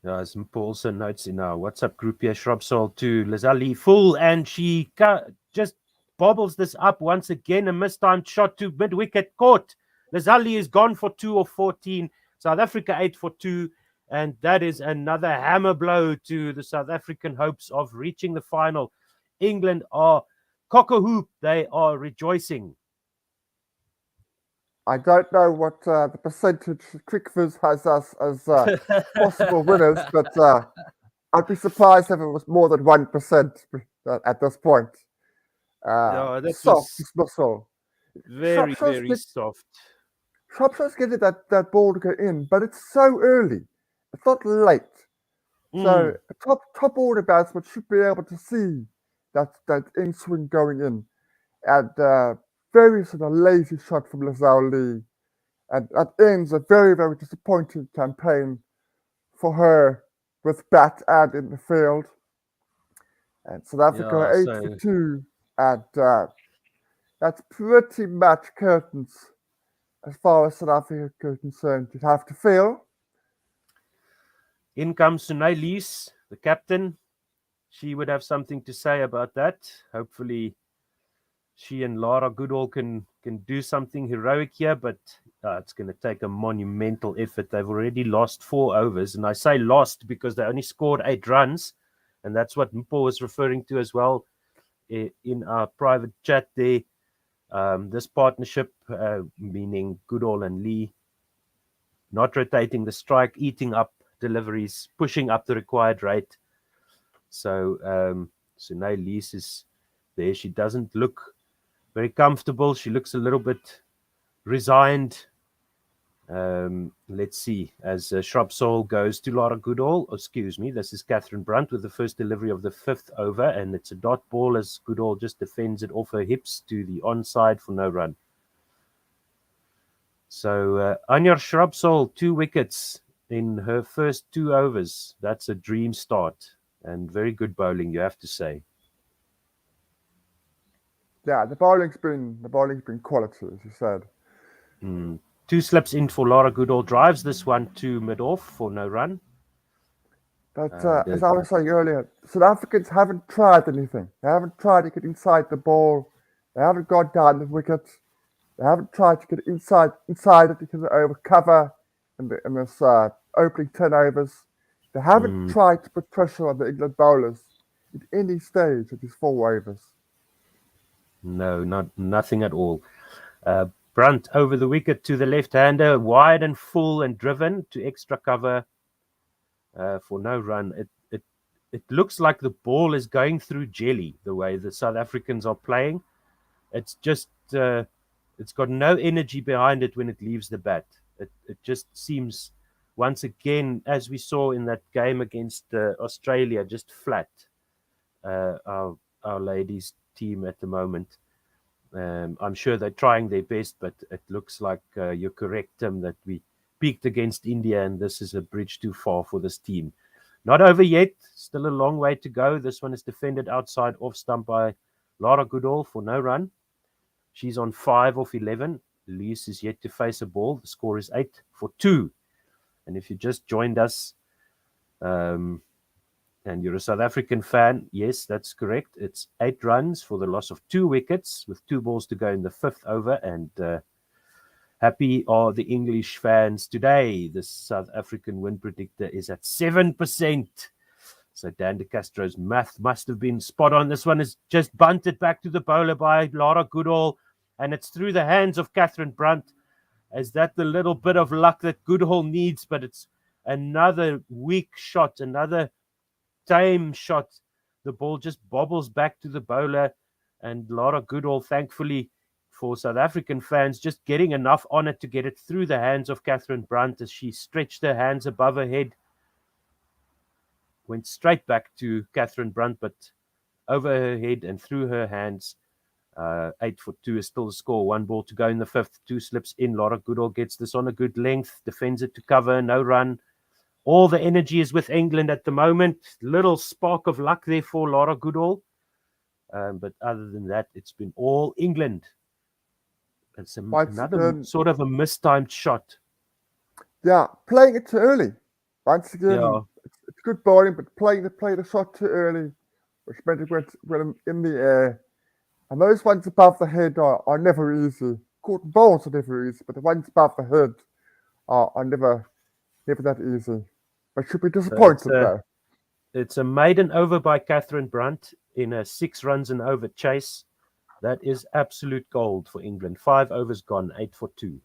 Yeah, as Paul also notes in our WhatsApp group here, Shrubsole to Lazal Lee full, and she just bobbles this up once again. A mistimed shot to mid-wicket caught. Lazal Lee is gone for 2 of 14. South Africa 8 for 2. And that is another hammer blow to the South African hopes of reaching the final. England are cock-a-hoop. They are rejoicing. I don't know what the percentage QuickViz has us as possible winners, but I'd be surprised if it was more than 1% at this point. Yeah, that Soft was dismissal. very, Shropshire's very soft. getting that ball to go in, but it's so early. It's not late. So a top order batsman should be able to see that in swing going in. And very sort of lazy shot from Lazelle Lee. And that ends a very, very disappointing campaign for her with bat and in the field. And South Africa Yeah, 8 so for 2. And that's pretty much curtains as far as South Africa is concerned. You'd have to feel. in comes Sunay Lees, the captain. She would have something to say about that. Hopefully, she and Lara Goodall can do something heroic here, but it's going to take a monumental effort. They've already lost 4 overs, and I say lost because they only scored 8 runs, and that's what Mpo was referring to as well in our private chat there. This partnership, meaning Goodall and Lee, not rotating the strike, eating up deliveries, pushing up the required rate. So Sunay Lees is there. She doesn't look very comfortable. She looks a little bit resigned. Let's see. As Shrubsole goes to Lara Goodall. Excuse me. This is Catherine Brunt with the first delivery of the 5th over. And it's a dot ball as Goodall just defends it off her hips to the onside for no run. So Anjar Shrubsole, 2 wickets in her first 2 overs. That's a dream start. And very good bowling, you have to say. Yeah, the bowling's been quality, as you said. 2 slips in for Lara Goodall, drives this one to mid-off for no run. But as I was saying earlier, South Africans haven't tried anything. They haven't tried to get inside the ball. They haven't got down the wicket. They haven't tried to get inside it to get over cover in this opening 10 overs. They haven't tried to put pressure on the England bowlers at any stage of these 4 overs. No, nothing at all. Brunt over the wicket to the left-hander, wide and full and driven to extra cover for no run. It looks like the ball is going through jelly the way the South Africans are playing. It's just it's got no energy behind it when it leaves the bat. It just seems once again, as we saw in that game against Australia, just flat. Our ladies team at the moment. I'm sure they're trying their best, but it looks like you're correct, Tim, that we peaked against India, and this is a bridge too far for this team. Not over yet. Still a long way to go. This one is defended outside off stump by Lara Goodall for no run. She's on 5 off 11. Lees is yet to face a ball. The score is 8 for 2. And if you just joined us, and you're a South African fan, yes, that's correct. It's 8 runs for the loss of 2 wickets with 2 balls to go in the 5th over. And happy are the English fans today. The South African win predictor is at 7%. So Dan de Castro's math must have been spot on. This one is just bunted back to the bowler by Lara Goodall. And it's through the hands of Catherine Brunt. Is that the little bit of luck that Goodall needs? But it's another weak shot, another tame shot. The ball just bobbles back to the bowler, and Lara Goodall, thankfully for South African fans, just getting enough on it to get it through the hands of Catherine Brunt as she stretched her hands above her head. Went straight back to Catherine Brunt, but over her head and through her hands. 8 for 2 is still the score. 1 ball to go in the 5th. 2 slips in. Lara Goodall gets this on a good length, defends it to cover, no run. All the energy is with England at the moment. Little spark of luck there for Lara Goodall. But other than that, it's been all England. It's another sort of a mistimed shot. Yeah, playing it too early. Once again, it's good bowling, but playing the shot too early, which meant it went in the air. And those ones above the head are never easy. Caught balls are never easy, but the ones above the head are never that easy. But should be disappointed though. It's a maiden over by Catherine Brunt in a 6 runs and over chase. That is absolute gold for England. 5 overs gone, 8 for 2.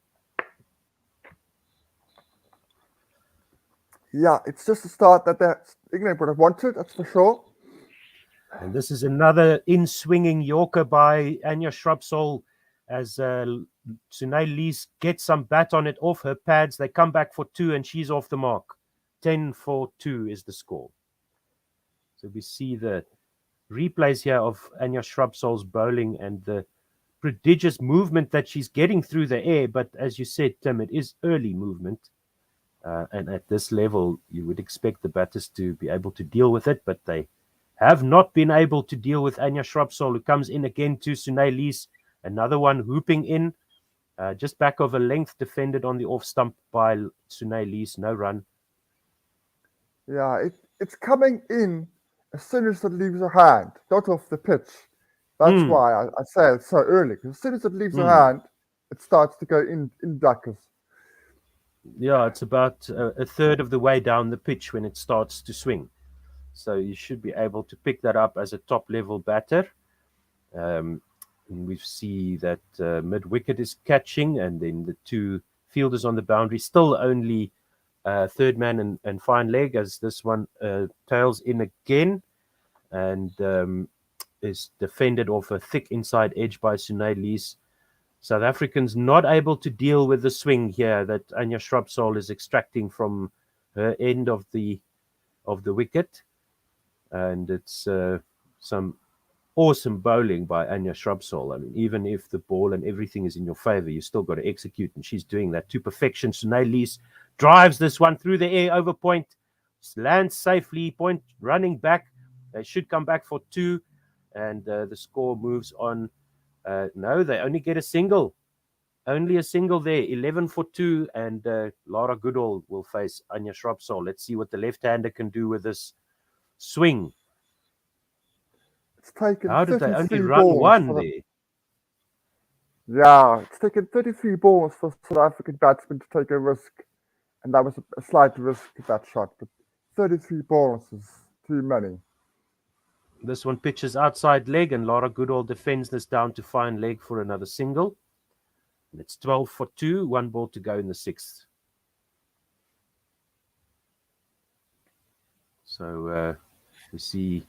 Yeah, it's just a start that England would have wanted, that's for sure. And this is another in-swinging Yorker by Anya Shrubsole as Sunay Lees gets some bat on it off her pads. They come back for 2 and she's off the mark. 10-2 is the score. So we see the replays here of Anya Shrubsole's bowling and the prodigious movement that she's getting through the air. But as you said, Tim, it is early movement. And at this level, you would expect the batters to be able to deal with it, but they have not been able to deal with Anya Shrubsole, who comes in again to Sunay Lees. Another one hooping in, just back of a length, defended on the off stump by Sunay Lees. No run. Yeah, it's coming in as soon as it leaves her hand, not off the pitch. That's why I say it's so early, because as soon as it leaves her hand, it starts to go in duckers. Yeah, it's about a third of the way down the pitch when it starts to swing. So you should be able to pick that up as a top-level batter. And we see that mid-wicket is catching, and then the 2 fielders on the boundary, still only third man and fine leg, as this one tails in again and is defended off a thick inside edge by Sunay Lees. South Africans not able to deal with the swing here that Anya Shrubsole is extracting from her end of the wicket. And it's some awesome bowling by Anya Shrubsole. I mean, even if the ball and everything is in your favor, you still got to execute, and she's doing that to perfection. Sunay Lees drives this one through the air over point, lands safely, point running back. They should come back for 2, and the score moves on. No, they only get a single. Only a single there, 11-2, and Lara Goodall will face Anya Shrubsole. Let's see what the left-hander can do with this swing. It's taken How did they only 33 run balls 1 there? Yeah, it's taken 33 balls for South African batsmen to take a risk, and that was a slight risk, that shot, but 33 balls is too many. This one pitches outside leg, and Lara Goodall defends this down to fine leg for another single. And it's 12-2, 1 ball to go in the 6th. So we see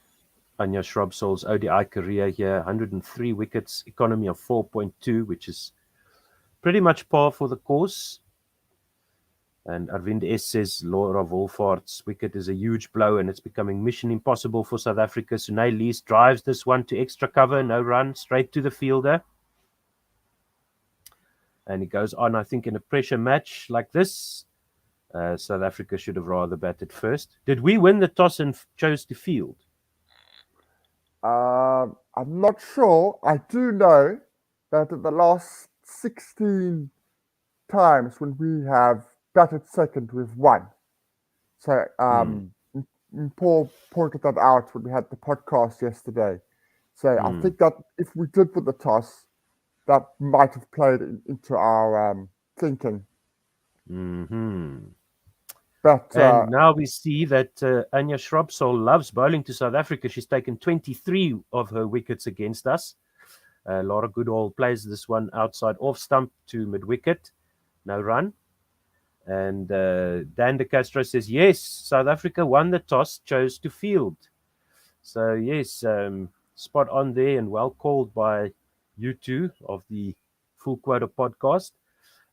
Anya Shrubsole's ODI career here, 103 wickets, economy of 4.2, which is pretty much par for the course. And Arvind S says Laura Wolfhardt's wicket is a huge blow, and it's becoming mission impossible for South Africa. Sunay Lees drives this one to extra cover, no run, straight to the fielder. And he goes on, I think, in a pressure match like this, South Africa should have rather batted first. Did we win the toss and chose to field? I'm not sure. I do know that in the last 16 times when we have batted second, we've won. So Paul pointed that out when we had the podcast yesterday. So I think that if we did win the toss, that might have played into our thinking. But and now we see that Anya Shrubsole loves bowling to South Africa. She's taken 23 of her wickets against us. Lara Goodall plays this one outside off stump to mid-wicket. No run. And Dan De Castro says, yes, South Africa won the toss, chose to field. So, yes, spot on there and well called by you two of the Full Quota podcast.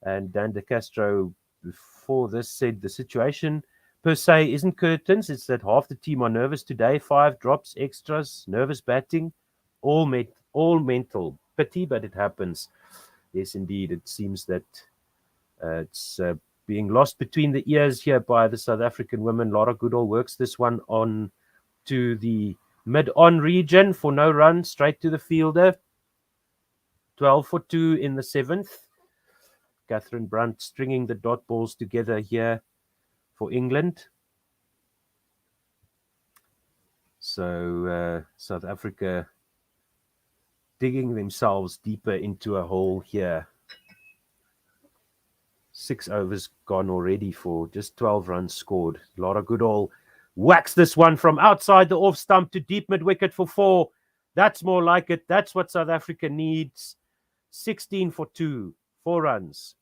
And Dan De Castro, before this, said the situation per se isn't curtains. It's that half the team are nervous today. 5 drops, extras, nervous batting, all mental. Pity, but it happens. Yes, indeed. It seems that it's being lost between the ears here by the South African women. Lara Goodall works this one on to the mid-on region for no run, straight to the fielder. 12-2 in the 7th. Catherine Brunt stringing the dot balls together here for England. So South Africa digging themselves deeper into a hole here. 6 overs gone already for just 12 runs scored. Lara Goodall whacks this one from outside the off stump to deep mid-wicket for 4. That's more like it. That's what South Africa needs. 16-2, 4 runs.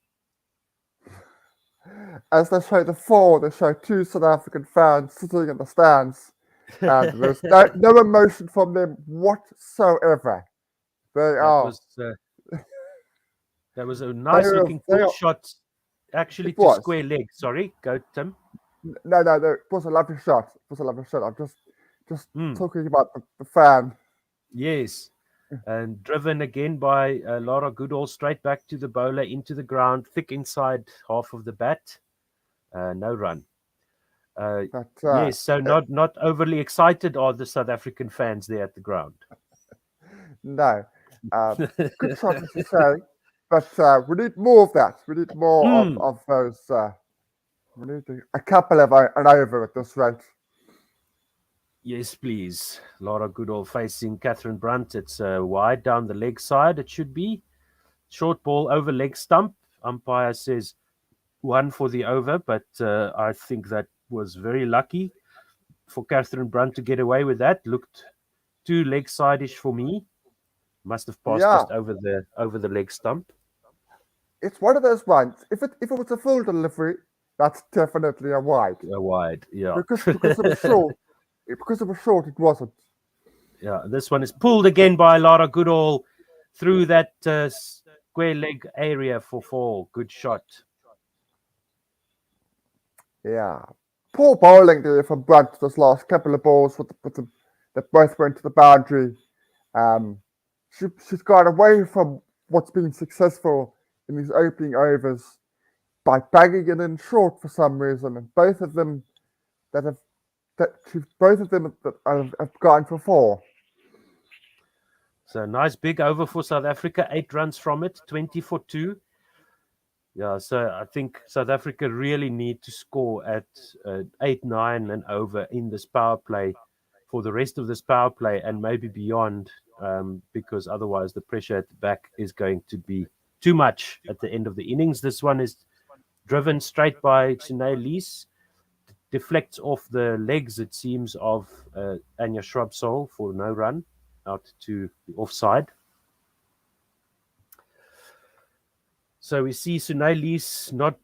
As they show the 4, they show 2 South African fans sitting in the stands, and there's no emotion from them whatsoever. That was a nice looking full shot, actually, to square leg. Sorry, go Tim. No, it was a lovely shot. I'm just talking about the fan. Yes, and driven again by Laura Goodall, straight back to the bowler, into the ground, thick inside half of the bat. No run. Yes, so not overly excited are the South African fans there at the ground. No, good shot, as you say, but we need more of that. We need more of those. We need a couple of an over at this rate. Yes, please. Laura Goodall facing Catherine Brunt. It's wide down the leg side. It should be short ball over leg stump. Umpire says 1 for the over, but I think that was very lucky for Catherine Brunt to get away with that. Looked too leg side-ish for me. Must have passed just over the leg stump. It's one of those ones. If it was a full delivery, that's definitely a wide. A wide, yeah. Because it was short. Because it was short, it wasn't. Yeah, this one is pulled again by Laura Goodall through that square leg area for 4. Good shot. Yeah. Poor bowling there from Brunt, those last couple of balls that both went to the boundary. She's got away from what's been successful in these opening overs by banging it in short for some reason, and both of them have gone for 4. So nice big over for South Africa, 8 runs from it, 20 for 2. Yeah, so I think South Africa really need to score at 8, 9 and over in this power play for the rest of this power play and maybe beyond, because otherwise the pressure at the back is going to be too much at the end of the innings. This one is driven straight by Sinead Lees, deflects off the legs, it seems, of Anya Shrubsole for no run out to the offside. So we see Sinead Lees not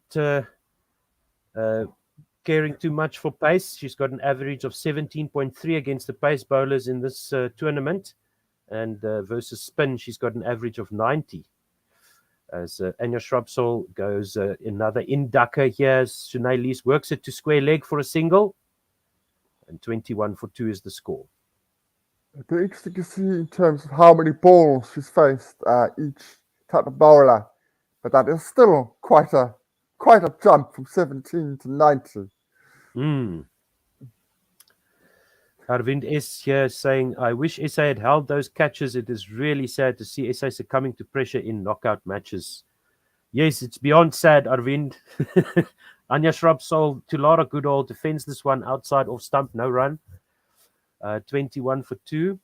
caring too much for pace. She's got an average of 17.3 against the pace bowlers in this tournament, and versus spin, she's got an average of 90. As Anya Shrubsole goes another in-ducker here, Sinead Lees works it to square leg for a single, and 21 for 2 is the score. It'll be interesting to see in terms of how many balls she's faced each type of bowler, but that is still quite a jump from 17 to 90. Arvind S here saying, I wish SA had held those catches. It is really sad to see SA succumbing to pressure in knockout matches. Yes, it's beyond sad, Arvind. Anya Shrubsole to Laura Goodall defends this one outside off stump, no run. 21 for 2.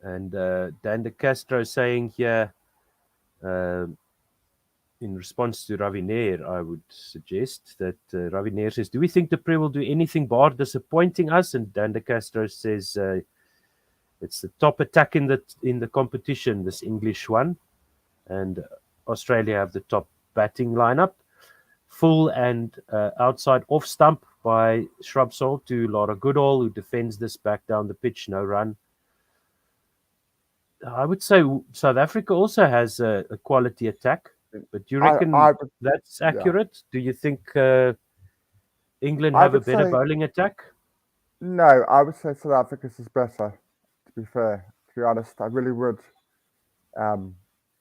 And Dan De Castro saying here, in response to Raviner, I would suggest that Raviner says, do we think the Pre will do anything bar disappointing us? And Dan De Castro says it's the top attack in the competition, this English one. And Australia have the top batting lineup. Full and outside off stump by Shrubsole to Laura Goodall, who defends this back down the pitch, no run. I would say South Africa also has a quality attack. But do you reckon that's accurate? Yeah. Do you think England have a better bowling attack? No, I would say South Africa's is better, to be fair. To be honest, I really would.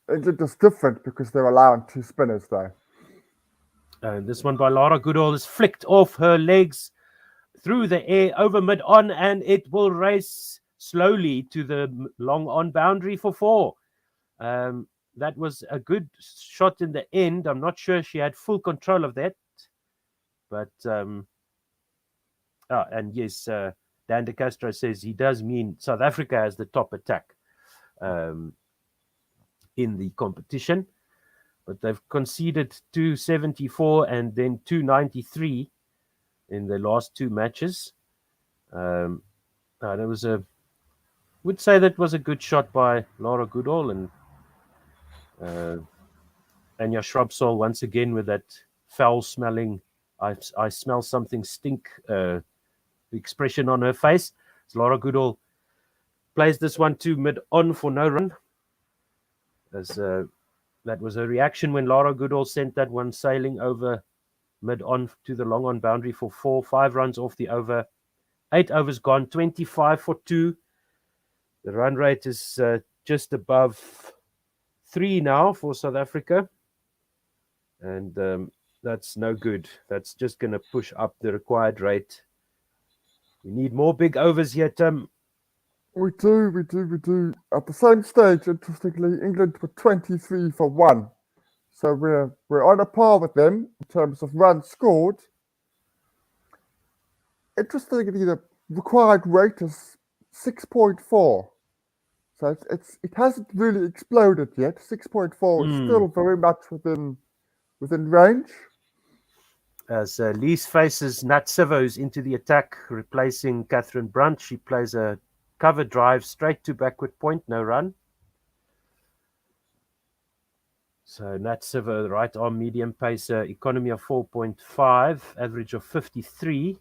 England is different because they're allowing 2 spinners, though. This one by Laura Goodall is flicked off her legs through the air over mid-on, and it will race slowly to the long-on boundary for 4. That was a good shot in the end. I'm not sure she had full control of that. But, and yes, Dan De Castro says he does mean South Africa has the top attack in the competition. But they've conceded 274 and then 293 in the last 2 matches. Would say that was a good shot by Laura Goodall, and Anya Shrubsole once again with that foul-smelling, I smell something stink expression on her face. As Laura Goodall plays this one to mid-on for no run. As that was her reaction when Laura Goodall sent that one sailing over mid-on to the long-on boundary for 4-5 runs off the over. 8 overs gone, 25 for 2. The run rate is just above 3 now for South Africa. And that's no good. That's just going to push up the required rate. We need more big overs here, Tim. We do. At the same stage, interestingly, England were 23 for 1. So we're on a par with them in terms of runs scored. Interestingly, the required rate is 6.4. So it hasn't really exploded yet. 6.4 is still very much within range. As Lees faces Nat Sivos into the attack, replacing Catherine Brunt. She plays a cover drive straight to backward point, no run. So Nat Sivo, right arm medium pacer, economy of 4.5, average of 53.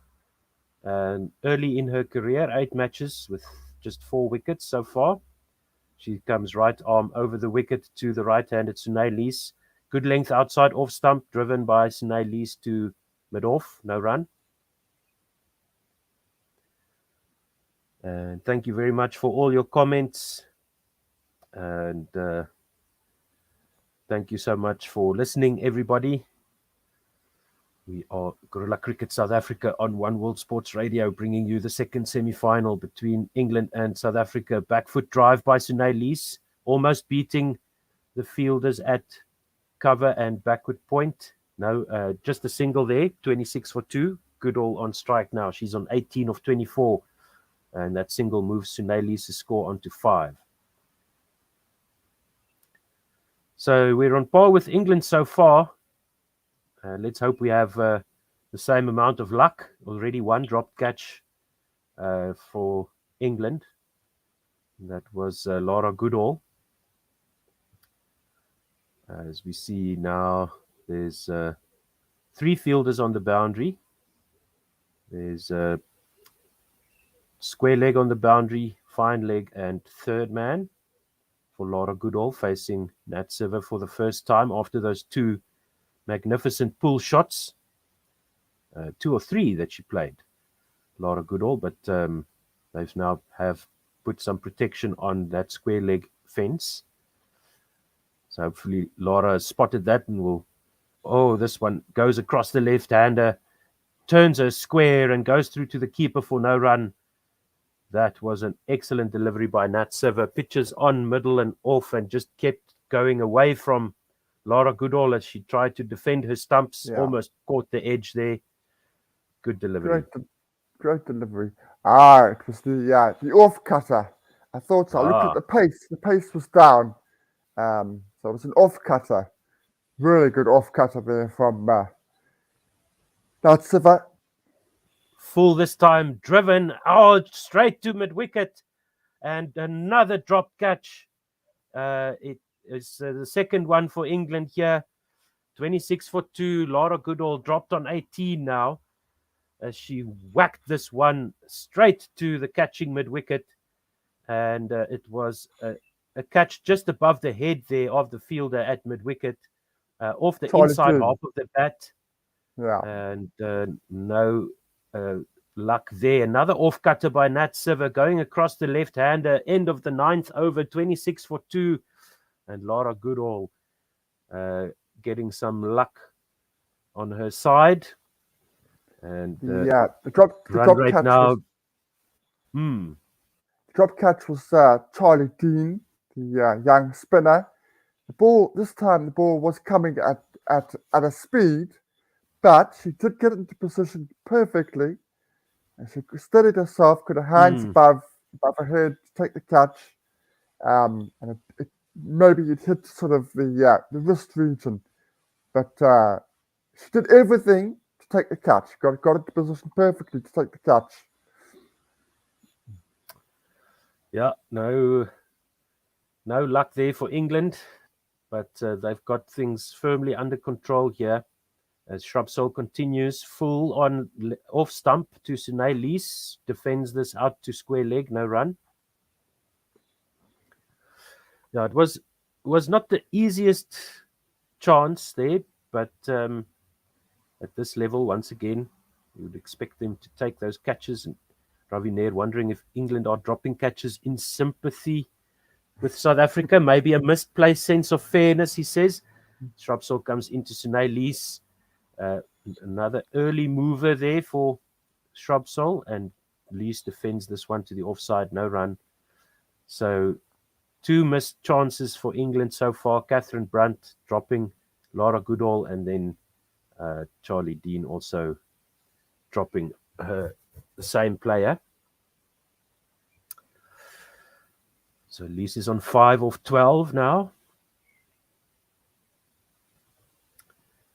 And early in her career, 8 matches with just 4 wickets so far. She comes right arm over the wicket to the right-handed Sunay Lees. Good length outside off stump, driven by Sunay Lees to mid-off, no run. And thank you very much for all your comments. And thank you so much for listening, everybody. We are Guerilla Cricket South Africa on One World Sports Radio, bringing you the second semi-final between England and South Africa. Back foot drive by Sunay Lees, almost beating the fielders at cover and backward point. No, just a single there, 26 for 2. Goodall on strike now. She's on 18 of 24. And that single moves Sunay Lees' score onto 5. So we're on par with England so far. Let's hope we have the same amount of luck. Already one dropped catch for England. That was Laura Goodall. As we see now, there's 3 fielders on the boundary. There's square leg on the boundary, fine leg, and third man for Laura Goodall facing Nat Siver for the first time after those 2 magnificent pull shots, 2 or 3 that she played, Laura Goodall, but they've now have put some protection on that square leg fence. So hopefully Laura has spotted that and will, this one goes across the left-hander, turns her square and goes through to the keeper for no run. That was an excellent delivery by Nat Siver. Pitches on, middle and off, and just kept going away from Laura Goodall as she tried to defend her stumps. Yeah. Almost caught the edge there. Good delivery. Great delivery. It was the off cutter. I thought so. I looked at the pace. The pace was down. So it was an off cutter. Really good off cutter there from Nat Siver. Full this time, driven straight to mid wicket, and another drop catch. It is the second one for England here. 26 for 2. Laura Goodall dropped on 18 now as she whacked this one straight to the catching mid wicket, and it was a catch just above the head there of the fielder at mid wicket, off the inside half of the bat. Yeah, and no luck there. Another off cutter by Nat Siver going across the left-hander. End of the 9th over, 26 for 2. And Laura Goodall getting some luck on her side. And the drop catch now. The drop catch was Charlie Dean, the young spinner. The ball was coming at a speed, but she did get into position perfectly. And she steadied herself, got her hands above her head to take the catch. And maybe it hit sort of the wrist region. But she did everything to take the catch. Got into position perfectly to take the catch. Yeah, no luck there for England. but they've got things firmly under control here. As Shrubsole continues full on off stump to Sunay Lees, defends this out to square leg, no run. Yeah, it was not the easiest chance there, but at this level, once again, you would expect them to take those catches. And Ravi Nair wondering if England are dropping catches in sympathy with South Africa. Maybe a misplaced sense of fairness, he says. Shrubsole comes into Sunay Lees. Another early mover there for Shrubsole, and Lees defends this one to the offside, no run. So 2 missed chances for England so far. Catherine Brunt dropping, Lara Goodall, and then Charlie Dean also dropping the same player. So Lees is on 5 of 12 now.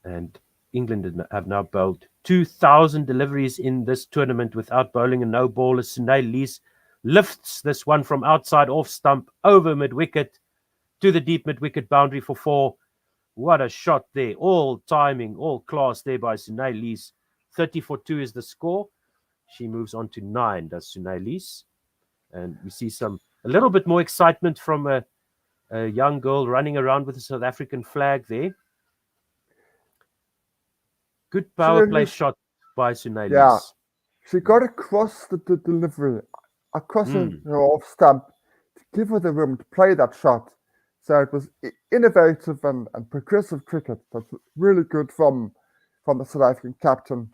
And England have now bowled 2,000 deliveries in this tournament without bowling a no ball. As Sunay Lees lifts this one from outside off stump over mid-wicket to the deep mid-wicket boundary for 4. What a shot there. All timing, all class there by Sunay Lees. 30 for 2 is the score. She moves on to 9, does Sunay Lees. And we see a little bit more excitement from a young girl running around with the South African flag there. Good power play shot by Sunay Lees. Yeah, she got across the delivery, across her off stump to give her the room to play that shot. So it was innovative and progressive cricket. That's really good from the South African captain,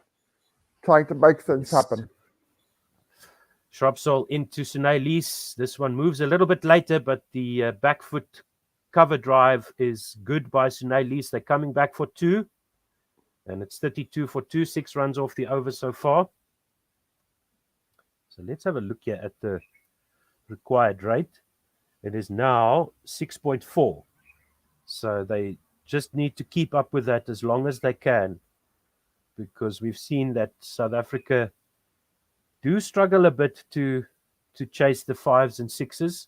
trying to make things happen. Shrubsole into Sunay Lees. This one moves a little bit later, but the back foot cover drive is good by Sunay Lees. They're coming back for 2. And it's 32 for 2, 6 runs off the over so far. So let's have a look here at the required rate. It is now 6.4. So they just need to keep up with that as long as they can, because we've seen that South Africa do struggle a bit to chase the 5s and 6s.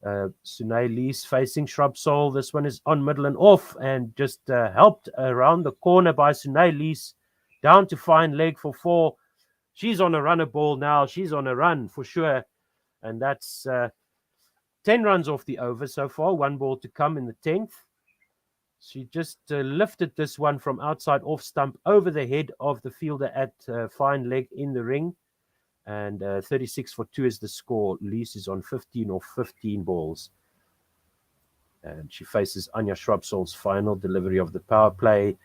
Sunay Lees facing Shrubsole. This one is on middle and off, and just helped around the corner by Sunay Lees. Down to fine leg for 4. She's on a runner ball now. She's on a run for sure. And that's 10 runs off the over so far. 1 ball to come in the 10th. She just lifted this one from outside off stump over the head of the fielder at fine leg in the ring. And 36 for 2 is the score. Lees is on 15 or 15 balls. And she faces Anya Shrubsole's final delivery of the power play.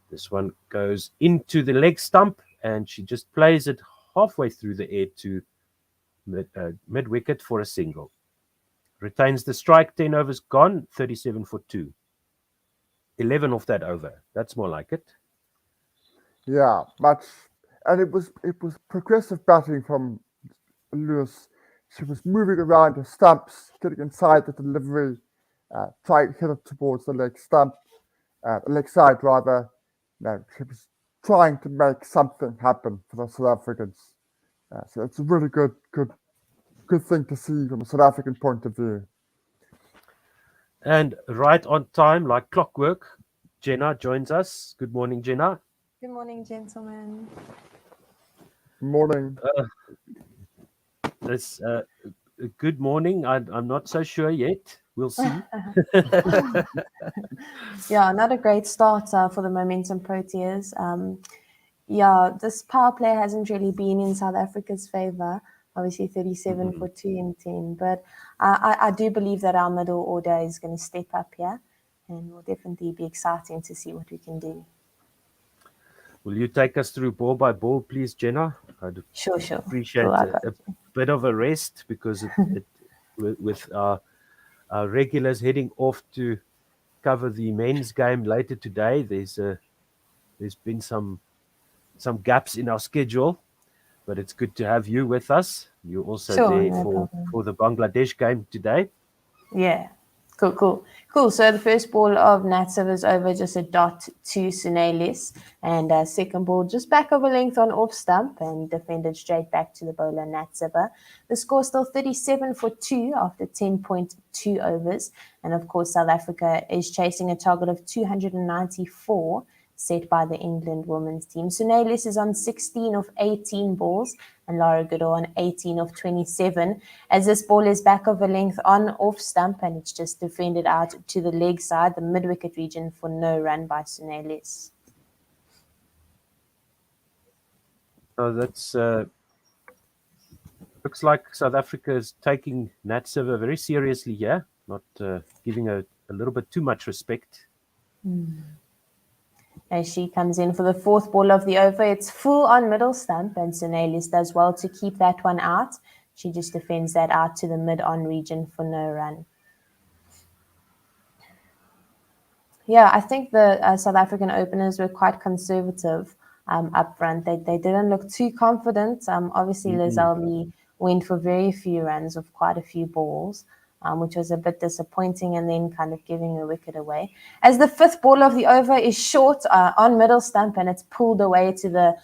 This one goes into the leg stump, and she just plays it halfway through the air to mid-wicket for a single. Retains the strike, 10 overs gone, 37 for 2. 11 off that over. That's more like it. Yeah, much. And it was progressive batting from Lewis. She was moving around the stumps, getting inside the delivery, trying to hit it towards the leg stump, leg side rather. No, she was trying to make something happen for the South Africans. So it's a really good thing to see from a South African point of view. And right on time, like clockwork, Jenna joins us. Good morning, Jenna. Good morning, gentlemen. Morning. Good morning. I'm not so sure yet. We'll see. Yeah, not a great start for the Momentum Proteas. This power play hasn't really been in South Africa's favour. Obviously 37 for 2 in 10. But I do believe that our middle order is going to step up here, and will definitely be exciting to see what we can do. Will you take us through ball by ball, please, Jenna? I'd Sure. appreciate a bit of a rest, because with our regulars heading off to cover the men's game later today, there's been some gaps in our schedule, but it's good to have you with us. You're also there for the Bangladesh game today. Yeah, Cool. So the first ball of Natseva is over, just a dot to Sunelis. And second ball just back over length on off stump and defended straight back to the bowler Natseva. The score still 37 for 2 after 10.2 overs. And of course, South Africa is chasing a target of 294 set by the England women's team. Sunelis is on 16 of 18 balls and Lara Goodall on 18 of 27. As this ball is back over length on off stump and it's just defended out to the leg side, the mid-wicket region for no run by Sunelis. So that's looks like South Africa is taking Natseva very seriously here, not giving a little bit too much respect. As she comes in for the fourth ball of the over, it's full on middle stump and Sunelis does well to keep that one out. She just defends that out to the mid-on region for no run. Yeah, I think the South African openers were quite conservative up front. They didn't look too confident. Obviously, Lizelle went for very few runs of quite a few balls, which was a bit disappointing, and then kind of giving a wicket away. As the fifth ball of the over is short on middle stump and it's pulled away to the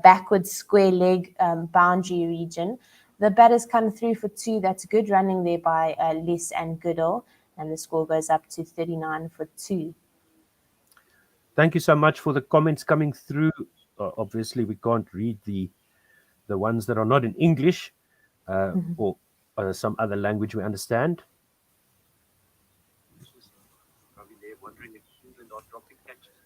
backwards square leg boundary region. The batters come through for 2. That's good running there by Liss and Goodall, and the score goes up to 39 for 2. Thank you so much for the comments coming through. Obviously, we can't read the ones that are not in English or some other language we understand.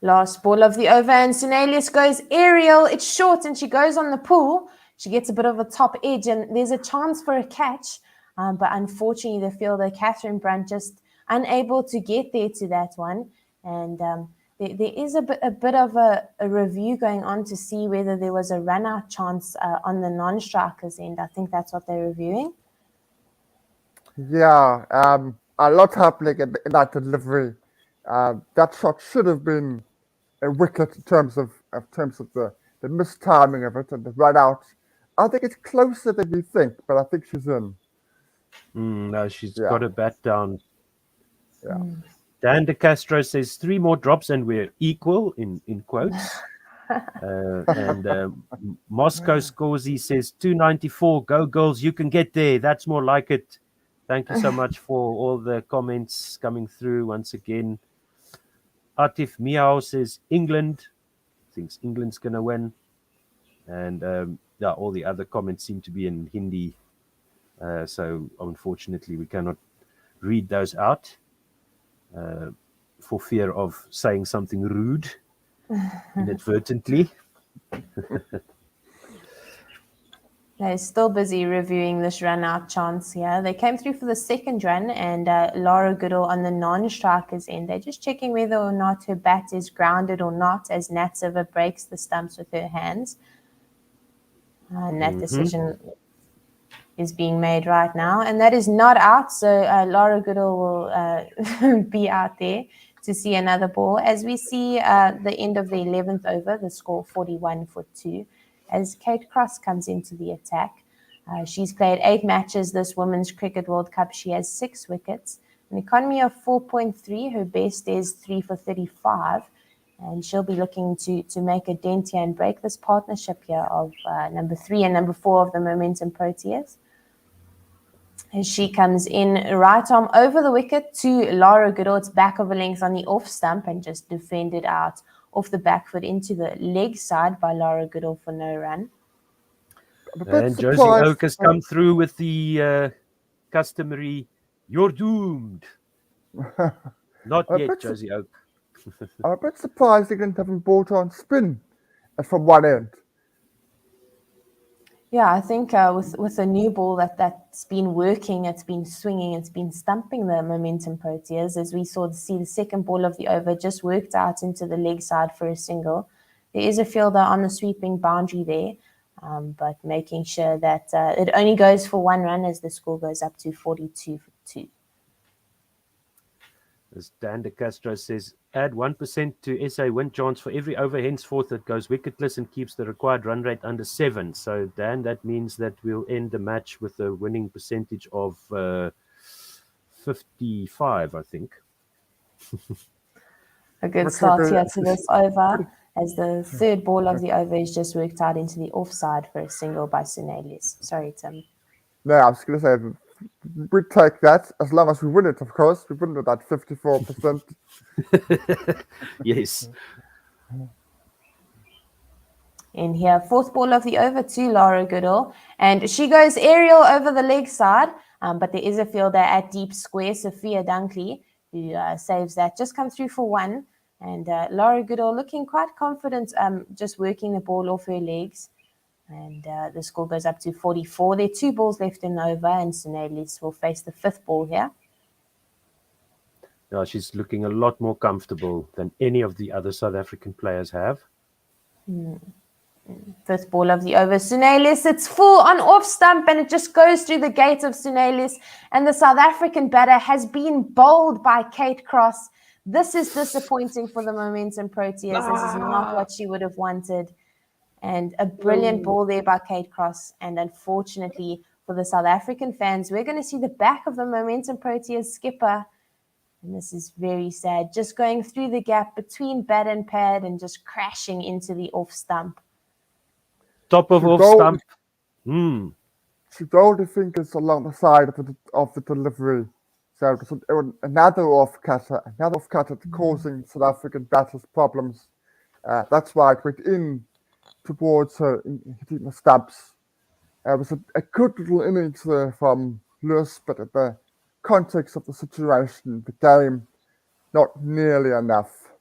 Last ball of the over and Sunelis goes aerial. It's short and she goes on the pull. She gets a bit of a top edge and there's a chance for a catch. But unfortunately, the fielder, Catherine Brunt, just unable to get there to that one. And there is a bit of a review going on to see whether there was a run-out chance on the non-strikers end. I think that's what they're reviewing. Yeah, a lot happening in that delivery. That shot should have been a wicket in terms of the mistiming of it and the run out. I think it's closer than you think, but I think she's in. No, she's got her bat down. Yeah. Dan De Castro says 3 more drops and we're equal in quotes. And Moscow Scorsy says 294. Go girls, you can get there. That's more like it. Thank you so much for all the comments coming through once again. Atif Miao says England. Thinks England's going to win. And all the other comments seem to be in Hindi. So unfortunately, we cannot read those out for fear of saying something rude inadvertently. They're still busy reviewing this run-out chance here. They came through for the second run, and Lara Goodall on the non-strikers end. They're just checking whether or not her bat is grounded or not as Natseva breaks the stumps with her hands. And that decision is being made right now. And that is not out, so Lara Goodall will be out there to see another ball. As we see the end of the 11th over, the score 41 for 2. As Kate Cross comes into the attack. She's played 8 matches this Women's Cricket World Cup. She has 6 wickets, an economy of 4.3. Her best is 3 for 35. And she'll be looking to make a dent here and break this partnership here of number 3 and number 4 of the Momentum Proteas. As she comes in right arm over the wicket to Lara Goodall. It's back over length on the off stump and just defended out off the back foot into the leg side by Lara Goodall for no run. And Josie Oak has come through with the customary, "You're doomed." Not yet, Josie Oak. I'm a bit surprised they didn't have him brought on spin from one end. Yeah, I think with a new ball that's been working, it's been swinging, it's been stumping the Momentum Proteas. As we see the second ball of the over just worked out into the leg side for a single. There is a fielder on the sweeping boundary there, but making sure that it only goes for 1 run as the score goes up to 42 for 2. As Dan De Castro says, add 1% to SA win chance for every over henceforth that goes wicketless and keeps the required run rate under 7. So, Dan, that means that we'll end the match with a winning percentage of 55, I think. A good Looks like start here to this over, pretty- as the third ball of the over is just worked out into the offside for a single by Sunelis. Sorry, Tim. No, I was going to say, we'd take that as long as we win it, of course. We win it at 54%. Yes. In here, fourth ball of the over to Lara Goodall, and she goes aerial over the leg side, but there is a fielder at deep square, Sophia Dunkley, who saves that. Just come through for one, and Lara Goodall looking quite confident, just working the ball off her legs, and the score goes up to 44. There are 2 balls left in the over, and Sunelis will face the 5th ball here. Yeah, she's looking a lot more comfortable than any of the other South African players have. 5th ball of the over. Sunelis, it's full on off stump, and it just goes through the gate of Sunelis, and the South African batter has been bowled by Kate Cross. This is disappointing for the Momentum Proteas. This is not what she would have wanted. And a brilliant ball there by Kate Cross. And unfortunately for the South African fans, we're going to see the back of the Momentum Proteas skipper. And this is very sad. Just going through the gap between bat and pad and just crashing into the off stump. Top of off stump. She rolled her fingers along the side of the delivery. So it was another off cutter causing South African batters problems. That's why it went in towards her, hitting the stumps. It was a good little innings there from Lewis, but at the context of the situation, the game, not nearly enough.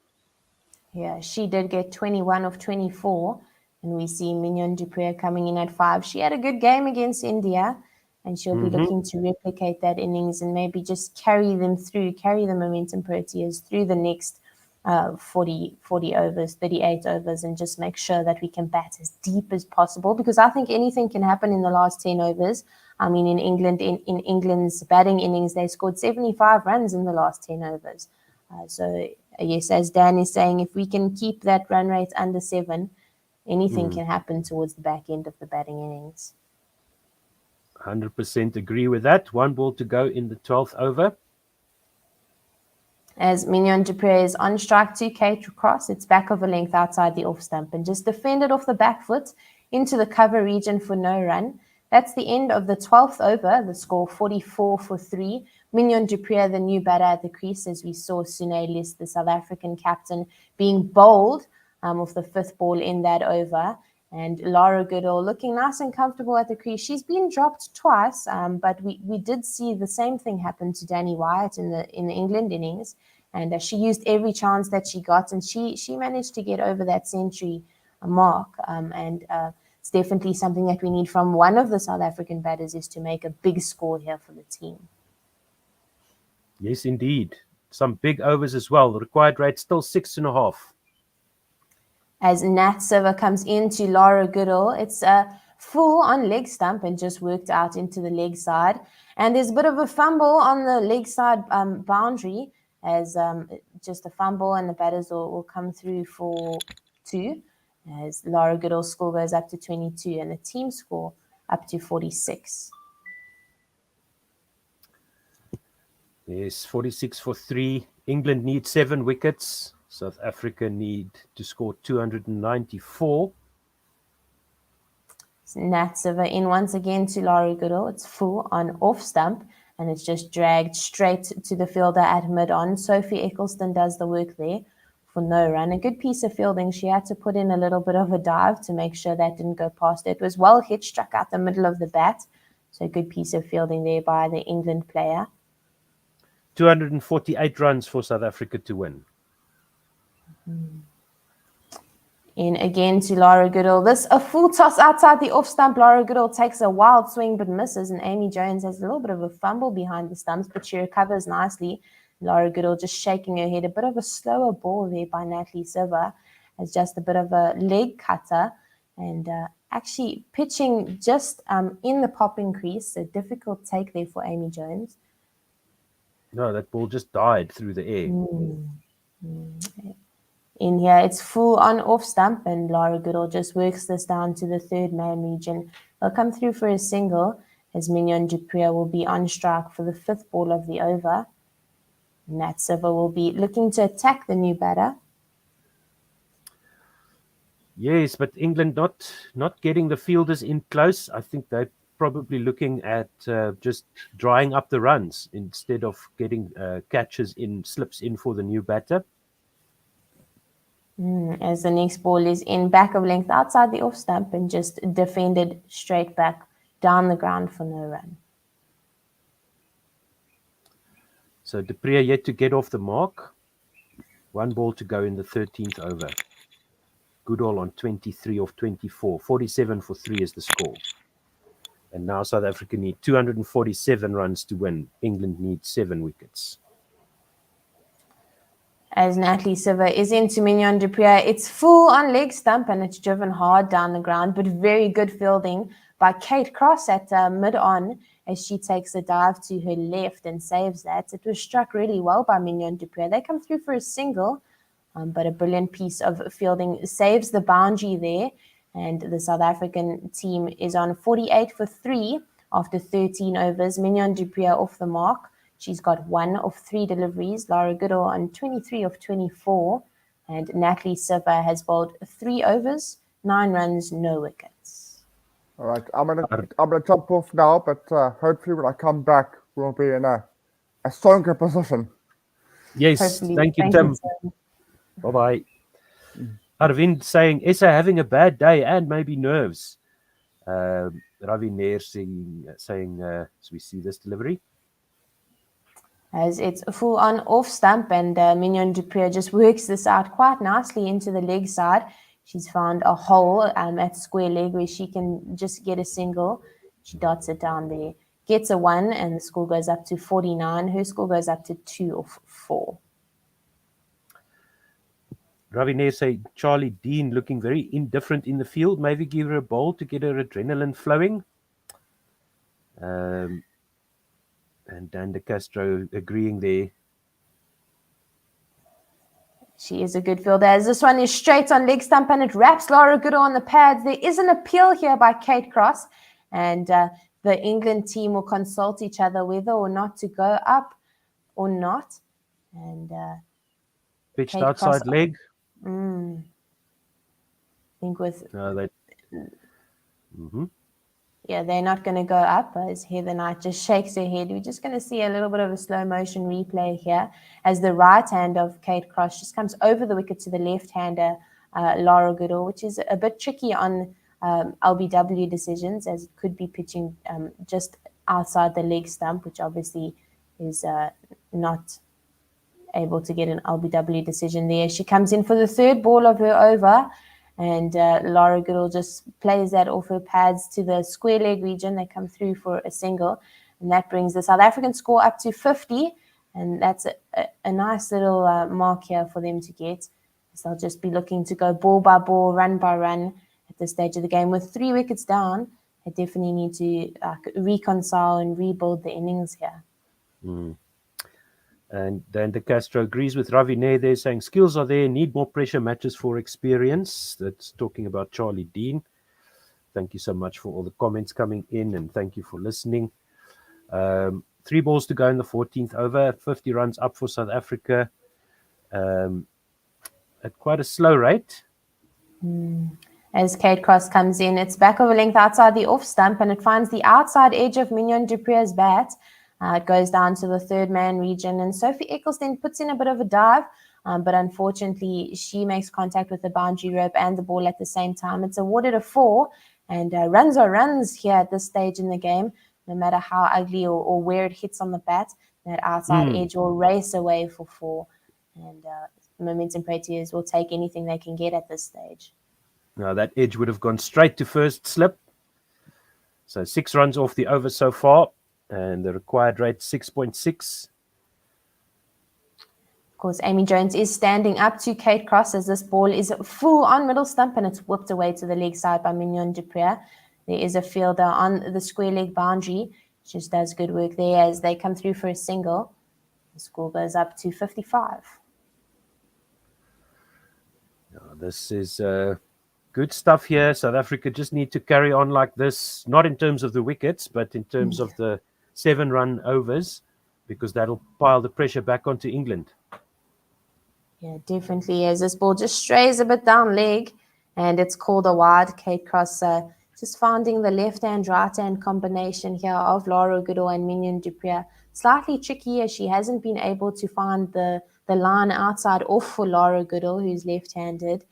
Yeah, she did get 21 of 24, and we see Mignon du Preez coming in at 5. She had a good game against India, and she'll be looking to replicate that innings and maybe just carry the Momentum Proteas through the next 40 overs, 38 overs, and just make sure that we can bat as deep as possible, because I think anything can happen in the last 10 overs. I mean, in England, in England's batting innings, they scored 75 runs in the last 10 overs. So, yes, as Dan is saying, if we can keep that run rate under 7, anything can happen towards the back end of the batting innings. 100% agree with that. 1 ball to go in the 12th over. As Mignon du Preez is on strike to Kate Cross, it's back of a length outside the off stump and just defended off the back foot into the cover region for no run. That's the end of the 12th over. The score 44 for 3. Mignon du Preez, the new batter at the crease, as we saw Sunelis, the South African captain, being bowled off the 5th ball in that over. And Lara Goodall looking nice and comfortable at the crease. She's been dropped twice, but we did see the same thing happen to Danny Wyatt in the England innings. And she used every chance that she got, and she managed to get over that century mark. It's definitely something that we need from one of the South African batters, is to make a big score here for the team. Yes, indeed. Some big overs as well. The required rate still 6.5. As Nat Silver comes into Lara Goodall, it's a full on leg stump and just worked out into the leg side. And there's a bit of a fumble on the leg side boundary, as just a fumble, and the batters will come through for 2, as Lara Goodall's score goes up to 22 and the team score up to 46. Yes, 46 for 3. England need 7 wickets. South Africa need to score 294. Nat Silver in once again to Lara Goodall. It's full on off stump, and it's just dragged straight to the fielder at mid-on. Sophie Eccleston does the work there for no run. A good piece of fielding. She had to put in a little bit of a dive to make sure that didn't go past. It was well hit, struck out the middle of the bat. So a good piece of fielding there by the England player. 248 runs for South Africa to win. In again to Lara Goodall. This a full toss outside the off stump. Lara Goodall takes a wild swing but misses, and Amy Jones has a little bit of a fumble behind the stumps, but she recovers nicely. Lara Goodall just shaking her head. A bit of a slower ball there by Natalie Silva, as just a bit of a leg cutter, and actually pitching just in the popping crease. A difficult take there for Amy Jones. No, that ball just died through the air. In here, it's full on off stump, and Lara Goodall just works this down to the 3rd man region. They'll come through for a single, as Mignon du Preez will be on strike for the 5th ball of the over. Nat Silva will be looking to attack the new batter. Yes, but England not getting the fielders in close. I think they're probably looking at just drying up the runs instead of getting catches in, slips in for the new batter. As the next ball is in back of length outside the off stump and just defended straight back down the ground for no run. So du Preez yet to get off the mark. 1 ball to go in the 13th over. Goodall on 23 of 24. 47 for 3 is the score. And now South Africa need 247 runs to win. England needs 7 wickets. As Natalie Silva is into Mignon du Preez, it's full on leg stump and it's driven hard down the ground, but very good fielding by Kate Cross at mid-on as she takes a dive to her left and saves that. It was struck really well by Mignon du Preez. They come through for a single, but a brilliant piece of fielding saves the boundary there. And the South African team is on 48 for 3 after 13 overs. Mignon du Preez off the mark. She's got 1 of 3 deliveries. Lara Goodall on 23 of 24. And Natalie Silva has bowled 3 overs, 9 runs, no wickets. All right, I'm gonna jump off now, but hopefully when I come back, we'll be in a stronger position. Yes, Hopefully. thank you, Tim. Bye-bye. Arvind saying, SA having a bad day and maybe nerves. Ravi Nair saying as we see this delivery. As it's full on off stump and Mignon du Preez just works this out quite nicely into the leg side. She's found a hole at square leg where she can just get a single. She dots it down there. Gets a 1 and the score goes up to 49. Her score goes up to 2 of 4. Ravi Nair say Charlie Dean looking very indifferent in the field. Maybe give her a bowl to get her adrenaline flowing. And Dan De Castro agreeing there. She is a good fielder. As this one is straight on leg stump and it wraps Lara Goodall on the pads. There is an appeal here by Kate Cross. And the England team will consult each other whether or not to go up or not. And Pitched Kate outside Cross, leg. I think with... No, they... Yeah, they're not going to go up as Heather Knight just shakes her head. We're just going to see a little bit of a slow motion replay here as the right hand of Kate Cross just comes over the wicket to the left-hander, Lara Goodall, which is a bit tricky on LBW decisions as it could be pitching just outside the leg stump, which obviously is not able to get an LBW decision there. She comes in for the 3rd ball of her over. And Lara Goodall just plays that off her pads to the square leg region. They come through for a single. And that brings the South African score up to 50. And that's a nice little mark here for them to get. So they'll just be looking to go ball by ball, run by run at this stage of the game. With 3 wickets down, they definitely need to reconcile and rebuild the innings here. And Dan De Castro agrees with Ravi Nair there, saying skills are there, need more pressure matches for experience. That's talking about Charlie Dean. Thank you so much for all the comments coming in and thank you for listening. 3 balls to go in the 14th over, 50 runs up for South Africa at quite a slow rate. As Kate Cross comes in, it's back over length outside the off stump and it finds the outside edge of Mignon du Preez's bat. It goes down to the 3rd man region and Sophie Eccleston puts in a bit of a dive, but unfortunately she makes contact with the boundary rope and the ball at the same time. It's awarded a 4 and runs are runs here at this stage in the game. No matter how ugly or where it hits on the bat, that outside edge will race away for 4. And Momentum Proteas will take anything they can get at this stage. Now that edge would have gone straight to first slip. So 6 runs off the over so far. And the required rate 6.6. Of course, Amy Jones is standing up to Kate Cross as this ball is full on middle stump and it's whipped away to the leg side by Mignon du Preez. There is a fielder on the square leg boundary. She just does good work there as they come through for a single. The score goes up to 55. Now, this is Good stuff here. South Africa just need to carry on like this, not in terms of the wickets, but in terms of the 7-run overs, because that'll pile the pressure back onto England. Yeah, definitely is. This ball just strays a bit down leg, and it's called a wide. Kate Cross just finding the left-hand, right-hand combination here of Lara Goodall and Mignon du Preez. Slightly tricky as she hasn't been able to find the line outside off for Lara Goodall, who's left-handed.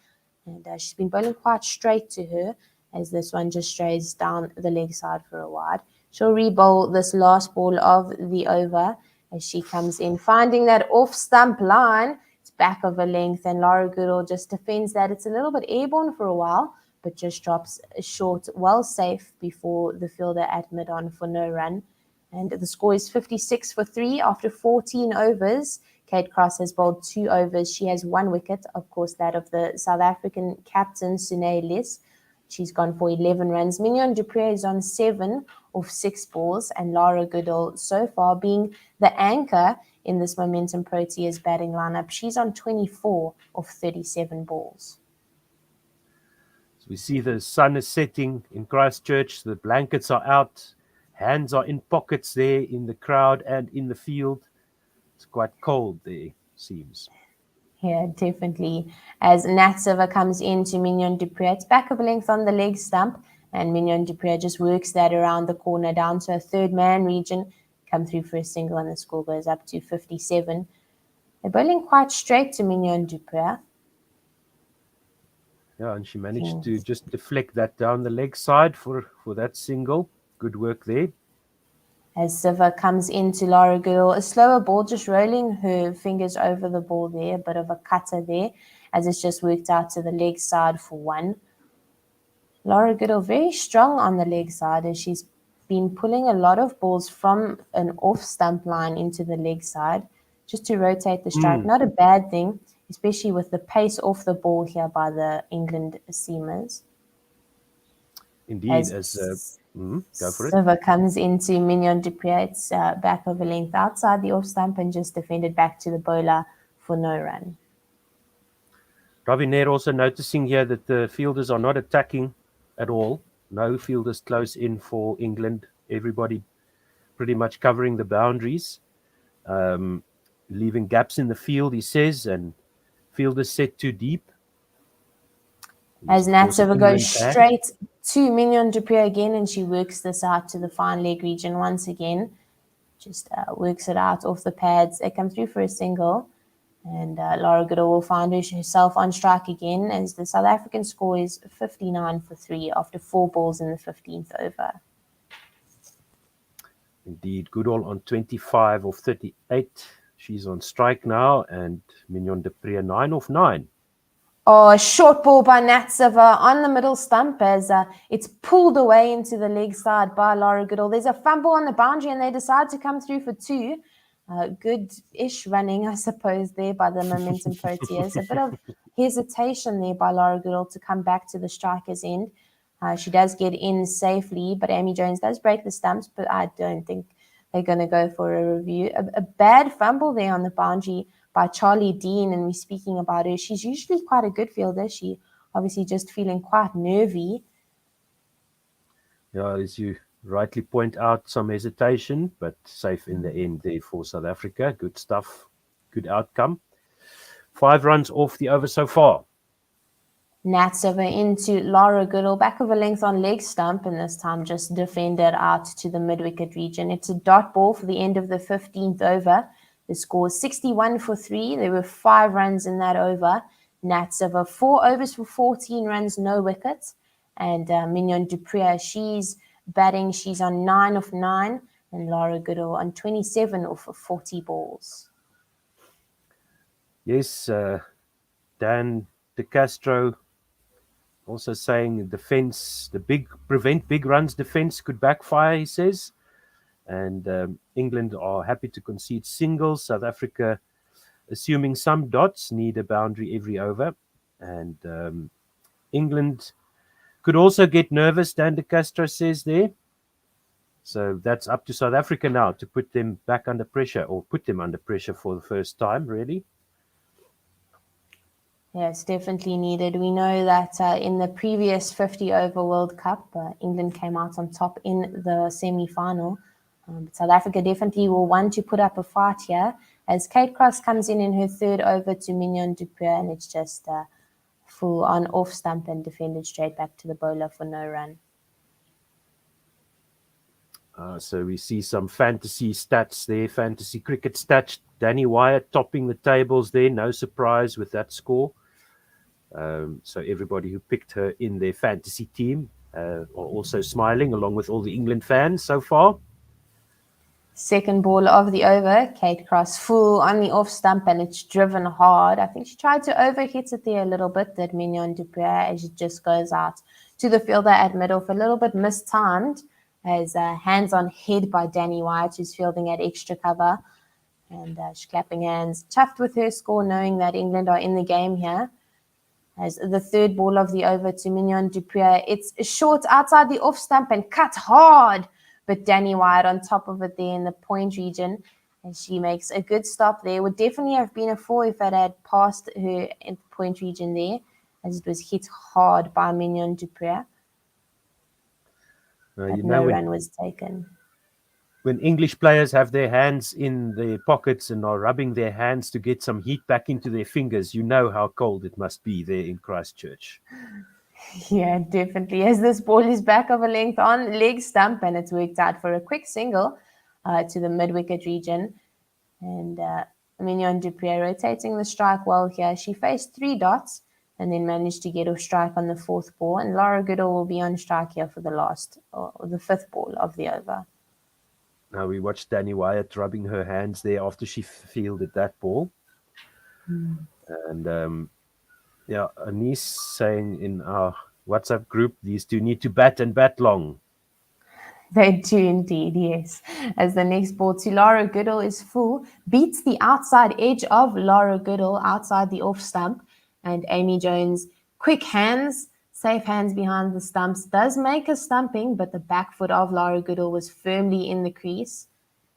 And she's been bowling quite straight to her as this one just strays down the leg side for a wide. She'll re-bowl this last ball of the over as she comes in, finding that off-stump line. It's back of a length, and Lara Goodall just defends that. It's a little bit airborne for a while, but just drops short, well safe before the fielder at mid-on for no run. And the score is 56 for 3 after 14 overs. Kate Cross has bowled 2 overs. She has 1 wicket, of course, that of the South African captain, Sune Liss. She's gone for 11 runs. Mignon du Preez is on 7 of 6 balls, and Lara Goodall so far being the anchor in this Momentum Proteas batting lineup. She's on 24 of 37 balls. So we see the sun is setting in Christchurch. The blankets are out. Hands are in pockets there in the crowd and in the field. It's quite cold there, seems. Yeah, definitely. As Nat Silver comes into Mignon du Preez, it's back of a length on the leg stump, and Mignon du Preez just works that around the corner down to a third man region, come through for a single, and the score goes up to 57. They're bowling quite straight to Mignon du Preez. Yeah, and she managed to just deflect that down the leg side for that single. Good work there. As Siva comes into Lara Goodall, a slower ball, just rolling her fingers over the ball there, a bit of a cutter there, as it's just worked out to the leg side for 1. Lara Goodall very strong on the leg side as she's been pulling a lot of balls from an off-stump line into the leg side just to rotate the strike. Not a bad thing, especially with the pace off the ball here by the England seamers. Indeed, go for it. Silva comes into Mignon du Preez. It's back of a length outside the off stump and just defended back to the bowler for no run. Raviner also noticing here that the fielders are not attacking at all. No fielders close in for England. Everybody pretty much covering the boundaries, leaving gaps in the field, he says, and fielders set too deep. As Nat Silva goes straight to Mignon du Preez again, and she works this out to the fine leg region once again. Just works it out off the pads. They come through for a single, and Lara Goodall will find herself on strike again as the South African score is 59 for 3 after 4 balls in the 15th over. Indeed, Goodall on 25 of 38. She's on strike now, and Mignon du Preez 9 of 9. Oh, a short ball by Nat Silva on the middle stump as it's pulled away into the leg side by Lara Goodall. There's a fumble on the boundary and they decide to come through for 2. Good-ish running, I suppose, there by the Momentum Proteas. A bit of hesitation there by Lara Goodall to come back to the striker's end. She does get in safely, but Amy Jones does break the stumps, but I don't think they're going to go for a review. A bad fumble there on the boundary by Charlie Dean, and we're speaking about her. She's usually quite a good fielder. She obviously just feeling quite nervy. Yeah, as you rightly point out, some hesitation, but safe in the end there for South Africa. Good stuff. Good outcome. 5 runs off the over so far. Nat Silva into Lara Goodall, back of a length on leg stump, and this time just defended out to the mid-wicket region. It's a dot ball for the end of the 15th over. The score is 61 for 3. There were 5 runs in that over. Nat Silva, 4 overs for 14 runs, no wickets. And Mignon du Preez, she's batting. She's on 9 of 9. And Lara Goodall on 27 of 40 balls. Yes, Dan De Castro also saying defense, prevent big runs defense could backfire, he says. And England are happy to concede singles. South Africa, assuming some dots, need a boundary every over. And England could also get nervous, Dan De Castro says there. So that's up to South Africa now to put them back under pressure, or put them under pressure for the first time, really. Yeah, it's definitely needed. We know that in the previous 50 over World Cup, England came out on top in the semi final. But South Africa definitely will want to put up a fight here as Kate Cross comes in her third over to Mignon du Preez, and it's just full on off stump and defended straight back to the bowler for no run. So we see some fantasy stats there, fantasy cricket stats. Danny Wyatt topping the tables there, no surprise with that score. So everybody who picked her in their fantasy team are also smiling, along with all the England fans so far. Second ball of the over, Kate Cross full on the off stump, and it's driven hard. I think she tried to overhit it there a little bit, that Mignon du Preez, as it just goes out to the fielder at mid-off, a little bit mistimed, as hands on head by Danny Wyatt, who's fielding at extra cover. And she's clapping hands, chuffed with her score, knowing that England are in the game here. As the third ball of the over to Mignon du Preez, it's short outside the off stump and cut hard. But Danny Wyatt on top of it there in the point region, and she makes a good stop there. Would definitely have been a 4 if it had passed her in the point region there, as it was hit hard by Mignon du Preez. But no run was taken. When English players have their hands in their pockets and are rubbing their hands to get some heat back into their fingers, you know how cold it must be there in Christchurch. Yeah, definitely. As this ball is back of a length on leg stump, and it's worked out for a quick single to the mid-wicket region. And Mignon du Preez rotating the strike well here. She faced 3 dots and then managed to get off strike on the 4th ball. And Laura Goodall will be on strike here for the the 5th ball of the over. Now we watched Danny Wyatt rubbing her hands there after she fielded that ball. And Anis saying in our WhatsApp group, these two need to bat and bat long. They do indeed, yes. As the next ball to Laura Goodall is full, beats the outside edge of Laura Goodall outside the off stump. And Amy Jones, quick hands, safe hands behind the stumps, does make a stumping, but the back foot of Laura Goodall was firmly in the crease.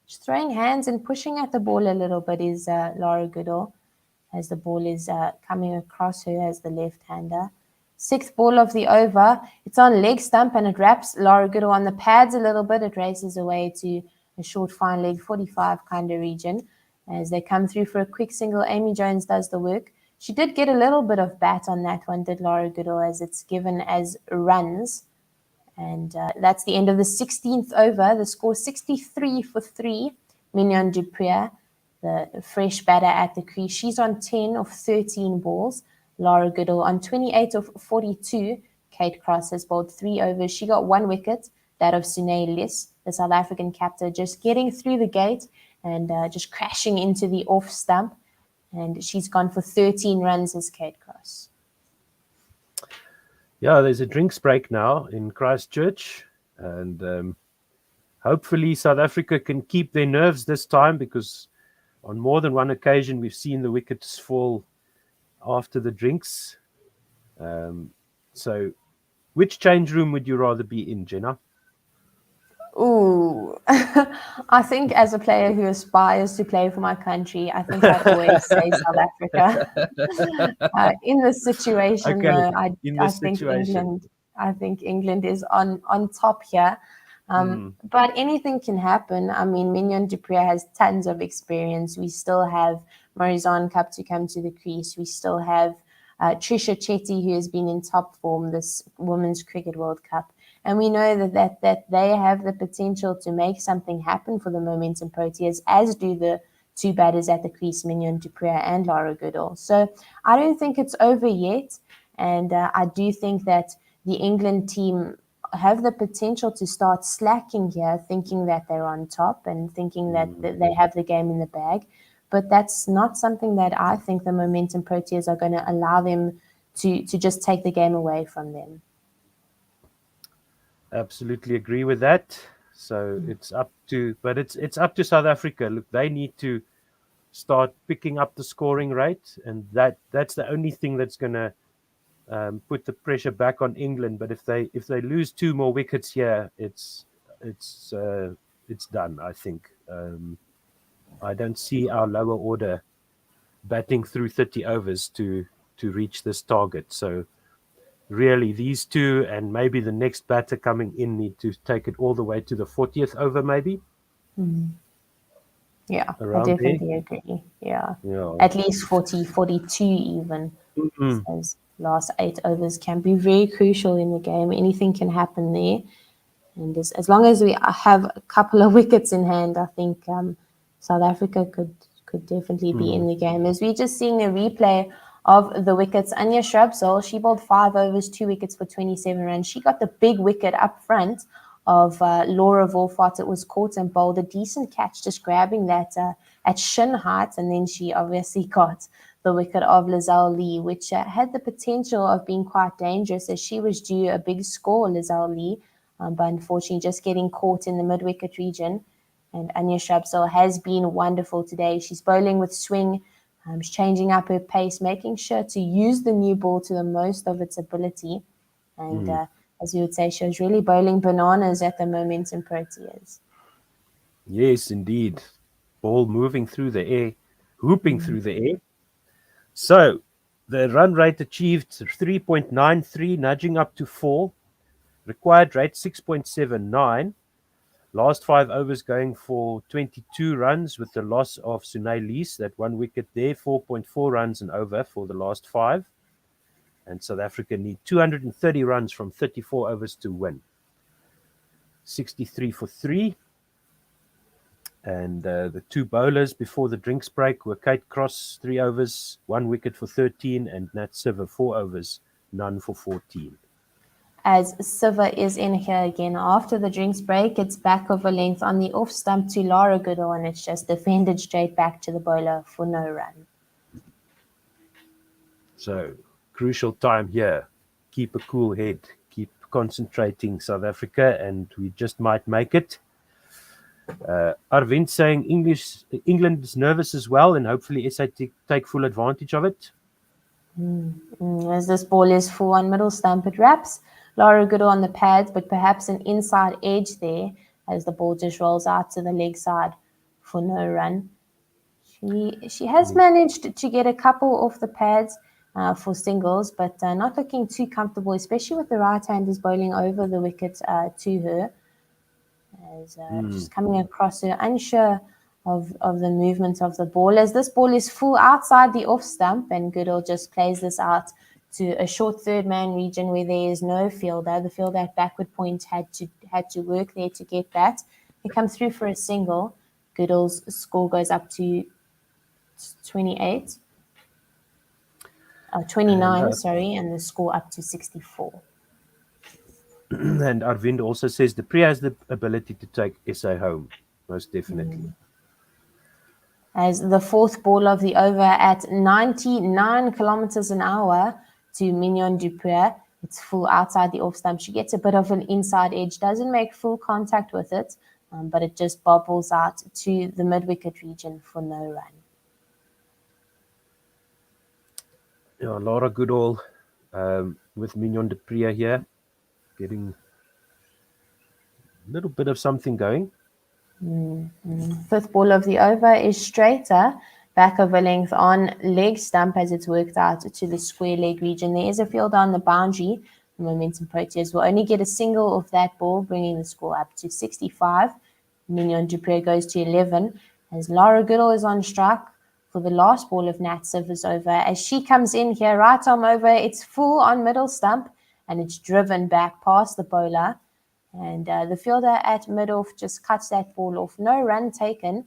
She's throwing hands and pushing at the ball a little bit is Laura Goodall, as the ball is coming across her as the left-hander. 6th ball of the over. It's on leg stump and it wraps Laura Goodall on the pads a little bit. It races away to a short fine leg 45 kind of region. As they come through for a quick single, Amy Jones does the work. She did get a little bit of bat on that one, did Laura Goodall, as it's given as runs. And that's the end of the 16th over. The score 63 for 3. Mignon du Preez, the fresh batter at the crease. She's on 10 of 13 balls. Laura Goodall on 28 of 42. Kate Cross has bowled 3 overs. She got 1 wicket, that of Sune Liss, the South African captain, just getting through the gate and just crashing into the off stump. And she's gone for 13 runs as Kate Cross. Yeah, there's a drinks break now in Christchurch. And hopefully South Africa can keep their nerves this time, because on more than one occasion we've seen the wickets fall after the drinks. So which change room would you rather be in, Jenna? Ooh, I think as a player who aspires to play for my country, I think I'd always say South Africa. In this situation, though, I think England is on top here. But anything can happen. I mean, Mignon du Preez has tons of experience. We still have Marizanne Cup to come to the crease. We still have Trisha Chetty, who has been in top form this Women's Cricket World Cup. And we know that they have the potential to make something happen for the Momentum Proteas, as do the 2 batters at the crease, Mignon du Preez and Laura Goodall. So I don't think it's over yet. And I do think that the England team have the potential to start slacking here, thinking that they're on top and thinking that they have the game in the bag. But that's not something that I think the Momentum Proteas are going to allow them to just take the game away from them. Absolutely agree with that. So it's up to South Africa. Look, they need to start picking up the scoring rate, and that's the only thing that's going to put the pressure back on England. But if they lose 2 more wickets here, it's done, I think. I don't see our lower order batting through 30 overs to to reach this target. So really, these two and maybe the next batter coming in need to take it all the way to the 40th over, maybe. Yeah, I Around there. definitely agree. Yeah. Yeah. At least 40, 42 even. Mhm. Those last 8 overs can be very crucial in the game. Anything can happen there. And as long as we have a couple of wickets in hand, I think South Africa could definitely be in the game. As we're just seeing a replay of the wickets, Anya Shrubsole, she bowled 5 overs, 2 wickets for 27 runs. She got the big wicket up front of Laura Wolfart. It was caught and bowled a decent catch, just grabbing that at shin height, and then she obviously got the wicket of Lizelle Lee, which had the potential of being quite dangerous, as she was due a big score, Lizelle Lee, but unfortunately just getting caught in the mid-wicket region. And Anya Shrubsole has been wonderful today. She's bowling with swing. She's changing up her pace, making sure to use the new ball to the most of its ability. And as you would say, she was really bowling bananas at the moment in Proteas. Yes, indeed. Ball moving through the air, whooping through the air. So the run rate achieved 3.93, nudging up to 4. Required rate 6.79. Last 5 overs going for 22 runs with the loss of Sunay Lees, that 1 wicket there, 4.4 runs and over for the last 5. And South Africa need 230 runs from 34 overs to win. 63 for 3. And the 2 bowlers before the drinks break were Kate Cross, 3 overs, 1 wicket for 13, and Nat Siver, 4 overs, none for 14. As Siva is in here again after the drinks break, it's back over length on the off stump to Lara Goodall, and it's just defended straight back to the bowler for no run. So, crucial time here. Keep a cool head. Keep concentrating, South Africa, and we just might make it. Arvind saying England is nervous as well, and hopefully SA take full advantage of it. As this ball is full on middle stump, it wraps Lara Goodall on the pads, but perhaps an inside edge there as the ball just rolls out to the leg side for no run. She has managed to get a couple off the pads for singles, but not looking too comfortable, especially with the right-handers bowling over the wicket to her. As just coming across her, unsure of the movement of the ball, as this ball is full outside the off stump, and Goodall just plays this out to a short third man region where there is no fielder. The fielder at backward point had to work there to get that. They come through for a single. Goodall's score goes up to 29, and the score up to 64. And Arvind also says the Priya has the ability to take SA home, most definitely. As the 4th ball of the over at 99 kilometers an hour to Mignon du Preez. It's full outside the off stump. She gets a bit of an inside edge, doesn't make full contact with it, but it just bobbles out to the mid-wicket region for no run. Yeah, Laura Goodall with Mignon du Preez here, getting a little bit of something going. 5th ball of the over is straighter, back over length on leg stump as it's worked out to the square leg region. There is a fielder on the boundary. The Momentum Proteas will only get a single of that ball, bringing the score up to 65. Mignon du Preez goes to 11 as Laura Goodall is on strike for the last ball of Nat Siver's over. As she comes in here, right arm over, it's full on middle stump and it's driven back past the bowler. And the fielder at mid-off just cuts that ball off. No run taken.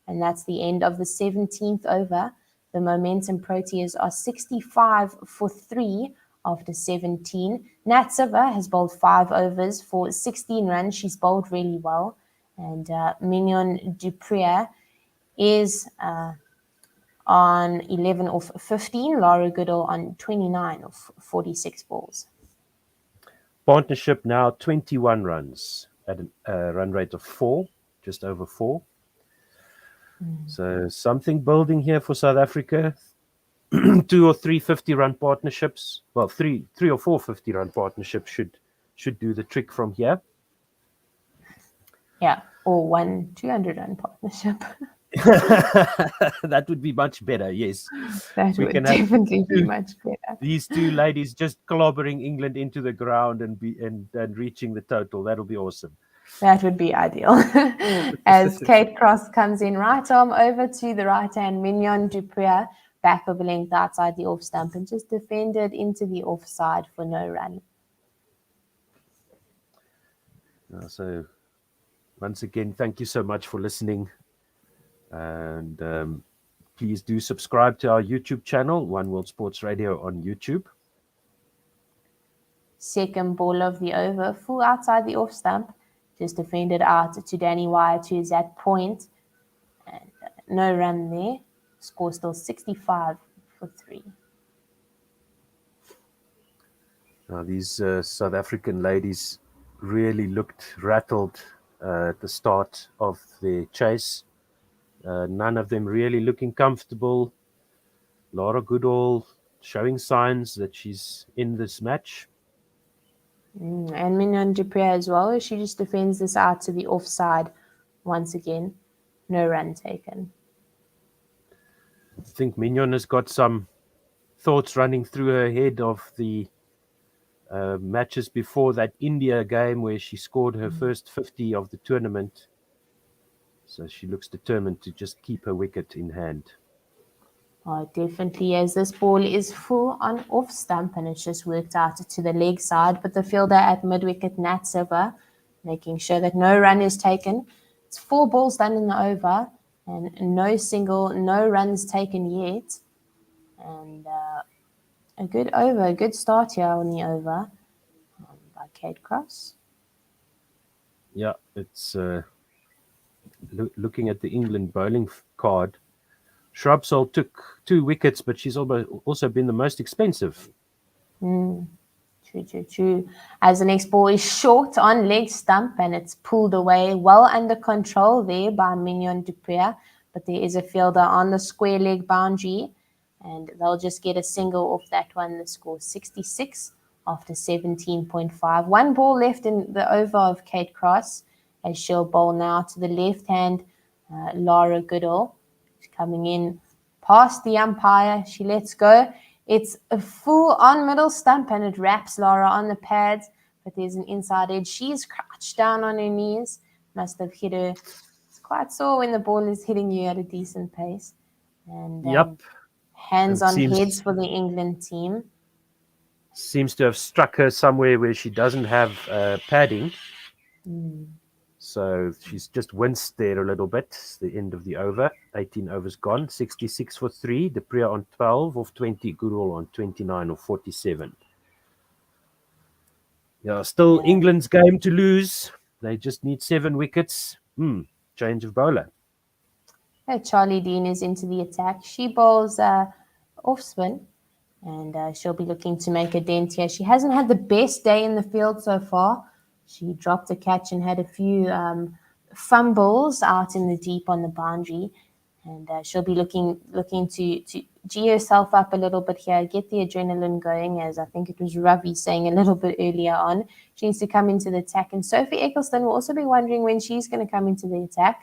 And that's the end of the 17th over. The Momentum Proteas are 65 for 3 after 17. Nat Siver has bowled 5 overs for 16 runs. She's bowled really well. And Mignon du Preez is on 11 off 15. Laura Goodall on 29 off 46 balls. Partnership now 21 runs at a run rate of 4, just over 4. So something building here for South Africa. 2 or 3 50-run partnerships. Well, 3 or 4 50-run partnerships should do the trick from here. Yeah, or 1 200-run partnership. That would be much better. Yes, That we would can have definitely be two- much better. these two ladies just clobbering England into the ground and reaching the total. That'll be awesome. That would be ideal. As Kate Cross comes in, right arm over to the right hand, Mignon du Preez, back of a length outside the off stump and just defended into the offside for no run. So once again, thank you so much for listening. And please do subscribe to our YouTube channel, One World Sports Radio on YouTube. Second ball of the over, full outside the off stump. Just defended out to Danny Wyatt, who's at point. And no run there. Score still 65 for 3. Now, these South African ladies really looked rattled at the start of their chase. None of them really looking comfortable. Laura Goodall showing signs that she's in this match. And Mignon du Preez as well. She just defends this out to the offside once again. No run taken. I think Mignon has got some thoughts running through her head of the matches before that India game where she scored her first 50 of the tournament. So she looks determined to just keep her wicket in hand. Oh, definitely, as this ball is full on off stump and it's just worked out to the leg side. But the fielder at mid-wicket, Nat Silva, making sure that no run is taken. It's 4 balls done in the over and no runs taken yet. And a good over, a good start here on the over by Kate Cross. Yeah, it's looking at the England bowling card. Shrubsole took 2 wickets, but she's also been the most expensive. True. As the next ball is short on leg stump and it's pulled away, well under control there by Mignon du Preez, but there is a fielder on the square leg boundary and they'll just get a single off that one. The score 66 after 17.5. 1 ball left in the over of Kate Cross as she'll bowl now to the left hand, Laura Goodall. Coming in past the umpire, she lets go. It's a full on middle stump and it wraps Laura on the pads, but there's an inside edge. She's crouched down on her knees, must have hit her. It's quite sore when the ball is hitting you at a decent pace. And hands on heads for the England team. Seems to have struck her somewhere where she doesn't have padding. So she's just winced there a little bit. It's the end of the over. 18 overs gone. 66 for 3. Du Preez on 12 of 20. Goodall on 29 of 47. Yeah, still England's game to lose. They just need 7 wickets. Change of bowler. Charlie Dean is into the attack. She bowls off spin and she'll be looking to make a dent here. She hasn't had the best day in the field so far. She dropped a catch and had a few fumbles out in the deep on the boundary. And she'll be looking to G herself up a little bit here, get the adrenaline going, as I think it was Ravi saying a little bit earlier on. She needs to come into the attack. And Sophie Eccleston will also be wondering when she's going to come into the attack.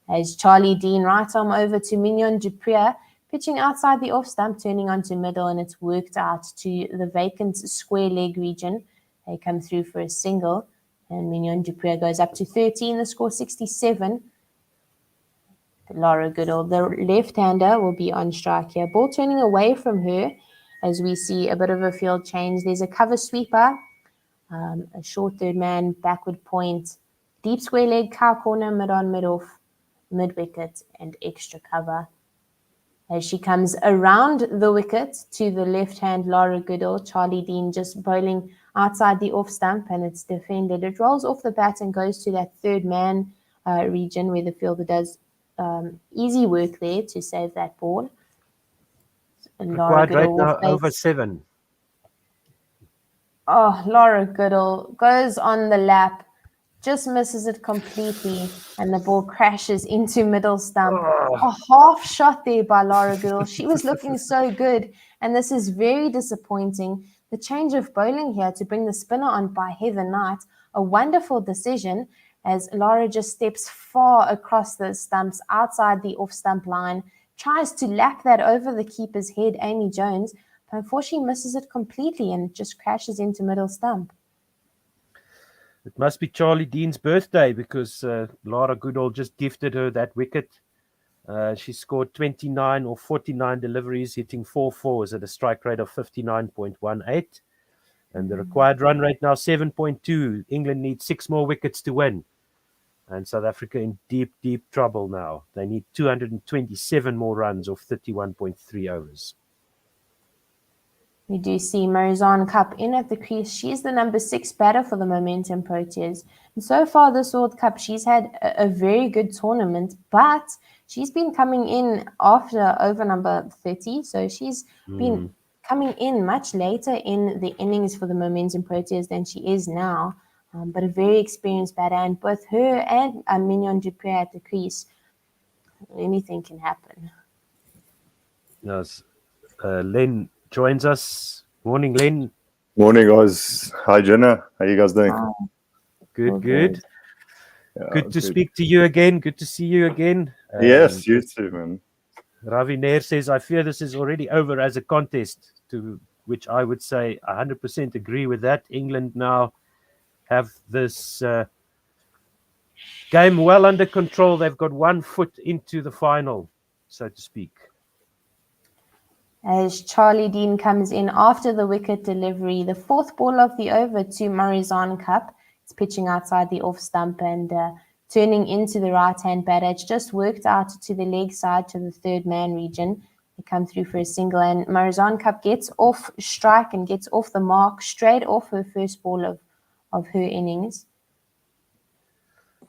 As Charlie Dean right arm over to Mignon du Preez, pitching outside the off stump, turning onto middle, and it's worked out to the vacant square leg region. They come through for a single. And Mignon du Preez goes up to 13, the score 67. Laura Goodall, the left-hander, will be on strike here. Ball turning away from her as we see a bit of a field change. There's a cover sweeper, a short third man, backward point, deep square leg, cow corner, mid-on, mid-off, mid-wicket, and extra cover. As she comes around the wicket to the left-hand Laura Goodall, Charlie Dean just bowling outside the off stump and it's defended. It rolls off the bat and goes to that third man region where the fielder does easy work there to save that ball. And Laura Goodall will face over 7. Oh, Laura Goodall goes on the lap, just misses it completely, and the ball crashes into middle stump. A half shot there by Laura Goodall. She was looking so good, and this is very disappointing. The change of bowling here to bring the spinner on by Heather Knight, a wonderful decision, as Lara just steps far across the stumps outside the off-stump line, tries to lap that over the keeper's head, Amy Jones, but unfortunately misses it completely and just crashes into middle stump. It must be Charlie Dean's birthday because Lara Goodall just gifted her that wicket. She scored 29 or 49 deliveries, hitting 4 fours at a strike rate of 59.18. And the required run rate now 7.2. England needs 6 more wickets to win. And South Africa in deep, deep trouble now. They need 227 more runs of 31.3 overs. We do see Marizanne Kapp in at the crease. She's the number 6 batter for the Momentum Proteas. And so far this World Cup, she's had a very good tournament, but she's been coming in after over number 30. So she's been coming in much later in the innings for the Momentum Proteas than she is now. But a very experienced batter, and both her and Mignon du Preez at the crease, anything can happen. Yes. Len joins us. Morning, Len. Morning, guys. Hi, Jenna. How you guys doing? Good, good. Yeah, Good to speak to you again. Good to see you again. Yes, you too, man. Ravi Nair says, I fear this is already over as a contest, to which I would say 100% agree with that. England now have this game well under control. They've got 1 foot into the final, so to speak. As Charlie Dean comes in after the wicket delivery, the 4th ball of the over to Marizanne Kapp. It's pitching outside the off stump and turning into the right-hand batter. It's just worked out to the leg side to the third man region. They come through for a single, and Marizanne Kapp gets off strike and gets off the mark straight off her first ball of her innings.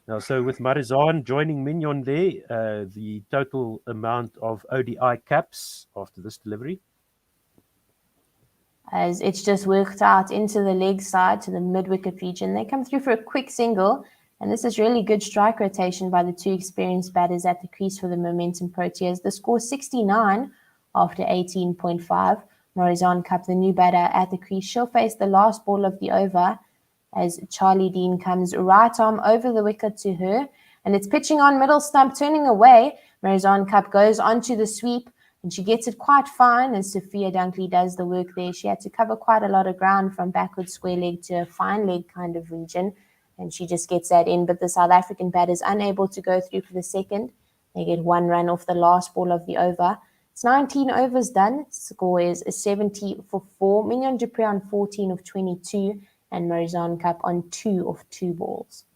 Now, so with Marizanne joining Mignon there, the total amount of ODI caps after this delivery? As it's just worked out into the leg side to the mid-wicket region. They come through for a quick single, and this is really good strike rotation by the 2 experienced batters at the crease for the Momentum Proteas. The score 69 after 18.5. Marizanne Kapp, the new batter at the crease, she'll face the last ball of the over as Charlie Dean comes right arm over the wicket to her, and it's pitching on middle stump, turning away. Marizanne Kapp goes onto the sweep, and she gets it quite fine as Sophia Dunkley does the work there. She had to cover quite a lot of ground from backward square leg to a fine leg kind of region, and she just gets that in. But the South African batter is unable to go through for the second. They get 1 run off the last ball of the over. It's 19 overs done. Score is 70 for 4. Mignon du Preez on 14 of 22, and Marizanne Kapp on 2 of 2 balls.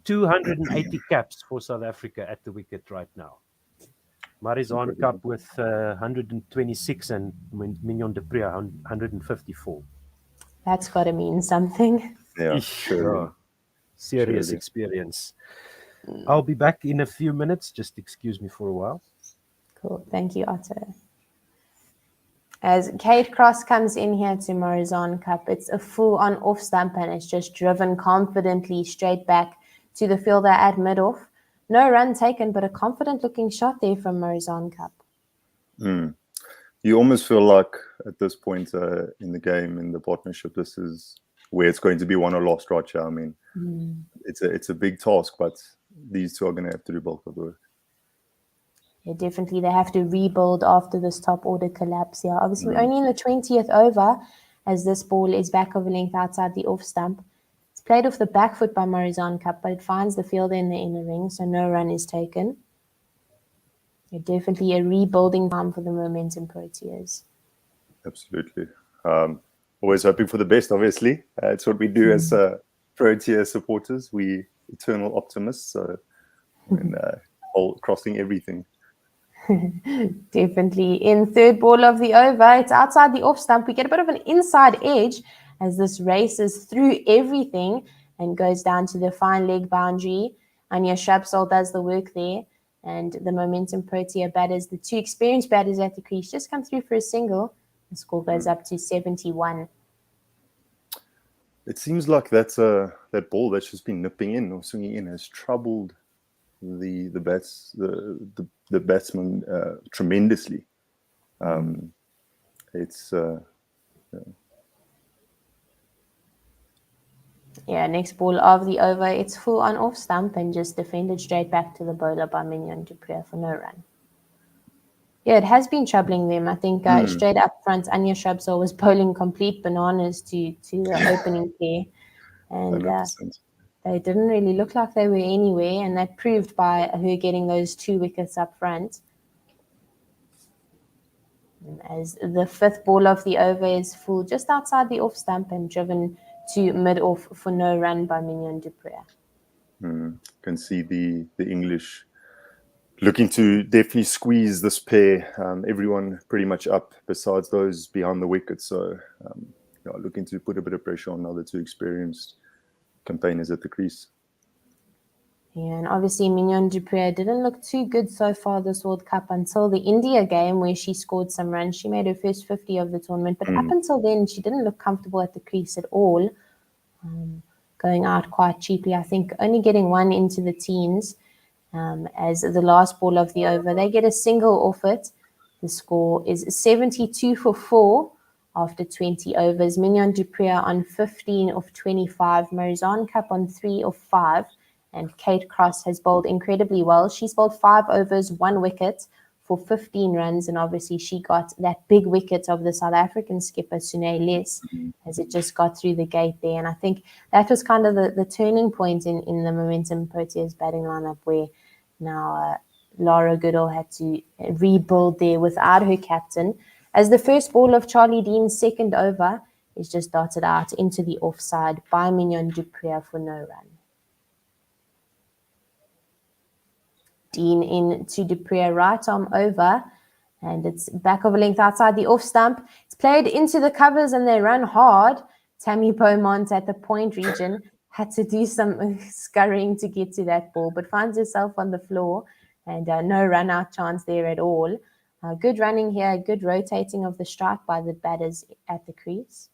280 caps for South Africa at the wicket right now. Marizanne Kapp with 126 and Mignon du Preez 154. That's got to mean something. Yeah, sure. Serious experience. I'll be back in a few minutes. Just excuse me for a while. Cool. Thank you, Otto. As Kate Cross comes in here to Marizanne Kapp, it's a full-on off-stump, and it's just driven confidently straight back to the fielder at mid-off. No run taken, but a confident-looking shot there from Marizanne Kapp. You almost feel like at this point in the game, in the partnership, this is where it's going to be won or lost, right? I mean, it's a big task, but these two are going to have to do bulk of the work. Yeah, definitely. They have to rebuild after this top order collapse here. Obviously, we're only in the 20th over as this ball is back over length outside the off stump. It's played off the back foot by Marizanne Kapp, but it finds the fielder in the inner ring, so no run is taken. Yeah, definitely a rebuilding time for the Momentum Proteas. Absolutely. Always hoping for the best, obviously. It's what we do as Protea supporters. We eternal optimists, so all crossing everything. Definitely. In 3rd ball of the over, it's outside the off stump. We get a bit of an inside edge as this races through everything and goes down to the fine leg boundary. Anya Shrapsol does the work there, and the Momentum Protea batters, the 2 experienced batters at the crease, just come through for a single. The score goes up to 71. It seems like that ball that's just been nipping in or swinging in has troubled the batsman tremendously. Yeah, next ball of the over, it's full on off stump and just defended straight back to the bowler by Mignon du Preez for no run. Yeah, it has been troubling them. I think straight up front, Anya Shrubsole was bowling complete bananas to the opening pair. And 100%. they didn't really look like they were anywhere, and that proved by her getting those 2 wickets up front. And as the 5th ball of the over is full just outside the off stump and driven to mid-off for no run by Mignon du Preez. Can see the English looking to definitely squeeze this pair. Everyone pretty much up besides those behind the wicket. So looking to put a bit of pressure on other 2 experienced campaigners at the crease. Yeah, and obviously Mignon du Preez didn't look too good so far this World Cup until the India game where she scored some runs. She made her first 50 of the tournament, but up until then she didn't look comfortable at the crease at all. Going out quite cheaply, I think only getting 1 into the teens. As the last ball of the over, they get a single off it. The score is 72 for 4 after 20 overs. Mignon du Preez on 15 of 25, Marizanne Cup on 3 of 5, and Kate Cross has bowled incredibly well. She's bowled 5 overs, 1 wicket for 15 runs, and obviously she got that big wicket of the South African skipper, Sune Les, as it just got through the gate there. And I think that was kind of the turning point in the Momentum Proteas batting lineup, where now Lara Goodall had to rebuild there without her captain, as the first ball of Charlie Dean's second over is just dotted out into the offside by Mignon du Preez for no run. Dean into du Preez, right arm over, and it's back of a length outside the off stump. It's played into the covers and they run hard. Tammy Beaumont at the point region had to do some scurrying to get to that ball, but finds herself on the floor, and no run out chance there at all. Good running here, good rotating of the strike by the batters at the crease.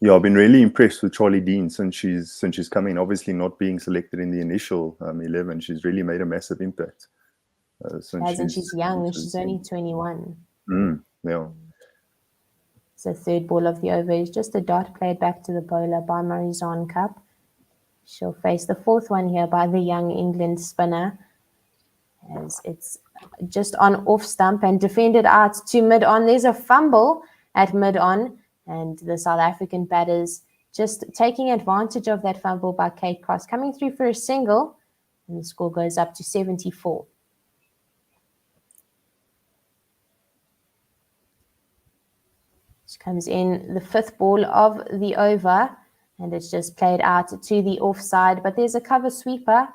Yeah, I've been really impressed with Charlie Dean since she's come in. Obviously, not being selected in the initial 11, she's really made a massive impact. She's young, she's only 21. Yeah. So third ball of the over is just a dot played back to the bowler by Marizanne Cup. She'll face the 4th one here by the young England spinner, as it's just on off stump and defended out to mid-on. There's a fumble at mid-on, and the South African batters just taking advantage of that fumble by Kate Cross, coming through for a single, and the score goes up to 74. This comes in the 5th ball of the over, and it's just played out to the offside, but there's a cover sweeper,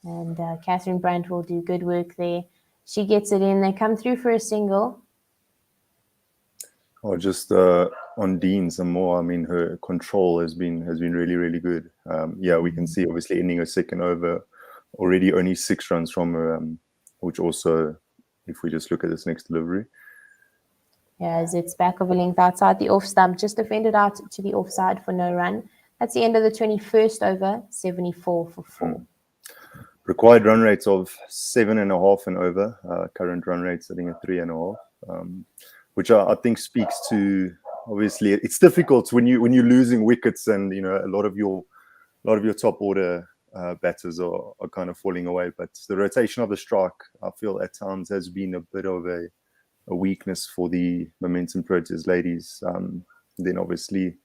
and Catherine Brandt will do good work there. She gets it in. They come through for a single. Or just on Dean some more. I mean, her control has been really, really good. We can see obviously ending her second over, already only 6 runs from her, which also, if we just look at this next delivery. Yeah, as it's back of a length outside the off stump, just defended out to the offside for no run. That's the end of the 21st over, 74 for 4. Required run rates of 7.5 and over. Current run rate sitting at 3.5, which I think speaks to, obviously it's difficult when you're losing wickets, and a lot of your top order batters are kind of falling away. But the rotation of the strike, I feel at times has been a bit of a weakness for the Momentum Proteas ladies. Then obviously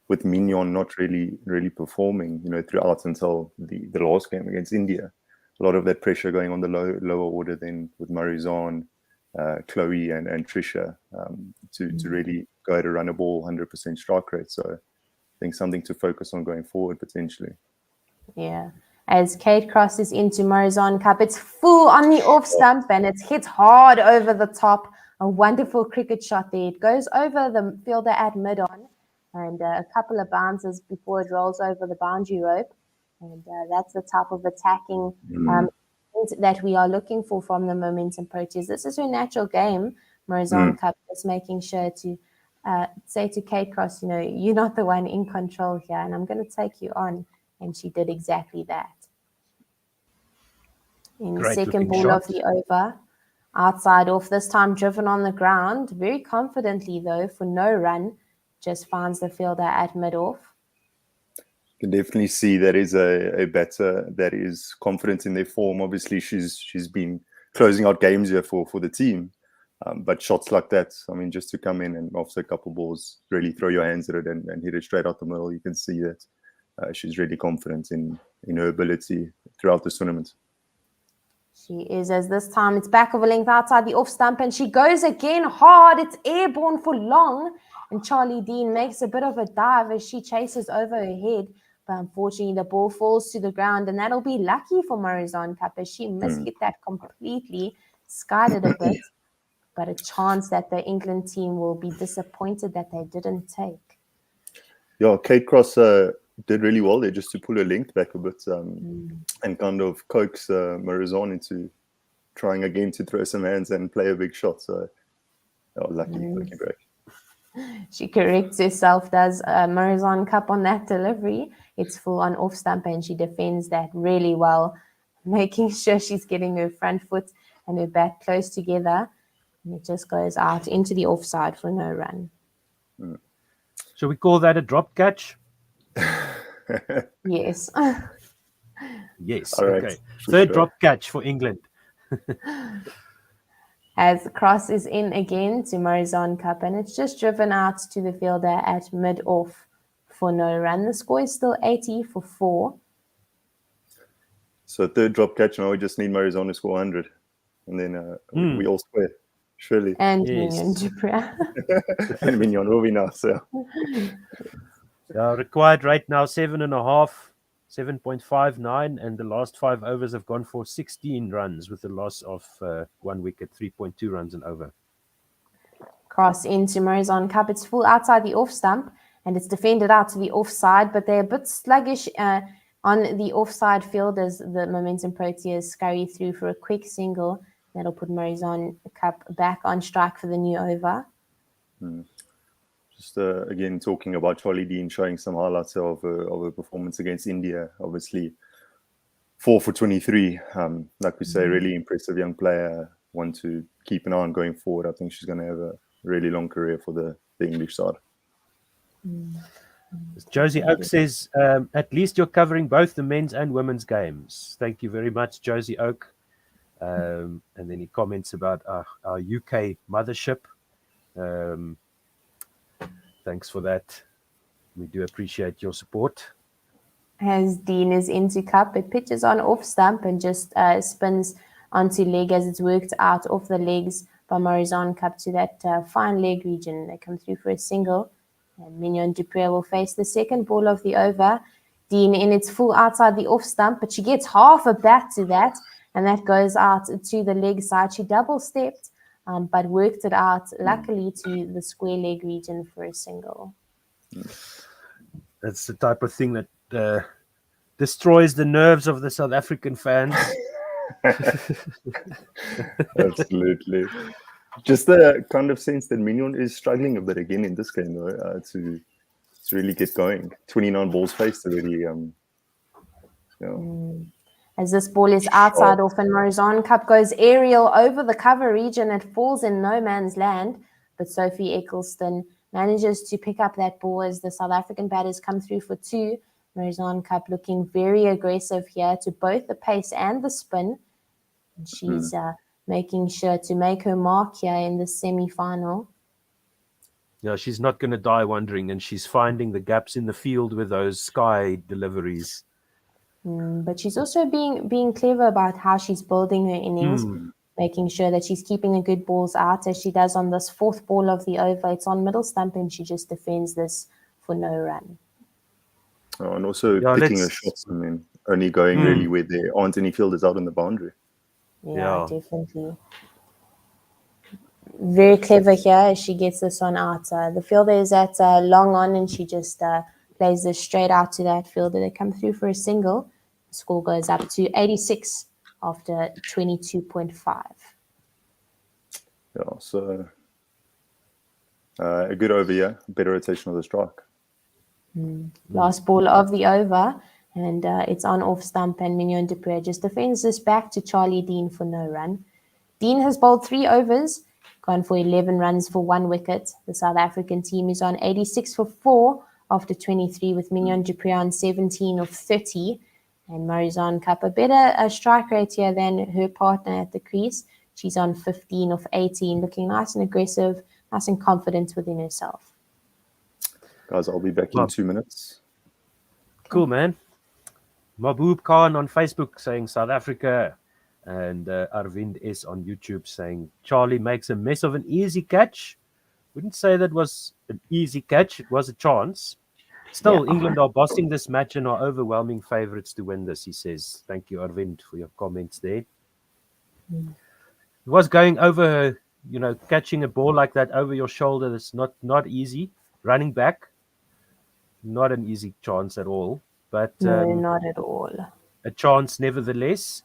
with Mignon not really performing, throughout until the last game against India, a lot of that pressure going on the lower order then with Marizanne, Chloe and Trisha to really go to run a ball 100% strike rate. So I think something to focus on going forward potentially. Yeah. As Kate crosses into Marizanne Cup, it's full on the off stump and it's hit hard over the top. A wonderful cricket shot there. It goes over the fielder at mid-on, and a couple of bounces before it rolls over the boundary rope. And that's the type of attacking that we are looking for from the Momentum Proteas. This is her natural game, Marizanne Cup, just making sure to say to Kate Cross, you're not the one in control here, and I'm going to take you on. And she did exactly that. In the second ball of the over, outside off, this time driven on the ground, very confidently though, for no run. just finds the fielder at mid-off. You can definitely see that is a batter that is confident in their form. Obviously, she's been closing out games here for the team. But shots like that, I mean, just to come in and after a couple balls, really throw your hands at it and hit it straight out the middle, you can see that she's really confident in her ability throughout this tournament. She is, as this time it's back of a length outside the off stump, and she goes again hard. It's airborne for long, and Charlie Dean makes a bit of a dive as she chases over her head. But unfortunately, the ball falls to the ground, and that'll be lucky for Marizon Cup as she mishit that completely, skied it a bit. But a chance that the England team will be disappointed that they didn't take. Yeah, Kate Cross did really well there just to pull her length back a bit and kind of coax Marizon into trying again to throw some hands and play a big shot. So that was lucky break. She corrects herself, does Marizon Cup on that delivery. It's full on off stump and she defends that really well, making sure she's getting her front foot and her bat close together. And it just goes out into the offside for no run. Shall we call that a drop catch? Yes. Yes. All right, okay. Third drop catch for England. As the cross is in again to Marizon Cup, and it's just driven out to the fielder at mid-off for no run. The score is still 80 for 4. So third drop catch, now we just need Marizon to score 100. And then we all square, surely. And Yes. Mignon Dupre. And Mignon will be now, so. Required right now 7.5, 7.59, and the last 5 overs have gone for 16 runs with a loss of 1 wicket, 3.2 runs and over. Cross into Marizon Cup. It's full outside the off stump and it's defended out to the offside, but they're a bit sluggish on the offside field as the Momentum Proteas scurry through for a quick single. That'll put Marizon Cup back on strike for the new over. Just again talking about Charlie Dean, showing some highlights of her performance against India. Obviously, 4 for 23. Like we say, really impressive young player. One to keep an eye on going forward. I think she's going to have a really long career for the English side. Josie Oak says, at least you're covering both the men's and women's games. Thank you very much, Josie Oak. And then he comments about our UK mothership. Thanks for that. We do appreciate your support. As Dean is into Cup, it pitches on off stump and just spins onto leg as it's worked out off the legs by Marizon Cup to that fine leg region. They come through for a single. And Mignon Dupre will face the second ball of the over. Dean in its full outside the off stump, but she gets half a bat to that, and that goes out to the leg side. She double stepped, but worked it out, luckily, to the square leg region for a single. That's the type of thing that destroys the nerves of the South African fans. Absolutely. Just the kind of sense that Mignon is struggling a bit again in this game, though, to really get going. 29 balls faced already. As this ball is outside off and Marizon Cup goes aerial over the cover region, it falls in no man's land. But Sophie Eccleston manages to pick up that ball as the South African batters come through for 2. Marizon Cup looking very aggressive here to both the pace and the spin. And she's making sure to make her mark here in the semi-final. Yeah, she's not going to die wondering, and she's finding the gaps in the field with those sky deliveries. But she's also being clever about how she's building her innings, making sure that she's keeping the good balls out as she does on this 4th ball of the over. It's on middle stump and she just defends this for no run. And also picking her shots and then only going really where there aren't any fielders out on the boundary. Yeah, definitely. Very clever here as she gets this one out. The fielder is at long on and she just plays this straight out to that fielder. They come through for a single. The score goes up to 86 after 22.5. Yeah, so a good over here, better rotation of the strike. Last ball of the over, and it's on off stump, and Mignon Dupre just defends this back to Charlie Dean for no run. Dean has bowled 3 overs, gone for 11 runs for 1 wicket. The South African team is on 86 for 4 after 23, with Mignon du Preez on 17 of 30. And Marizanne Kapp, a better strike rate here than her partner at the crease. She's on 15 of 18, looking nice and aggressive, nice and confident within herself. Guys, I'll be back in 2 minutes. Cool, man. Mahbub Khan on Facebook saying South Africa, and Arvind S on YouTube saying Charlie makes a mess of an easy catch. Wouldn't say that was an easy catch. It was a chance. Still, Yeah. England are bossing this match and are overwhelming favourites to win this, he says. Thank you, Arvind, for your comments there. It was going over, catching a ball like that over your shoulder. That's not easy. Running back, not an easy chance at all. But No, not at all. a chance nevertheless.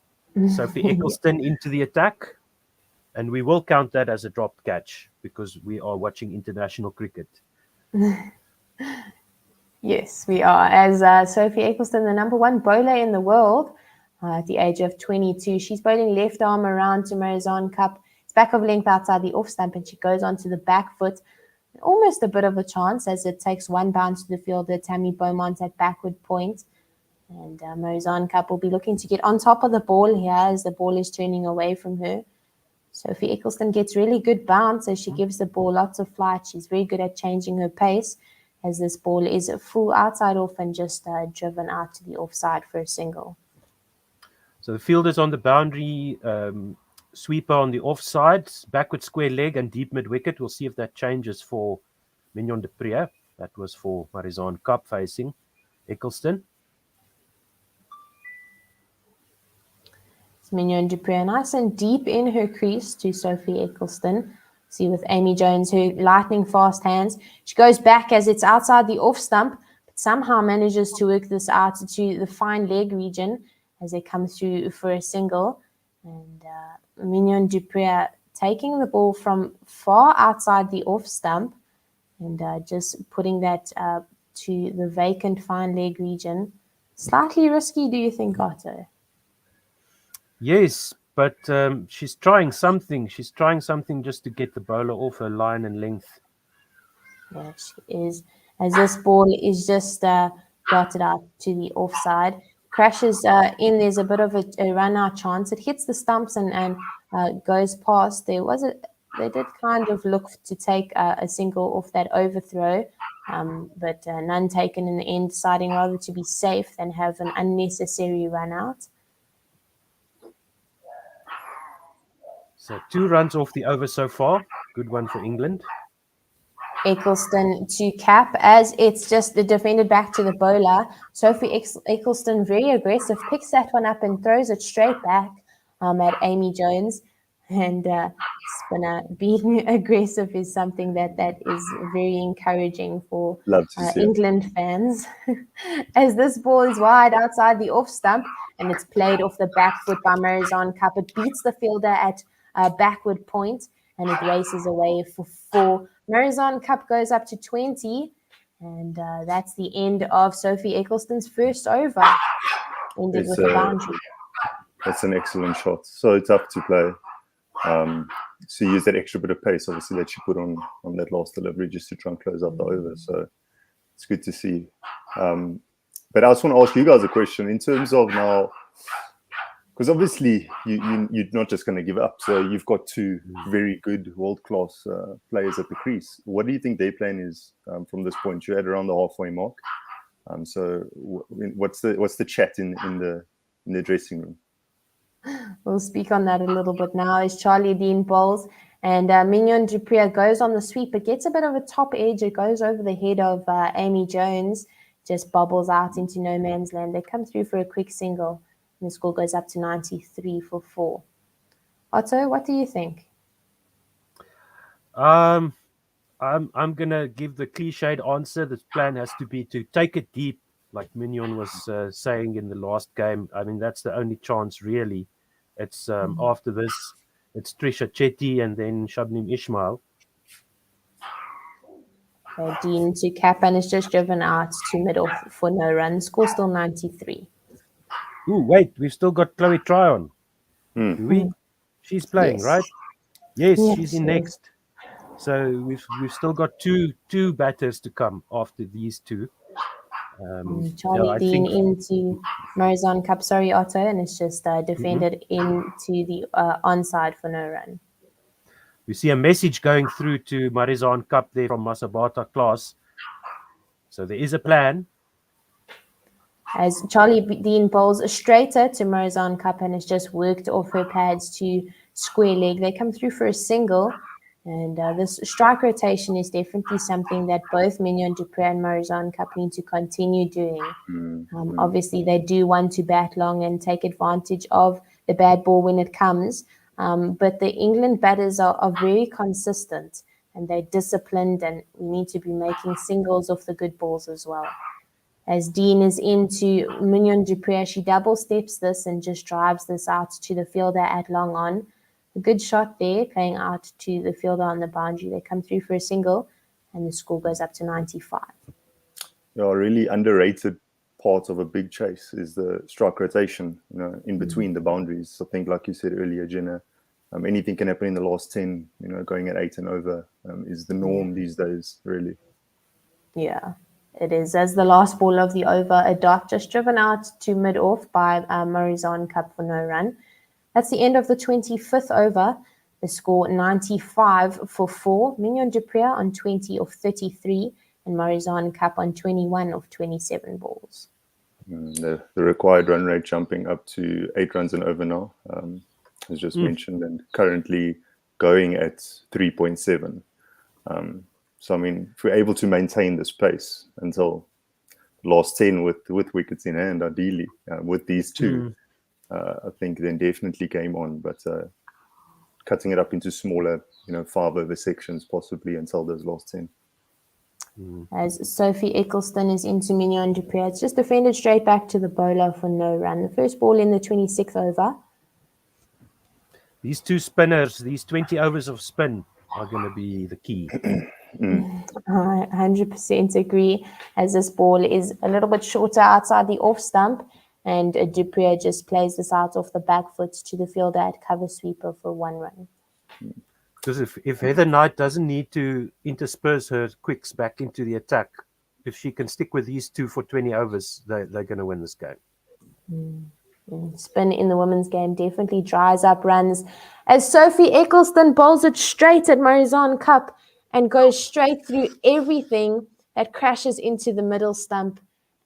Sophie Eccleston into the attack. And we will count that as a dropped catch because we are watching international cricket. Yes, we are. As Sophie Eccleston, the number 1 bowler in the world at the age of 22. She's bowling left arm around to Marizanne Kapp. It's back of length outside the off stump, and she goes onto the back foot. Almost a bit of a chance as it takes 1 bounce to the fielder, Tammy Beaumont, at backward point. And Marizanne Kapp will be looking to get on top of the ball here as the ball is turning away from her. Sophie Eccleston gets really good bounce as she gives the ball lots of flight. She's very good at changing her pace as this ball is a full outside off and just driven out to the offside for a single. So the fielder's on the boundary, sweeper on the offside, backward square leg and deep mid wicket. We'll see if that changes for Mignon du Preez. That was for Marizanne Kapp facing Eccleston. It's Mignon du Preez nice and deep in her crease to Sophie Eccleston. See with Amy Jones, her lightning fast hands. She goes back as it's outside the off stump, but somehow manages to work this out to the fine leg region as they come through for a single. And Mignon du Preez taking the ball from far outside the off stump and just putting that to the vacant fine leg region. Slightly risky, do you think, Otto? Yes, but she's trying something. She's trying something just to get the bowler off her line and length. Yeah, she is. As this ball is just darted out to the offside. Crashes in, there's a bit of a run-out chance. It hits the stumps and goes past. They did kind of look to take a single off that overthrow, but none taken in the end, deciding rather to be safe than have an unnecessary run-out. So 2 runs off the over so far. Good one for England. Eccleston to Kapp as it's just defended back to the bowler. Sophie Eccleston, very aggressive, picks that one up and throws it straight back at Amy Jones. And spinner being aggressive is something that is very encouraging for England fans. As this ball is wide outside the off stump and it's played off the back foot by Marizanne Kapp. It beats the fielder at backward point and it races away for 4. Marizanne Kapp goes up to 20 and that's the end of Sophie Eccleston's first over. Ended with a boundary. That's an excellent shot. So tough to play. So use that extra bit of pace, obviously, that she put on that last delivery just to try and close out the over. So it's good to see. But I just want to ask you guys a question in terms of now, because obviously you're not just going to give up. So you've got 2 very good world-class players at the crease. What do you think their plan is from this point? You're at around the halfway mark. So what's the chat in the dressing room? We'll speak on that a little bit now as Charlie Dean bowls and Mignon du Preez goes on the sweep. It gets a bit of a top edge. It goes over the head of Amy Jones, just bobbles out into no man's land. They come through for a quick single and the score goes up to 93 for 4. Otto, what do you think? I'm gonna give the cliched answer. The plan has to be to take it deep, like Mignon was saying in the last game. I mean, that's the only chance really. It's after this, it's Trisha Chetty and then Shabnim Ismail. Dean to Kapp and is just driven out to mid-off for no run. Score still 93. Ooh, wait, we've still got Chloe Tryon. Do we? She's playing, Yes. right? Yes, Yes, she's in she next. So we've still got two batters to come after these two. Charlie I Dean think into Marizon Cup, sorry Otto, and it's just defended into the onside for no run. we see a message going through to Marizon Cup there from Masabata class. So there is a plan. As Charlie Dean bowls a straighter to Marizon Cup and has just worked off her pads to square leg. They come through for a single, and this strike rotation is definitely something that both Mignon du Preez and Marizon Cup need to continue doing. Obviously, they do want to bat long and take advantage of the bad ball when it comes, but the England batters are very consistent and they're disciplined, and we need to be making singles off the good balls as well. As Dean is into Mignon du Preez, she double steps this and just drives this out to the fielder at long on. A good shot there, playing out to the fielder on the boundary. They come through for a single, and the score goes up to 95. Yeah, really underrated part of a big chase is the strike rotation, in between the boundaries. I think, like you said earlier, Jenna, anything can happen in the last 10, going at 8 and over is the norm these days, really. Yeah. It is, as the last ball of the over, a dot just driven out to mid-off by Marizon Cup for no run. That's the end of the 25th over. The score 95 for 4. Mignon du Preez on 20 of 33 and Marizon Cup on 21 of 27 balls. The required run rate jumping up to 8 runs and over now, as just mentioned, and currently going at 3.7. So, I mean, if we're able to maintain this pace until last 10 with wickets in hand, ideally, with these two, I think then definitely game on. But cutting it up into smaller, 5 over sections possibly until those last 10. As Sophie Eccleston is into Mignon du Preez, it's just defended straight back to the bowler for no run. The first ball in the 26th over. These two spinners, these 20 overs of spin are going to be the key. I 100% agree, as this ball is a little bit shorter outside the off stump, and du Preez just plays this out off the back foot to the fielder at cover sweeper for 1 run. Because if Heather Knight doesn't need to intersperse her quicks back into the attack, if she can stick with these two for 20 overs, they're going to win this game. Spin in the women's game definitely dries up runs, as Sophie Eccleston bowls it straight at Marizon Cup and goes straight through everything that crashes into the middle stump.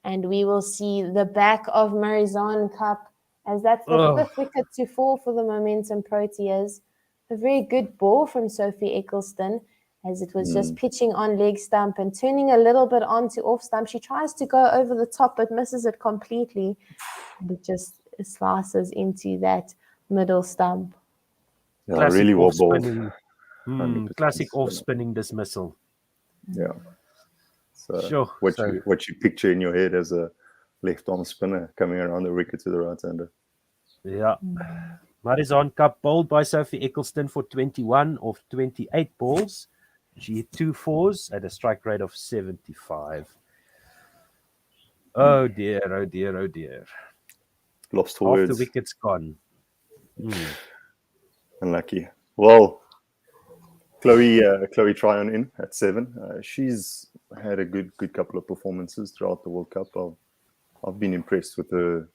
And we will see the back of Marizon Cup, as that's the 5th wicket to fall for the Momentum Proteas. A very good ball from Sophie Eccleston, as it was just pitching on leg stump and turning a little bit onto off stump. She tries to go over the top but misses it completely. And it just slices into that middle stump. Yeah, Classic really well bowled. Classic off-spinning dismissal. Yeah. So Sure. what you picture in your head as a left-arm spinner coming around the wicket to the right-hander. Yeah. Marizon Cup bowled by Sophie Eccleston for 21 of 28 balls. She hit 2 fours at a strike rate of 75. Oh dear, oh dear, oh dear. Lost for Half words. the wicket's gone. Unlucky. Well, Chloe Tryon in at 7. She's had a good couple of performances throughout the World Cup. I've been impressed with the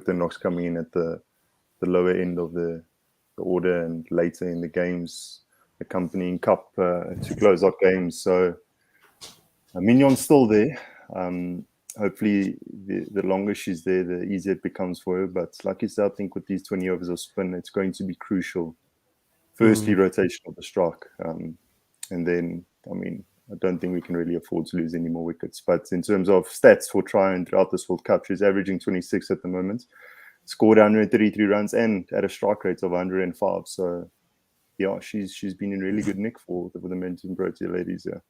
knocks coming in at the lower end of the order and later in the games, accompanying Cup to close out games. So Mignon's still there. Hopefully, the longer she's there, the easier it becomes for her. But like you said, I think with these 20 overs of spin, it's going to be crucial. Firstly, rotation of the strike. And then, I mean, I don't think we can really afford to lose any more wickets. But in terms of stats for Tryon throughout this World Cup, she's averaging 26 at the moment. Scored 133 runs and at a strike rate of 105. So, yeah, she's been in really good nick for the Momentum Protea ladies, yeah.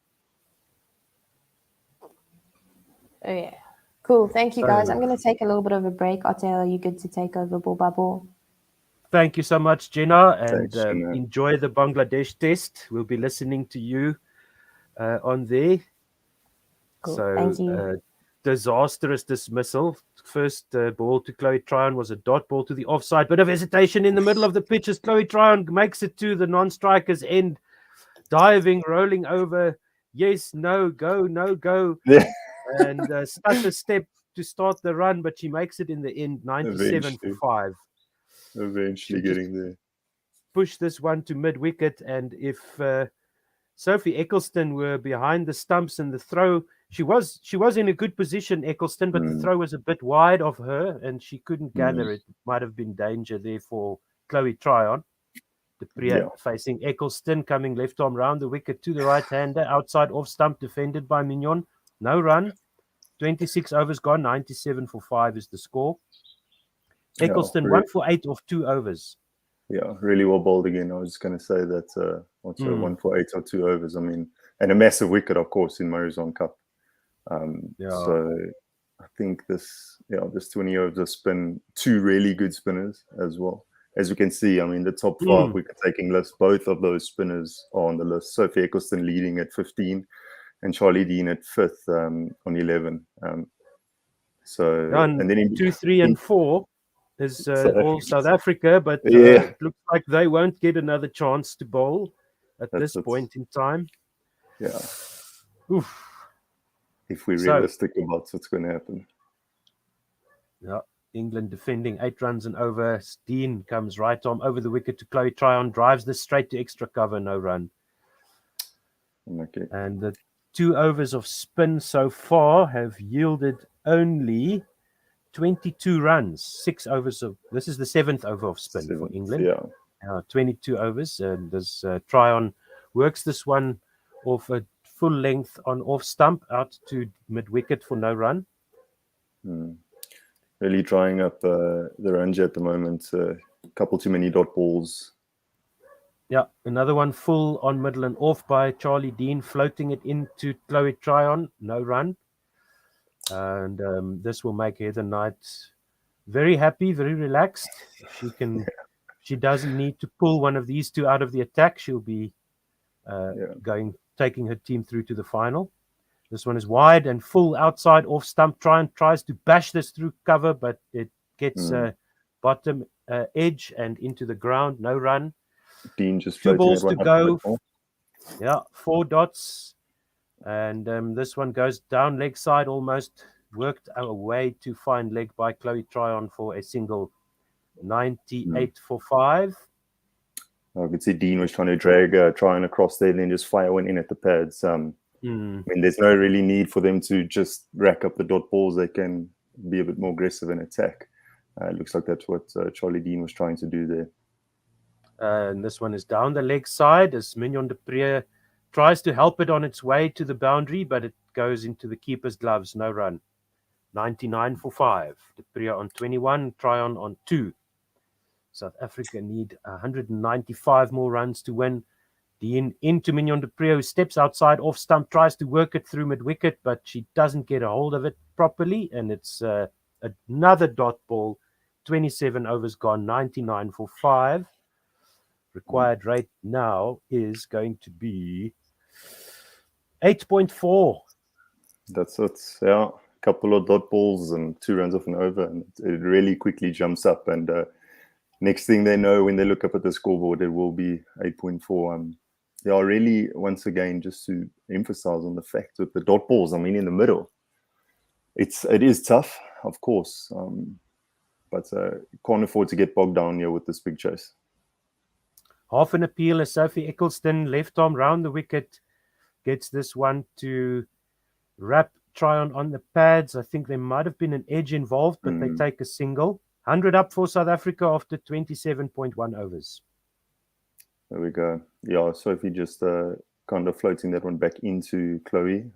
Oh, yeah. Cool. Thank you, guys. I'm going to take a little bit of a break. Otto, are you good to take over ball by ball? Thank you so much, Jenna, and Thanks, Jenna. enjoy the Bangladesh test. We'll be listening to you on there. Cool. So, Thank you. Disastrous dismissal. First ball to Chloe Tryon was a dot ball to the offside. Bit of hesitation in the middle of the pitch as Chloe Tryon makes it to the non-striker's end. diving, rolling over. Yes, no, go, no, go. Yeah. And stutter step to start the run, but she makes it in the end, 97 for 5. Eventually getting there. Push this one to mid-wicket, and if Sophie Eccleston were behind the stumps and the throw, she was in a good position, Eccleston, but the throw was a bit wide of her and she couldn't gather it. Might have been danger there for Chloe Tryon. De Pre facing Eccleston, coming left arm round the wicket to the right-hander, outside off stump, defended by Mignon. No run. 26 overs gone, 97 for 5 is the score. Eccleston 1 for 8 off 2 overs. Yeah, really well bowled again. I was just going to say that 1 for 8 or 2 overs. I mean, and a massive wicket, of course, in Marizon Cup. So I think this 20 overs of spin, 2 really good spinners as well. As you can see, I mean, the top 5 wicket-taking list, both of those spinners are on the list. Sophie Eccleston leading at 15 and Charlie Dean at 5th on 11. And then in 2, 3, and 4 is all South Africa, but it looks like they won't get another chance to bowl at this point in time. Yeah. Oof. If we're realistic about what's going to happen. Yeah. England defending 8 runs and over. Dean comes right arm over the wicket to Chloe Tryon, drives this straight to extra cover, no run. Okay. And the 2 overs of spin so far have yielded only 22 runs. 6 overs of this is the 7th over of spin for England. 22 overs, and this Tryon works this one off a full length on off stump out to mid wicket for no run. Really drying up the range at the moment. A couple too many dot balls. Yeah, another one full on middle and off by Charlie Dean, floating it into Chloe Tryon, no run. And this will make Heather Knight very happy, very relaxed. She doesn't need to pull one of these 2 out of the attack. She'll be taking her team through to the final. This one is wide and full outside off stump. Tryon tries to bash this through cover, but it gets bottom edge and into the ground. No run. Dean just 2 balls to go. 4 dots. And this one goes down leg side, almost worked away to find leg by Chloe Tryon for a single. 98 for 5. I could see Dean was trying to drag Tryon across there and then just fire one in at the pads. I mean, there's no really need for them to just rack up the dot balls. They can be a bit more aggressive in attack. It looks like that's what Charlie Dean was trying to do there. And this one is down the leg side as Mignon de Pre tries to help it on its way to the boundary, but it goes into the keeper's gloves. No run. 99 for 5. De Pre on 21, Tryon on 2. South Africa need 195 more runs to win. Dean into Mignon de Pre, who steps outside off stump, tries to work it through mid-wicket, but she doesn't get a hold of it properly, and it's another dot ball. 27 overs gone, 99 for 5. Required rate now is going to be 8.4. That's it. Yeah, a couple of dot balls and 2 runs off an over, and it really quickly jumps up. And next thing they know, when they look up at the scoreboard, it will be 8.4. Really, once again, just to emphasize on the fact that the dot balls, I mean, in the middle, it is tough, of course, but can't afford to get bogged down here with this big chase. Half an appeal as Sophie Eccleston, left arm round the wicket, gets this one to wrap Tryon on the pads. I think there might have been an edge involved, but they take a single. 100 up for South Africa after 27.1 overs. There we go. Yeah, Sophie just kind of floating that one back into Chloe,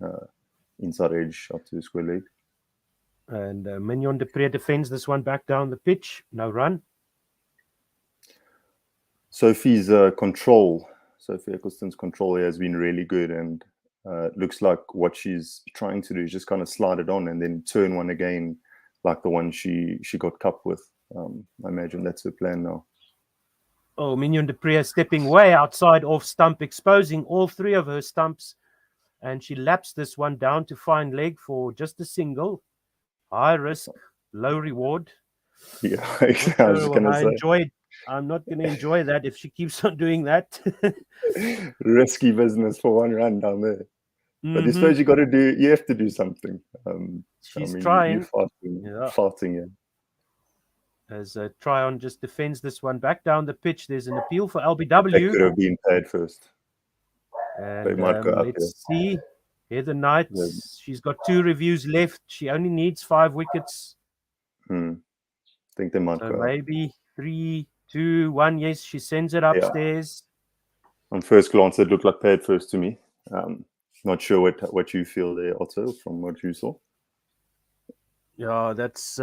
inside edge up to the square leg. And Mignon de Pre defends this one back down the pitch. No run. Sophie Eccleston's control here has been really good, and looks like what she's trying to do is just kind of slide it on and then turn one again, like the one she got cupped with. I imagine that's her plan now. Oh, Mignon de Pre stepping way outside off stump, exposing all 3 of her stumps, and she laps this one down to find leg for just a single. High risk, low reward. Yeah, I was going to say. Enjoyed I'm not going to enjoy that if she keeps on doing that. Risky business for 1 run down there. But I suppose you have to do something. She's I mean, trying. You're farting, yeah. As Tryon just defends this one back down the pitch. There's an appeal for They LBW. could have been paid first. And They might go up let's see. Heather Knight, she's got 2 reviews left. She only needs 5 wickets. I think they might So go up. maybe 3, 2, 1. Yes, she sends it upstairs. On first glance, it looked like paid first to me. Not sure what you feel there, Otto, from what you saw. Yeah, that's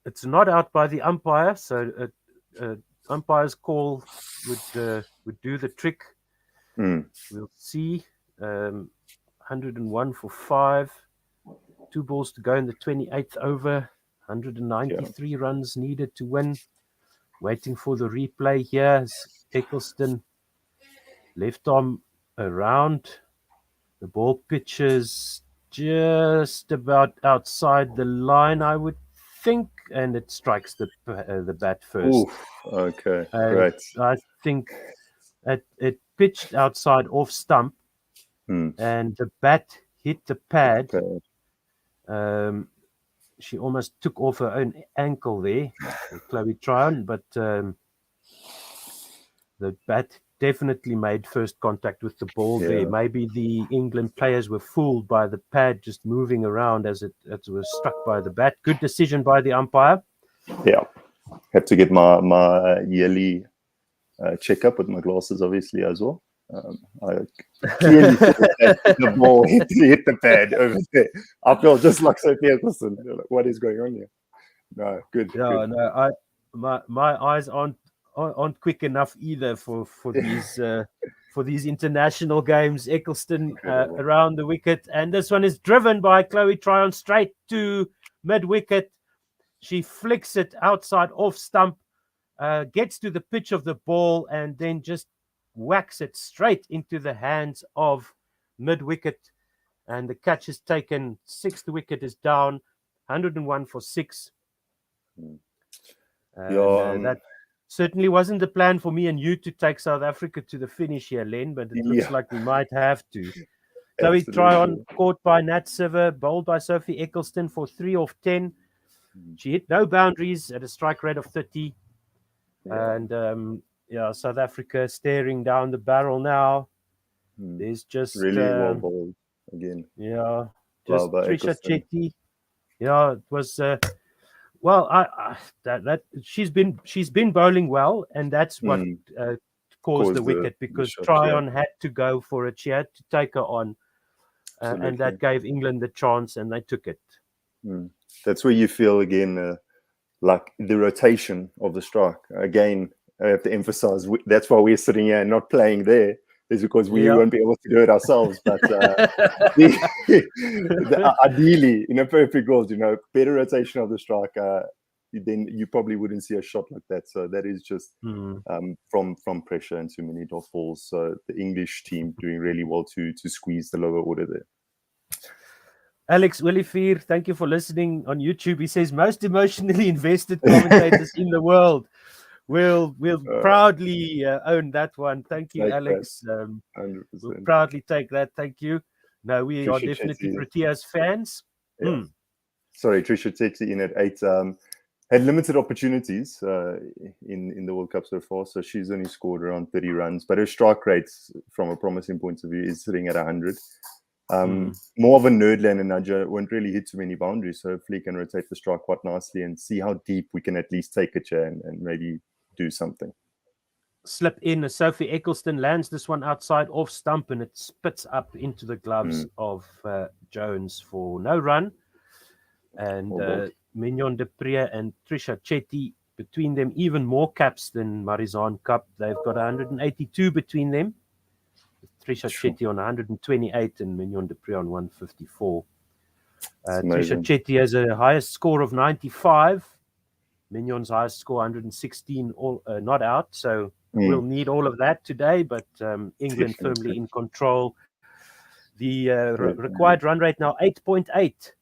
it's not out by the umpire, so umpire's call would do the trick. We'll see. 101 for 5. 2 balls to go in the 28th over. 193 runs needed to win. Waiting for the replay here. Eccleston left arm around. The ball pitches just about outside the line, I would think, and it strikes the bat first. Oof, okay, great. I think it pitched outside off stump, and the bat hit the pad. She almost took off her own ankle there, Chloe Tryon, but the bat definitely made first contact with the ball there. Maybe the England players were fooled by the pad just moving around as it was struck by the bat. Good decision by the umpire. Yeah, have to get my yearly checkup with my glasses, obviously, as well. I clearly feel that the ball hit the pad over there. I feel just like Sophie Eccleston. Like, what is going on here? No, good. Yeah, good. no, my eyes aren't quick enough either for these international games. Eccleston around the wicket, and this one is driven by Chloe Tryon straight to mid wicket. She flicks it outside off stump, gets to the pitch of the ball, and then just whacks it straight into the hands of mid wicket, and the catch is taken. 6th wicket is down. 101 for 6. That certainly wasn't the plan for me and you to take South Africa to the finish here, Len, but it looks like we might have to. Chloe Tryon caught by Nat Siver, bowled by Sophie Eccleston for 3 off 10. She hit no boundaries at a strike rate of 30. And South Africa staring down the barrel now. There's just really well bowled again. Yeah, just Trisha Chetty. Yeah, it was that she's been bowling well, and that's what caused the wicket, because Tryon had to go for it. She had to take her on, and that gave England the chance, and they took it. That's where you feel again, like the rotation of the strike. Again, I have to emphasize that's why we're sitting here and not playing there, is because we won't be able to do it ourselves. But ideally, in a perfect world, better rotation of the strike, then you probably wouldn't see a shot like that. So that is just from pressure and too many dot balls. So the English team doing really well to squeeze the lower order there. Alex Willifeer, thank you for listening on YouTube. He says, most emotionally invested commentators in the world. We'll proudly own that one. Thank you, Alex. We'll proudly take that. Thank you. No, we are definitely Proteas fans. Yeah. Sorry, Trisha Chetty in at 8. Had limited opportunities in the World Cup so far, so she's only scored around 30 runs. But her strike rate, from a promising point of view, is sitting at 100. More of a Nerdland and Naja won't really hit too many boundaries, so hopefully can rotate the strike quite nicely and see how deep we can at least take it and maybe do something. Slip in. Sophie Eccleston lands this one outside off stump, and it spits up into the gloves of Jones for no run. And Mignon de Pree and Trisha Chetty, between them, even more caps than Marizanne Cup. They've got 182 between them. Trisha Chetty on 128 and Mignon de Pree on 154. Trisha Chetty has a highest score of 95. Mignon's highest score 116, all not out. So we'll need all of that today, but England firmly in control. The required run rate now 8.8,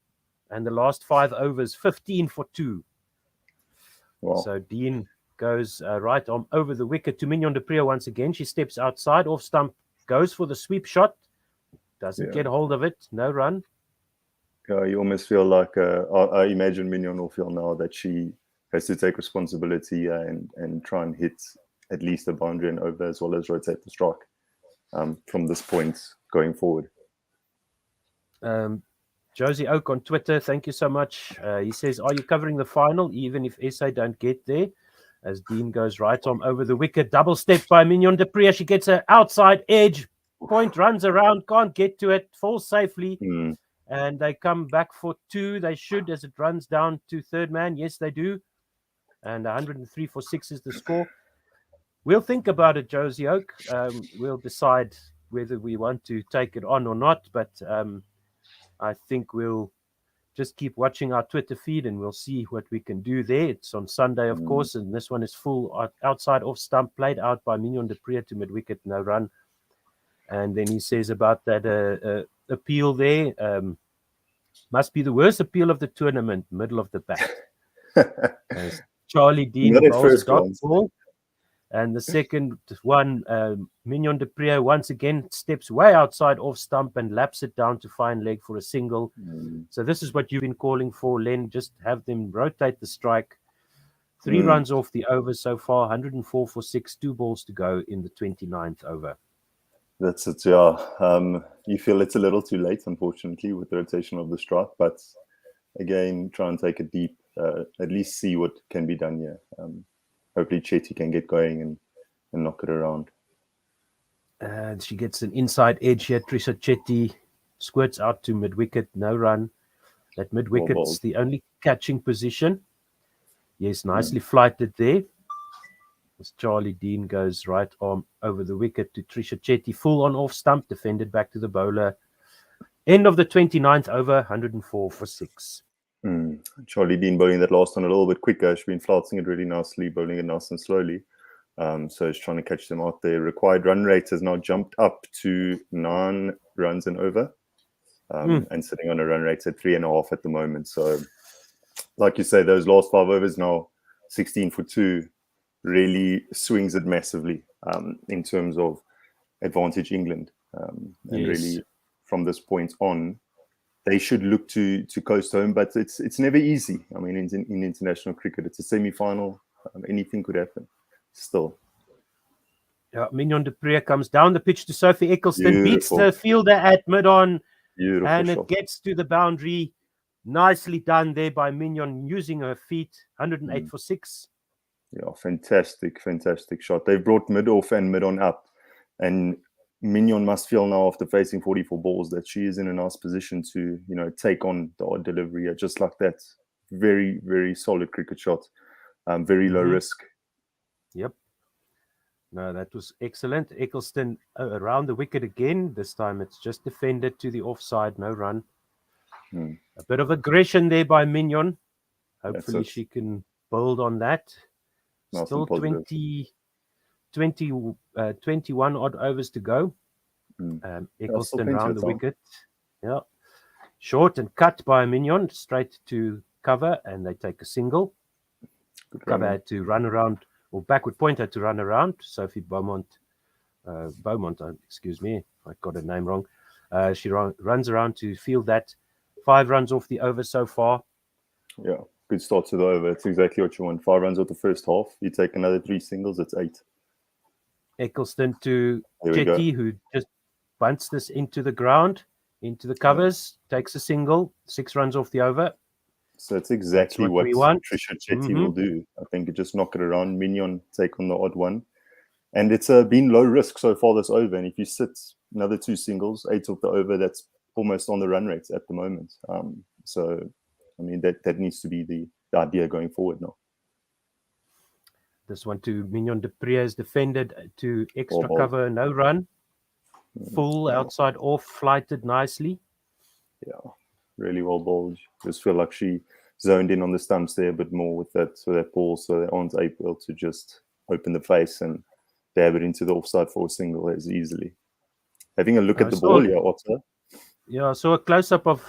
and the last 5 overs 15 for 2. Wow. So Dean goes right arm over the wicket to Mignon de Pree once again. She steps outside, off stump, goes for the sweep shot. Doesn't get hold of it. No run. Yeah, you almost feel like I imagine Mignon will feel now that she has to take responsibility and try and hit at least a boundary and over, as well as rotate the strike from this point going forward. Josie Oak on Twitter, thank you so much. He says, are you covering the final even if SA don't get there? As Dean goes right arm over the wicket, double step by Mignon de Pree. She gets her outside edge. Point runs around, can't get to it, falls safely. And they come back for 2. They should, as it runs down to third man. Yes, they do. And 103 for 6 is the score. We'll think about it, Josie Oak. We'll decide whether we want to take it on or not. But I think we'll just keep watching our Twitter feed and we'll see what we can do there. It's on Sunday, of course, and this one is full outside off stump, played out by Mignon de Pree to mid-wicket, no run. And then he says about that appeal there, must be the worst appeal of the tournament, middle of the bat. As Charlie Dean bowls dot ball. And the second one, Mignon de Pree once again steps way outside off stump and laps it down to fine leg for a single. So this is what you've been calling for, Len. Just have them rotate the strike. 3 runs off the over so far, 104 for 6, 2 balls to go in the 29th over. That's it, yeah. You feel it's a little too late, unfortunately, with the rotation of the strike. But again, try and take it deep, at least see what can be done here. Hopefully Chetty can get going and knock it around. And she gets an inside edge here. Trisha Chetty squirts out to mid-wicket, no run. That mid-wicket's the only catching position. Yes, nicely flighted there. As Charlie Dean goes right arm over the wicket to Trisha Chetty, full on off stump, defended back to the bowler. End of the 29th over, 104 for 6. Charlie Dean bowling that last one a little bit quicker. She's been flouncing it really nicely, bowling it nice and slowly. So he's trying to catch them out there. Required run rate has now jumped up to 9 runs and over, and sitting on a run rate at 3.5 at the moment. So, like you say, those last 5 overs now, 16 for 2, really swings it massively in terms of advantage England. And really, from this point on, they should look to coast home, but it's never easy. I mean, in international cricket, it's a semi-final. Anything could happen. Still. Yeah, Mignon de Pree comes down the pitch to Sophie Eccleston, beats the fielder at mid-on, and it gets to the boundary. Nicely done there by Mignon, using her feet. 108 for 6. Yeah, fantastic shot. They've brought mid-off and mid-on up, and Mignon must feel now, after facing 44 balls, that she is in a nice position to, take on the odd delivery just like that. Very, very solid cricket shot. Very low risk. Yep. No, that was excellent. Eccleston around the wicket again. This time it's just defended to the offside, no run. A bit of aggression there by Mignon. Hopefully she can build on that. Nice. Still 21 odd overs to go. Eccleston around the wicket. Yeah. Short and cut by Mignon, straight to cover, and they take a single. Cover had to run around, or backward point had to run around. Sophie Beaumont, excuse me, I got her name wrong. She runs around to field that. 5 runs off the over so far. Yeah, good start to the over. It's exactly what you want. 5 runs off the first half. You take another 3 singles, it's 8. Eccleston to Chetty, who just bunts this into the ground, into the covers, takes a single, 6 runs off the over. So it's exactly what Trisha Chetty will do. I think just knock it around. Mignon take on the odd one. And it's been low risk so far this over. And if you sit another 2 singles, 8 off the over, that's almost on the run rates at the moment. So, I mean, that needs to be the idea going forward now. This one to Mignon de Pree is defended to extra cover, no run. Full outside off, flighted nicely. Yeah, really well bowled. Just feel like she zoned in on the stumps there a bit more with that ball, so they aren't able to just open the face and dab it into the offside for a single as easily. Having a look at the ball here, Otter. Yeah, I saw a close up of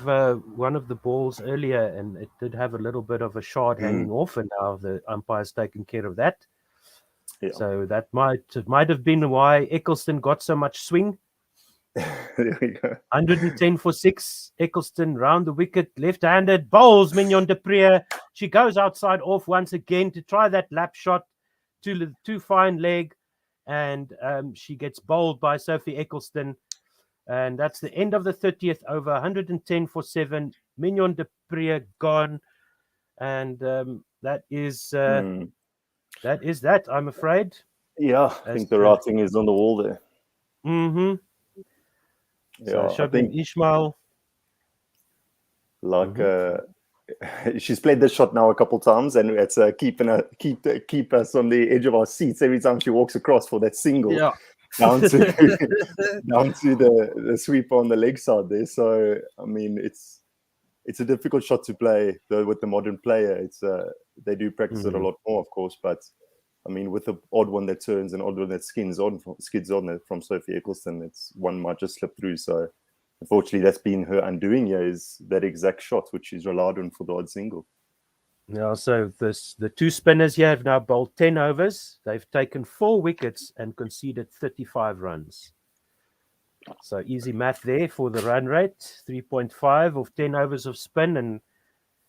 one of the balls earlier, and it did have a little bit of a shard hanging off, and now the umpire's taken care of that. Yeah. So that might have been why Eccleston got so much swing. There we go. 110 for 6. Eccleston round the wicket, left-handed, bowls Mignon de Pree. She goes outside off once again to try that lap shot to fine leg, and she gets bowled by Sophie Eccleston. And that's the end of the 30th over. 110 for 7. Mignon de Pree gone, and that is that. I'm afraid. Yeah, I think the writing is on the wall there. Mm-hmm. Yeah, so I think Ishmael. She's played this shot now a couple times, and it's keep us on the edge of our seats every time she walks across for that single. Yeah. Down to the sweeper on the leg side there. So I mean, it's a difficult shot to play though with the modern player. It's they do practice it a lot more, of course, but I mean, with the odd one that turns and odd one that skids on from Sophie Eccleston, it's one might just slip through. So unfortunately, that's been her undoing here, is that exact shot which she's relied on for the odd single. Yeah, so the two spinners here have now bowled 10 overs. They've taken 4 wickets and conceded 35 runs. So easy math there for the run rate, 3.5 of 10 overs of spin. And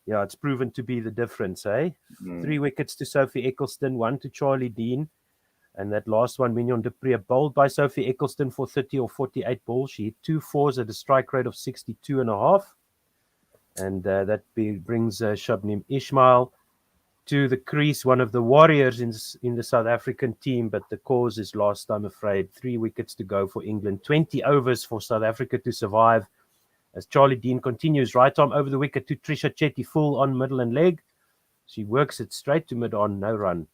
yeah, it's proven to be the difference, eh? 3 wickets to Sophie Eccleston, 1 to Charlie Dean. And that last one, Mignon de Pree, bowled by Sophie Eccleston for 30 or 48 balls. She hit 2 fours at a strike rate of 62.5. And that brings Shabnim Ishmael to the crease, one of the warriors in the South African team, but the cause is lost, I'm afraid. 3 wickets to go for England, 20 overs for South Africa to survive. As Charlie Dean continues, right arm over the wicket to Trisha Chetty, full on middle and leg. She works it straight to mid on, no run.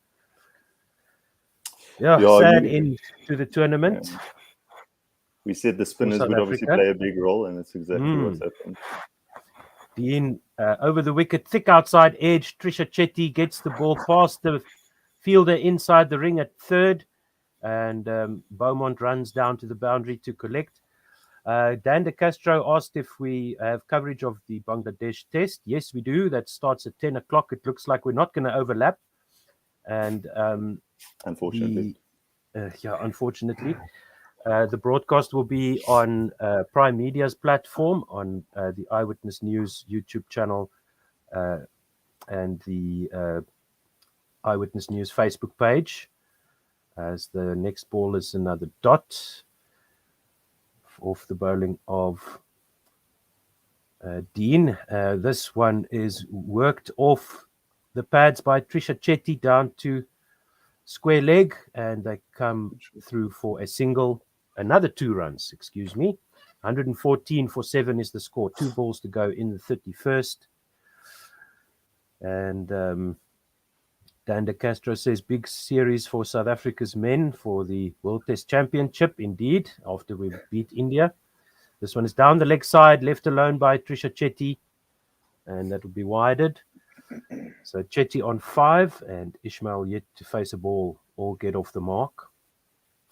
Yeah, sad end to the tournament. Yeah. We said the spinners would obviously play a big role, and that's exactly what's happened. Dean over the wicket, thick outside edge. Trisha Chetty gets the ball past the fielder inside the ring at third, and Beaumont runs down to the boundary to collect. Dan De Castro asked if we have coverage of the Bangladesh test. Yes, we do. That starts at 10 o'clock. It looks like we're not going to overlap. And unfortunately. Unfortunately. The broadcast will be on Prime Media's platform, on the Eyewitness News YouTube channel, and the Eyewitness News Facebook page. As the next ball is another dot off the bowling of Dean. This one is worked off the pads by Trisha Chetty down to square leg, and they come through for a single. Another 2 runs, 114 for 7 is the score. 2 balls to go in the 31st. And Dan De Castro says big series for South Africa's men for the World Test Championship. Indeed, after we beat India. This one is down the leg side, left alone by Trisha Chetty. And that will be wided. So Chetty on 5, and Ishmael yet to face a ball or get off the mark.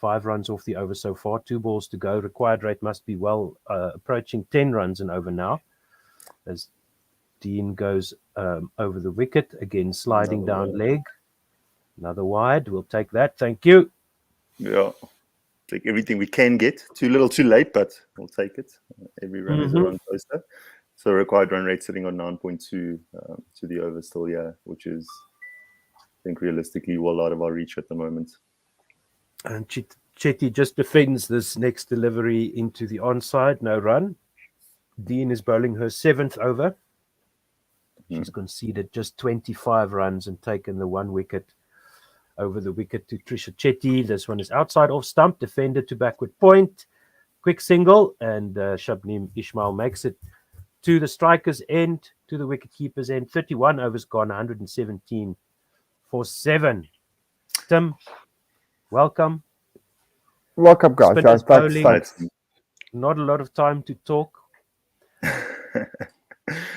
5 runs off the over so far, 2 balls to go. Required rate must be well approaching 10 runs an over now. As Dean goes over the wicket, again sliding down leg. Another wide, we'll take that. Thank you. Yeah, take everything we can get. Too little, too late, but we'll take it. Every run is a run closer. So required run rate sitting on 9.2 to the over still, which is, I think, realistically well out of our reach at the moment. And Chetty just defends this next delivery into the onside, no run. Dean is bowling her 7th over. She's conceded just 25 runs and taken the 1 wicket over the wicket to Trisha Chetty. This one is outside off stump, defended to backward point. Quick single, and Shabnim Ishmael makes it to the striker's end, to the wicketkeeper's end. 31 overs gone, 117 for 7. Tim, welcome. Welcome, guys. Thanks. Not a lot of time to talk.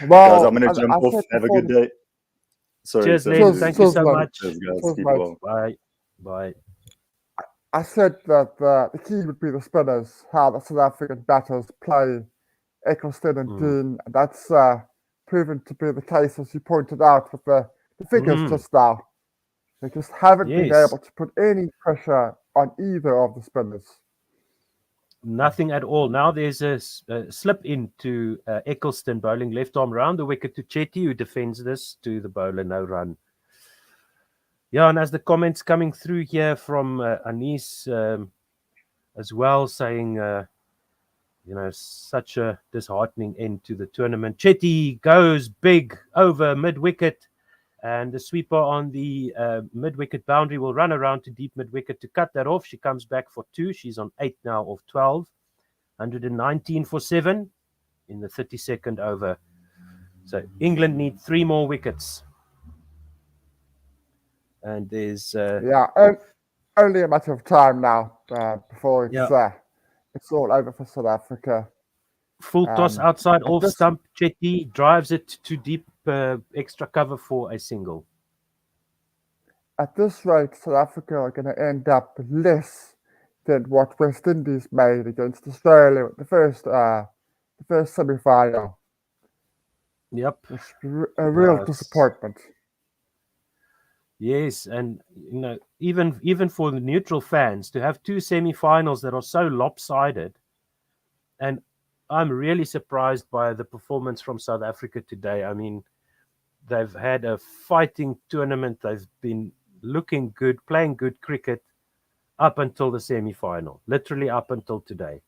Guys, I'm going to jump off. Have a good day. Sorry. Cheers, Len. Thank you so much. Cheers, guys. Keep well. Bye. I said that the key would be the spinners, how the South African batters play Eccleston and Dean. And that's proven to be the case, as you pointed out, with the figures just now. They just haven't been able to put any pressure on either of the spinners. Nothing at all. Now there's a slip into Eccleston bowling left arm round the wicket to Chetty, who defends this to the bowler, no run. Yeah, and as the comments coming through here from Anis as well, saying, such a disheartening end to the tournament. Chetty goes big over mid-wicket, and the sweeper on the mid-wicket boundary will run around to deep mid-wicket to cut that off. She comes back for 2. She's on 8 now of 12. 119 for 7 in the 32nd over. So England need 3 more wickets. And there's... only a matter of time now before it's all over for South Africa. Full toss outside off stump. Chetty drives it to deep extra cover for a single. At this rate, South Africa are going to end up less than what West Indies made against Australia at the first semi-final. Yep. It's a real disappointment. Yes, and even for the neutral fans to have 2 semi-finals that are so lopsided, and I'm really surprised by the performance from South Africa today. I mean, they've had a fighting tournament. They've been looking good, playing good cricket up until the semi-final, literally up until today.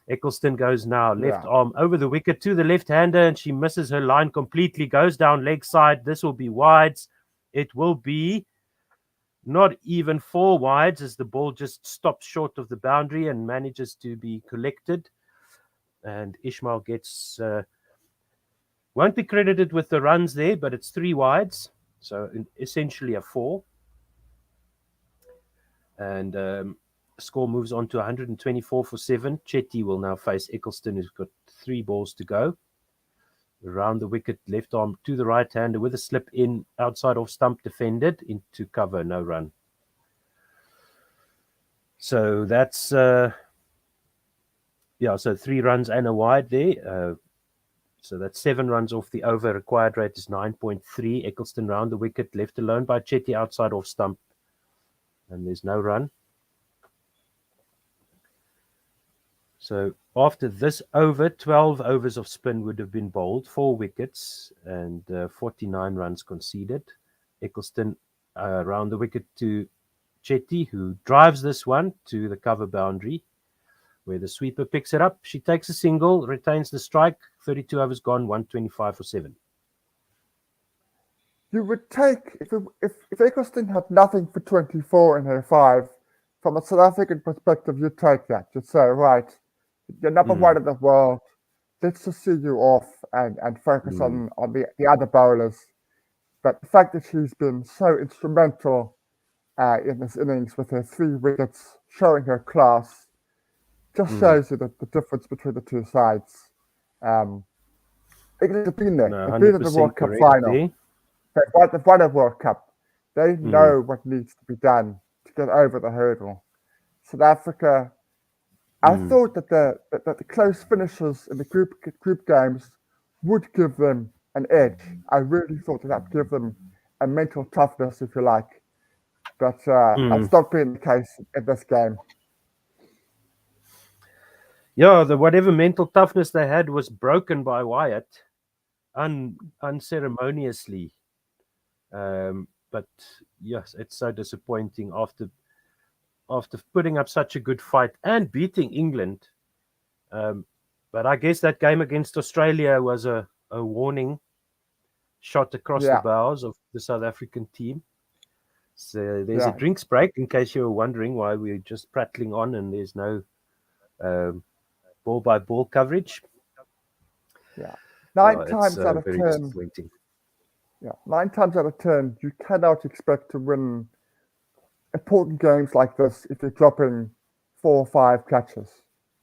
Eccleston goes now left arm over the wicket to the left-hander, and she misses her line completely, goes down leg side. This will be wides. It will be not even 4 wides as the ball just stops short of the boundary and manages to be collected. And Ishmael gets, won't be credited with the runs there, but it's 3 wides. So essentially a 4. And score moves on to 124 for 7. Chetty will now face Eccleston, who's got 3 balls to go. Around the wicket, left arm to the right-hander with a slip in, outside off stump, defended into cover, no run. So that's, so 3 runs and a wide there. So that's 7 runs off the over. Required rate is 9.3. Eccleston round the wicket, left alone by Chetty, outside off stump. And there's no run. So after this over, 12 overs of spin would have been bowled, 4 wickets and 49 runs conceded. Eccleston round the wicket to Chetty, who drives this one to the cover boundary, where the sweeper picks it up. She takes a single, retains the strike. 32 overs gone, 125 for 7. You would take, if Eccleston had nothing for 24 in her 5, from a South African perspective, you'd take that. You'd say, right, you're number 1 in the world. Let's just see you off and focus on the other bowlers. But the fact that she's been so instrumental in this innings with her 3 wickets, showing her class, just shows you the difference between the 2 sides. England have been there. They've been in the World Cup final. They've won a World Cup. They know what needs to be done to get over the hurdle. South Africa, I thought that the close finishes in the group games would give them an edge. I really thought that would give them a mental toughness, if you like. But that's not been the case in this game. Yeah, whatever mental toughness they had was broken by Wyatt unceremoniously. But yes, it's so disappointing after putting up such a good fight and beating England. But I guess that game against Australia was a warning shot across the bows of the South African team. So there's a drinks break, in case you were wondering why we're just prattling on and there's no ball-by-ball coverage. Yeah. 9 times out of 10. Yeah, 9 times out of 10, you cannot expect to win important games like this if you're dropping 4 or 5 catches.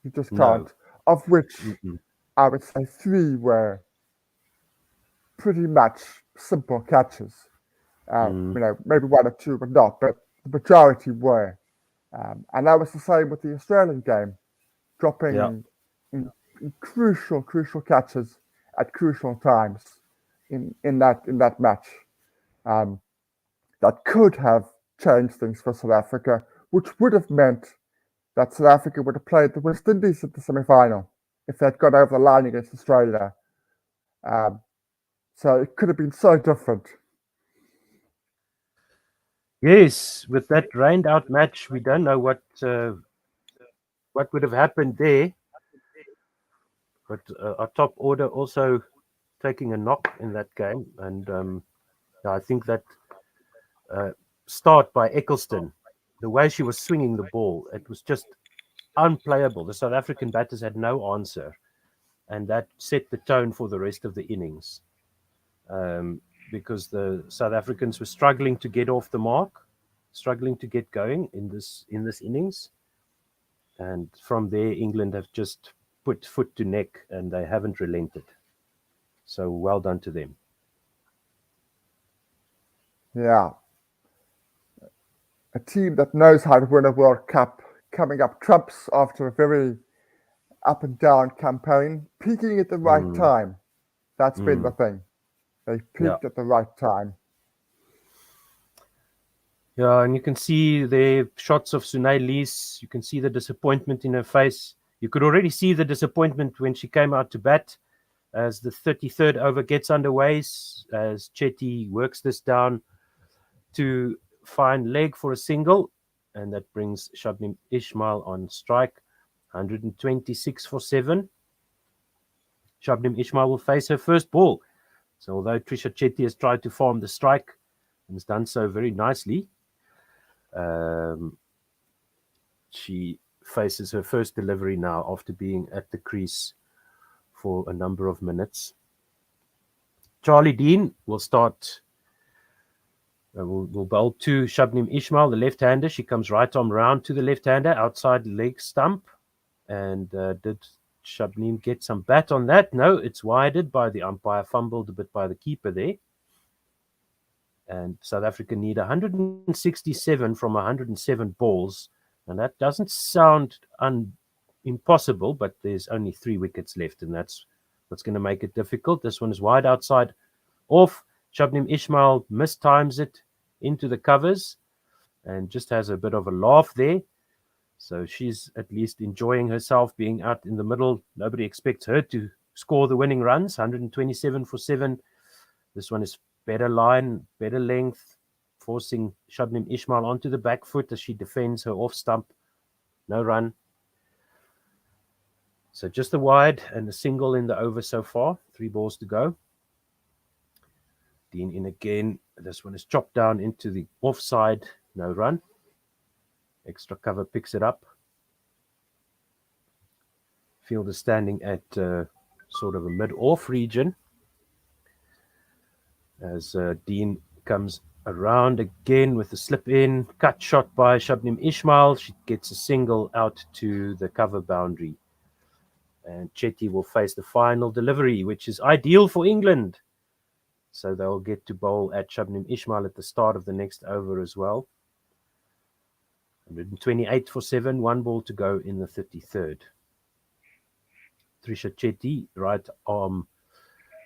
You just can't. Of which I would say 3 were pretty much simple catches. Maybe 1 or 2 were not, but the majority were. And that was the same with the Australian game, dropping crucial catches at crucial times in that match. That could have changed things for South Africa, which would have meant that South Africa would have played the West Indies at the semi-final if they'd got over the line against Australia. So it could have been so different. Yes, with that rained out match, we don't know what would have happened there. But our top order also taking a knock in that game, and I think that start by Eccleston, the way she was swinging the ball, it was just unplayable. The South African batters had no answer, and that set the tone for the rest of the innings. Because the South Africans were struggling to get off the mark, struggling to get going in this innings, and from there England have just put foot to neck, and they haven't relented. So well done to them. Yeah. A team that knows how to win a World Cup, coming up trumps after a very up and down campaign, peaking at the right time. That's been the thing. They peaked at the right time. Yeah, and you can see the shots of Sunay Lees. You can see the disappointment in her face. You could already see the disappointment when she came out to bat as the 33rd over gets underway, as Chetty works this down to find leg for a single, and that brings Shabnim Ismail on strike, 126 for 7. Shabnim Ismail will face her first ball. So although Trisha Chetty has tried to farm the strike and has done so very nicely, she faces her first delivery now after being at the crease for a number of minutes. Charlie Dean will start, will bowl to Shabnim Ismail, the left-hander. She comes right arm round to the left-hander, outside leg stump. And did Shabnim get some bat on that? No, it's wided by the umpire, fumbled a bit by the keeper there. And South Africa need 167 from 107 balls. And that doesn't sound impossible, but there's only 3 wickets left, and that's what's going to make it difficult. This one is wide outside off. Shabnim Ismail mistimes it into the covers and just has a bit of a laugh there. So she's at least enjoying herself being out in the middle. Nobody expects her to score the winning runs, 127 for 7. This one is better line, better length, forcing Shabnim Ismail onto the back foot as she defends her off stump. No run. So just a wide and a single in the over so far. 3 balls to go. Dean in again. This one is chopped down into the offside. No run. Extra cover picks it up. Fielder standing at sort of a mid-off region. As Dean comes around again with the slip in. Cut shot by Shabnim Ismail. She gets a single out to the cover boundary. And Chetty will face the final delivery, which is ideal for England. So they'll get to bowl at Shabnim Ismail at the start of the next over as well. 128 for 7, 1 ball to go in the 33rd. Trisha Chetty, right arm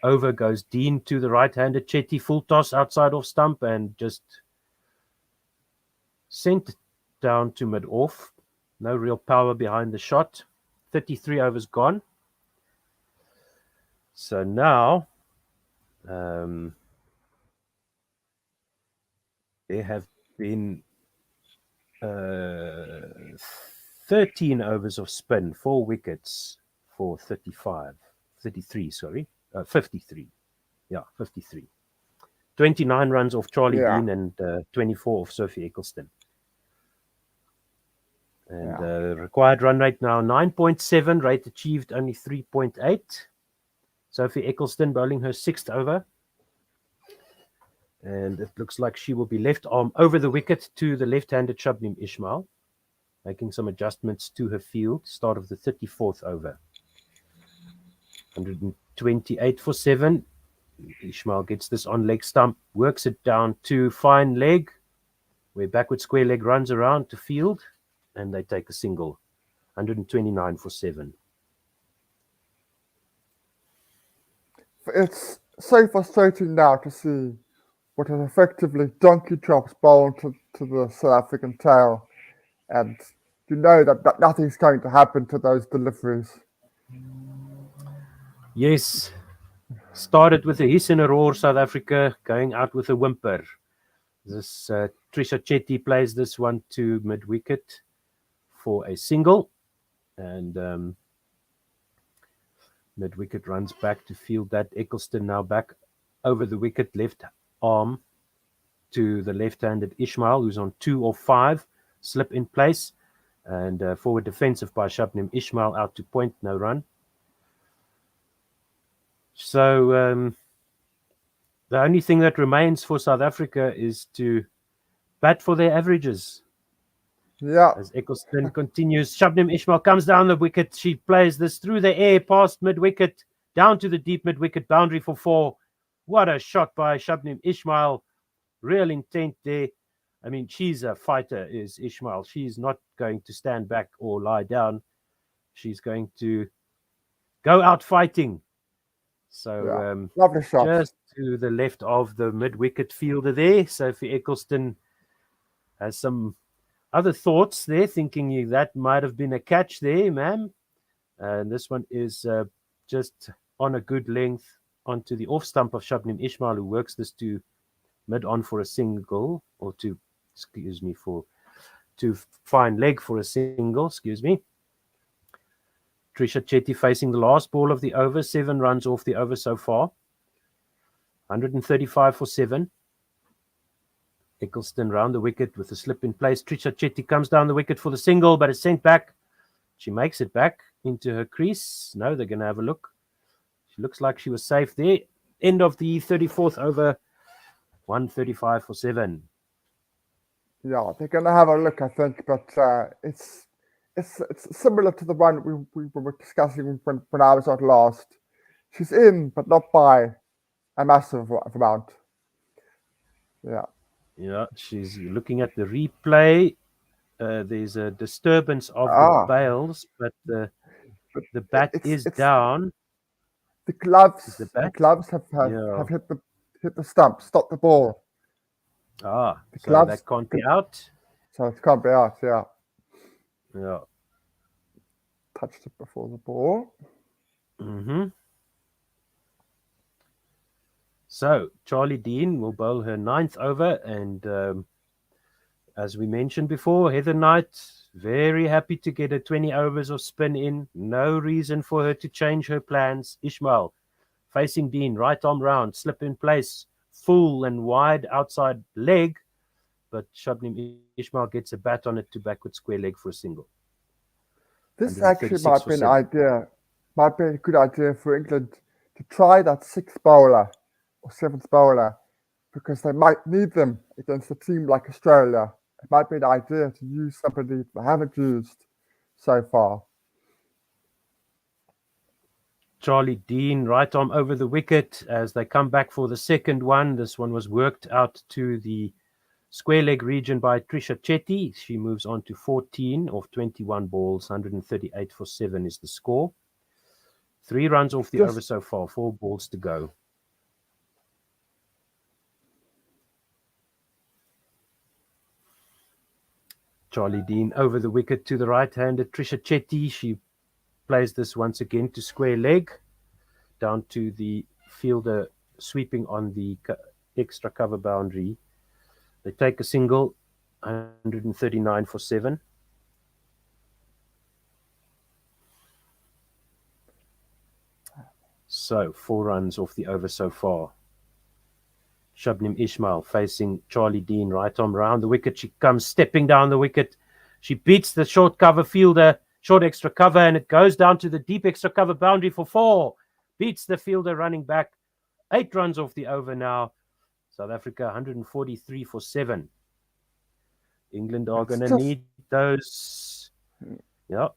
over goes Dean to the right-hander. Chetty full toss outside off stump and just sent down to mid-off. No real power behind the shot. 33 overs gone. So now there have been 13 overs of spin, 4 wickets for 53. Yeah, 53. 29 runs off Charlie Dean and 24 off Sophie Eccleston. And required run rate now 9.7, rate achieved only 3.8. Sophie Eccleston bowling her 6th over. And it looks like she will be left arm over the wicket to the left-handed Shabnim Ismail, making some adjustments to her field. Start of the 34th over. 128 for 7. Ismail gets this on leg stump, works it down to fine leg, where backward square leg runs around to field, and they take a single. 129 for 7. it's so frustrating now to see what is effectively donkey chops bowled to the South African tail, and you know that nothing's going to happen to those deliveries. Yes, started with a hiss and a roar, South Africa, going out with a whimper. This Trisha Chetty plays this one to mid-wicket for a single, and mid-wicket runs back to field that. Eccleston now back over the wicket, left arm to the left-handed Ishmael, who's on 2 or 5, slip in place, and forward defensive by Shabnim Ishmael out to point, no run. So the only thing that remains for South Africa is to bat for their averages. Yeah. As Eccleston continues, Shabnim Ishmael comes down the wicket. She plays this through the air past mid-wicket, down to the deep mid-wicket boundary for 4. What a shot by Shabnim Ishmael. Real intent there. I mean, she's a fighter, is Ishmael. She's not going to stand back or lie down. She's going to go out fighting. So lovely shot. Just to the left of the mid-wicket fielder there, Sophie Eccleston has some other thoughts there, thinking that might have been a catch there, ma'am. And this one is just on a good length onto the off stump of Shabnim Ishmael, who works this to mid-on for a single, or to fine leg for a single, Trisha Chetty facing the last ball of the over, 7 runs off the over so far. 135 for 7. Eccleston round the wicket with a slip in place. Trisha Chetty comes down the wicket for the single, but it's sent back. She makes it back into her crease. No, they're going to have a look. She looks like she was safe there. End of the 34th over. 135 for 7. Yeah, they're going to have a look, I think, but it's similar to the one we were discussing when I was out last. She's in, but not by a massive amount. Yeah. Yeah, she's looking at the replay. There's a disturbance of the bails, but the bat is down. The gloves have hit the stump, stop the ball. So that can't be out. So it can't be out, yeah. Yeah. Touched it before the ball. Mm-hmm. So Charlie Dean will bowl her 9th over, and as we mentioned before, Heather Knight very happy to get a 20 overs of spin in. No reason for her to change her plans. Ishmael facing Dean, right arm round, slip in place, full and wide outside leg, but Shabnim Ishmael gets a bat on it to backward square leg for a single. This actually might be a good idea for England to try that 6th bowler or 7th bowler, because they might need them against a team like Australia. It might be an idea to use somebody they haven't used so far. Charlie Dean, right arm over the wicket as they come back for the second one. This one was worked out to the square leg region by Trisha Chetty. She moves on to 14 of 21 balls. 138 for 7 is the score. 3 runs off the over so far. 4 balls to go. Charlie Dean over the wicket to the right-handed Trisha Chetty. She plays this once again to square leg, down to the fielder sweeping on the extra cover boundary. They take a single, 139 for 7. So 4 runs off the over so far. Shabnim Ishmael facing Charlie Dean, right arm round the wicket. She comes stepping down the wicket. She beats the short cover fielder, short extra cover, and it goes down to the deep extra cover boundary for 4. Beats the fielder running back. 8 runs off the over now. South Africa 143 for 7. England are going to need those. Yeah.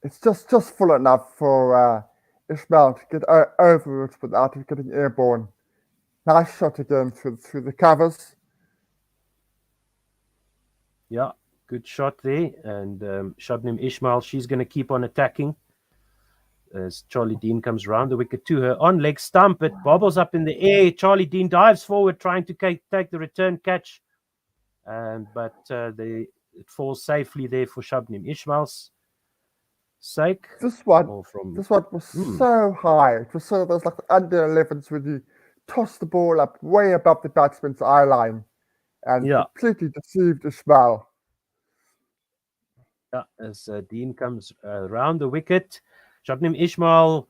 It's just full enough for Ishmael to get over it without it getting airborne. Nice shot again through the covers. Yeah, good shot there. And Shabnim Ishmael, she's going to keep on attacking. as Charlie Dean comes round the wicket to her on leg stump. It bobbles up in the air. Charlie Dean dives forward trying to take the return catch, but it falls safely there for Shabnim Ismail's sake. This one was so high. It was sort of those like under 11s when you toss the ball up way above the batsman's eye line and completely deceived Ismail. Yeah, as Dean comes round the wicket, Shabnim Ismail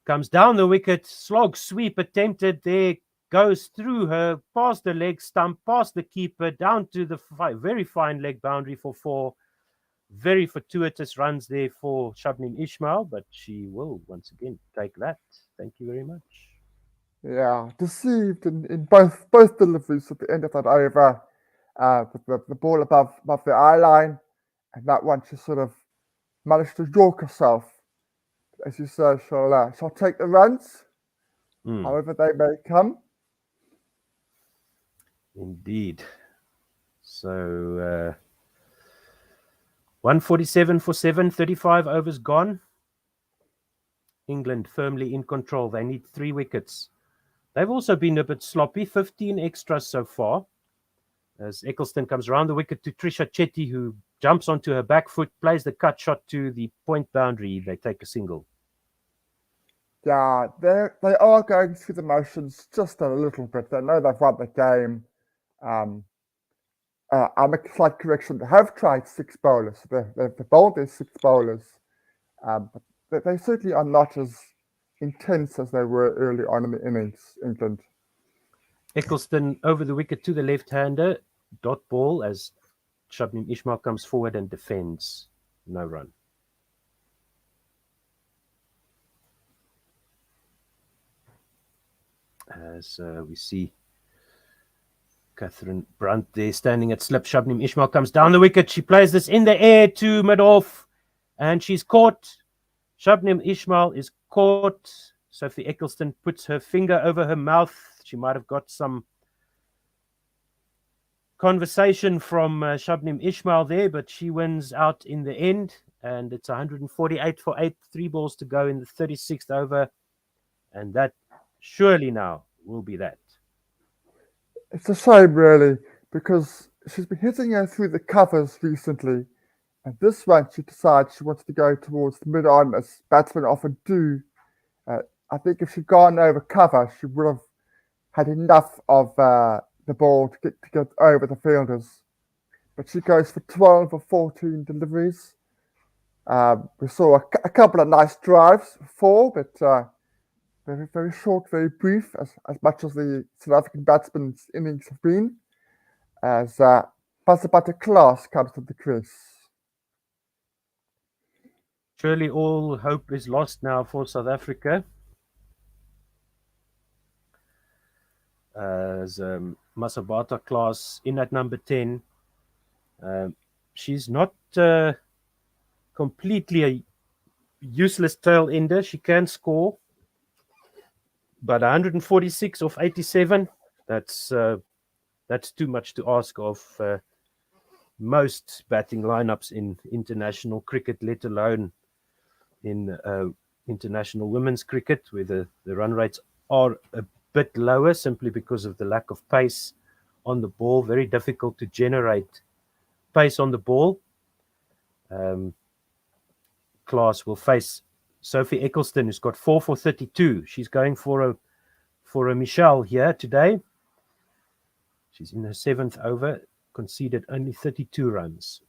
comes down the wicket, slog sweep attempted there, goes through her, past the leg stump, past the keeper, down to the very fine leg boundary for 4. Very fortuitous runs there for Shabnim Ismail, but she will once again take that. Thank you very much. Yeah, deceived in both deliveries at the end of that over. The ball above the eye line, and that one she sort of managed to york herself. As you say, she'll take the runs, however they may come. Indeed. So 147 for 7, 35 overs gone. England firmly in control. They need 3 wickets. They've also been a bit sloppy, 15 extras so far. As Eccleston comes around the wicket to Trisha Chetty, who jumps onto her back foot, plays the cut shot to the point boundary. They take a single. Yeah, they are going through the motions just a little bit. They know they've won the game. I'll make a slight correction. They have tried 6 bowlers. They've bowled their 6 bowlers. But they certainly are not as intense as they were early on in the innings, England. Eccleston over the wicket to the left-hander. Dot ball as Shabnim Ismail comes forward and defends. No run. As we see Catherine Brunt there standing at slip. Shabnim Ismail comes down the wicket. She plays this in the air to mid-off, and she's caught. Shabnim Ismail is caught. Sophie Eccleston puts her finger over her mouth. She might have got some conversation from Shabnim Ismail there, but she wins out in the end, and it's 148 for 8, 3 balls to go in the 36th over, and that surely now will be that. It's a shame, really, because she's been hitting her through the covers recently, and this one she decides she wants to go towards the mid-on, as batsmen often do. I think if she'd gone over cover, she would have had enough of the ball to get over the fielders. But she goes for 12 or 14 deliveries. We saw a couple of nice drives, 4, but very, very short, very brief, as much as the South African batsmen's innings have been, as Pasapata class comes to the crease. Surely all hope is lost now for South Africa. As Masabata class in at number 10. She's not completely a useless tail ender. She can score. But 146 of 87, that's too much to ask of most batting lineups in international cricket, let alone in international women's cricket, where the run rates are a bit lower simply because of the lack of pace on the ball. Very difficult to generate pace on the ball. Class will face Sophie Eccleston, who's got 4 for 32. She's going for a Michelle here today. She's in her 7th over, conceded only 32 runs.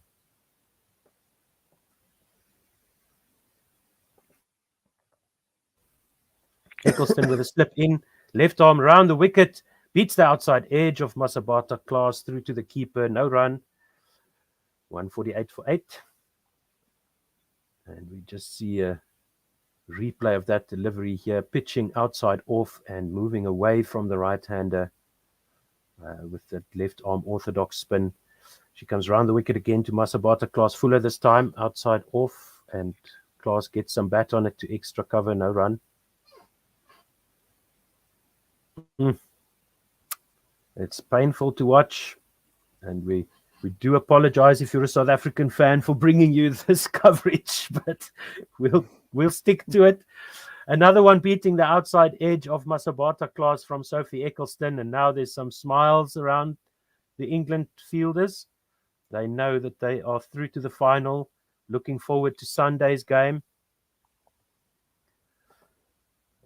Eccleston with a slip in, left arm around the wicket, beats the outside edge of Masabata class through to the keeper. No run. 148 for 8. And we just see a replay of that delivery here, pitching outside off and moving away from the right-hander with the left arm orthodox spin. She comes around the wicket again to Masabata class. Fuller this time, outside off, and class gets some bat on it to extra cover. No run. It's painful to watch, and we do apologize if you're a South African fan for bringing you this coverage, but we'll stick to it. Another one beating the outside edge of Masabata class from Sophie Eccleston, and now there's some smiles around the England fielders. They know that they are through to the final. Looking forward to Sunday's game.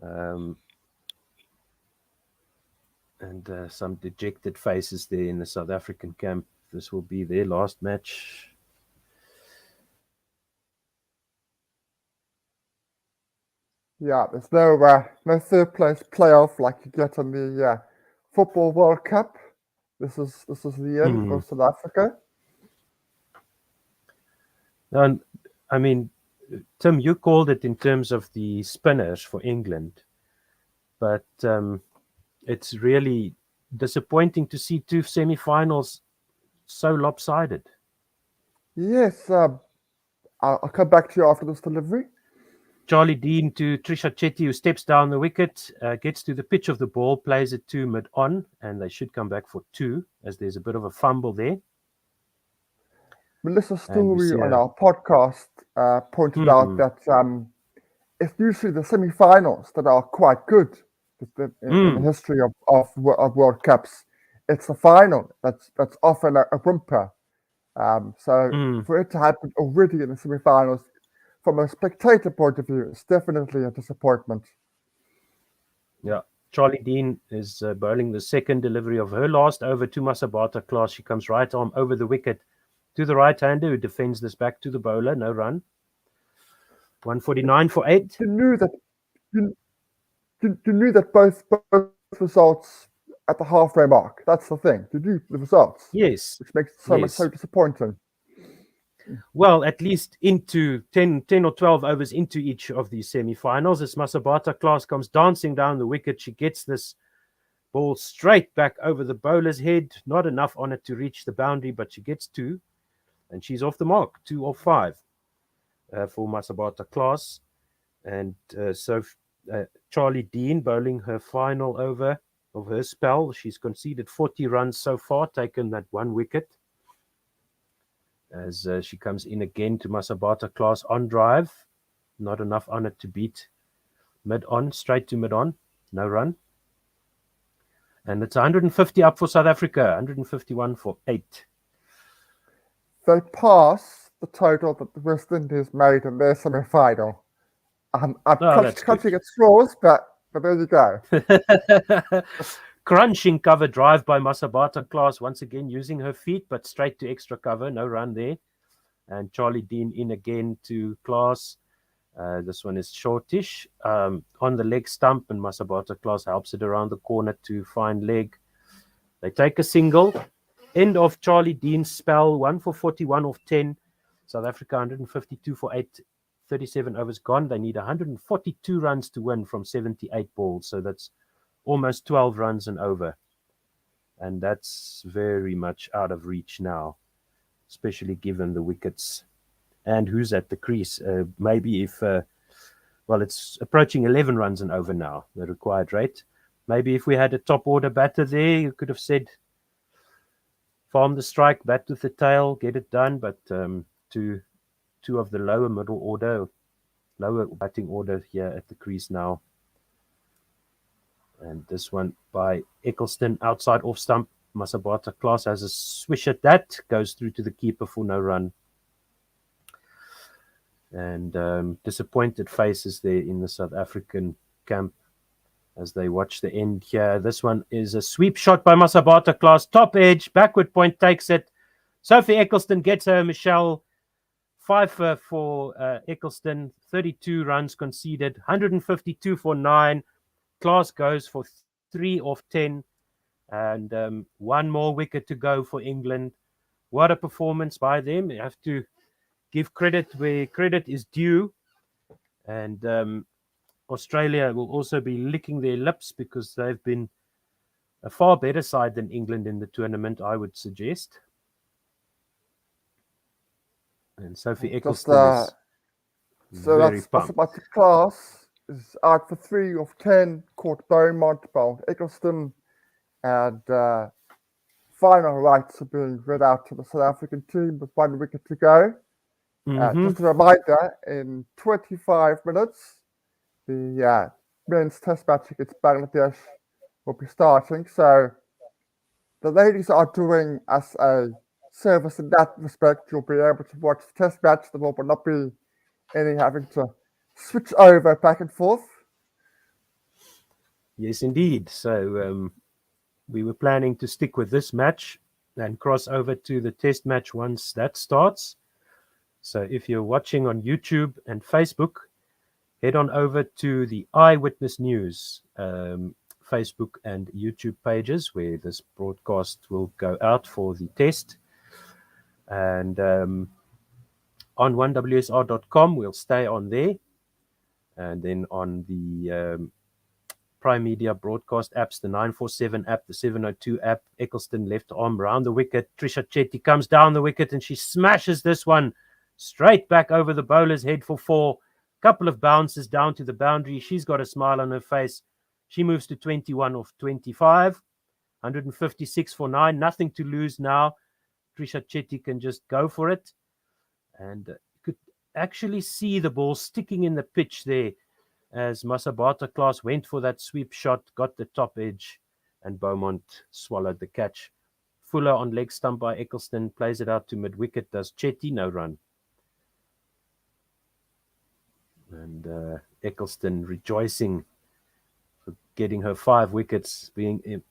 And some dejected faces there in the South African camp. This will be their last match. Yeah, there's no third place playoff like you get on the Football World Cup. This is the end for South Africa. And I mean, Tim, you called it in terms of the spinners for England, but it's really disappointing to see two semi-finals so lopsided. Yes, I'll come back to you after this delivery. Charlie Dean to Trisha Chetty, who steps down the wicket, gets to the pitch of the ball, plays it to mid-on, and they should come back for two, as there's a bit of a fumble there. Melissa Story on our podcast pointed out that it's usually the semi-finals that are quite good in the history of World Cups. It's the final that's often a whimper. So for it to happen already in the semi-finals, from a spectator point of view, it's definitely a disappointment. Yeah, Charlie Dean is bowling the second delivery of her last over to Masabata class. She comes right arm over the wicket to the right-hander, who defends this back to the bowler. No run. 149 for 8. You knew that both results at the halfway mark. That's the thing. You knew the results. Yes. Which makes it so much so disappointing. Well, at least into 10 or 12 overs into each of these semi-finals. As Masabata class comes dancing down the wicket, she gets this ball straight back over the bowler's head. Not enough on it to reach the boundary, but she gets 2. And she's off the mark, 2 or 5 for Masabata class. And so Charlie Dean bowling her final over of her spell. She's conceded 40 runs so far, taken that 1 wicket. As she comes in again to Masabata class on drive. Not enough on it to beat mid-on, straight to mid-on. No run. And it's 150 up for South Africa, 151 for 8. They pass the total that the West Indies made in their semi-final. I'm clutching at straws, but there you go. Crunching cover drive by Masabata class, once again using her feet, but straight to extra cover. No run there. And Charlie Dean in again to class. This one is shortish on the leg stump, and Masabata class helps it around the corner to find leg. They take a single. End of Charlie Dean's spell, 1 for 41 off 10. South Africa 152 for 8. 37 overs gone. They need 142 runs to win from 78 balls. So that's almost 12 runs and over. And that's very much out of reach now, especially given the wickets and who's at the crease. Maybe if, it's approaching 11 runs and over now, the required rate. Maybe if we had a top order batter there, you could have said, farm the strike, bat with the tail, get it done. But two of the lower batting order here at the crease now. And this one by Eccleston, outside off stump. Masabata class has a swish at that, goes through to the keeper for no run. And disappointed faces there in the South African camp as they watch the end here. This one is a sweep shot by Masabata class, top edge, backward point takes it. Sophie Eccleston gets her, Michelle. 5 for Eccleston, 32 runs conceded, 152 for 9. Class goes for 3 off 10, and 1 more wicket to go for England. What a performance by them. You have to give credit where credit is due. And Australia will also be licking their lips because they've been a far better side than England in the tournament, I would suggest. And Sophie Eccleston is very pumped. Masabata class is out for 3 of 10, caught Beaumont, bowled Eccleston, and final rights are being read out to the South African team with 1 wicket to go. Just a reminder, in 25 minutes, the men's test match against Bangladesh will be starting. So the ladies are doing us a service in that respect. You'll be able to watch the test match. There will not be any having to switch over back and forth. Yes, indeed. So we were planning to stick with this match and cross over to the test match once that starts. So if you're watching on YouTube and Facebook, head on over to the Eyewitness News Facebook and YouTube pages where this broadcast will go out for the test. And on 1WSR.com, we'll stay on there. And then on the Prime Media broadcast apps, the 947 app, the 702 app, Eccleston left arm round the wicket. Trisha Chetty comes down the wicket and she smashes this one straight back over the bowler's head for 4. Couple of bounces down to the boundary. She's got a smile on her face. She moves to 21 off 25. 156 for 9. Nothing to lose now. Trisha Chetty can just go for it. And you could actually see the ball sticking in the pitch there as Masabata Class went for that sweep shot, got the top edge, and Beaumont swallowed the catch. Fuller on leg stump by Eccleston, plays it out to mid-wicket, does Chetty, no run. And Eccleston rejoicing for getting her 5 wickets, being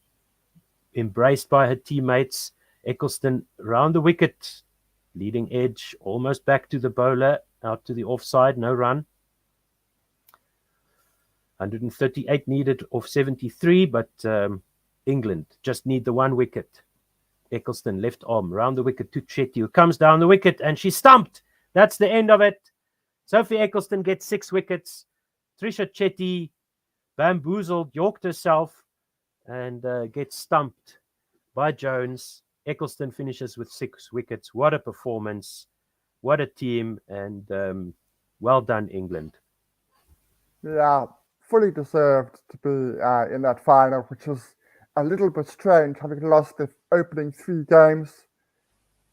embraced by her teammates. Eccleston round the wicket, leading edge, almost back to the bowler, out to the offside, no run. 138 needed off 73, but England just need the 1 wicket. Eccleston left arm round the wicket to Chetty, who comes down the wicket and she's stumped. That's the end of it. Sophie Eccleston gets 6 wickets. Trisha Chetty bamboozled, yorked herself and gets stumped by Jones. Eccleston finishes with 6 wickets. What a performance. What a team. And well done, England. Yeah, fully deserved to be in that final, which was a little bit strange, having lost the opening 3 games.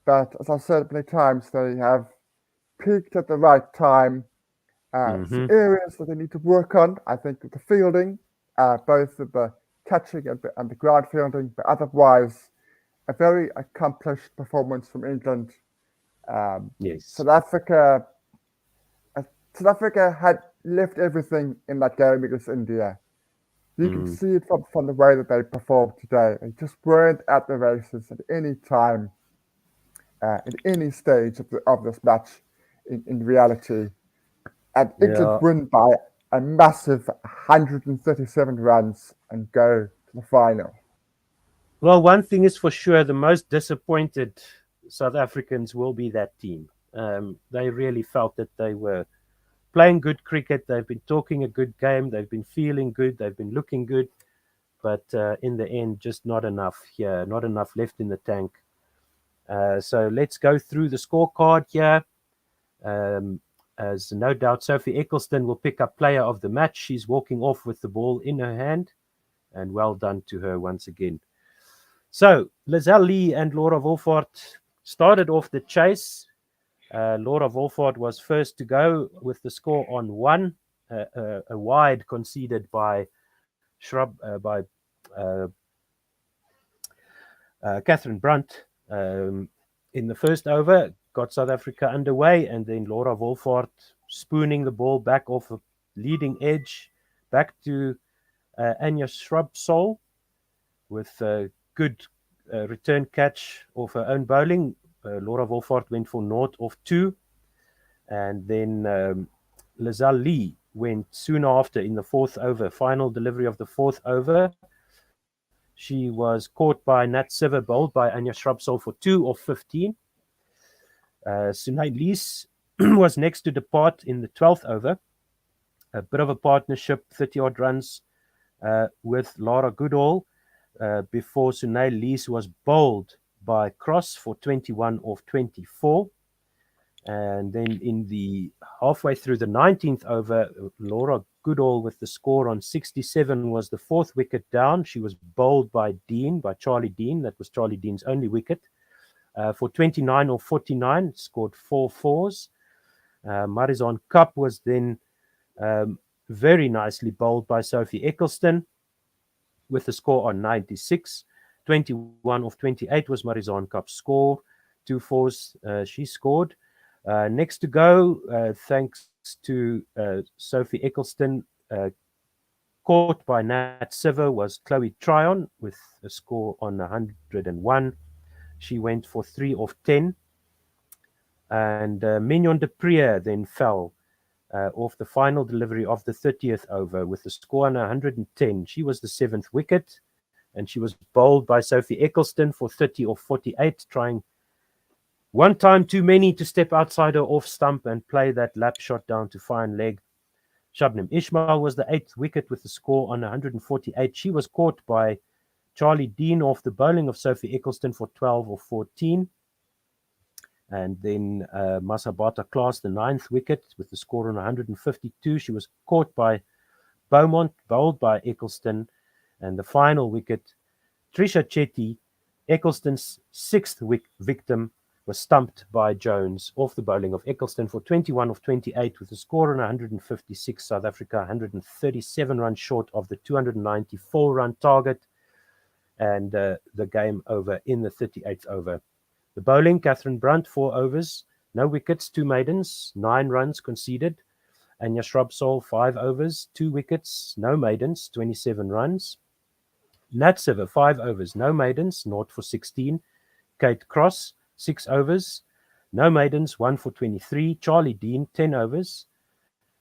But as I said many times, they have peaked at the right time. Some areas that they need to work on, I think, with the fielding, both with the catching and the ground fielding, but otherwise, a very accomplished performance from England. Yes. South Africa had left everything in that game against India. You can see it from the way that they performed today. They just weren't at the races at any time, at any stage of this match in reality. And England win by a massive 137 runs and go to the final. Well, one thing is for sure, the most disappointed South Africans will be that team. They really felt that they were playing good cricket. They've been talking a good game. They've been feeling good. They've been looking good. But in the end, just not enough here. Not enough left in the tank. So let's go through the scorecard here. As no doubt Sophie Eccleston will pick up player of the match. She's walking off with the ball in her hand. And well done to her once again. So Lizelle Lee and Laura Wolford started off the chase. Laura Wolford was first to go with the score on 1. A wide conceded by Catherine Brunt in the first over, got South Africa underway, and then Laura Wolford spooning the ball back off a leading edge, back to Anya Shrubsole with a good return catch off her own bowling. Laura Wolford went for 0 off 2. And then Lizelle Lee went soon after in the 4th over, final delivery of the 4th over. She was caught by Nat Siver, bowled by Anya Shrubsole for 2 off 15. Sunay Lees was next to depart in the 12th over. A bit of a partnership, 30-odd runs with Lara Goodall before Sunay Lees was bowled by Cross for 21 off 24. And then in the halfway through the 19th over, Laura Goodall with the score on 67 was the 4th wicket down. She was bowled by Charlie Dean. That was Charlie Dean's only wicket. For 29 or 49, scored 4 fours. Marizon Cup was then very nicely bowled by Sophie Eccleston with the score on 96. 21 of 28 was Marizanne Kapp's score. 2 fours she scored. Next to go, thanks to Sophie Eccleston, caught by Nat Siver, was Chloe Tryon with a score on 101. She went for 3 of 10. And Mignon de Priere then fell off the final delivery of the 30th over with the score on 110. She was the 7th wicket, and she was bowled by Sophie Eccleston for 30 or 48, trying one time too many to step outside her off stump and play that lap shot down to fine leg. Shabnam Ismail was the 8th wicket with the score on 148. She was caught by Charlie Dean off the bowling of Sophie Eccleston for 12 or 14. And then Masabata Klaas, the 9th wicket with the score on 152. She was caught by Beaumont, bowled by Eccleston. And the final wicket, Trisha Chetty, Eccleston's 6th victim, was stumped by Jones off the bowling of Eccleston for 21 of 28 with a score on 156. South Africa 137 runs short of the 294-run target, and the game over in the 38th over. The bowling, Catherine Brunt, 4 overs, no wickets, 2 maidens, 9 runs conceded. Anya Shrubsole, 5 overs, 2 wickets, no maidens, 27 runs. Nat Siver, 5 overs, no maidens, 0 for 16. Kate Cross, 6 overs, no maidens, 1 for 23. Charlie Dean, 10 overs,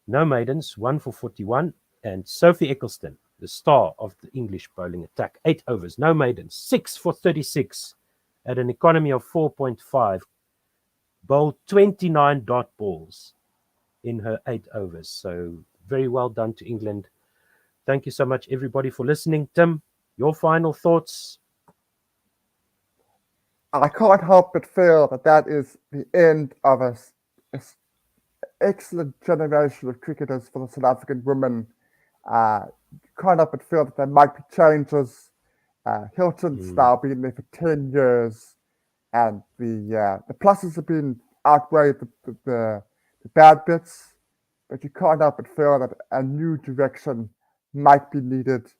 no maidens, 1 for 41. And Sophie Eccleston, the star of the English bowling attack, 8 overs, no maidens, 6 for 36 at an economy of 4.5. Bowled 29 dot balls in her 8 overs. So very well done to England. Thank you so much, everybody, for listening. Tim, your final thoughts? I can't help but feel that that is the end of an excellent generation of cricketers for the South African women. Can't help but feel that there might be changes. Hilton's now been there for 10 years, and the pluses have been outweighed the bad bits, but you can't help but feel that a new direction might be needed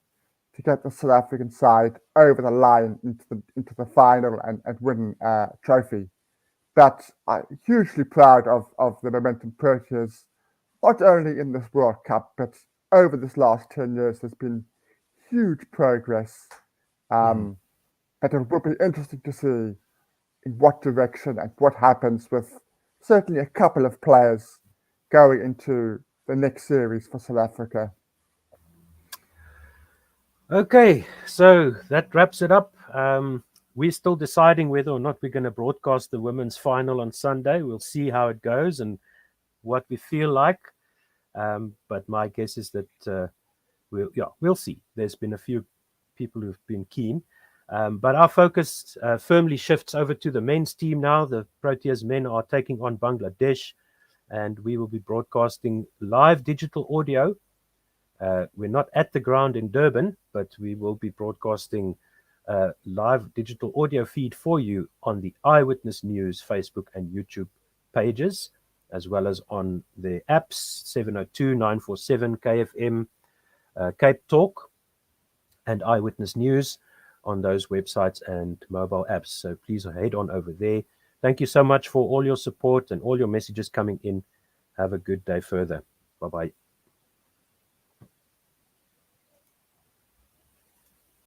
to get the South African side over the line into the final and win a trophy. But I'm hugely proud of the Momentum Proteas, not only in this World Cup, but over this last 10 years. There's been huge progress. But it will be interesting to see in what direction and what happens with certainly a couple of players going into the next series for South Africa. Okay, so that wraps it up. We're still deciding whether or not we're going to broadcast the women's final on Sunday. We'll see how it goes and what we feel like. But my guess is that we'll see. There's been a few people who've been keen. But our focus firmly shifts over to the men's team now. The Proteas men are taking on Bangladesh, and we will be broadcasting live digital audio. We're not at the ground in Durban, but we will be broadcasting live digital audio feed for you on the Eyewitness News Facebook and YouTube pages, as well as on the apps 702, 947, KFM, Cape Talk, and Eyewitness News on those websites and mobile apps. So please head on over there. Thank you so much for all your support and all your messages coming in. Have a good day further. Bye-bye.